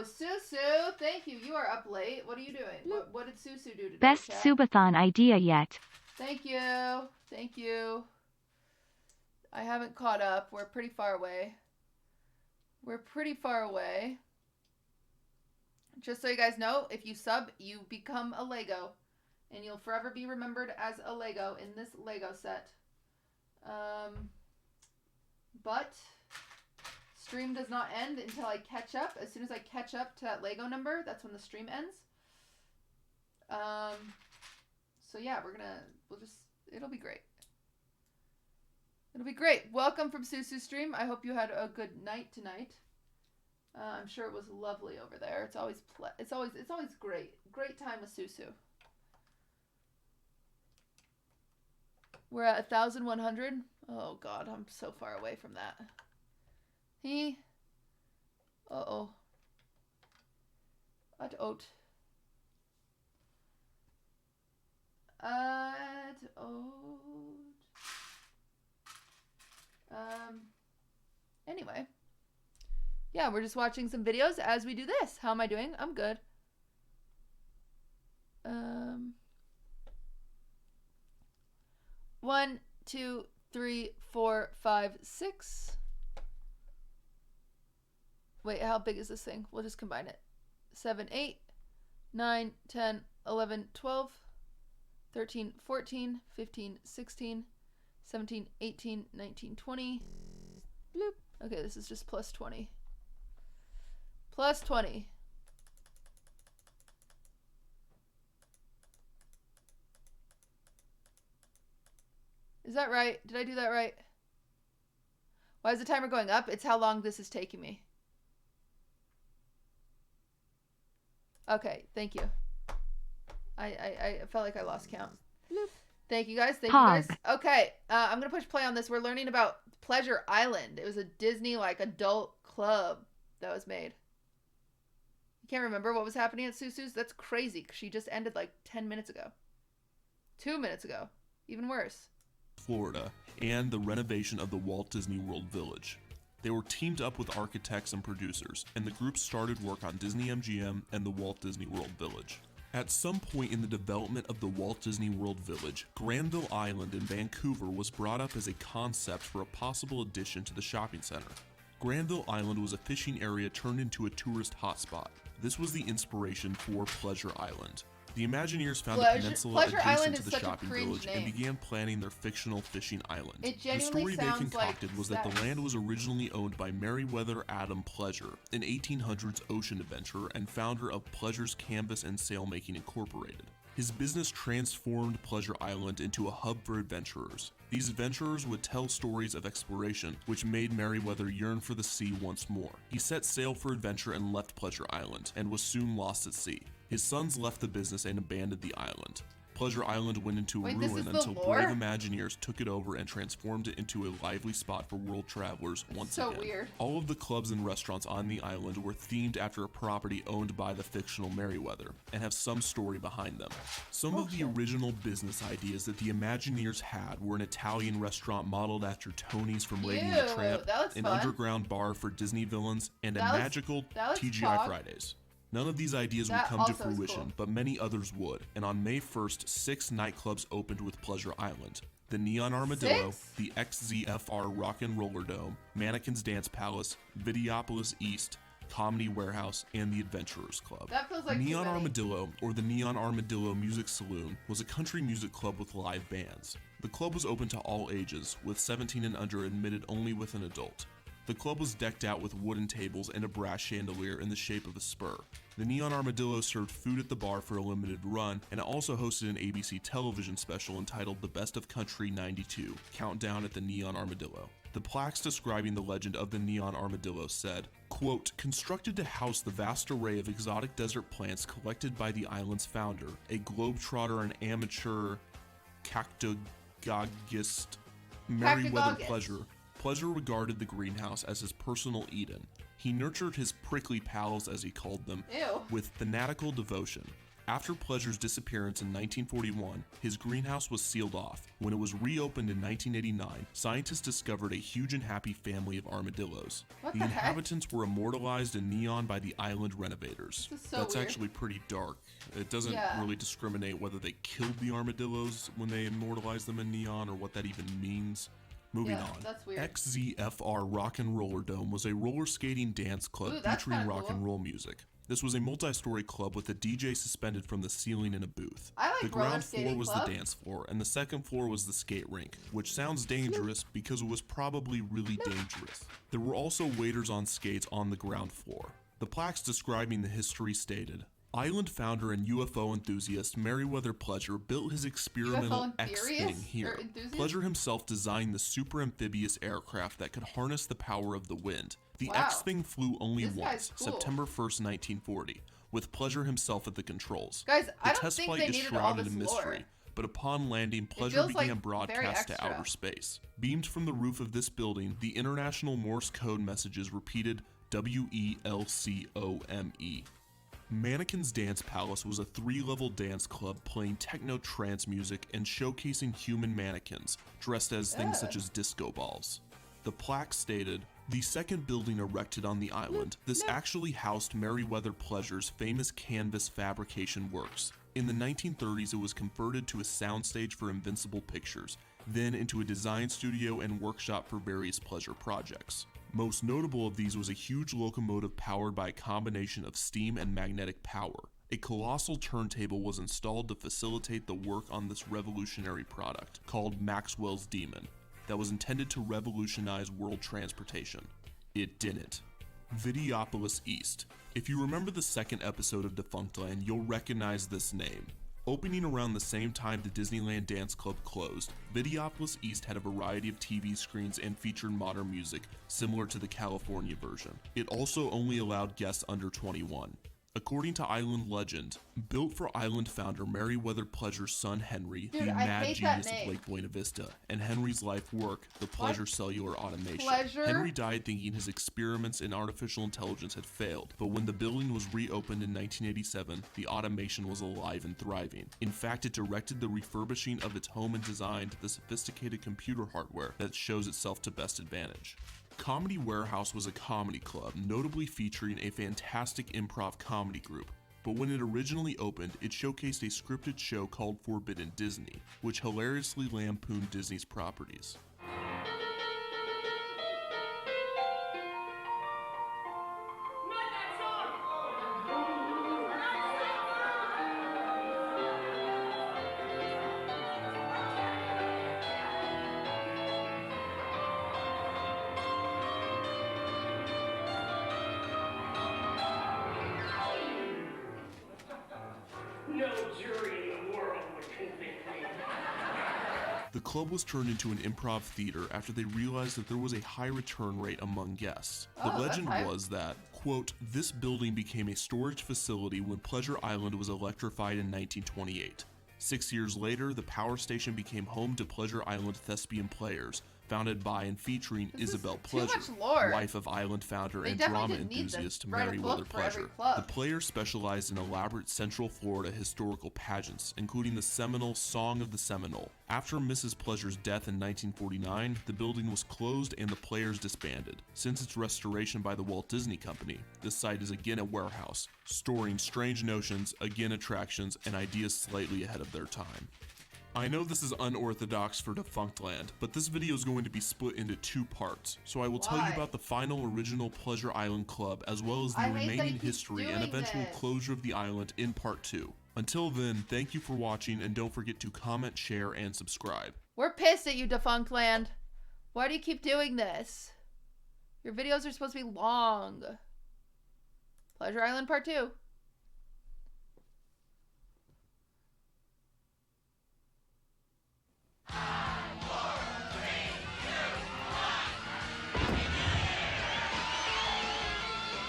Susu. Thank you. You are up late. What are you doing? What did Susu do today? Best chat? Subathon idea yet. Thank you. Thank you. I haven't caught up. We're pretty far away. We're pretty far away. Just so you guys know, if you sub, you become a Lego. And you'll forever be remembered as a Lego in this Lego set. But stream does not end until I catch up. As soon as I catch up to that Lego number, that's when the stream ends. So yeah, it'll be great. It'll be great. Welcome from Susu Stream. I hope you had a good night tonight. I'm sure it was lovely over there. It's always great. Great time with Susu. We're at 1,100. Oh God, I'm so far away from that. Uh-oh. Anyway. Yeah, we're just watching some videos as we do this. How am I doing? I'm good. 1, 2, 3, 4, 5, 6. Wait, how big is this thing? We'll just combine it. 7, 8, 9, 10, 11, 12, 13, 14, 15, 16, 17, 18, 19, 20. Bloop. Okay, this is just plus 20. Plus 20. Is that right? Did I do that right? Why is the timer going up? It's how long this is taking me. Okay, thank you. I felt like I lost count. Thank you guys. Thank you guys. Okay, I'm gonna push play on this. We're learning about Pleasure Island. It was a Disney like adult club that was made. You can't remember what was happening at Susu's? That's crazy. She just ended like 10 minutes ago. 2 minutes ago. Even worse. Florida, and the renovation of the Walt Disney World Village. They were teamed up with architects and producers, and the group started work on Disney MGM and the Walt Disney World Village. At some point in the development of the Walt Disney World Village, Granville Island in Vancouver was brought up as a concept for a possible addition to the shopping center. Granville Island was a fishing area turned into a tourist hotspot. This was the inspiration for Pleasure Island. The Imagineers found a peninsula adjacent to the shopping village and began planning their fictional fishing island. The story they concocted was that the land was originally owned by Meriwether Adam Pleasure, an 1800s ocean adventurer and founder of Pleasure's Canvas and Sailmaking Incorporated. His business transformed Pleasure Island into a hub for adventurers. These adventurers would tell stories of exploration, which made Meriwether yearn for the sea once more. He set sail for adventure and left Pleasure Island, and was soon lost at sea. His sons left the business and abandoned the island. Pleasure Island went into a ruin until brave Imagineers took it over and transformed it into a lively spot for world travelers once again. Weird. All of the clubs and restaurants on the island were themed after a property owned by the fictional Meriwether, and have some story behind them. Some of the original business ideas that the Imagineers had were an Italian restaurant modeled after Tony's from Lady and the Tramp, an underground bar for Disney villains, and a magical TGI Fridays. None of these ideas would come to fruition, but many others would, and on May 1st, 6 nightclubs opened with Pleasure Island. The Neon Armadillo, the XZFR Rock and Roller Dome, Mannequin's Dance Palace, Videopolis East, Comedy Warehouse, and the Adventurers Club. That feels like Neon Armadillo, or the Neon Armadillo Music Saloon, was a country music club with live bands. The club was open to all ages, with 17 and under admitted only with an adult. The club was decked out with wooden tables and a brass chandelier in the shape of a spur. The Neon Armadillo served food at the bar for a limited run, and it also hosted an ABC television special entitled The Best of Country 92, Countdown at the Neon Armadillo. The plaques describing the legend of the Neon Armadillo said, quote, constructed to house the vast array of exotic desert plants collected by the island's founder, a globetrotter and amateur cactogogist, Meriwether Pleasure. Pleasure regarded the greenhouse as his personal Eden. He nurtured his prickly pals, as he called them, with fanatical devotion. After Pleasure's disappearance in 1941, his greenhouse was sealed off. When it was reopened in 1989, scientists discovered a huge and happy family of armadillos. The inhabitants were immortalized in neon by the island renovators. That's actually pretty dark. It doesn't really discriminate whether they killed the armadillos when they immortalized them in neon or what that even means. Moving on, that's weird. XZFR Rock and Roller Dome was a roller skating dance club featuring rock and roll music. This was a multi-story club with a DJ suspended from the ceiling in a booth. The ground floor was the dance floor, and the second floor was the skate rink, which sounds dangerous because it was probably really dangerous. There were also waiters on skates on the ground floor. The plaques describing the history stated, Island founder and UFO enthusiast Meriwether Pleasure built his experimental X-Thing here. Pleasure himself designed the super amphibious aircraft that could harness the power of the wind. The X-Thing flew only once, September 1st, 1940, with Pleasure himself at the controls. Guys, I don't test think flight they is needed all shrouded this in mystery, lore. but upon landing, Pleasure feels, began like, broadcast very to outer extra. space. Beamed from the roof of this building, the International Morse code messages repeated WELCOME. Mannequin's Dance Palace was a 3-level dance club playing techno-trance music and showcasing human mannequins, dressed as things such as disco balls. The plaque stated, "The second building erected on the island, this actually housed Merriweather Pleasure's famous canvas fabrication works. In the 1930s, it was converted to a soundstage for Invincible Pictures, then into a design studio and workshop for various pleasure projects. Most notable of these was a huge locomotive powered by a combination of steam and magnetic power. A colossal turntable was installed to facilitate the work on this revolutionary product, called Maxwell's Demon, that was intended to revolutionize world transportation. It didn't." Videopolis East. If you remember the second episode of Defunctland, you'll recognize this name. Opening around the same time the Disneyland Dance Club closed, Videopolis East had a variety of TV screens and featured modern music, similar to the California version. It also only allowed guests under 21. According to Island legend, built for Island founder Merriweather Pleasure's son Henry, the mad genius of Lake Buena Vista, and Henry's life work, the Pleasure Cellular Automation. Henry died thinking his experiments in artificial intelligence had failed, but when the building was reopened in 1987, the automation was alive and thriving. In fact, it directed the refurbishing of its home and designed the sophisticated computer hardware that shows itself to best advantage. Comedy Warehouse was a comedy club, notably featuring a fantastic improv comedy group. But when it originally opened, it showcased a scripted show called Forbidden Disney, which hilariously lampooned Disney's properties. The club was turned into an improv theater after they realized that there was a high return rate among guests. The legend was that, quote, "This building became a storage facility when Pleasure Island was electrified in 1928. 6 years later, the power station became home to Pleasure Island Thespian Players, founded by and featuring Isabel Pleasure, wife of Island founder and drama enthusiast Merriweather Pleasure. The Players specialized in elaborate Central Florida historical pageants, including the seminal Song of the Seminole. After Mrs. Pleasure's death in 1949, the building was closed and the Players disbanded. Since its restoration by the Walt Disney Company, this site is again a warehouse, storing strange notions, again attractions, and ideas slightly ahead of their time. I know this is unorthodox for Defunctland, but this video is going to be split into 2 parts, so I will tell you about the final original Pleasure Island Club, as well as the remaining history and eventual closure of the island in part 2. Until then, thank you for watching, and don't forget to comment, share, and subscribe. We're pissed at you, Defunctland. Why do you keep doing this? Your videos are supposed to be long. Pleasure Island part 2.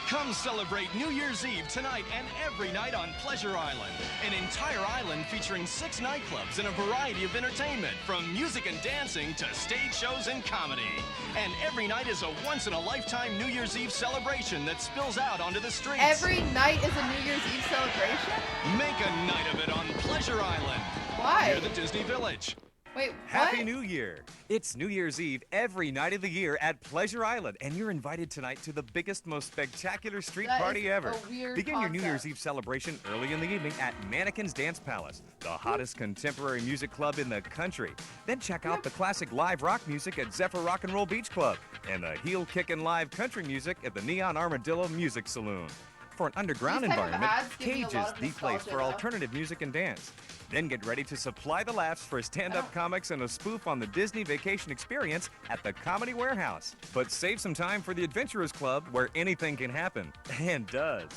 Come celebrate New Year's Eve tonight and every night on Pleasure Island. An entire island featuring 6 nightclubs and a variety of entertainment, from music and dancing to stage shows and comedy. And every night is a once-in-a-lifetime New Year's Eve celebration that spills out onto the streets. Every night is a New Year's Eve celebration? Make a night of it on Pleasure Island. Why? Near the Disney Village. Wait, Happy New Year! It's New Year's Eve every night of the year at Pleasure Island, and you're invited tonight to the biggest, most spectacular street party ever. Begin your New Year's Eve celebration early in the evening at Mannequin's Dance Palace, the hottest contemporary music club in the country. Then check out the classic live rock music at Zephyr Rock and Roll Beach Club, and the heel-kicking live country music at the Neon Armadillo Music Saloon. For an underground environment, Cage is the place for alternative music and dance. Then get ready to supply the laughs for stand-up comics and a spoof on the Disney Vacation Experience at the Comedy Warehouse. But save some time for the Adventurers Club, where anything can happen, and does.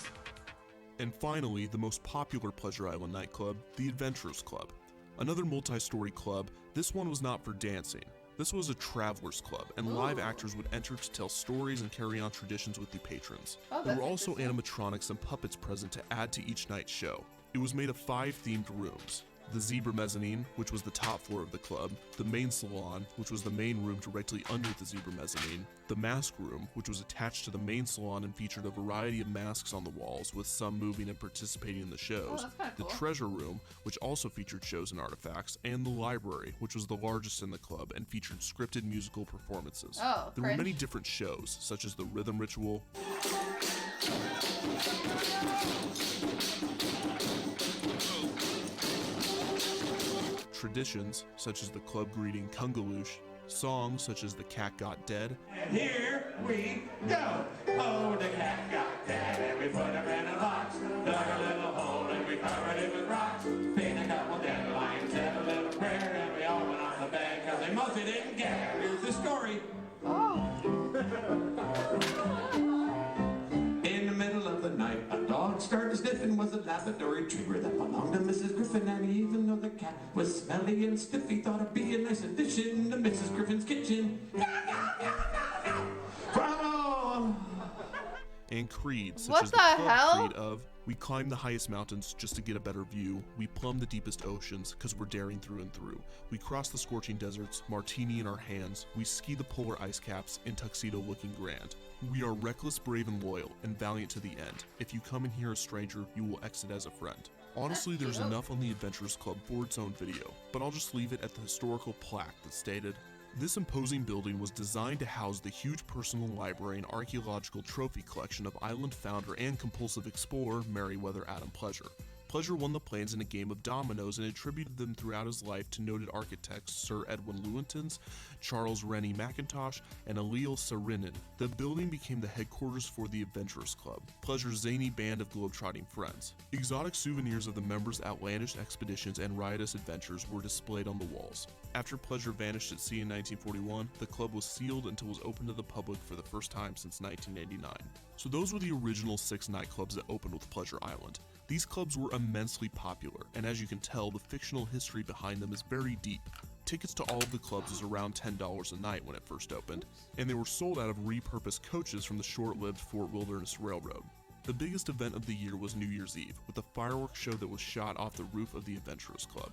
And finally, the most popular Pleasure Island nightclub, the Adventurers Club. Another multi-story club, this one was not for dancing. This was a traveler's club, and live actors would enter to tell stories and carry on traditions with the patrons. There were also animatronics and puppets present to add to each night's show. It was made of 5 themed rooms. The Zebra Mezzanine, which was the top floor of the club, the Main Salon, which was the main room directly under the Zebra Mezzanine, the Mask Room, which was attached to the Main Salon and featured a variety of masks on the walls, with some moving and participating in the shows, the Treasure Room, which also featured shows and artifacts, and the Library, which was the largest in the club and featured scripted musical performances. There were many different shows, such as the Rhythm Ritual, traditions, such as the club greeting Kungaloosh, songs such as The Cat Got Dead, and here we go. Oh, the cat got dead, and we put him in a box, dug a little hole, and we covered it with rocks, painted a couple dandelions, said a little prayer, and we all went off the bed, cause they mostly didn't care. Here's the story. In the middle of the night, a dog started sniffing, was a Labrador retriever that belonged to Mrs. Griffin, and even though the cat was smelly and stiff, he thought it'd be a nice addition to Mrs. Griffin's kitchen. and creed, such What as the the club hell? creed of, we climb the highest mountains just to get a better view, we plumb the deepest oceans because we're daring through and through, we cross the scorching deserts, martini in our hands, we ski the polar ice caps in tuxedo looking grand. We are reckless, brave, and loyal, and valiant to the end. If you come in here a stranger, you will exit as a friend. Honestly, there's enough on the Adventurers Club for its own video, but I'll just leave it at the historical plaque that stated, "This imposing building was designed to house the huge personal library and archaeological trophy collection of island founder and compulsive explorer Meriwether Adam Pleasure. Pleasure won the plans in a game of dominoes and attributed them throughout his life to noted architects Sir Edwin Lewingtons, Charles Rennie Mackintosh, and Eliel Saarinen. The building became the headquarters for the Adventurers Club, Pleasure's zany band of globetrotting friends. Exotic souvenirs of the members' outlandish expeditions and riotous adventures were displayed on the walls. After Pleasure vanished at sea in 1941, the club was sealed until it was open to the public for the first time since 1989. So those were the original 6 nightclubs that opened with Pleasure Island. These clubs were immensely popular, and as you can tell, the fictional history behind them is very deep. Tickets to all of the clubs was around $10 a night when it first opened, and they were sold out of repurposed coaches from the short-lived Fort Wilderness Railroad. The biggest event of the year was New Year's Eve, with a fireworks show that was shot off the roof of the Adventurers Club.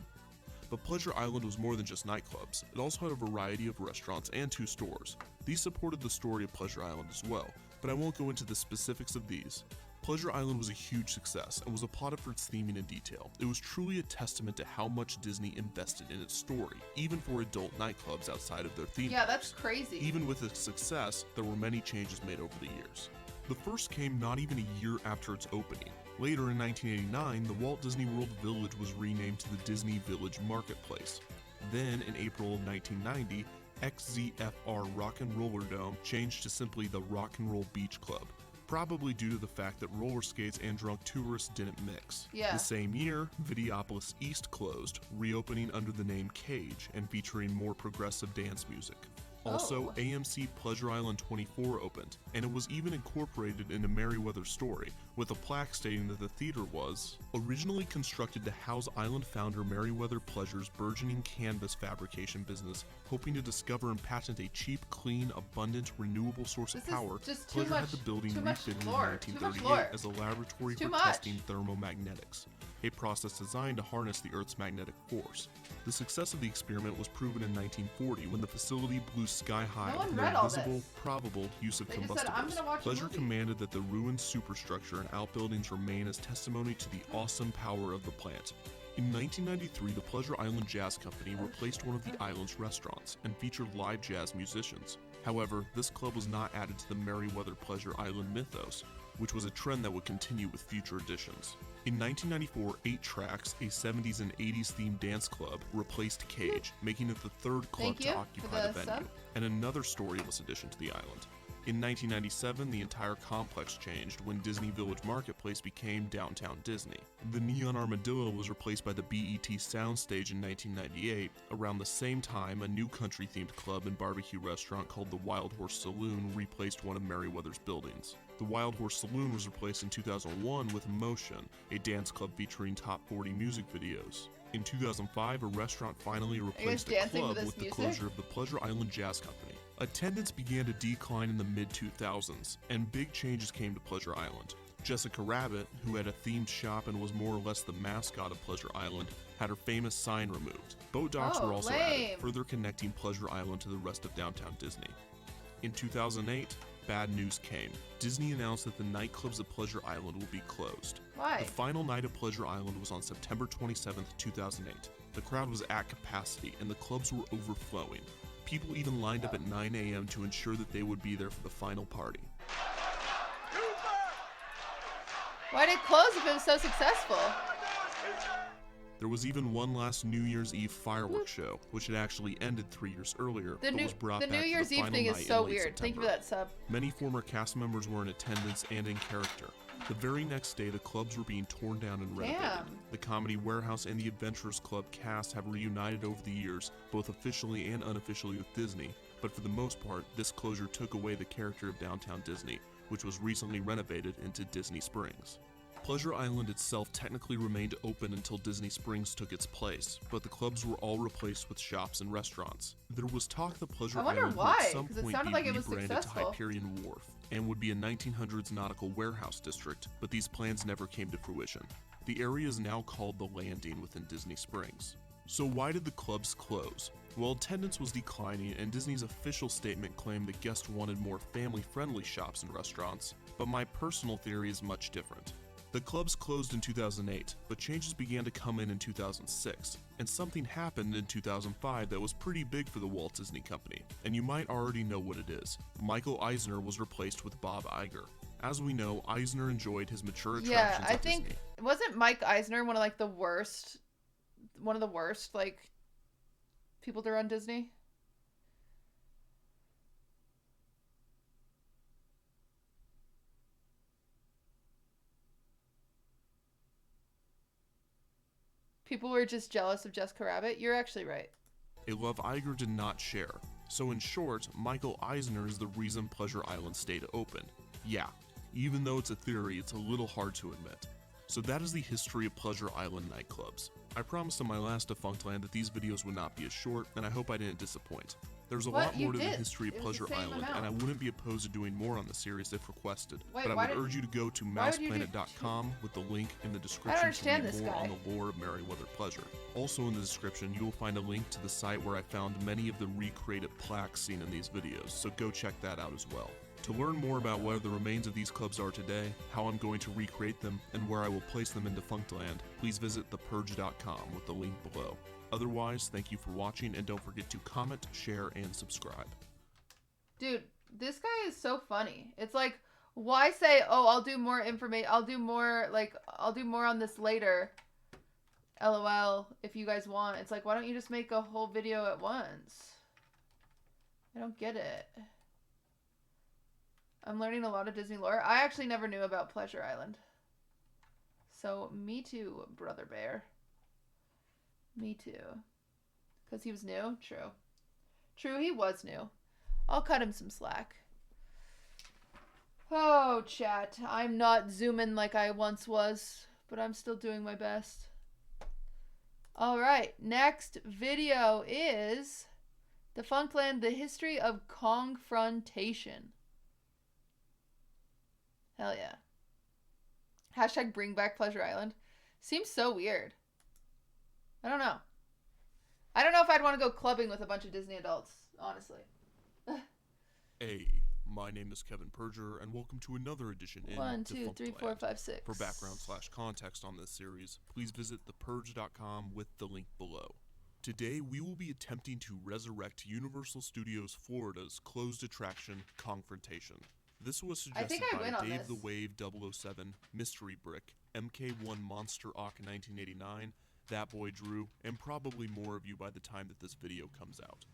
But Pleasure Island was more than just nightclubs. It also had a variety of restaurants and 2 stores. These supported the story of Pleasure Island as well, but I won't go into the specifics of these. Pleasure Island was a huge success and was applauded for its theming and detail. It was truly a testament to how much Disney invested in its story, even for adult nightclubs outside of their theme Yeah, parks. that's crazy. Even with its success, there were many changes made over the years. The first came not even a year after its opening. Later in 1989, the Walt Disney World Village was renamed to the Disney Village Marketplace. Then, in April of 1990, XZFR Rock and Roller Dome changed to simply the Rock and Roll Beach Club, probably due to the fact that roller skates and drunk tourists didn't mix. Yeah. The same year, Videopolis East closed, reopening under the name Cage and featuring more progressive dance music. Also, AMC Pleasure Island 24 opened, and it was even incorporated into Meriwether's story, with a plaque stating that the theater was originally constructed to house island founder Meriwether Pleasure's burgeoning canvas fabrication business, hoping to discover and patent a cheap, clean, abundant, renewable source of power. Pleasure had the building refitted in 1938 as a laboratory for testing thermomagnetics, a process designed to harness the Earth's magnetic force. The success of the experiment was proven in 1940 when the facility blew sky high with no visible, probable use of combustibles. Pleasure commanded that the ruined superstructure and outbuildings remain as testimony to the awesome power of the plant. In 1993, the Pleasure Island Jazz Company replaced one of the island's restaurants and featured live jazz musicians. However, this club was not added to the Meriwether Pleasure Island mythos, which was a trend that would continue with future editions. In 1994, 8 Tracks, a 70s and 80s themed dance club, replaced Cage, making it the 3rd club to occupy the venue, and another storyless addition to the island. In 1997, the entire complex changed when Disney Village Marketplace became Downtown Disney. The Neon Armadillo was replaced by the BET Soundstage in 1998. Around the same time, a new country-themed club and barbecue restaurant called the Wild Horse Saloon replaced one of Meriwether's buildings. The Wild Horse Saloon was replaced in 2001 with Motion, a dance club featuring top 40 music videos. In 2005, a restaurant finally replaced a club with the closure of the Pleasure Island Jazz Company. Attendance began to decline in the mid-2000s, and big changes came to Pleasure Island. Jessica Rabbit, who had a themed shop and was more or less the mascot of Pleasure Island, had her famous sign removed. Boat docks were also added, further connecting Pleasure Island to the rest of downtown Disney. In 2008, bad news came. Disney announced that the nightclubs at Pleasure Island will be closed. Why? The final night of Pleasure Island was on September 27th, 2008. The crowd was at capacity and the clubs were overflowing. People even lined up at 9 a.m. to ensure that they would be there for the final party. Why did it close if it was so successful? There was even one last New Year's Eve fireworks show, which had actually ended 3 years earlier, but was brought back the New Year's for the Eve final thing night is so in late weird. September. Thank you for that sub. Many former cast members were in attendance and in character. The very next day, the clubs were being torn down and renovated. Damn. The Comedy Warehouse and the Adventurers Club cast have reunited over the years, both officially and unofficially with Disney, but for the most part, this closure took away the character of downtown Disney, which was recently renovated into Disney Springs. Pleasure Island itself technically remained open until Disney Springs took its place, but the clubs were all replaced with shops and restaurants. There was talk that Pleasure Island would at some point be rebranded to Hyperion Wharf and would be a 1900s nautical warehouse district, but these plans never came to fruition. The area is now called The Landing within Disney Springs. So why did the clubs close? Well, attendance was declining and Disney's official statement claimed that guests wanted more family-friendly shops and restaurants, but my personal theory is much different. The clubs closed in 2008, but changes began to come in 2006, and something happened in 2005 that was pretty big for the Walt Disney Company, and you might already know what it is. Michael Eisner was replaced with Bob Iger. As we know, Eisner enjoyed his mature attractions at Disney. Wasn't Mike Eisner one of like the worst like people to run Disney? People were just jealous of Jessica Rabbit. You're actually right. A love Iger did not share. So in short, Michael Eisner is the reason Pleasure Island stayed open. Yeah, even though it's a theory, it's a little hard to admit. So that is the history of Pleasure Island nightclubs. I promised on my last Defunctland that these videos would not be as short, and I hope I didn't disappoint. There's a lot more to the history of Pleasure Island, and I wouldn't be opposed to doing more on the series if requested. But I would urge you to go to mouseplanet.com with the link in the description to read more on the lore of Merryweather Pleasure. Also in the description, you will find a link to the site where I found many of the recreated plaques seen in these videos, so go check that out as well. To learn more about where the remains of these clubs are today, how I'm going to recreate them, and where I will place them in Defunctland, please visit thepurge.com with the link below. Otherwise, thank you for watching, and don't forget to comment, share, and subscribe. Dude, this guy is so funny. It's like, why say, oh, I'll do more information, I'll do more on this later, LOL, if you guys want. It's like, why don't you just make a whole video at once? I don't get it. I'm learning a lot of Disney lore. I actually never knew about Pleasure Island. So, me too, Brother Bear. Me too. Because he was new? True. True, he was new. I'll cut him some slack. Oh, chat. I'm not zooming like I once was, but I'm still doing my best. Alright, next video is Defunctland, the history of confrontation. Hell yeah. Hashtag bring back Pleasure Island. Seems so weird. I don't know. I don't know if I'd want to go clubbing with a bunch of Disney adults, honestly. Hey, my name is Kevin Perger, and welcome to another edition in 1, 2, 3, 4, 5, 6. For background/context on this series, please visit thepurge.com with the link below. Today, we will be attempting to resurrect Universal Studios Florida's closed attraction, Confrontation. This was suggested by Dave the Wave 007, Mystery Brick, MK1 Monster Ock 1989, That Boy Drew, and probably more of you by the time that this video comes out.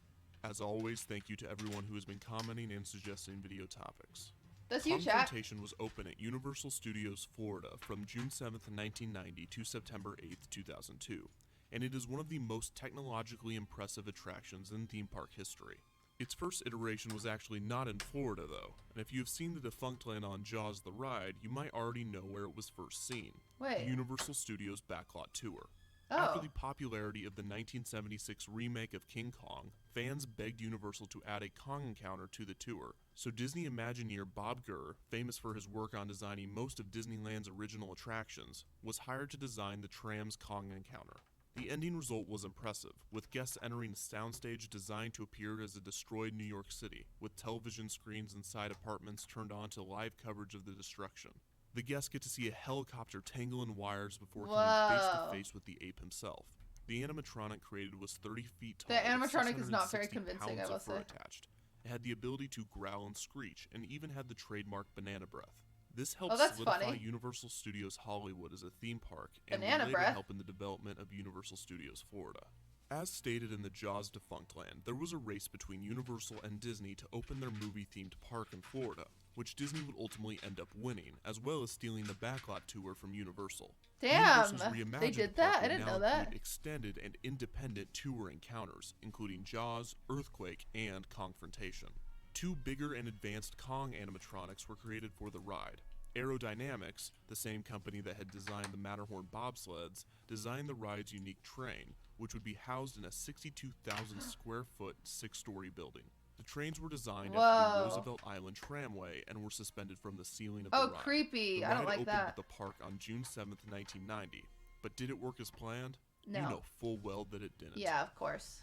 As always, thank you to everyone who has been commenting and suggesting video topics. That's you, chat. Confrontation was open at Universal Studios Florida from June 7th, 1990 to September 8th, 2002, and it is one of the most technologically impressive attractions in theme park history. Its first iteration was actually not in Florida though, and if you have seen the Defunctland on Jaws the Ride, you might already know where it was first seen. Wait. The Universal Studios Backlot Tour. After the popularity of the 1976 remake of King Kong, fans begged Universal to add a Kong encounter to the tour, so Disney Imagineer Bob Gurr, famous for his work on designing most of Disneyland's original attractions, was hired to design the tram's Kong encounter. The ending result was impressive, with guests entering a soundstage designed to appear as a destroyed New York City, with television screens inside apartments turned on to live coverage of the destruction. The guests get to see a helicopter tangle in wires before coming face to face with the ape himself. The animatronic created was 30 feet tall. The animatronic is not very 660 convincing, I pounds will of fur say. attached. It had the ability to growl and screech, and even had the trademark banana breath. This helped Oh, that's solidify funny. Universal Studios Hollywood as a theme park, and Banana would later breath? help in the development of Universal Studios Florida. As stated in the Jaws Defunctland, there was a race between Universal and Disney to open their movie-themed park in Florida, which Disney would ultimately end up winning, as well as stealing the backlot tour from Universal. Damn, Universal's reimagined they did park that? I would didn't now know that. include extended and independent tour encounters, including Jaws, Earthquake, and Kongfrontation. 2 bigger and advanced Kong animatronics were created for the ride. Aerodynamics, the same company that had designed the Matterhorn bobsleds, designed the ride's unique train, which would be housed in a 62,000 square foot 6-story building. The trains were designed after the Roosevelt Island tramway and were suspended from the ceiling of the ride. Oh, creepy. The I don't ride like opened that. at the park on June 7th, 1990. But did it work as planned? No. You know full well that it didn't. Yeah, of course.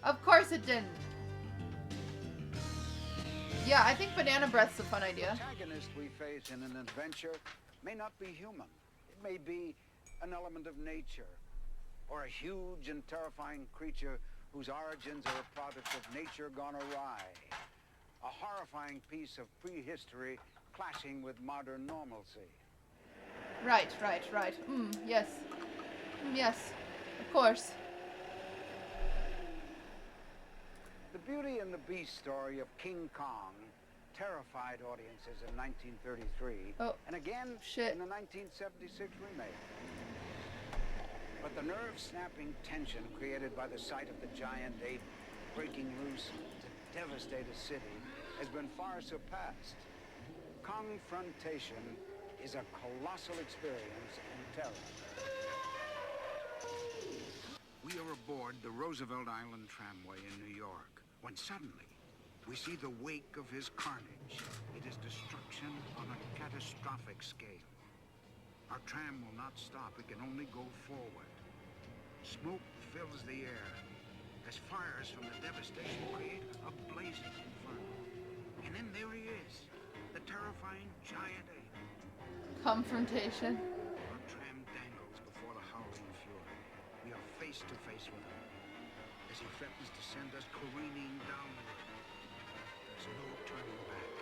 Of course it didn't. Yeah, I think banana breath's a fun idea. The protagonist we face in an adventure may not be human. It may be an element of nature, or a huge and terrifying creature whose origins are a product of nature gone awry. A horrifying piece of prehistory clashing with modern normalcy. Right. Yes. Yes, of course. The Beauty and the Beast story of King Kong terrified audiences in 1933, and again in the 1976 remake. But the nerve-snapping tension created by the sight of the giant ape breaking loose to devastate a city has been far surpassed. Kongfrontation is a colossal experience in terror. We are aboard the Roosevelt Island tramway in New York, when suddenly we see the wake of his carnage. It is destruction on a catastrophic scale. Our tram will not stop, it can only go forward. Smoke fills the air as fires from the devastation create a blazing inferno. And then there he is, the terrifying giant ape. Confrontation. Our tram dangles before the howling fury. We are face to face with him as he threatens to send us careening downward. There's no turning back.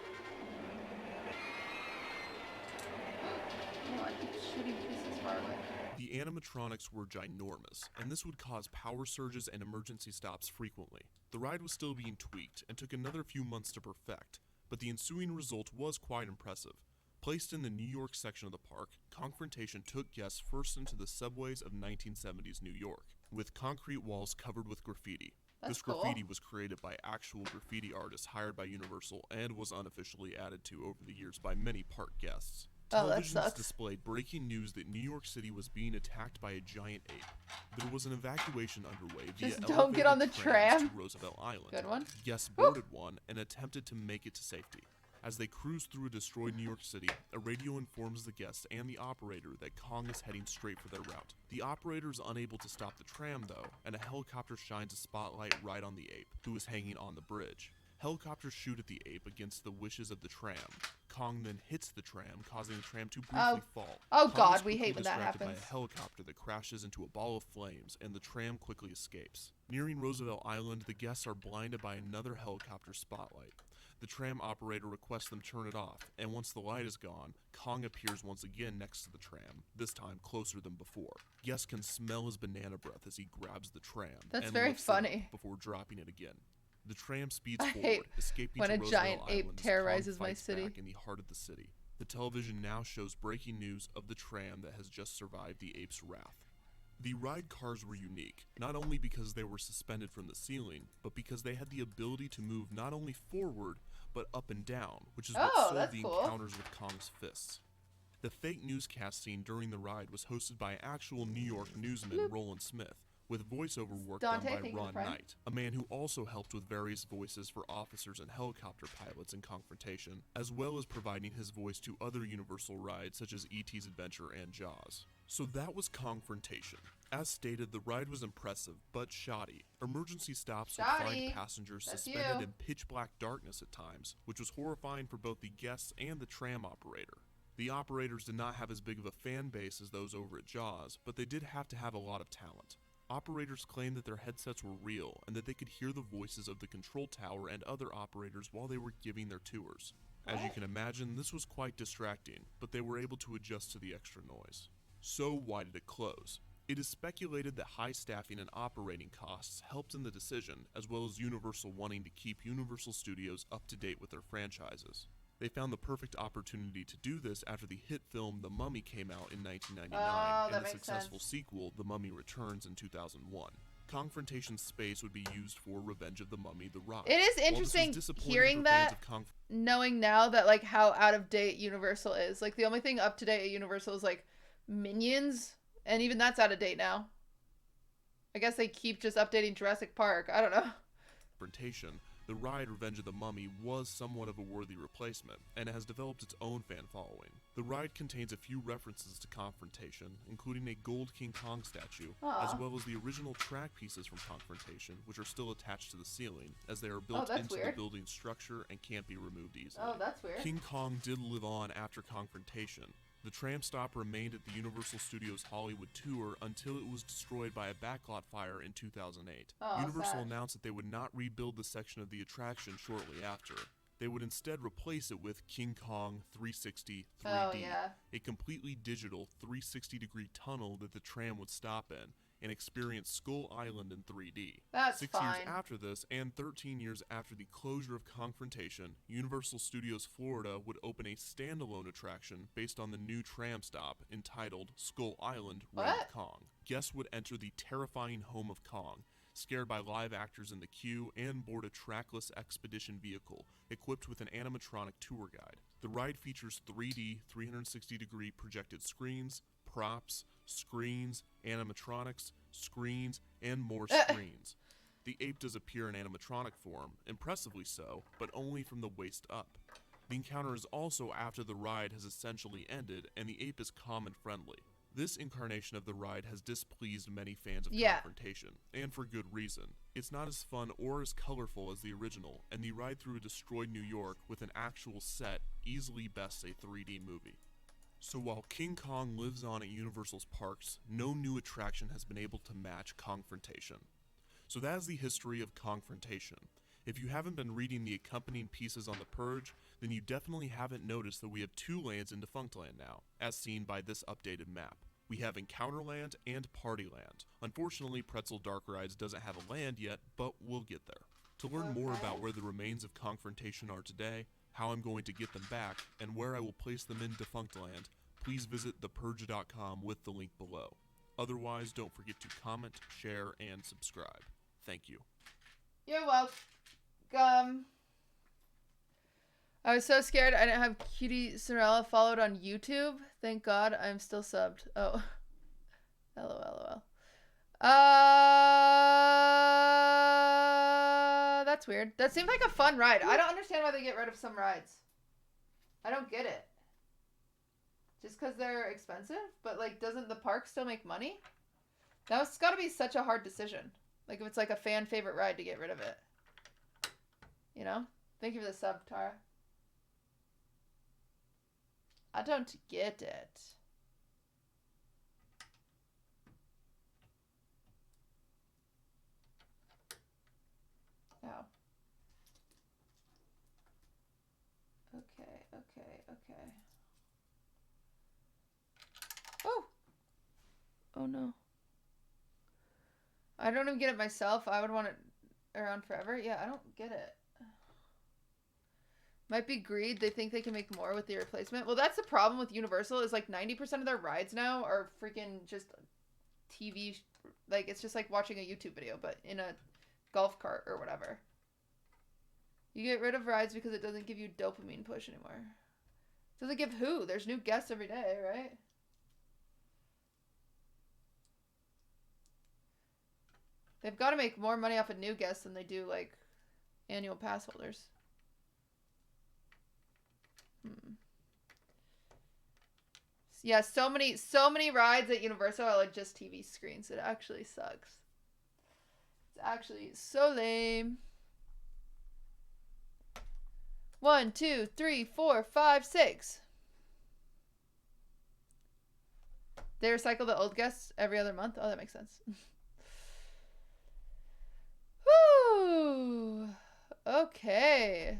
Oh, I keep shooting pieces far away. The animatronics were ginormous, and this would cause power surges and emergency stops frequently. The ride was still being tweaked and took another few months to perfect, but the ensuing result was quite impressive. Placed in the New York section of the park, Kongfrontation took guests first into the subways of 1970s New York, with concrete walls covered with graffiti. That's This graffiti cool. was created by actual graffiti artists hired by Universal and was unofficially added to over the years by many park guests. Oh, that Televisions sucks. displayed breaking news that New York City was being attacked by a giant ape. There was an evacuation underway via Just don't get on the elevated trains tram. to Roosevelt Island. Good one. Guests boarded one and attempted to make it to safety. As they cruise through a destroyed New York City, a radio informs the guests and the operator that Kong is heading straight for their route. The operator is unable to stop the tram, though, and a helicopter shines a spotlight right on the ape, who is hanging on the bridge. Helicopters shoot at the ape against the wishes of the tram. Kong then hits the tram, causing the tram to briefly fall. Oh Kong God, is we quickly hate when that distracted happens. by a helicopter that crashes into a ball of flames, and the tram quickly escapes. Nearing Roosevelt Island, the guests are blinded by another helicopter spotlight. The tram operator requests them turn it off, and once the light is gone, Kong appears once again next to the tram, this time closer than before. Guests can smell his banana breath as he grabs the tram. That's and very lifts it up funny. before dropping it again. The tram speeds I forward, hate escaping when to a Roosevelt giant ape Island as terrorizes Kong my fights city. back in the heart of the city. The television now shows breaking news of the tram that has just survived the ape's wrath. The ride cars were unique, not only because they were suspended from the ceiling, but because they had the ability to move not only forward, but up and down, which is what sold that's the cool. encounters with Kong's fists. The fake newscast scene during the ride was hosted by actual New York newsman Roland Smith, with voiceover work Dante, done by thank you for Ron Prime. Knight, a man who also helped with various voices for officers and helicopter pilots in Confrontation, as well as providing his voice to other Universal rides such as E.T.'s Adventure and Jaws. So that was Confrontation. As stated, the ride was impressive, but shoddy. Emergency stops would Shoddy. find passengers That's suspended you. in pitch black darkness at times, which was horrifying for both the guests and the tram operator. The operators did not have as big of a fan base as those over at Jaws, but they did have to have a lot of talent. Operators claimed that their headsets were real and that they could hear the voices of the control tower and other operators while they were giving their tours. As you can imagine, this was quite distracting, but they were able to adjust to the extra noise. So why did it close? It is speculated that high staffing and operating costs helped in the decision, as well as Universal wanting to keep Universal Studios up to date with their franchises. They found the perfect opportunity to do this after the hit film The Mummy came out in 1999 and the successful sequel The Mummy Returns in 2001. Confrontation space would be used for Revenge of the Mummy: The Ride. It is interesting hearing that, knowing now that like how out of date Universal is. Like the only thing up to date at Universal is like Minions, and even that's out of date now. I guess they keep just updating Jurassic Park. I don't know. Confrontation, the ride Revenge of the Mummy was somewhat of a worthy replacement, and has developed its own fan following. The ride contains a few references to Confrontation, including a gold King Kong statue, as well as the original track pieces from Confrontation, which are still attached to the ceiling, as they are built into the building's structure and can't be removed easily. Oh, that's weird. King Kong did live on after Confrontation. The tram stop remained at the Universal Studios Hollywood tour until it was destroyed by a backlot fire in 2008. Universal announced that they would not rebuild the section of the attraction shortly after. They would instead replace it with King Kong 360 3D, a completely digital 360-degree tunnel that the tram would stop in, and experience Skull Island in 3D. That's 6 years after this, and 13 years after the closure of Confrontation, Universal Studios Florida would open a standalone attraction based on the new tram stop entitled Skull Island: Reign of Kong. Guests would enter the terrifying home of Kong, scared by live actors in the queue, and board a trackless expedition vehicle equipped with an animatronic tour guide. The ride features 3D 360-degree projected screens, props, screens, animatronics, screens, and more screens. The ape does appear in animatronic form, impressively so, but only from the waist up. The encounter is also after the ride has essentially ended, and the ape is calm and friendly. This incarnation of the ride has displeased many fans of Confrontation, and for good reason. It's not as fun or as colorful as the original, and the ride through a destroyed New York with an actual set easily bests a 3D movie. So while King Kong lives on at Universal's parks, no new attraction has been able to match Confrontation. So that is the history of Confrontation. If you haven't been reading the accompanying pieces on The Purge, then you definitely haven't noticed that we have two lands in Defunctland now, as seen by this updated map. We have Encounterland and Partyland. Unfortunately, Pretzel Dark Rides doesn't have a land yet, but we'll get there. To learn more about where the remains of Confrontation are today, how I'm going to get them back, and where I will place them in Defunctland, please visit thepurge.com with the link below. Otherwise, don't forget to comment, share, and subscribe. Thank you. You're welcome. I was so scared I didn't have QTCinderella followed on YouTube. Thank God I'm still subbed. Oh. LOL. That's weird. That seemed like a fun ride. I don't understand why they get rid of some rides. I don't get it. Just because they're expensive? But, like, doesn't the park still make money? That's got to be such a hard decision. Like, if it's, like, a fan favorite ride to get rid of it. You know? Thank you for the sub, Tara. I don't get it. Oh. Okay. Oh! Oh no. I don't even get it myself. I would want it around forever. Yeah, I don't get it. Might be greed. They think they can make more with the replacement. Well, that's the problem with Universal is like 90% of their rides now are freaking just TV. Like, it's just like watching a YouTube video, but in a golf cart or whatever. You get rid of rides because it doesn't give you dopamine push anymore. Does it give who? There's new guests every day, right? They've got to make more money off of new guests than they do, like, annual pass holders. Yeah, so many rides at Universal are like just TV screens. It actually sucks. It's actually so lame. 1, 2, 3, 4, 5, 6. They recycle the old guests every other month? Oh, that makes sense. Woo! Okay.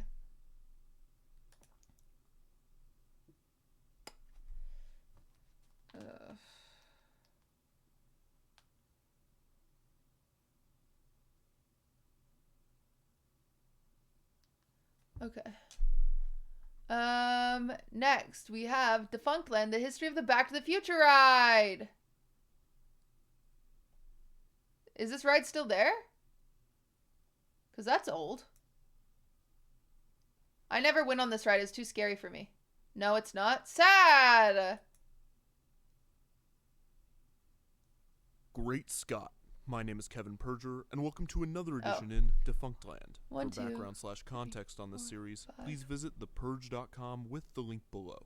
Okay. Next we have Defunctland, the history of the Back to the Future ride. Is this ride still there? Because that's old. I never went on this ride. It's too scary for me. No, it's not. Sad! Great Scott. My name is Kevin Perger, and welcome to another edition in Defunctland. For background/context on this series, please visit thepurge.com with the link below.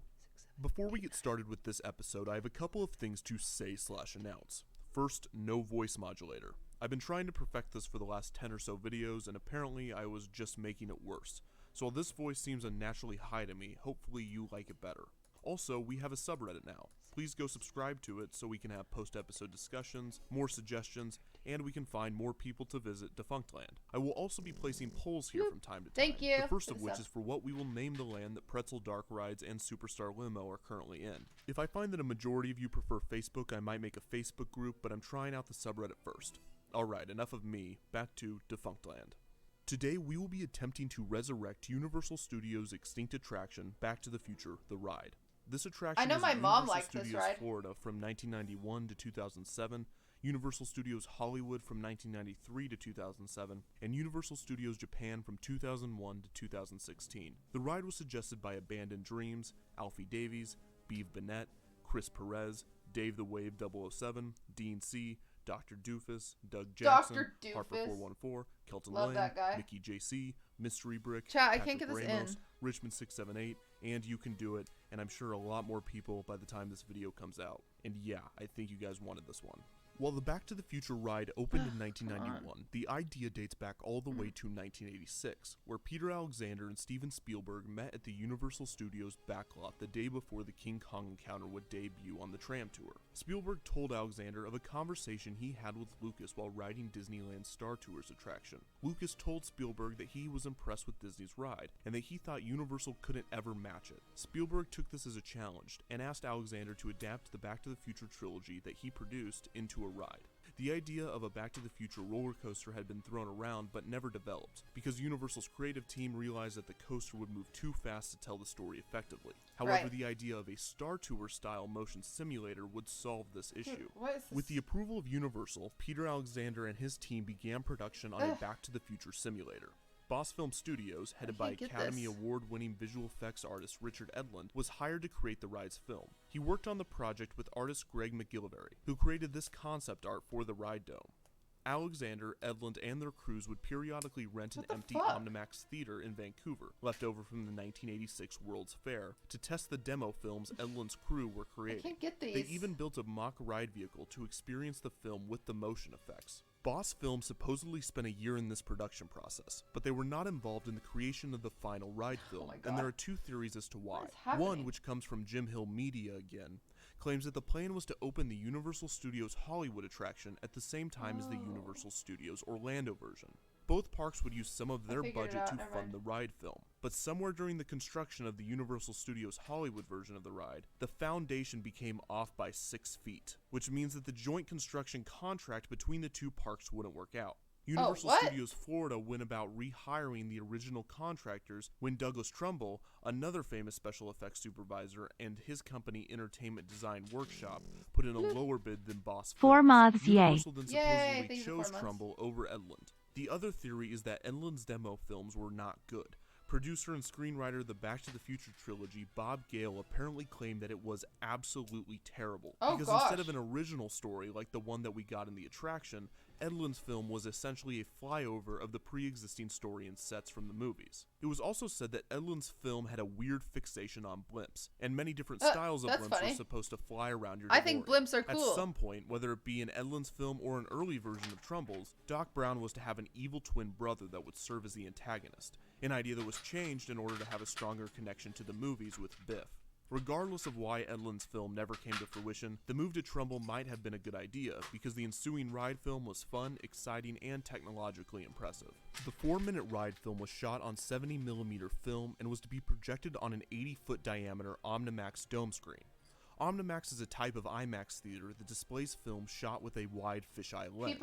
Before we get started with this episode, I have a couple of things to say/announce. First, no voice modulator. I've been trying to perfect this for the last 10 or so videos, and apparently I was just making it worse. So while this voice seems unnaturally high to me, hopefully you like it better. Also, we have a subreddit now. Please go subscribe to it so we can have post-episode discussions, more suggestions, and we can find more people to visit Defunctland. I will also be placing polls here from time to time. Thank you. The first of which is for what we will name the land that Pretzel Dark Rides and Superstar Limo are currently in. If I find that a majority of you prefer Facebook, I might make a Facebook group, but I'm trying out the subreddit first. Alright, enough of me, back to Defunctland. Today we will be attempting to resurrect Universal Studios' extinct attraction, Back to the Future, the ride. This attraction I know is my at mom Universal liked Studios this ride. Florida from 1991 to 2007, Universal Studios Hollywood from 1993 to 2007, and Universal Studios Japan from 2001 to 2016. The ride was suggested by Abandoned Dreams, Alfie Davies, Beav Bennett, Chris Perez, Dave the Wave 007, Dean C., Dr. Doofus, Doug Jackson, Dr. Doofus. Harper 414, Kelton Love Lane, that guy. Mickey JC, Mystery Brick, Chat, I Patrick can't get this Ramos, in. Richmond 678, and You Can Do It, and I'm sure a lot more people by the time this video comes out. And yeah, I think you guys wanted this one. While the Back to the Future ride opened in 1991, the idea dates back all the way to 1986, where Peter Alexander and Steven Spielberg met at the Universal Studios backlot the day before the King Kong encounter would debut on the tram tour. Spielberg told Alexander of a conversation he had with Lucas while riding Disneyland's Star Tours attraction. Lucas told Spielberg that he was impressed with Disney's ride, and that he thought Universal couldn't ever match it. Spielberg took this as a challenge, and asked Alexander to adapt the Back to the Future trilogy that he produced into a ride. The idea of a Back to the Future roller coaster had been thrown around but never developed, because Universal's creative team realized that the coaster would move too fast to tell the story effectively. However, the idea of a Star Tour style motion simulator would solve this issue. With the approval of Universal, Peter Alexander and his team began production on a Back to the Future simulator. Boss Film Studios, headed by Academy Award-winning visual effects artist Richard Edlund, was hired to create the ride's film. He worked on the project with artist Greg McGillivray, who created this concept art for the ride dome. Alexander, Edlund, and their crews would periodically rent an empty Omnimax theater in Vancouver, left over from the 1986 World's Fair, to test the demo films Edlund's crew were creating. I can't get these. They even built a mock ride vehicle to experience the film with the motion effects. Boss Film supposedly spent a year in this production process, but they were not involved in the creation of the final ride film, and there are two theories as to why. One, which comes from Jim Hill Media again, claims that the plan was to open the Universal Studios Hollywood attraction at the same time as the Universal Studios Orlando version. Both parks would use some of their budget to fund the ride film, but somewhere during the construction of the Universal Studios Hollywood version of the ride, the foundation became off by 6 feet, which means that the joint construction contract between the two parks wouldn't work out. Universal Studios Florida went about rehiring the original contractors when Douglas Trumbull, another famous special effects supervisor, and his company Entertainment Design Workshop put in a lower bid than Boss Films. 4 moths, yay. Universal then supposedly chose Trumbull over Edlund. The other theory is that Edlund's demo films were not good, Producer and screenwriter of the Back to the Future trilogy, Bob Gale, apparently claimed that it was absolutely terrible. Because instead of an original story like the one that we got in the attraction, Edlund's film was essentially a flyover of the pre-existing story and sets from the movies. It was also said that Edlund's film had a weird fixation on blimps, and many different styles of blimps were supposed to fly around your DeLorean. I think blimps are cool. At some point, whether it be in Edlund's film or an early version of Trumbull's, Doc Brown was to have an evil twin brother that would serve as the antagonist, an idea that was changed in order to have a stronger connection to the movies with Biff. Regardless of why Edlund's film never came to fruition, the move to Trumbull might have been a good idea, because the ensuing ride film was fun, exciting, and technologically impressive. The 4-minute ride film was shot on 70mm film and was to be projected on an 80-foot diameter Omnimax dome screen. Omnimax is a type of IMAX theater that displays film shot with a wide fisheye lens.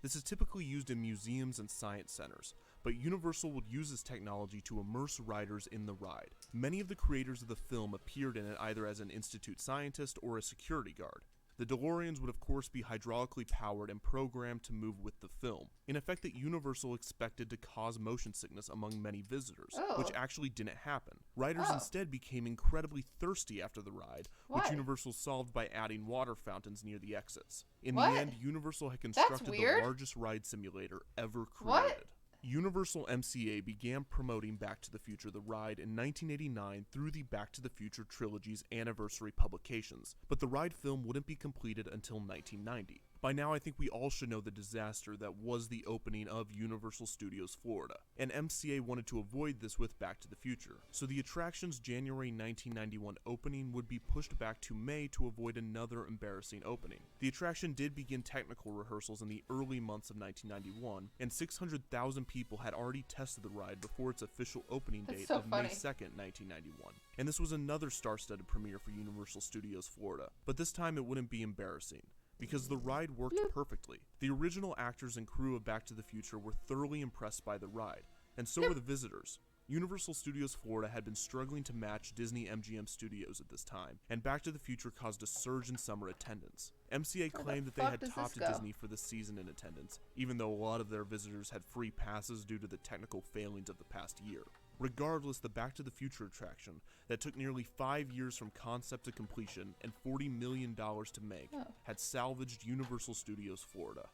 This is typically used in museums and science centers, but Universal would use this technology to immerse riders in the ride. Many of the creators of the film appeared in it either as an institute scientist or a security guard. The DeLoreans would of course be hydraulically powered and programmed to move with the film, in effect that Universal expected to cause motion sickness among many visitors, which actually didn't happen. Riders instead became incredibly thirsty after the ride, which Universal solved by adding water fountains near the exits. In the end, Universal had constructed the largest ride simulator ever created. Universal MCA began promoting Back to the Future the ride in 1989 through the Back to the Future trilogy's anniversary publications, but the ride film wouldn't be completed until 1990. By now, I think we all should know the disaster that was the opening of Universal Studios Florida, and MCA wanted to avoid this with Back to the Future, so the attraction's January 1991 opening would be pushed back to May to avoid another embarrassing opening. The attraction did begin technical rehearsals in the early months of 1991, and 600,000 people had already tested the ride before its official opening date of May 2nd, 1991. And this was another star-studded premiere for Universal Studios Florida, but this time it wouldn't be embarrassing, because the ride worked perfectly. The original actors and crew of Back to the Future were thoroughly impressed by the ride, and so were the visitors. Universal Studios Florida had been struggling to match Disney MGM Studios at this time, and Back to the Future caused a surge in summer attendance. MCA claimed that they had topped Disney for the season in attendance, even though a lot of their visitors had free passes due to the technical failings of the past year. Regardless, the Back to the Future attraction, that took nearly 5 years from concept to completion and $40 million to make, had salvaged Universal Studios Florida.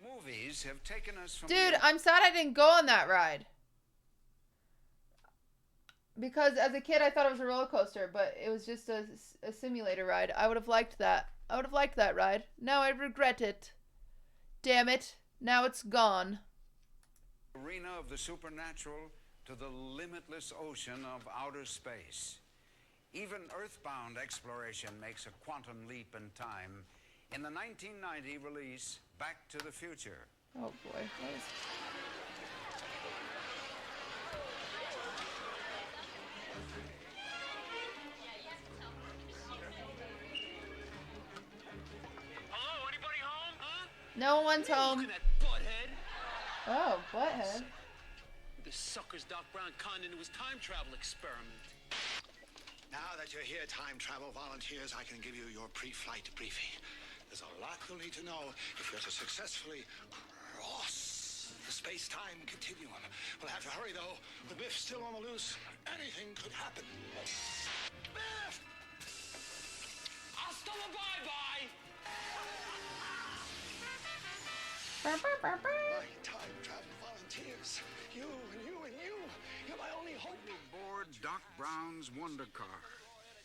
Movies have taken us from Dude, I'm sad I didn't go on that ride. Because as a kid, I thought it was a roller coaster, but it was just a simulator ride. I would have liked that. I would have liked that ride. Now I regret it. Damn it. Now it's gone. Arena of the supernatural to the limitless ocean of outer space. Even earthbound exploration makes a quantum leap in time in the 1990 release Back to the Future. Oh boy. Hello, anybody home? Huh? No one's home. Look at that butthead. Oh, butthead. This sucker's Doc Brown conned into his time travel experiment. Now that you're here, time travel volunteers, I can give you your pre-flight briefing. There's a lot you'll need to know if you're to successfully cross the space-time continuum. We'll have to hurry, though. With Biff still on the loose, anything could happen. Biff! Hasta la bye-bye! My time travel volunteers. You and you and you. You're my only hope. Board Doc Brown's Wonder Car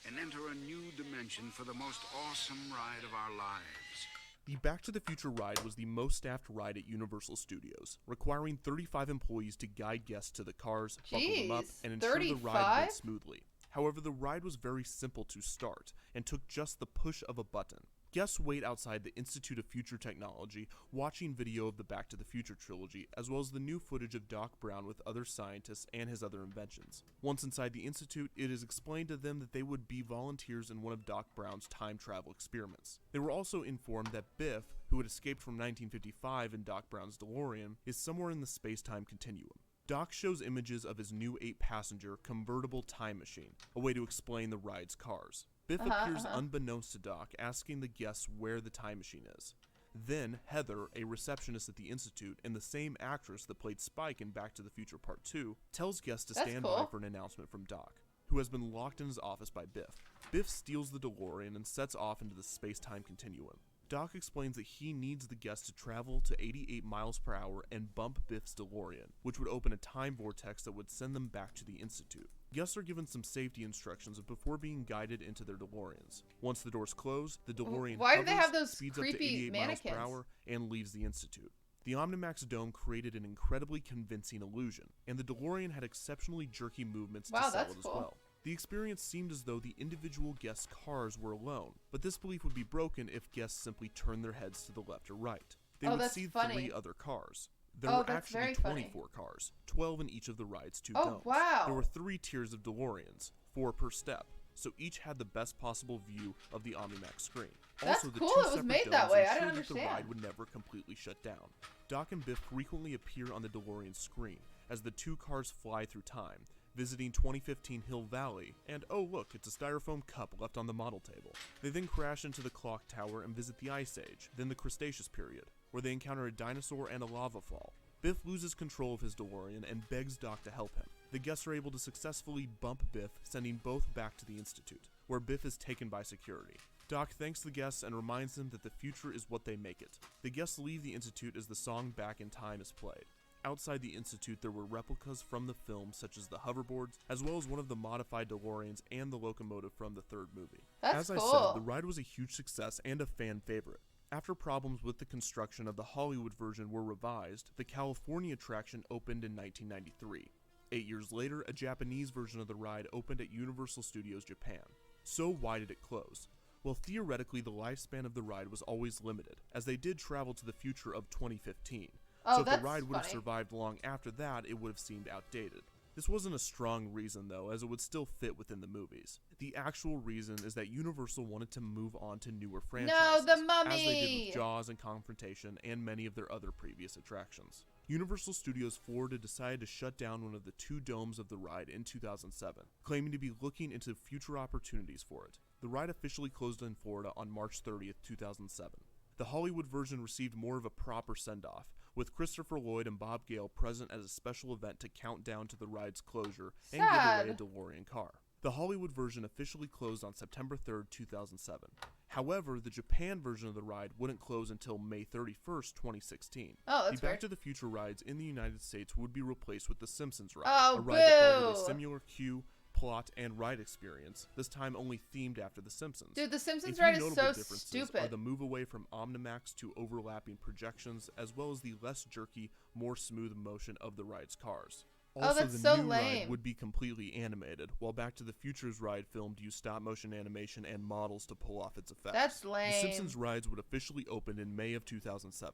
and enter a new dimension for the most awesome ride of our lives. The Back to the Future ride was the most staffed ride at Universal Studios, requiring 35 employees to guide guests to the cars, buckle them up, and ensure the ride went smoothly. However, the ride was very simple to start, and took just the push of a button. Guests wait outside the Institute of Future Technology, watching video of the Back to the Future trilogy, as well as the new footage of Doc Brown with other scientists and his other inventions. Once inside the Institute, it is explained to them that they would be volunteers in one of Doc Brown's time travel experiments. They were also informed that Biff, who had escaped from 1955 in Doc Brown's DeLorean, is somewhere in the space-time continuum. Doc shows images of his new 8-passenger convertible time machine, a way to explain the ride's cars. Biff appears unbeknownst to Doc, asking the guests where the time machine is. Then, Heather, a receptionist at the Institute and the same actress that played Spike in Back to the Future Part 2, tells guests to stand by for an announcement from Doc, who has been locked in his office by Biff. Biff steals the DeLorean and sets off into the space-time continuum. Doc explains that he needs the guests to travel to 88 miles per hour and bump Biff's DeLorean, which would open a time vortex that would send them back to the Institute. Guests are given some safety instructions before being guided into their DeLoreans. Once the doors close, the DeLorean Why do they have those speeds up to creepy 88 miles per mannequins? hour and leaves the Institute. The Omnimax dome created an incredibly convincing illusion, and the DeLorean had exceptionally jerky movements to sell it as well. The experience seemed as though the individual guests' cars were alone, but this belief would be broken if guests simply turned their heads to the left or right. They would see 3 other cars. There were actually 24 cars, 12 in each of the ride's 2 domes. Wow. There were 3 tiers of DeLoreans, 4 per step, so each had the best possible view of the Omnimax screen. That's Also, the cool. 2 It was separate made domes that way. I ensured don't that the understand. ride would never completely shut down. Doc and Biff frequently appear on the DeLorean screen as the 2 cars fly through time, visiting 2015 Hill Valley, and oh look, it's a styrofoam cup left on the model table. They then crash into the clock tower and visit the Ice Age, then the Cretaceous period, where they encounter a dinosaur and a lava fall. Biff loses control of his DeLorean and begs Doc to help him. The guests are able to successfully bump Biff, sending both back to the Institute, where Biff is taken by security. Doc thanks the guests and reminds them that the future is what they make it. The guests leave the Institute as the song Back in Time is played. Outside the Institute, there were replicas from the film, such as the hoverboards, as well as one of the modified DeLoreans and the locomotive from the 3rd movie. As I said, the ride was a huge success and a fan favorite. After problems with the construction of the Hollywood version were revised, the California attraction opened in 1993. 8 years later, a Japanese version of the ride opened at Universal Studios Japan. So why did it close? Well, theoretically, the lifespan of the ride was always limited, as they did travel to the future of 2015. So if the ride would have survived long after that, it would have seemed outdated. This wasn't a strong reason though, as it would still fit within the movies. The actual reason is that Universal wanted to move on to newer franchises, No, the Mummy! as they did with Jaws and Confrontation and many of their other previous attractions. Universal Studios Florida decided to shut down one of the 2 domes of the ride in 2007, claiming to be looking into future opportunities for it. The ride officially closed in Florida on March 30th, 2007. The Hollywood version received more of a proper send-off, with Christopher Lloyd and Bob Gale present at a special event to count down to the ride's closure and give away a DeLorean car. The Hollywood version officially closed on September 3rd, 2007. However, the Japan version of the ride wouldn't close until May 31st, 2016. Oh, that's the Back to the Future rides in the United States would be replaced with the Simpsons ride, Oh, a ride that followed a boo! similar queue, plot, and ride experience, this time only themed after The Simpsons. Dude, The Simpsons A few ride is notable so differences stupid. are the move away from Omnimax to overlapping projections, as well as the less jerky, more smooth motion of the ride's cars. Also, that's the so new lame. ride would be completely animated, while Back to the Future's ride filmed used stop-motion animation and models to pull off its effects. That's lame. The Simpsons rides would officially open in May of 2007.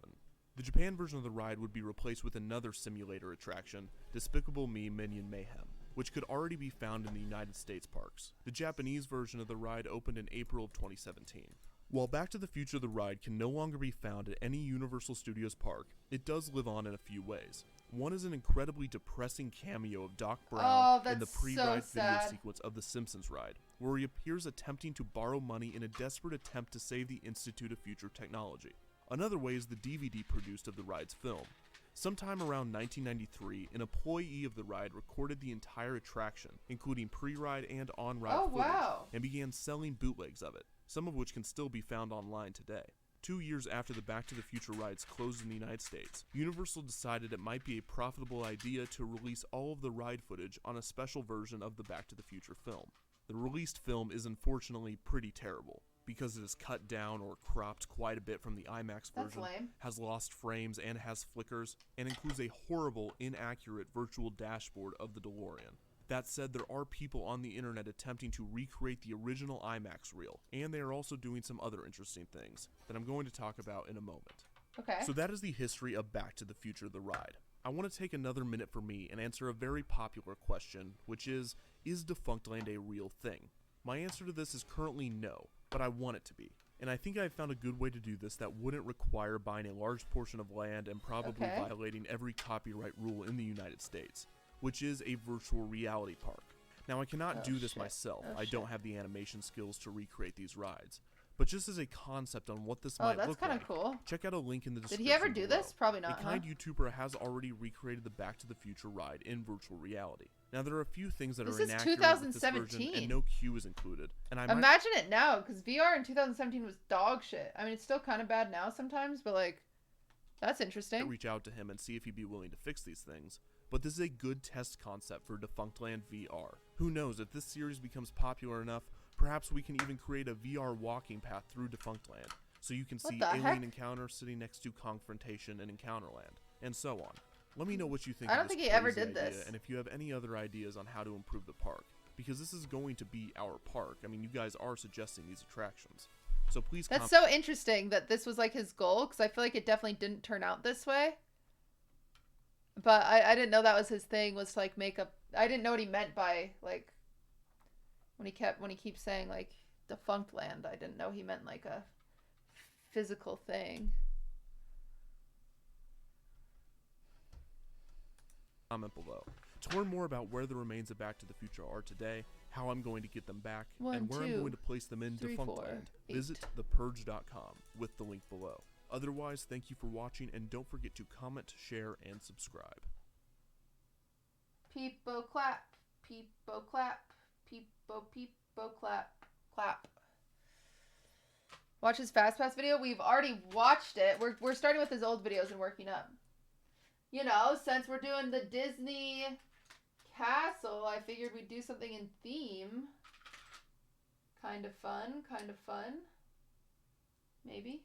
The Japan version of the ride would be replaced with another simulator attraction, Despicable Me Minion Mayhem, which could already be found in the United States parks. The Japanese version of the ride opened in April of 2017. While Back to the Future the ride can no longer be found at any Universal Studios park, it does live on in a few ways. One is an incredibly depressing cameo of Doc Brown in the pre-ride video sequence of the Simpsons ride, where he appears attempting to borrow money in a desperate attempt to save the Institute of Future Technology. Another way is the DVD produced of the ride's film. Sometime around 1993, an employee of the ride recorded the entire attraction, including pre-ride and on-ride footage, and began selling bootlegs of it, some of which can still be found online today. 2 years after the Back to the Future rides closed in the United States, Universal decided it might be a profitable idea to release all of the ride footage on a special version of the Back to the Future film. The released film is unfortunately pretty terrible, because it is cut down or cropped quite a bit from the IMAX version, has lost frames and has flickers, and includes a horrible, inaccurate virtual dashboard of the DeLorean. That said, there are people on the internet attempting to recreate the original IMAX reel, and they are also doing some other interesting things that I'm going to talk about in a moment. Okay. So that is the history of Back to the Future the ride. I want to take another minute for me and answer a very popular question, which is Defunctland a real thing? My answer to this is currently no, but I want it to be. And I think I've found a good way to do this that wouldn't require buying a large portion of land and probably violating every copyright rule in the United States, which is a virtual reality park. Now I cannot do this myself, I don't have the animation skills to recreate these rides, But just as a concept on what this might that's look kind like, of cool. check out a link in the description. Did he ever do below. this? Probably not. A kind YouTuber has already recreated the Back to the Future ride in virtual reality. Now there are a few things that are inaccurate with this version, and no queue is included. And imagine it now, because VR in 2017 was dog shit. I mean, it's still kind of bad now sometimes, but like, that's interesting. Reach out to him and see if he'd be willing to fix these things. But this is a good test concept for Defunctland VR. Who knows, if this series becomes popular enough, perhaps we can even create a VR walking path through Defunctland, so you can see Alien Encounter sitting next to Confrontation and Encounterland, and so on. Let me know what you think I of don't this think he ever crazy did idea, this. and if you have any other ideas on how to improve the park, because this is going to be our park. I mean, you guys are suggesting these attractions. So please That's so interesting that this was like his goal, because I feel like it definitely didn't turn out this way. But I didn't know that was his thing, was to like make up. I didn't know what he meant by like when he keeps saying like defunct land. I didn't know he meant like a physical thing. Comment below to learn more about where the remains of Back to the Future are today, how I'm going to get them back, and where I'm going to place them in Defunctland. Visit thepurge.com with the link below. Otherwise, thank you for watching, and don't forget to comment, share, and subscribe. People clap, people clap, people clap, clap. Watch his Fast Pass video. We've already watched it. We're starting with his old videos and working up. You know, since we're doing the Disney castle, I figured we'd do something in theme. Kind of fun, kind of fun. Maybe.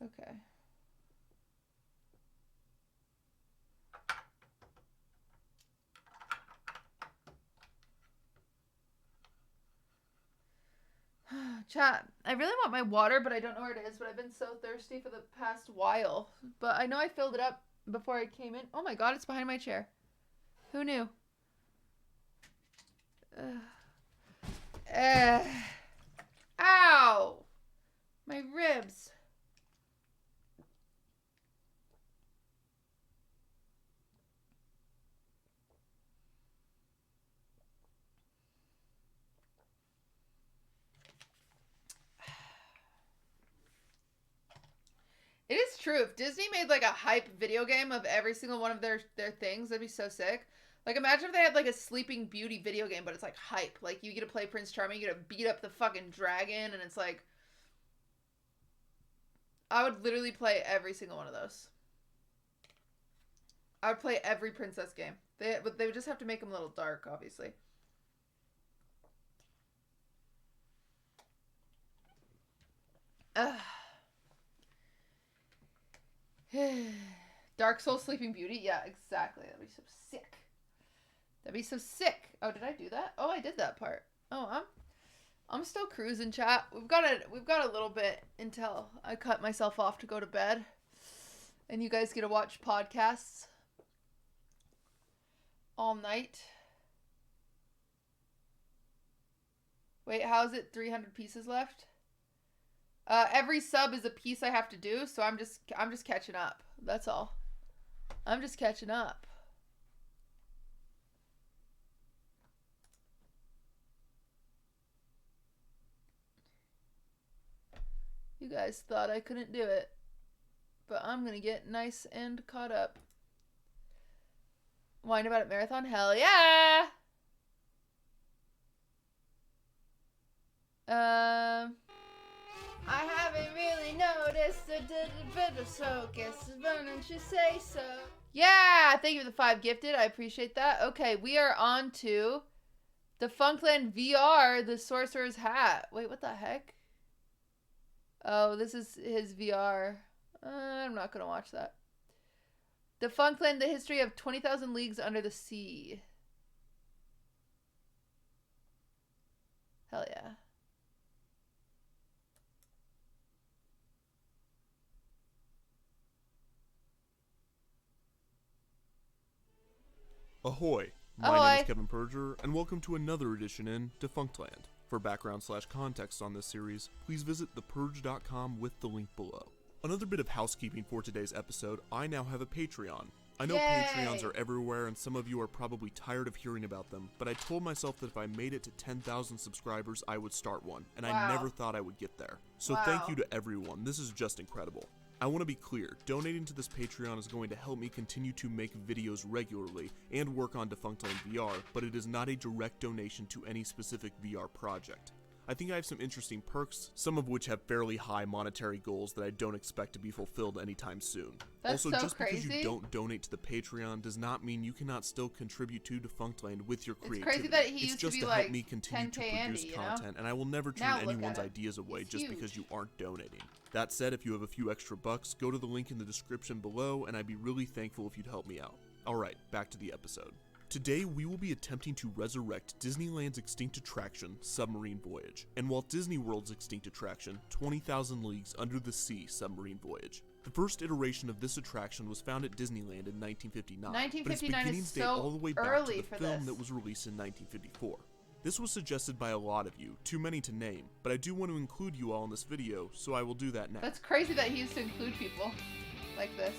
Okay. Chat, I really want my water, but I don't know where it is, but I've been so thirsty for the past while. But I know I filled it up before I came in. Oh my god, it's behind my chair. Who knew? Ow! My ribs. It is true. If Disney made like a hype video game of every single one of their things, that'd be so sick. Like imagine if they had like a Sleeping Beauty video game, but it's like hype. Like you get to play Prince Charming, you get to beat up the fucking dragon, and it's like I would literally play every single one of those. I would play every princess game. They would just have to make them a little dark, obviously. Ugh. Dark Soul Sleeping Beauty? Yeah, exactly. That'd be so sick. That'd be so sick. Oh, did I do that? Oh, I did that part. Oh, I'm still cruising, chat. We've got a little bit until I cut myself off to go to bed. And you guys get to watch podcasts all night. Wait, how is it 300 pieces left? Every sub is a piece I have to do, so I'm just catching up. That's all. I'm just catching up. You guys thought I couldn't do it, but I'm gonna get nice and caught up. Whine about it marathon? Hell yeah! I haven't really noticed a bit of focus, but don't you say so? Yeah, thank you for the 5 gifted. I appreciate that. Okay, we are on to Defunctland VR, the Sorcerer's Hat. Wait, what the heck? Oh, this is his VR. I'm not going to watch that. Defunctland, the history of 20,000 Leagues Under the Sea. Hell yeah. Ahoy! My name is Kevin Perger, and welcome to another edition in Defunctland. For background/context on this series, please visit thepurge.com with the link below. Another bit of housekeeping for today's episode, I now have a Patreon. I know Patreons are everywhere and some of you are probably tired of hearing about them, but I told myself that if I made it to 10,000 subscribers, I would start one, and I never thought I would get there. So thank you to everyone, this is just incredible. I want to be clear, donating to this Patreon is going to help me continue to make videos regularly and work on Defunctland VR, but it is not a direct donation to any specific VR project. I think I have some interesting perks, some of which have fairly high monetary goals that I don't expect to be fulfilled anytime soon. That's also, so just crazy. because you don't donate to the Patreon does not mean you cannot still contribute to Defunctland with your creativity. It's crazy that he it's used just to be help like me continue to 10K produce Andy, content, and I will never turn anyone's ideas away just because you aren't donating. That said, if you have a few extra bucks, go to the link in the description below, and I'd be really thankful if you'd help me out. Alright, back to the episode. Today, we will be attempting to resurrect Disneyland's extinct attraction, Submarine Voyage, and Walt Disney World's extinct attraction, 20,000 Leagues Under the Sea Submarine Voyage. The first iteration of this attraction was found at Disneyland in 1959, but its beginnings date all the way back to the film that was released in 1954. This was suggested by a lot of you, too many to name, but I do want to include you all in this video, so I will do that now. That's crazy that he used to include people like this.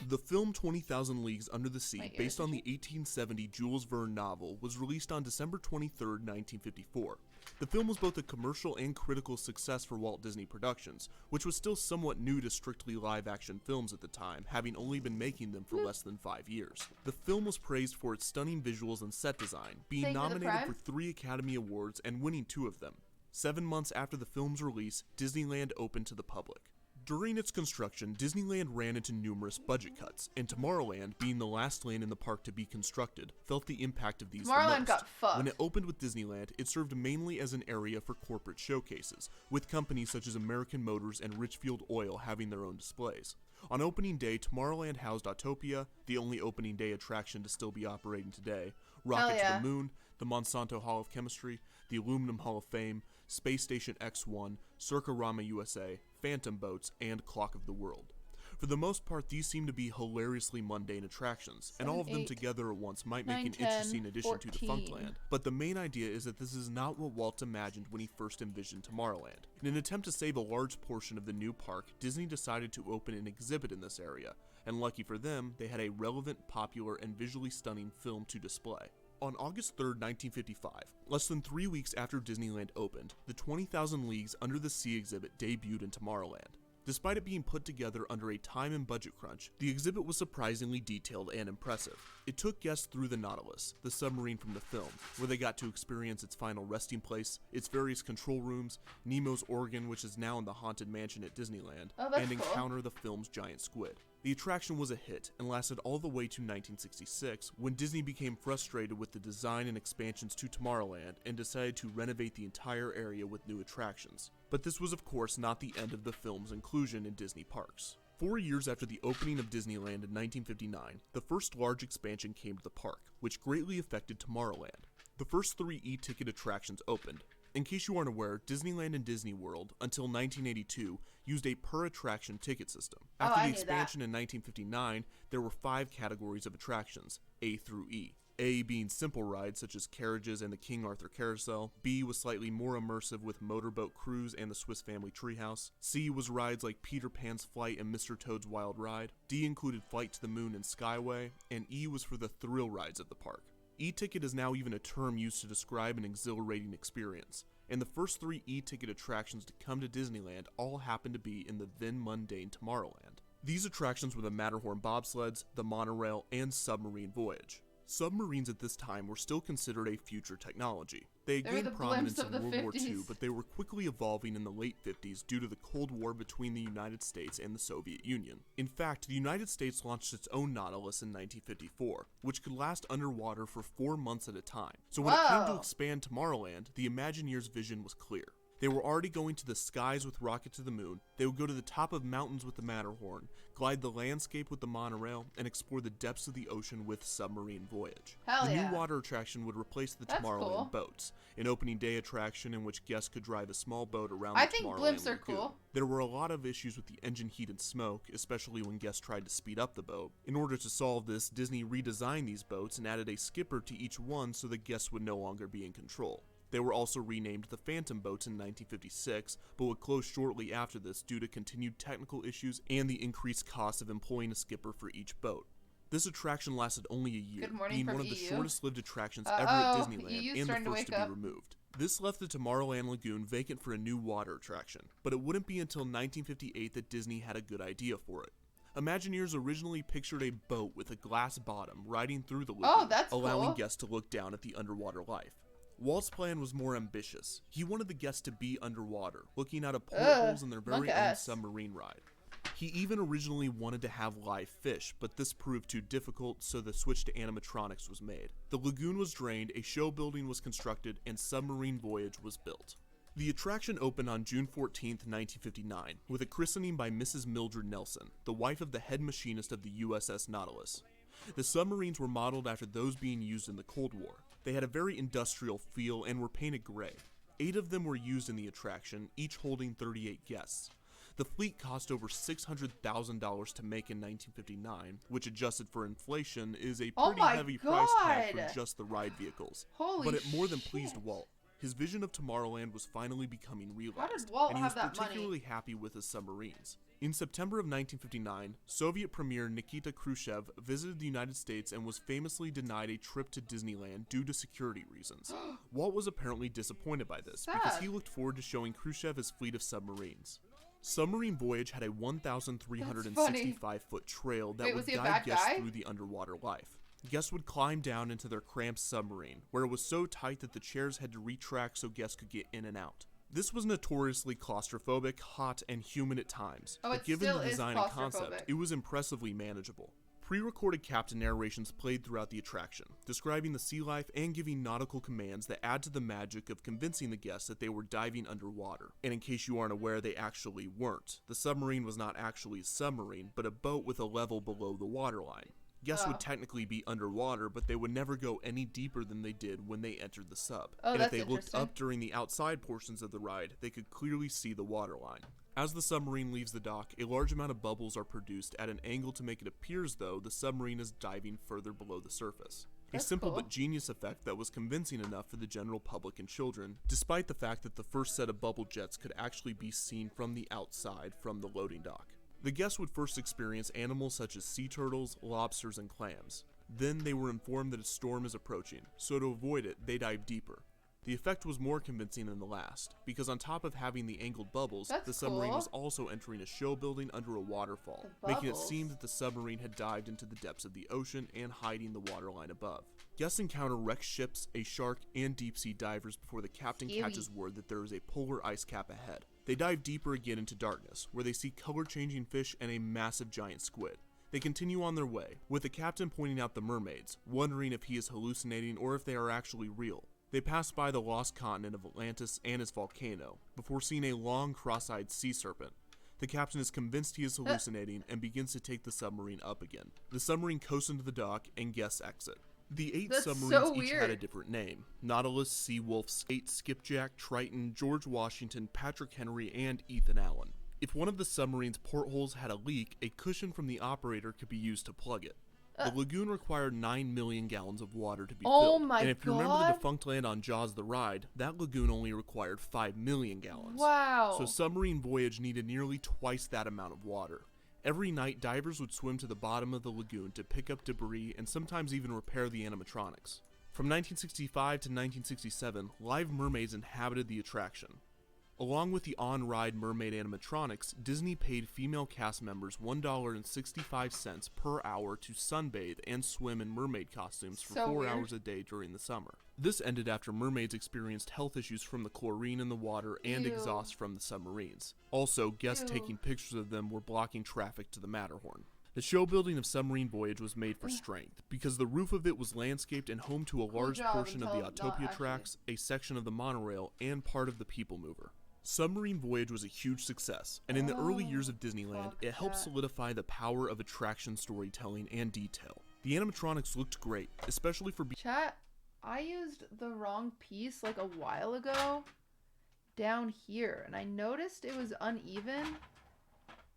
The film 20,000 Leagues Under the Sea, based on the 1870 Jules Verne novel, was released on December 23, 1954. The film was both a commercial and critical success for Walt Disney Productions, which was still somewhat new to strictly live-action films at the time, having only been making them for less than 5 years. The film was praised for its stunning visuals and set design, being nominated for 3 Academy Awards and winning 2 of them. 7 months after the film's release, Disneyland opened to the public. During its construction, Disneyland ran into numerous budget cuts, and Tomorrowland, being the last land in the park to be constructed, felt the impact of these the most. Got fucked. When it opened with Disneyland, it served mainly as an area for corporate showcases, with companies such as American Motors and Richfield Oil having their own displays. On opening day, Tomorrowland housed Autopia, the only opening day attraction to still be operating today, Rocket to the Moon, the Monsanto Hall of Chemistry, the Aluminum Hall of Fame, Space Station X-1, Circarama USA, Phantom Boats, and Clock of the World. For the most part, these seem to be hilariously mundane attractions, and all of them together at once might make an interesting addition to Defunctland. But the main idea is that this is not what Walt imagined when he first envisioned Tomorrowland. In an attempt to save a large portion of the new park, Disney decided to open an exhibit in this area, and lucky for them, they had a relevant, popular, and visually stunning film to display. On August 3, 1955, less than 3 weeks after Disneyland opened, the 20,000 Leagues Under the Sea exhibit debuted in Tomorrowland. Despite it being put together under a time and budget crunch, the exhibit was surprisingly detailed and impressive. It took guests through the Nautilus, the submarine from the film, where they got to experience its final resting place, its various control rooms, Nemo's organ, which is now in the Haunted Mansion at Disneyland, and encounter the film's giant squid. The attraction was a hit and lasted all the way to 1966, when Disney became frustrated with the design and expansions to Tomorrowland and decided to renovate the entire area with new attractions. But this was of course not the end of the film's inclusion in Disney parks. 4 years after the opening of Disneyland in 1959, the first large expansion came to the park, which greatly affected Tomorrowland. The first 3 e-ticket attractions opened. In case you aren't aware, Disneyland and Disney World, until 1982, used a per-attraction ticket system. After the expansion in 1959, there were 5 categories of attractions, A through E. A being simple rides such as carriages and the King Arthur Carousel, B was slightly more immersive with Motorboat Cruise and the Swiss Family Treehouse, C was rides like Peter Pan's Flight and Mr. Toad's Wild Ride, D included Flight to the Moon and Skyway, and E was for the thrill rides at the park. E-ticket is now even a term used to describe an exhilarating experience, and the first 3 e-ticket attractions to come to Disneyland all happened to be in the then mundane Tomorrowland. These attractions were the Matterhorn bobsleds, the monorail, and Submarine Voyage. Submarines at this time were still considered a future technology. They gained prominence in World War II, but they were quickly evolving in the late 50s due to the Cold War between the United States and the Soviet Union. In fact, the United States launched its own Nautilus in 1954, which could last underwater for 4 months at a time. So when it came to expand Tomorrowland, the Imagineers' vision was clear. They were already going to the skies with Rocket to the Moon, they would go to the top of mountains with the Matterhorn, glide the landscape with the monorail, and explore the depths of the ocean with Submarine Voyage. Hell the yeah. new water attraction would replace the That's Tomorrowland cool. boats, an opening day attraction in which guests could drive a small boat around I the think Tomorrowland blimps are Lagoon. cool. There were a lot of issues with the engine heat and smoke, especially when guests tried to speed up the boat. In order to solve this, Disney redesigned these boats and added a skipper to each one so that guests would no longer be in control. They were also renamed the Phantom boats in 1956, but would close shortly after this due to continued technical issues and the increased cost of employing a skipper for each boat. This attraction lasted only a year, Good morning being from one of the EU. shortest-lived attractions ever at Disneyland EU's and the starting to first wake to up. be removed. This left the Tomorrowland Lagoon vacant for a new water attraction, but it wouldn't be until 1958 that Disney had a good idea for it. Imagineers originally pictured a boat with a glass bottom riding through the lagoon, that's allowing cool. guests to look down at the underwater life. Walt's plan was more ambitious. He wanted the guests to be underwater, looking out of portholes in their very own monk-ass. submarine ride. He even originally wanted to have live fish, but this proved too difficult, so the switch to animatronics was made. The lagoon was drained, a show building was constructed, and Submarine Voyage was built. The attraction opened on June 14, 1959, with a christening by Mrs. Mildred Nelson, the wife of the head machinist of the USS Nautilus. The submarines were modeled after those being used in the Cold War. They had a very industrial feel and were painted gray. 8 of them were used in the attraction, each holding 38 guests. The fleet cost over $600,000 to make in 1959, which adjusted for inflation is a pretty heavy price tag for just the ride vehicles. Holy but it more than shit. pleased Walt. His vision of Tomorrowland was finally becoming realized, How did Walt and he was have that money? particularly happy with his submarines. In September of 1959, Soviet Premier Nikita Khrushchev visited the United States and was famously denied a trip to Disneyland due to security reasons. Walt was apparently disappointed by this, because Sad. he looked forward to showing Khrushchev his fleet of submarines. Submarine Voyage had a 1,365-foot trail that Wait, would was he a guide bad guests guy? through the underwater life. Guests would climb down into their cramped submarine, where it was so tight that the chairs had to retract so guests could get in and out. This was notoriously claustrophobic, hot, and humid at times, Oh, but it given still the is design and concept, claustrophobic. it was impressively manageable. Pre-recorded captain narrations played throughout the attraction, describing the sea life and giving nautical commands that add to the magic of convincing the guests that they were diving underwater. And in case you aren't aware, they actually weren't. The submarine was not actually a submarine, but a boat with a level below the waterline. Guests would technically be underwater, but they would never go any deeper than they did when they entered the sub. Oh, and if that's they looked interesting. up during the outside portions of the ride, they could clearly see the waterline. As the submarine leaves the dock, a large amount of bubbles are produced at an angle to make it appear as though the submarine is diving further below the surface. That's a simple cool. but genius effect that was convincing enough for the general public and children, despite the fact that the first set of bubble jets could actually be seen from the outside from the loading dock. The guests would first experience animals such as sea turtles, lobsters, and clams. Then they were informed that a storm is approaching, so to avoid it, they dived deeper. The effect was more convincing than the last, because on top of having the angled bubbles, That's the submarine cool. was also entering a show building under a waterfall, The making it bubbles. seem that the submarine had dived into the depths of the ocean and hiding the waterline above. Guests encounter wrecked ships, a shark, and deep-sea divers before the captain Scary. catches word that there is a polar ice cap ahead. They dive deeper again into darkness, where they see color-changing fish and a massive giant squid. They continue on their way, with the captain pointing out the mermaids, wondering if he is hallucinating or if they are actually real. They pass by the lost continent of Atlantis and its volcano, before seeing a long, cross-eyed sea serpent. The captain is convinced he is hallucinating and begins to take the submarine up again. The submarine coasts into the dock and guests exit. The 8 That's submarines so each had a weird. different name: Nautilus, Seawolf, Skate, Skipjack, Triton, George Washington, Patrick Henry, and Ethan Allen. If one of the submarine's portholes had a leak, a cushion from the operator could be used to plug it. The lagoon required 9 million gallons of water to be Oh filled. my And if you remember the God. defunct land on Jaws the Ride, that lagoon only required 5 million gallons. Wow. So Submarine Voyage needed nearly twice that amount of water. Every night, divers would swim to the bottom of the lagoon to pick up debris and sometimes even repair the animatronics. From 1965 to 1967, live mermaids inhabited the attraction. Along with the on-ride mermaid animatronics, Disney paid female cast members $1.65 per hour to sunbathe and swim in mermaid costumes for So 4 weird. hours a day during the summer. This ended after mermaids experienced health issues from the chlorine in the water and Ew. exhaust from the submarines. Also, guests Ew. taking pictures of them were blocking traffic to the Matterhorn. The show building of Submarine Voyage was made for strength, because the roof of it was landscaped and home to a large job portion of the until not Autopia actually. tracks, a section of the monorail, and part of the People Mover. Submarine Voyage was a huge success, and in the early years of Disneyland, it helped solidify the power of attraction storytelling and detail. The animatronics looked great, especially for Chat, I used the wrong piece like a while ago down here, and I noticed it was uneven.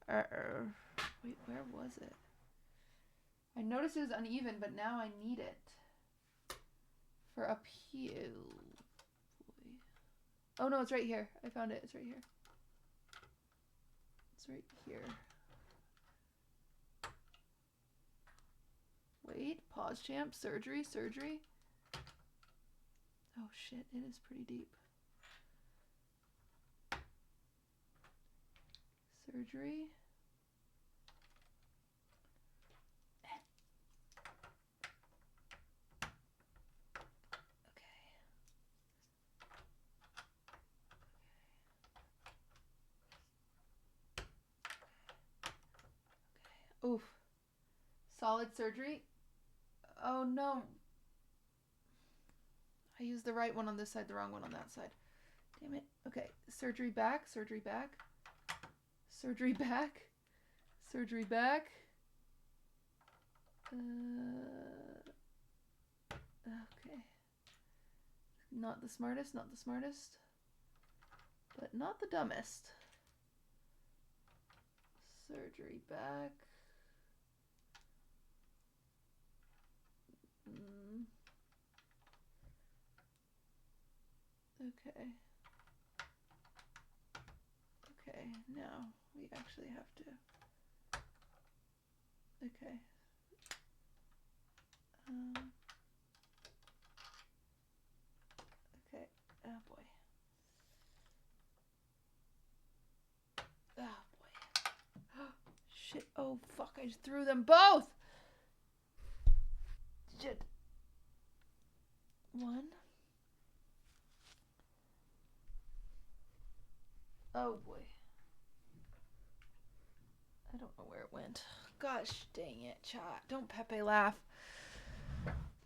Wait, where was it? I noticed it was uneven, but now I need it for up here. Oh no, it's right here. I found it. It's right here. It's right here. Wait, pause champ, surgery. Oh shit, it is pretty deep. Surgery. Oof. Solid surgery. Oh no. I used the right one on this side, the wrong one on that side. Damn it. Okay. Surgery back. Surgery back. Surgery back. Surgery back. Okay. Not the smartest, not the smartest. But not the dumbest. Surgery back. Okay. Okay, now we actually have to. Okay. Okay. Oh boy. Oh boy. Shit. Oh fuck, I just threw them both! Shit. One. Oh boy. I don't know where it went. Gosh dang it, chat. Don't Pepe laugh.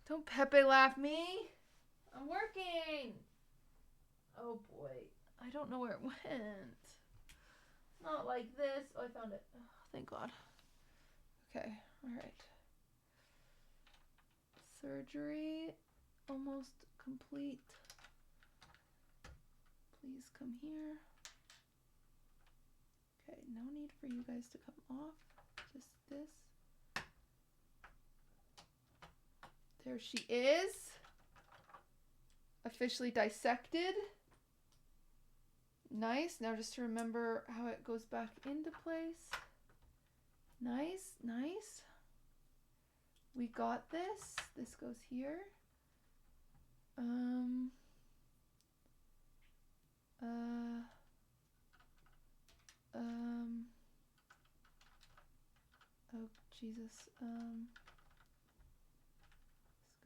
Don't Pepe laugh me. I'm working. Oh boy. I don't know where it went. Not like this. Oh, I found it. Oh, thank God. Okay. Alright. Surgery. Almost complete. Please come here. Okay, no need for you guys to come off. Just this. There she is. Officially dissected. Nice. Now just to remember how it goes back into place. Nice, nice. We got this. This goes here. Oh Jesus.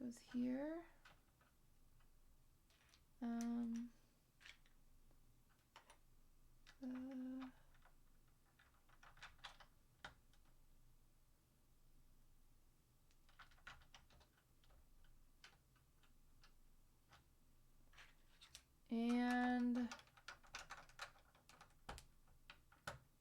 This goes here. And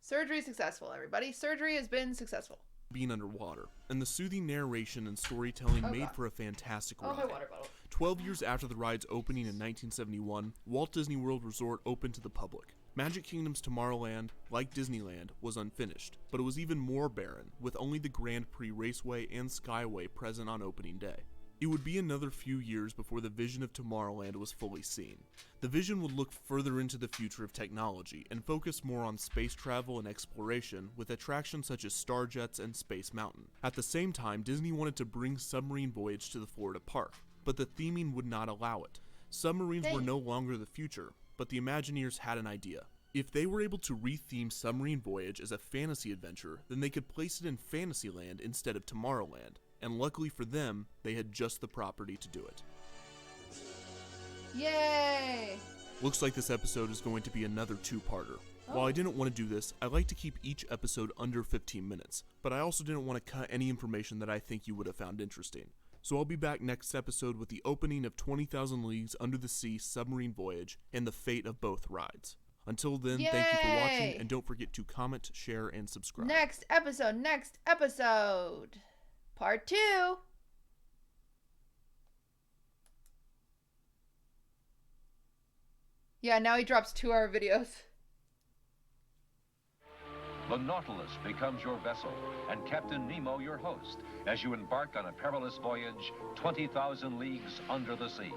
surgery successful, everybody. Surgery has been successful. Being underwater, and the soothing narration and storytelling made for a fantastic ride. My water bottle. 12 years after the ride's opening in 1971, Walt Disney World Resort opened to the public. Magic Kingdom's Tomorrowland, like Disneyland, was unfinished, but it was even more barren, with only the Grand Prix Raceway and Skyway present on opening day. It would be another few years before the vision of Tomorrowland was fully seen. The vision would look further into the future of technology and focus more on space travel and exploration with attractions such as Starjets and Space Mountain. At the same time, Disney wanted to bring Submarine Voyage to the Florida park, but the theming would not allow it. Submarines were no longer the future, but the Imagineers had an idea. If they were able to re-theme Submarine Voyage as a fantasy adventure, then they could place it in Fantasyland instead of Tomorrowland. And luckily for them, they had just the property to do it. Yay! Looks like this episode is going to be another two-parter. While I didn't want to do this, I like to keep each episode under 15 minutes, but I also didn't want to cut any information that I think you would have found interesting. So I'll be back next episode with the opening of 20,000 Leagues Under the Sea Submarine Voyage and the fate of both rides. Until then, Yay! thank you for watching, and don't forget to comment, share, and subscribe. Next episode. Part 2. Yeah, now he drops 2-hour videos. The Nautilus becomes your vessel, and Captain Nemo your host, as you embark on a perilous voyage 20,000 leagues under the sea.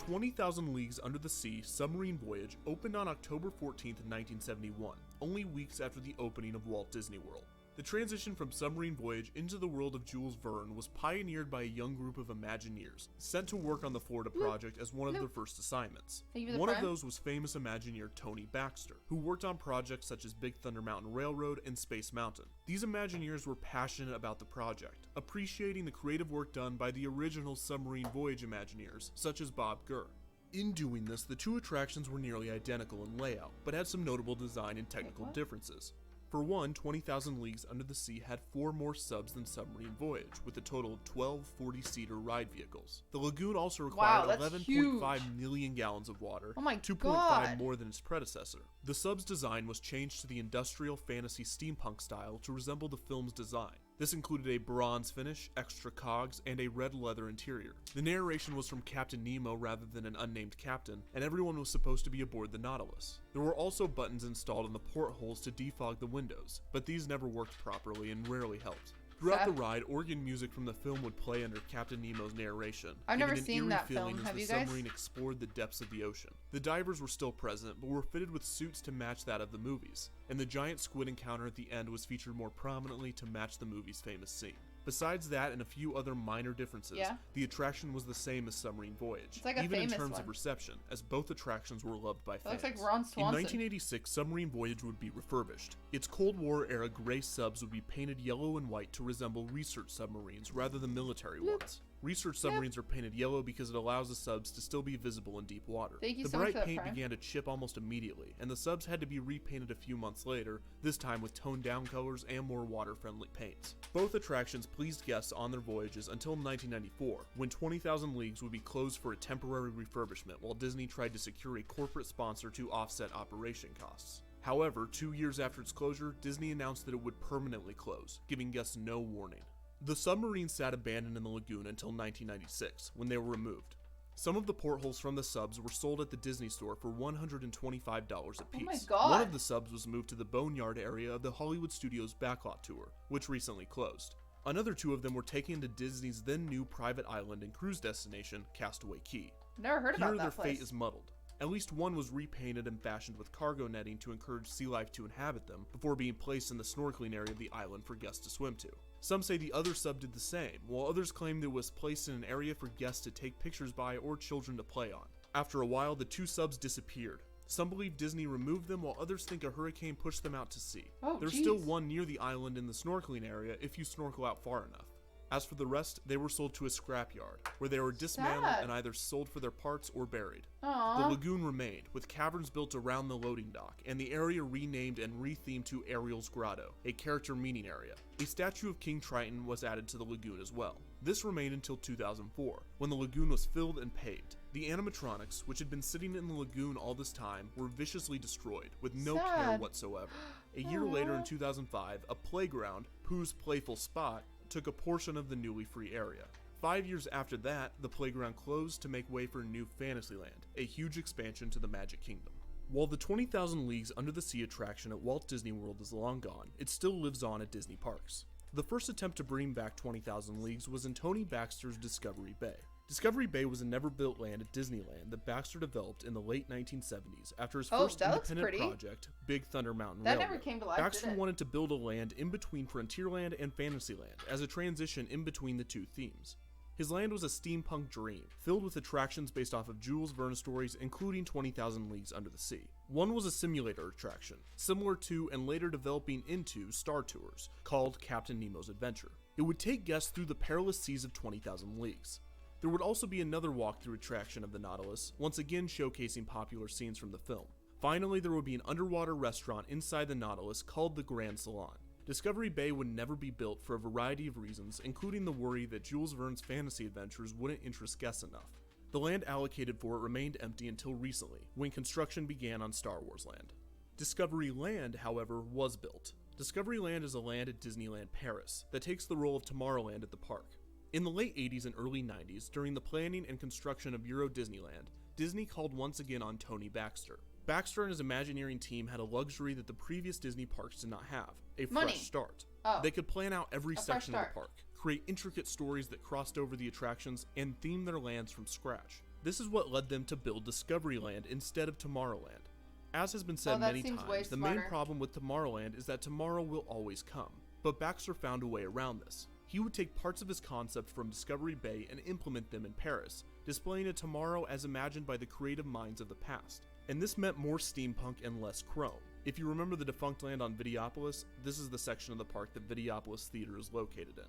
20,000 Leagues Under the Sea submarine voyage opened on October 14th, 1971, only weeks after the opening of Walt Disney World. The transition from submarine voyage into the world of Jules Verne was pioneered by a young group of Imagineers, sent to work on the Florida project as one of their first assignments. One of those was famous Imagineer Tony Baxter, who worked on projects such as Big Thunder Mountain Railroad and Space Mountain. These Imagineers were passionate about the project, appreciating the creative work done by the original submarine voyage Imagineers, such as Bob Gurr. In doing this, the two attractions were nearly identical in layout, but had some notable design and technical differences. For one, 20,000 Leagues Under the Sea had 4 more subs than Submarine Voyage, with a total of 12 40-seater ride vehicles. The lagoon also required 11.5 million gallons of water, 2.5 more than its predecessor. The sub's design was changed to the industrial fantasy steampunk style to resemble the film's design. This included a bronze finish, extra cogs, and a red leather interior. The narration was from Captain Nemo rather than an unnamed captain, and everyone was supposed to be aboard the Nautilus. There were also buttons installed in the portholes to defog the windows, but these never worked properly and rarely helped. Throughout the ride, organ music from the film would play under Captain Nemo's narration, I've never giving an seen eerie that feeling film. as Have the you guys? submarine explored the depths of the ocean. The divers were still present, but were fitted with suits to match that of the movies, and the giant squid encounter at the end was featured more prominently to match the movie's famous scene. Besides that and a few other minor differences, the attraction was the same as Submarine Voyage, It's like a even in famous terms one. of reception, as both attractions were loved by fans. looks like Ron In Swanson. 1986, Submarine Voyage would be refurbished. Its Cold War-era gray subs would be painted yellow and white to resemble research submarines rather than military ones. Research submarines are painted yellow because it allows the subs to still be visible in deep water. Thank you The so much bright for that, paint Prime. began to chip almost immediately, and the subs had to be repainted a few months later, this time with toned-down colors and more water-friendly paints. Both attractions pleased guests on their voyages until 1994, when 20,000 Leagues would be closed for a temporary refurbishment while Disney tried to secure a corporate sponsor to offset operation costs. However, 2 years after its closure, Disney announced that it would permanently close, giving guests no warning. The submarines sat abandoned in the lagoon until 1996, when they were removed. Some of the portholes from the subs were sold at the Disney store for $125 a piece. Oh my God. One of the subs was moved to the Boneyard area of the Hollywood Studios backlot tour, which recently closed. Another 2 of them were taken to Disney's then new private island and cruise destination, Castaway Cay. Never heard about Here, that their place. fate is muddled. At least one was repainted and fashioned with cargo netting to encourage sea life to inhabit them, before being placed in the snorkeling area of the island for guests to swim to. Some say the other sub did the same, while others claim it was placed in an area for guests to take pictures by or children to play on. After a while, the 2 subs disappeared. Some believe Disney removed them, while others think a hurricane pushed them out to sea. There's still one near the island in the snorkeling area if you snorkel out far enough. As for the rest, they were sold to a scrapyard, where they were dismantled and either sold for their parts or buried. The lagoon remained, with caverns built around the loading dock, and the area renamed and rethemed to Ariel's Grotto, a character meeting area. A statue of King Triton was added to the lagoon as well. This remained until 2004, when the lagoon was filled and paved. The animatronics, which had been sitting in the lagoon all this time, were viciously destroyed, with no care whatsoever. A year later, in 2005, a playground, Pooh's Playful Spot, took a portion of the newly free area. 5 years after that, the playground closed to make way for New Fantasyland, a huge expansion to the Magic Kingdom. While the 20,000 Leagues Under the Sea attraction at Walt Disney World is long gone, it still lives on at Disney parks. The first attempt to bring back 20,000 Leagues was in Tony Baxter's Discovery Bay. Discovery Bay was a never-built land at Disneyland that Baxter developed in the late 1970s after his first independent project, Big Thunder Mountain Railroad. Never came to life, Baxter did it? wanted to build a land in between Frontierland and Fantasyland as a transition in between the 2 themes. His land was a steampunk dream, filled with attractions based off of Jules Verne stories, including 20,000 Leagues Under the Sea. One was a simulator attraction, similar to and later developing into Star Tours, called Captain Nemo's Adventure. It would take guests through the perilous seas of 20,000 Leagues. There would also be another walkthrough attraction of the Nautilus, once again showcasing popular scenes from the film. Finally, there would be an underwater restaurant inside the Nautilus called the Grand Salon. Discovery Bay would never be built for a variety of reasons, including the worry that Jules Verne's fantasy adventures wouldn't interest guests enough. The land allocated for it remained empty until recently, when construction began on Star Wars Land. Discovery Land, however, was built. Discovery Land is a land at Disneyland Paris that takes the role of Tomorrowland at the park. In the late 80s and early 90s, during the planning and construction of Euro Disneyland, Disney called once again on Tony Baxter. Baxter and his Imagineering team had a luxury that the previous Disney parks did not have, a fresh start. They could plan out every section of the park, create intricate stories that crossed over the attractions, and theme their lands from scratch. This is what led them to build Discoveryland instead of Tomorrowland. As has been said many times, the main problem with Tomorrowland is that tomorrow will always come. But Baxter found a way around this. He would take parts of his concept from Discovery Bay and implement them in Paris, displaying a tomorrow as imagined by the creative minds of the past. And this meant more steampunk and less chrome. If you remember the defunct land on Videopolis, this is the section of the park that Videopolis Theater is located in,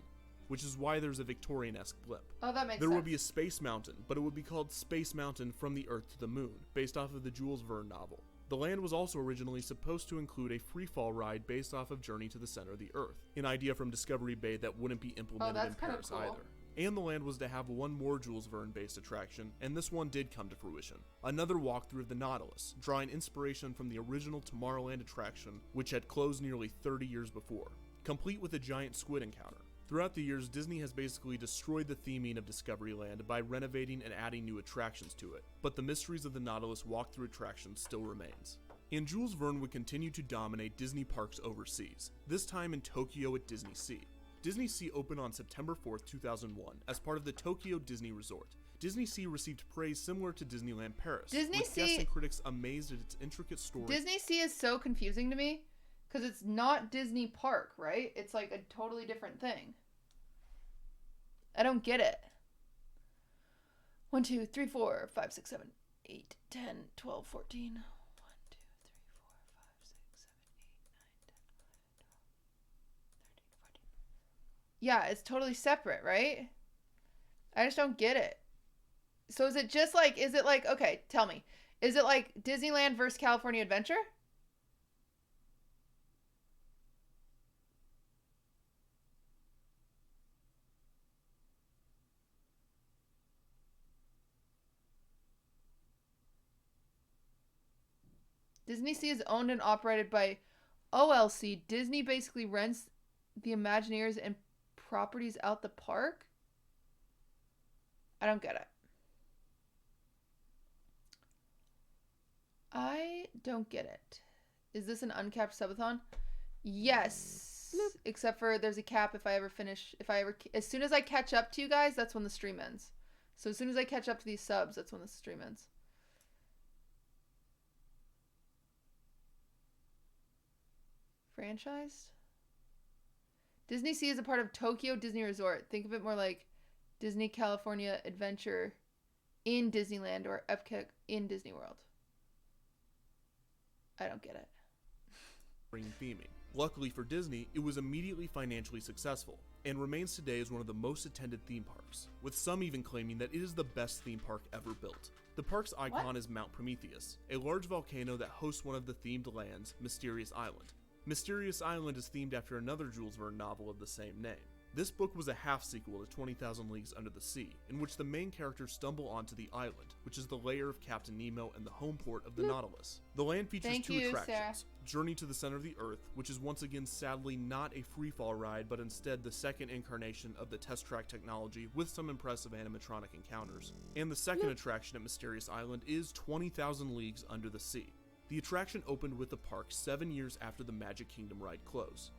which is why there's a Victorian-esque blimp. Oh, that makes sense. There would be a Space Mountain, but it would be called Space Mountain from the Earth to the Moon, based off of the Jules Verne novel. The land was also originally supposed to include a freefall ride based off of Journey to the Center of the Earth, an idea from Discovery Bay that wouldn't be implemented in Paris either. And the land was to have one more Jules Verne-based attraction, and this one did come to fruition. Another walkthrough of the Nautilus, drawing inspiration from the original Tomorrowland attraction, which had closed nearly 30 years before, complete with a giant squid encounter. Throughout the years, Disney has basically destroyed the theming of Discoveryland by renovating and adding new attractions to it, but the mysteries of the Nautilus walkthrough attraction still remains. And Jules Verne would continue to dominate Disney parks overseas, this time in Tokyo at Disney Sea. Disney Sea opened on September 4th, 2001, as part of the Tokyo Disney Resort. Disney Sea received praise similar to Disneyland Paris, with guests and critics amazed at its intricate story. Disney Sea is so confusing to me, because it's not Disney Park, right? It's like a totally different thing. I don't get it. 1, 2, 3, 4, 5, 6, 7, 8, 10, 12, 14. 1, 2, 3, 4, 5, 6, 7, 8, 9, 10, 11, 12, 13, 14. Yeah, it's totally separate, right? I just don't get it. So is it just like, okay, tell me. Is it like Disneyland versus California Adventure? Disney Sea is owned and operated by OLC. Disney basically rents the Imagineers and properties out the park? I don't get it. I don't get it. Is this an uncapped subathon? Yes. Bloop. Except for there's a cap if I ever finish. As soon as I catch up to you guys, that's when the stream ends. So as soon as I catch up to these subs, that's when the stream ends. Franchised? Disney Sea is a part of Tokyo Disney Resort. Think of it more like Disney California Adventure in Disneyland or Epcot in Disney World. I don't get it. Theming. Luckily for Disney, it was immediately financially successful, and remains today as one of the most attended theme parks, with some even claiming that it is the best theme park ever built. The park's icon is Mount Prometheus, a large volcano that hosts one of the themed lands, Mysterious Island. Mysterious Island is themed after another Jules Verne novel of the same name. This book was a half-sequel to 20,000 Leagues Under the Sea, in which the main characters stumble onto the island, which is the lair of Captain Nemo and the home port of the Nautilus. The land features two attractions, Journey to the Center of the Earth, which is once again sadly not a freefall ride, but instead the second incarnation of the test track technology with some impressive animatronic encounters. And the second attraction at Mysterious Island is 20,000 Leagues Under the Sea. The attraction opened with the park 7 years after the Magic Kingdom ride closed.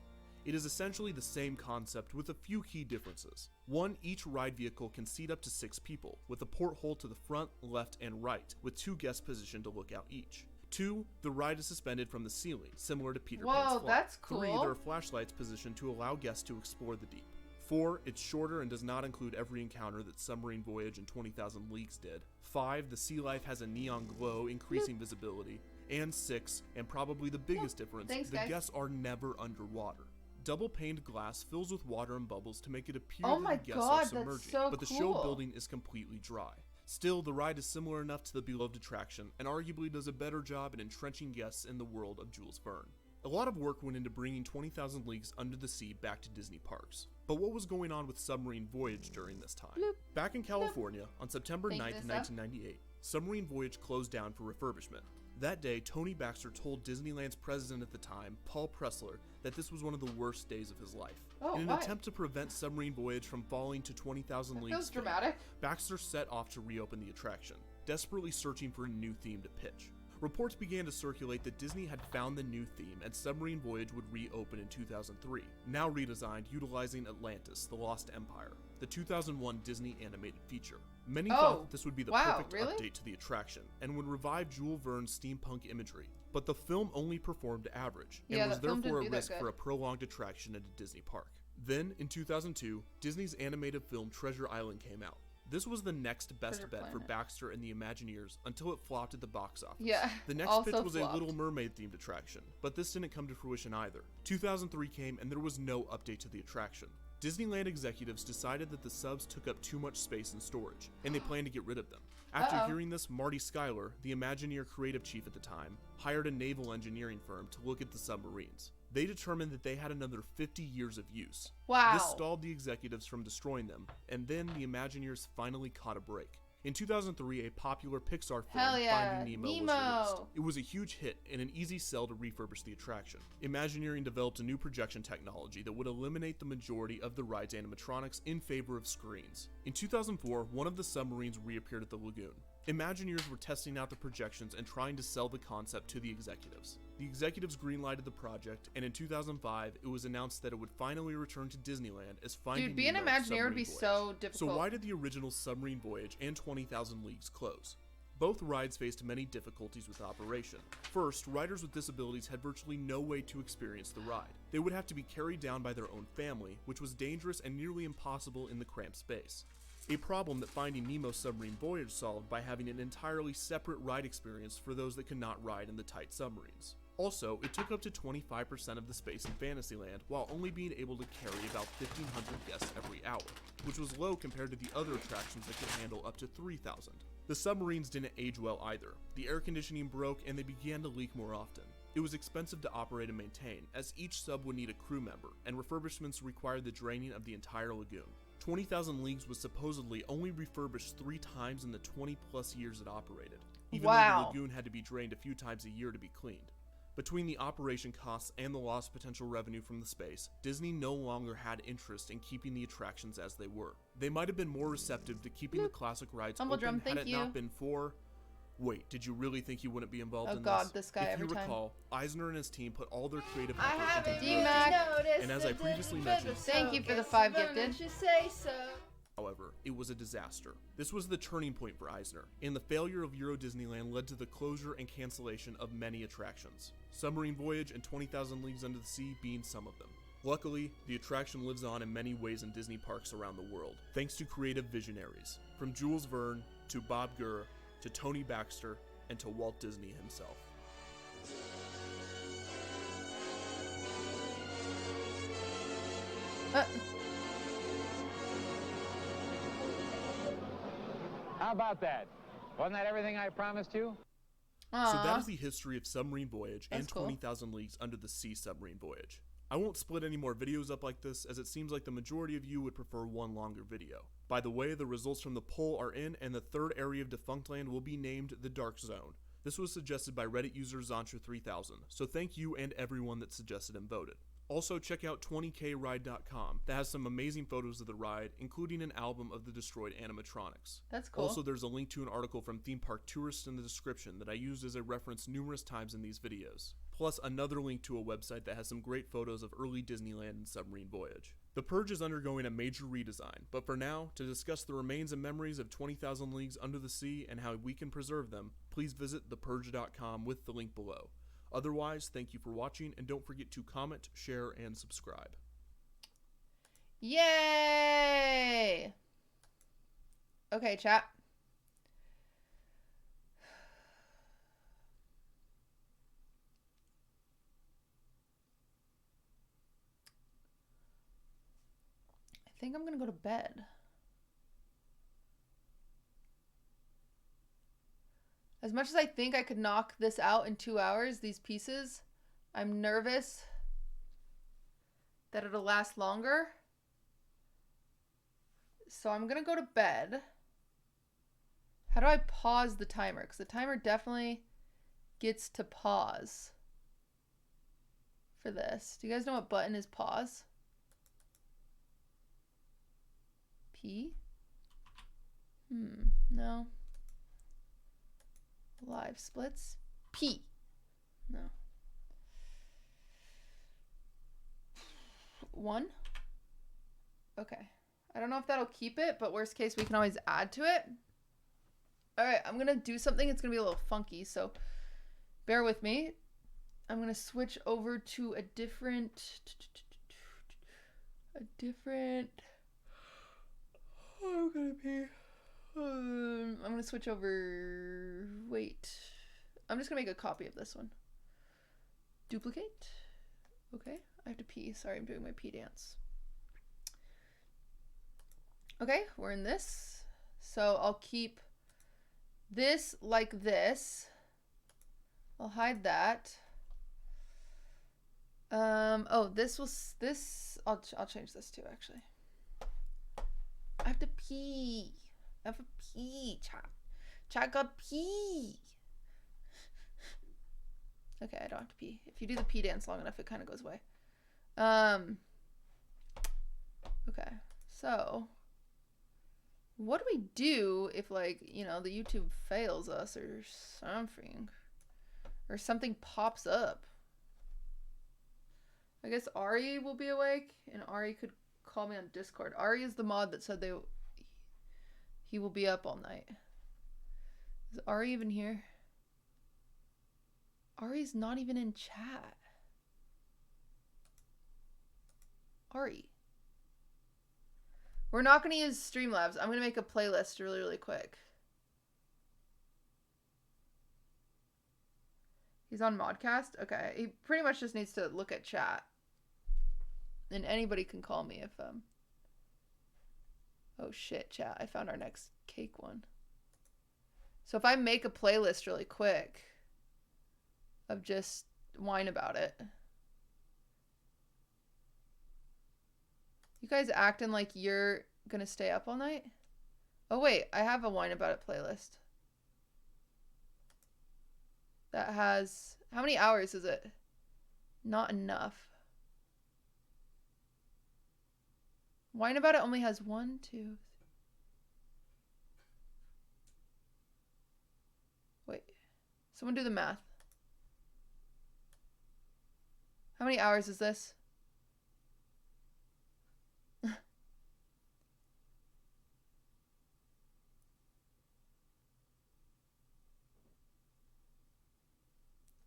It is essentially the same concept with a few key differences. 1, each ride vehicle can seat up to 6 people, with a porthole to the front, left, and right, with 2 guests positioned to look out each. 2, the ride is suspended from the ceiling, similar to Peter Pan's Flight. That's cool. 3, there are flashlights positioned to allow guests to explore the deep. 4, it's shorter and does not include every encounter that Submarine Voyage and 20,000 Leagues did. 5, the sea life has a neon glow, increasing visibility. And 6, and probably the biggest difference, the guests are never underwater. Double-paned glass fills with water and bubbles to make it appear that the guests are submerging, but the show building is completely dry. Still, the ride is similar enough to the beloved attraction, and arguably does a better job in entrenching guests in the world of Jules Verne. A lot of work went into bringing 20,000 Leagues Under the Sea back to Disney parks. But what was going on with Submarine Voyage during this time? Bloop. Back in California, on September Think 9th, this 1998, Submarine Voyage closed down for refurbishment. That day, Tony Baxter told Disneyland's president at the time, Paul Pressler, that this was one of the worst days of his life. Oh, in an why? attempt to prevent Submarine Voyage from falling to 20,000 That Leagues, feels dramatic. Baxter set off to reopen the attraction, desperately searching for a new theme to pitch. Reports began to circulate that Disney had found the new theme and Submarine Voyage would reopen in 2003, now redesigned utilizing Atlantis, the Lost Empire, the 2001 Disney animated feature. Many thought that this would be the perfect update to the attraction and would revive Jules Verne's steampunk imagery, but the film only performed average and was therefore a risk for a prolonged attraction at a Disney park. Then, in 2002, Disney's animated film Treasure Island came out. This was the next best bet for Baxter and the Imagineers until it flopped at the box office. Yeah, the next pitch was a Little Mermaid themed attraction, but this didn't come to fruition either. 2003 came and there was no update to the attraction. Disneyland executives decided that the subs took up too much space and storage, and they planned to get rid of them. After hearing this, Marty Schuyler, the Imagineer creative chief at the time, hired a naval engineering firm to look at the submarines. They determined that they had another 50 years of use. Wow. This stalled the executives from destroying them, and then the Imagineers finally caught a break. In 2003, a popular Pixar film, Finding Nemo, was released. It was a huge hit and an easy sell to refurbish the attraction. Imagineering developed a new projection technology that would eliminate the majority of the ride's animatronics in favor of screens. In 2004, one of the submarines reappeared at the lagoon. Imagineers were testing out the projections and trying to sell the concept to the executives. The executives greenlighted the project, and in 2005, it was announced that it would finally return to Disneyland as Finding Nemo. Dude, being an Imagineer would be so difficult. So why did the original Submarine Voyage and 20,000 Leagues close? Both rides faced many difficulties with operation. First, riders with disabilities had virtually no way to experience the ride. They would have to be carried down by their own family, which was dangerous and nearly impossible in the cramped space. A problem that Finding Nemo Submarine Voyage solved by having an entirely separate ride experience for those that could not ride in the tight submarines. Also, it took up to 25% of the space in Fantasyland while only being able to carry about 1,500 guests every hour, which was low compared to the other attractions that could handle up to 3,000. The submarines didn't age well either. The air conditioning broke and they began to leak more often. It was expensive to operate and maintain, as each sub would need a crew member, and refurbishments required the draining of the entire lagoon. 20,000 Leagues was supposedly only refurbished 3 times in the 20 plus years it operated, even though the lagoon had to be drained a few times a year to be cleaned. Between the operation costs and the lost potential revenue from the space, Disney no longer had interest in keeping the attractions as they were. They might have been more receptive to keeping the classic rides open had it not been for... Wait, did you really think he wouldn't be involved in this guy If every you time. recall, Eisner and his team put all their creative I effort haven't into really the and as I previously mentioned, Thank you for the 5 gifted. You say so. However, it was a disaster. This was the turning point for Eisner, and the failure of Euro Disneyland led to the closure and cancellation of many attractions, Submarine Voyage and 20,000 Leagues Under the Sea being some of them. Luckily, the attraction lives on in many ways in Disney parks around the world, thanks to creative visionaries, from Jules Verne to Bob Gurr to Tony Baxter and to Walt Disney himself. How about that? Wasn't that everything I promised you? So that is the history of Submarine Voyage and 20,000 Leagues Under the Sea Submarine Voyage. I won't split any more videos up like this, as it seems like the majority of you would prefer one longer video. By the way, the results from the poll are in, and the third area of Defunctland will be named the Dark Zone. This was suggested by Reddit user Zontra3000, so thank you and everyone that suggested and voted. Also, check out 20kride.com that has some amazing photos of the ride, including an album of the destroyed animatronics. That's cool. Also, there's a link to an article from Theme Park Tourist in the description that I used as a reference numerous times in these videos. Plus, another link to a website that has some great photos of early Disneyland and Submarine Voyage. The Purge is undergoing a major redesign, but for now, to discuss the remains and memories of 20,000 Leagues Under the Sea and how we can preserve them, please visit thepurge.com with the link below. Otherwise, thank you for watching, and don't forget to comment, share, and subscribe. Yay! Okay, chat. I think I'm gonna go to bed. As much as I think I could knock this out in 2 hours, these pieces, I'm nervous that it'll last longer. So I'm gonna go to bed. How do I pause the timer? Because the timer definitely gets to pause for this. Do you guys know what button is pause? P? No. Live splits? P. No. 1? Okay. I don't know if that'll keep it, but worst case, we can always add to it. Alright, I'm gonna do something. It's gonna be a little funky, so bear with me. I'm gonna switch over to a different... Oh, I'm gonna be... I'm gonna switch over... Wait. I'm just gonna make a copy of this one. Duplicate. Okay, I have to pee. Sorry, I'm doing my pee dance. Okay, we're in this. So I'll keep this like this. I'll hide that. Oh, I'll change this too, actually. I have to pee. I have to pee, chat. Chat got pee. Okay, I don't have to pee. If you do the pee dance long enough, it kind of goes away. Okay, so what do we do if, like, you know, the YouTube fails us or something? Or something pops up? I guess Ari will be awake, and Ari could call me on Discord. Ari is the mod that said he will be up all night. Is Ari even here? Ari's not even in chat. Ari. We're not going to use Streamlabs. I'm going to make a playlist really, really quick. He's on Modcast? Okay. He pretty much just needs to look at chat. And anybody can call me if, Oh shit, chat. I found our next cake one. So if I make a playlist really quick of just whine about it. You guys acting like you're gonna stay up all night? Oh wait, I have a whine about it playlist. That has... How many hours is it? Not enough. Whine About It only has 1, 2... Wait. Someone do the math. How many hours is this?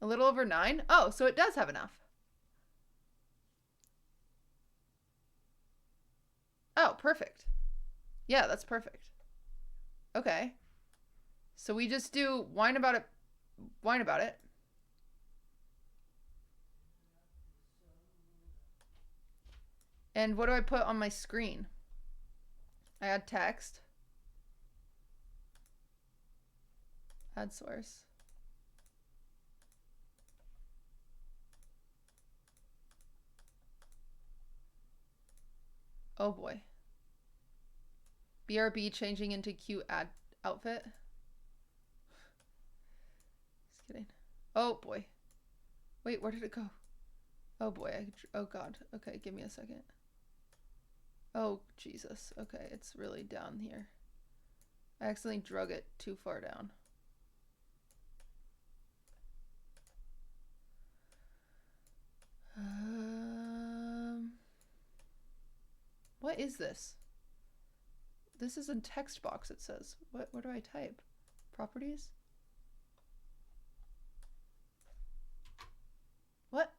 A little over 9? Oh, so it does have enough. Oh, perfect. Yeah, that's perfect. Okay. So we just do whine about it. Whine about it. And what do I put on my screen? I add text. Add source. Oh boy. BRB changing into cute ad outfit. Just kidding. Oh boy. Wait, where did it go? Oh boy. Oh god. Okay, give me a second. Oh Jesus. Okay, it's really down here. I accidentally drug it too far down. What is this? This is a text box, it says. What do I type? Properties? What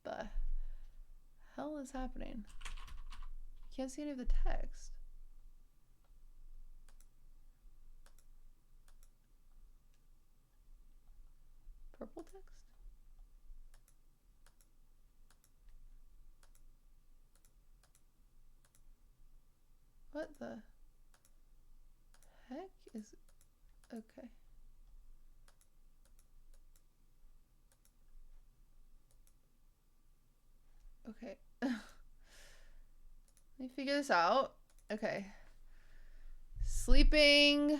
the hell is happening? Can't see any of the text. Purple text? What the heck is... Okay. Okay. Let me figure this out. Okay. Sleeping.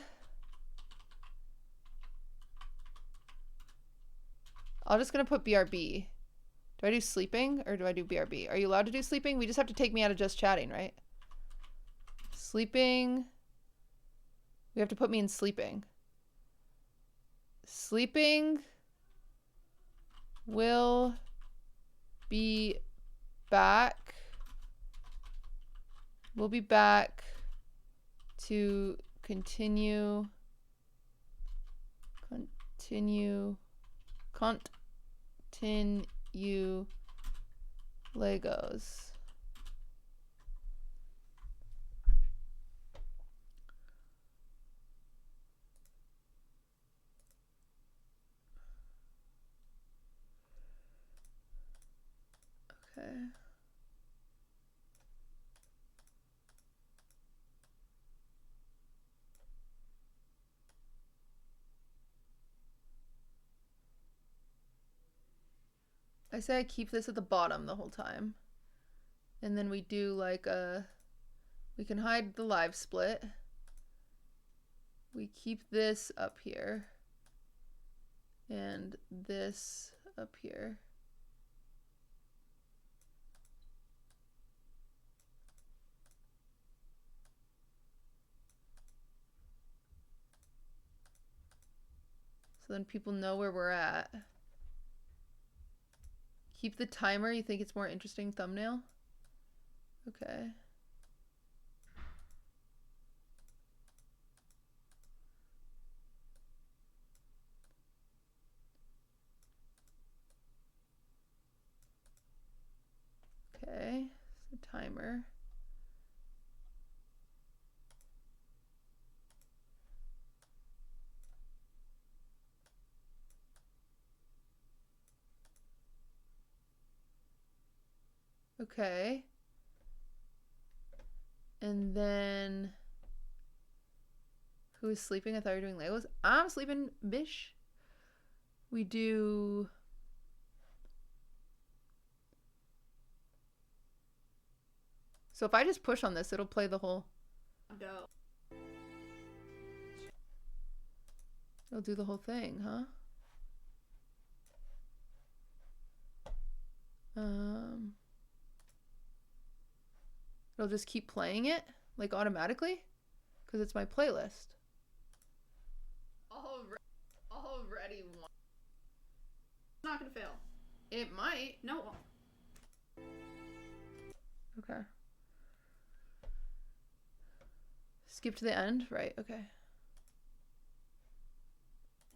I'm just gonna put BRB. Do I do sleeping or do I do BRB? Are you allowed to do sleeping? We just have to take me out of just chatting, right? Sleeping. We have to put me in sleeping. Sleeping will be back. We'll be back to continue Legos. Okay. I say I keep this at the bottom the whole time. And then we do like a... We can hide the live split. We keep this up here. And this up here. So then people know where we're at. Keep the timer. You think it's more interesting thumbnail? Okay. Okay, so timer. Okay. And then who is sleeping? I thought you were doing Legos. I'm sleeping, bish. We do so if I just push on this, it'll play the whole It'll do the whole thing, huh? It'll just keep playing it, like automatically, because it's my playlist. Already one. It's not gonna fail. It might. No, it won't. Okay. Skip to the end, right? Okay.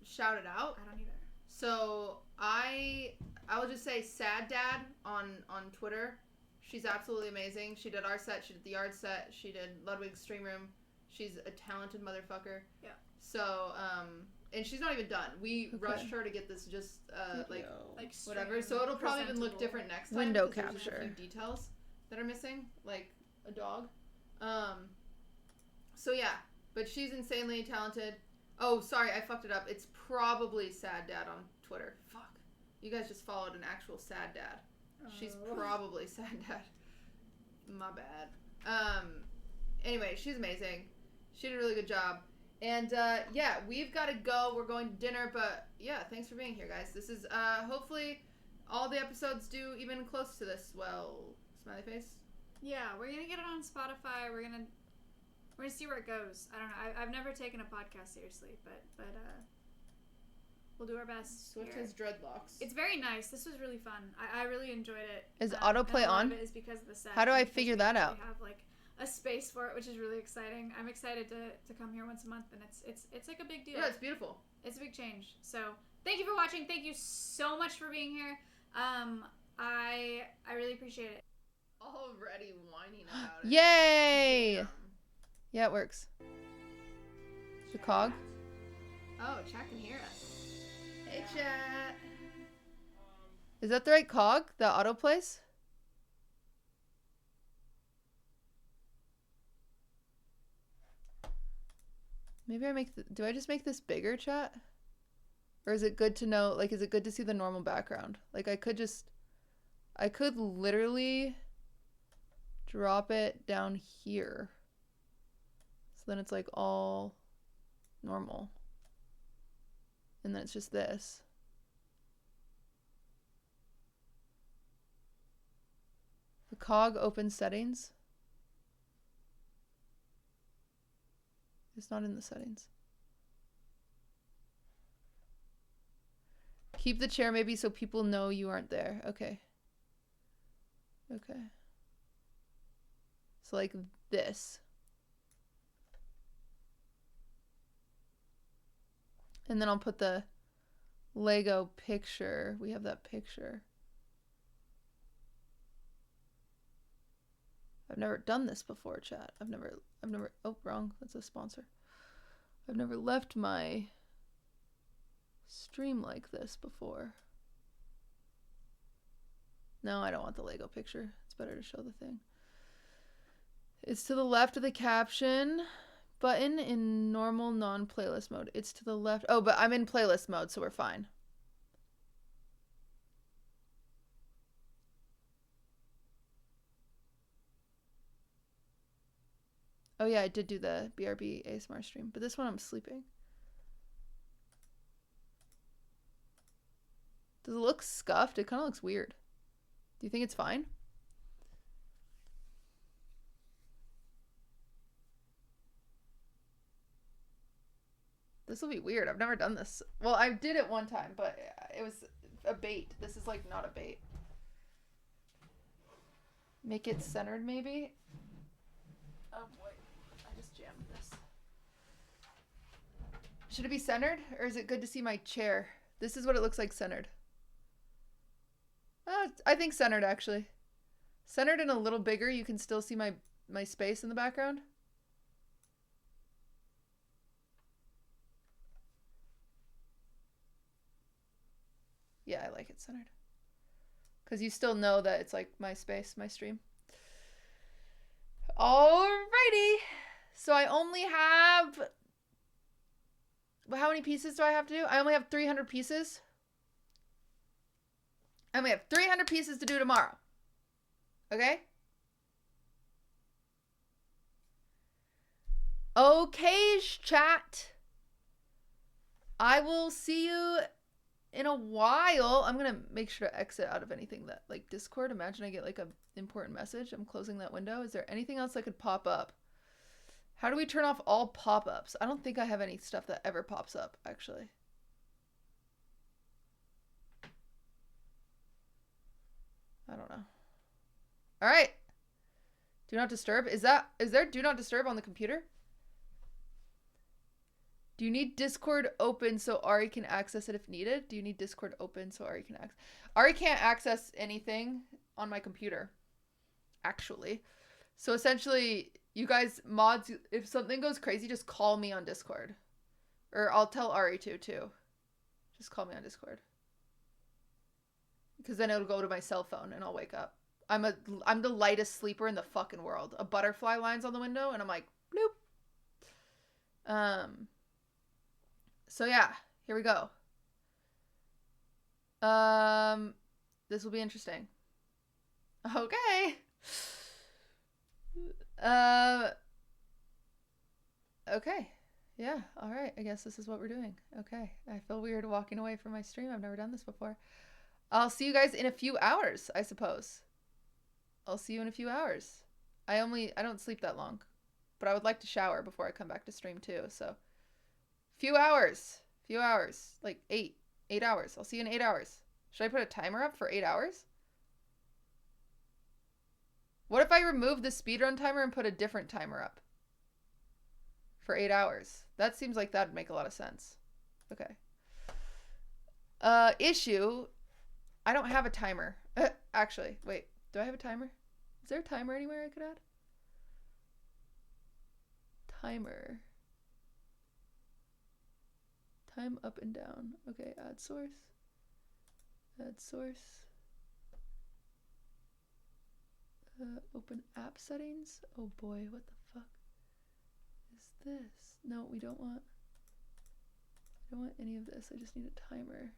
Shout it out. I don't either. So I will just say Sad Dad on Twitter. She's absolutely amazing. She did our set. She did the yard set. She did Ludwig's stream room. She's a talented motherfucker. Yeah. So and she's not even done. We rushed her to get this just like whatever. So it'll probably even look different next time. Window There's just capture. a few details that are missing, like a dog. So yeah, but she's insanely talented. Oh, sorry, I fucked it up. It's probably Sad Dad on Twitter. Fuck. You guys just followed an actual Sad Dad. She's probably Sad Dad. My bad. Anyway, she's amazing. She did a really good job. And yeah, we've got to go. We're going to dinner, but yeah, thanks for being here, guys. This is hopefully all the episodes do even close to this. Well, smiley face. Yeah, we're gonna get it on Spotify. We're gonna see where it goes. I don't know. I've never taken a podcast seriously, but we'll do our best. Swift has dreadlocks. It's very nice. This was really fun. I really enjoyed it. Is autoplay and a lot on? of it is because of the set. How do I figure that out? We have like a space for it, which is really exciting. I'm excited to come here once a month, and it's like a big deal. Yeah, it's beautiful. It's a big change. So thank you for watching. Thank you so much for being here. I really appreciate it. Already whining about it. Yay! Damn. Yeah, it works. The cog. Oh, chat can hear us. Hey, chat. Is that the right cog? The autoplays? Maybe I make do I just make this bigger, chat? Or is it good to know, like, is it good to see the normal background? Like, I could just I could literally drop it down here. So then it's like all normal. And then it's just this. The cog open settings. It's not in the settings. Keep the chair maybe so people know you aren't there. Okay. Okay. So like this. And then I'll put the Lego picture. We have that picture. I've never done this before, chat. I've never, oh, wrong. That's a sponsor. I've never left my stream like this before. No, I don't want the Lego picture. It's better to show the thing. It's to the left of the caption button in normal non-playlist mode. It's to the left. Oh, but I'm in playlist mode, so we're fine. Oh yeah, I did do the BRB ASMR stream, but this one I'm sleeping. Does it look scuffed? It kind of looks weird. Do you think it's fine? This will be weird. I've never done this. Well, I did it one time, but it was a bait. This is like not a bait. Make it centered maybe? Oh boy, I just jammed this. Should it be centered, or is it good to see my chair? This is what it looks like centered. I think centered, actually. Centered and a little bigger, you can still see my space in the background. Yeah, I like it centered. Because you still know that it's like my space, my stream. Alrighty. So I only have... How many pieces do I have to do? I only have 300 pieces. I only have 300 pieces to do tomorrow. Okay? Okay, chat. I will see you in a while. I'm gonna make sure to exit out of anything that, like Discord. Imagine I get like an important message. I'm closing that window. Is there anything else that could pop up? How do we turn off all pop-ups? I don't think I have any stuff that ever pops up, actually. I don't know. All right. Do not disturb. Is there do not disturb on the computer? Do you need Discord open so Ari can access it if needed? Do you need Discord open so Ari can access? Ari can't access anything on my computer, actually. So essentially, you guys mods, if something goes crazy, just call me on Discord. Or I'll tell Ari to, too. Just call me on Discord. Because then it'll go to my cell phone and I'll wake up. I'm the lightest sleeper in the fucking world. A butterfly lands on the window and I'm like, bloop. So yeah, here we go. This will be interesting. Okay. Okay. Yeah, all right. I guess this is what we're doing. Okay. I feel weird walking away from my stream. I've never done this before. I'll see you guys in a few hours, I suppose. I'll see you in a few hours. I don't sleep that long, but I would like to shower before I come back to stream too. So few hours, like 8 hours. I'll see you in 8 hours. Should I put a timer up for 8 hours? What if I remove the speedrun timer and put a different timer up for 8 hours? That seems like that'd make a lot of sense. Okay. Issue. I don't have a timer. Actually, wait. Do I have a timer? Is there a timer anywhere I could add? Timer. Time up and down. Okay, add source. Add source. Open app settings. Oh boy, what the fuck is this? No, we don't want. I don't want any of this. I just need a timer.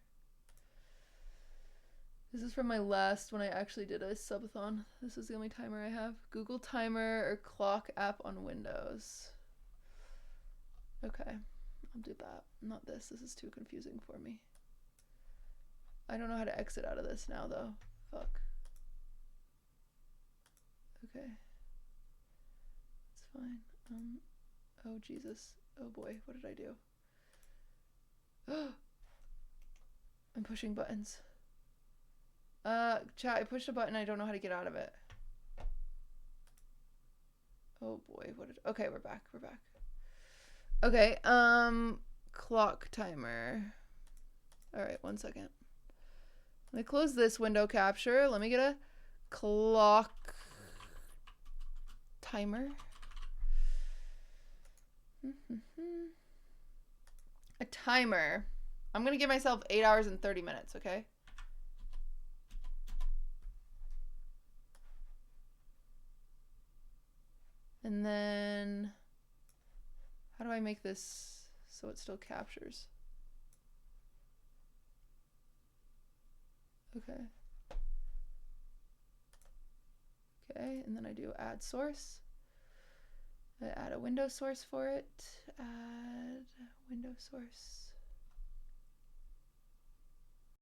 This is from my last when I actually did a subathon. This is the only timer I have. Google timer or clock app on Windows. Okay, I'll do that. Not this. This is too confusing for me. I don't know how to exit out of this now though. Fuck. Okay. It's fine. Oh Jesus. Oh boy, what did I do? I'm pushing buttons. Chat, I pushed a button, I don't know how to get out of it. Oh boy, okay, we're back. Okay, clock timer. Alright, 1 second. Let me close this window capture. Let me get a clock timer. A timer. I'm gonna give myself 8 hours and 30 minutes, okay? And then, how do I make this so it still captures? Okay. Okay, and then I do add source. I add a window source for it. Add window source.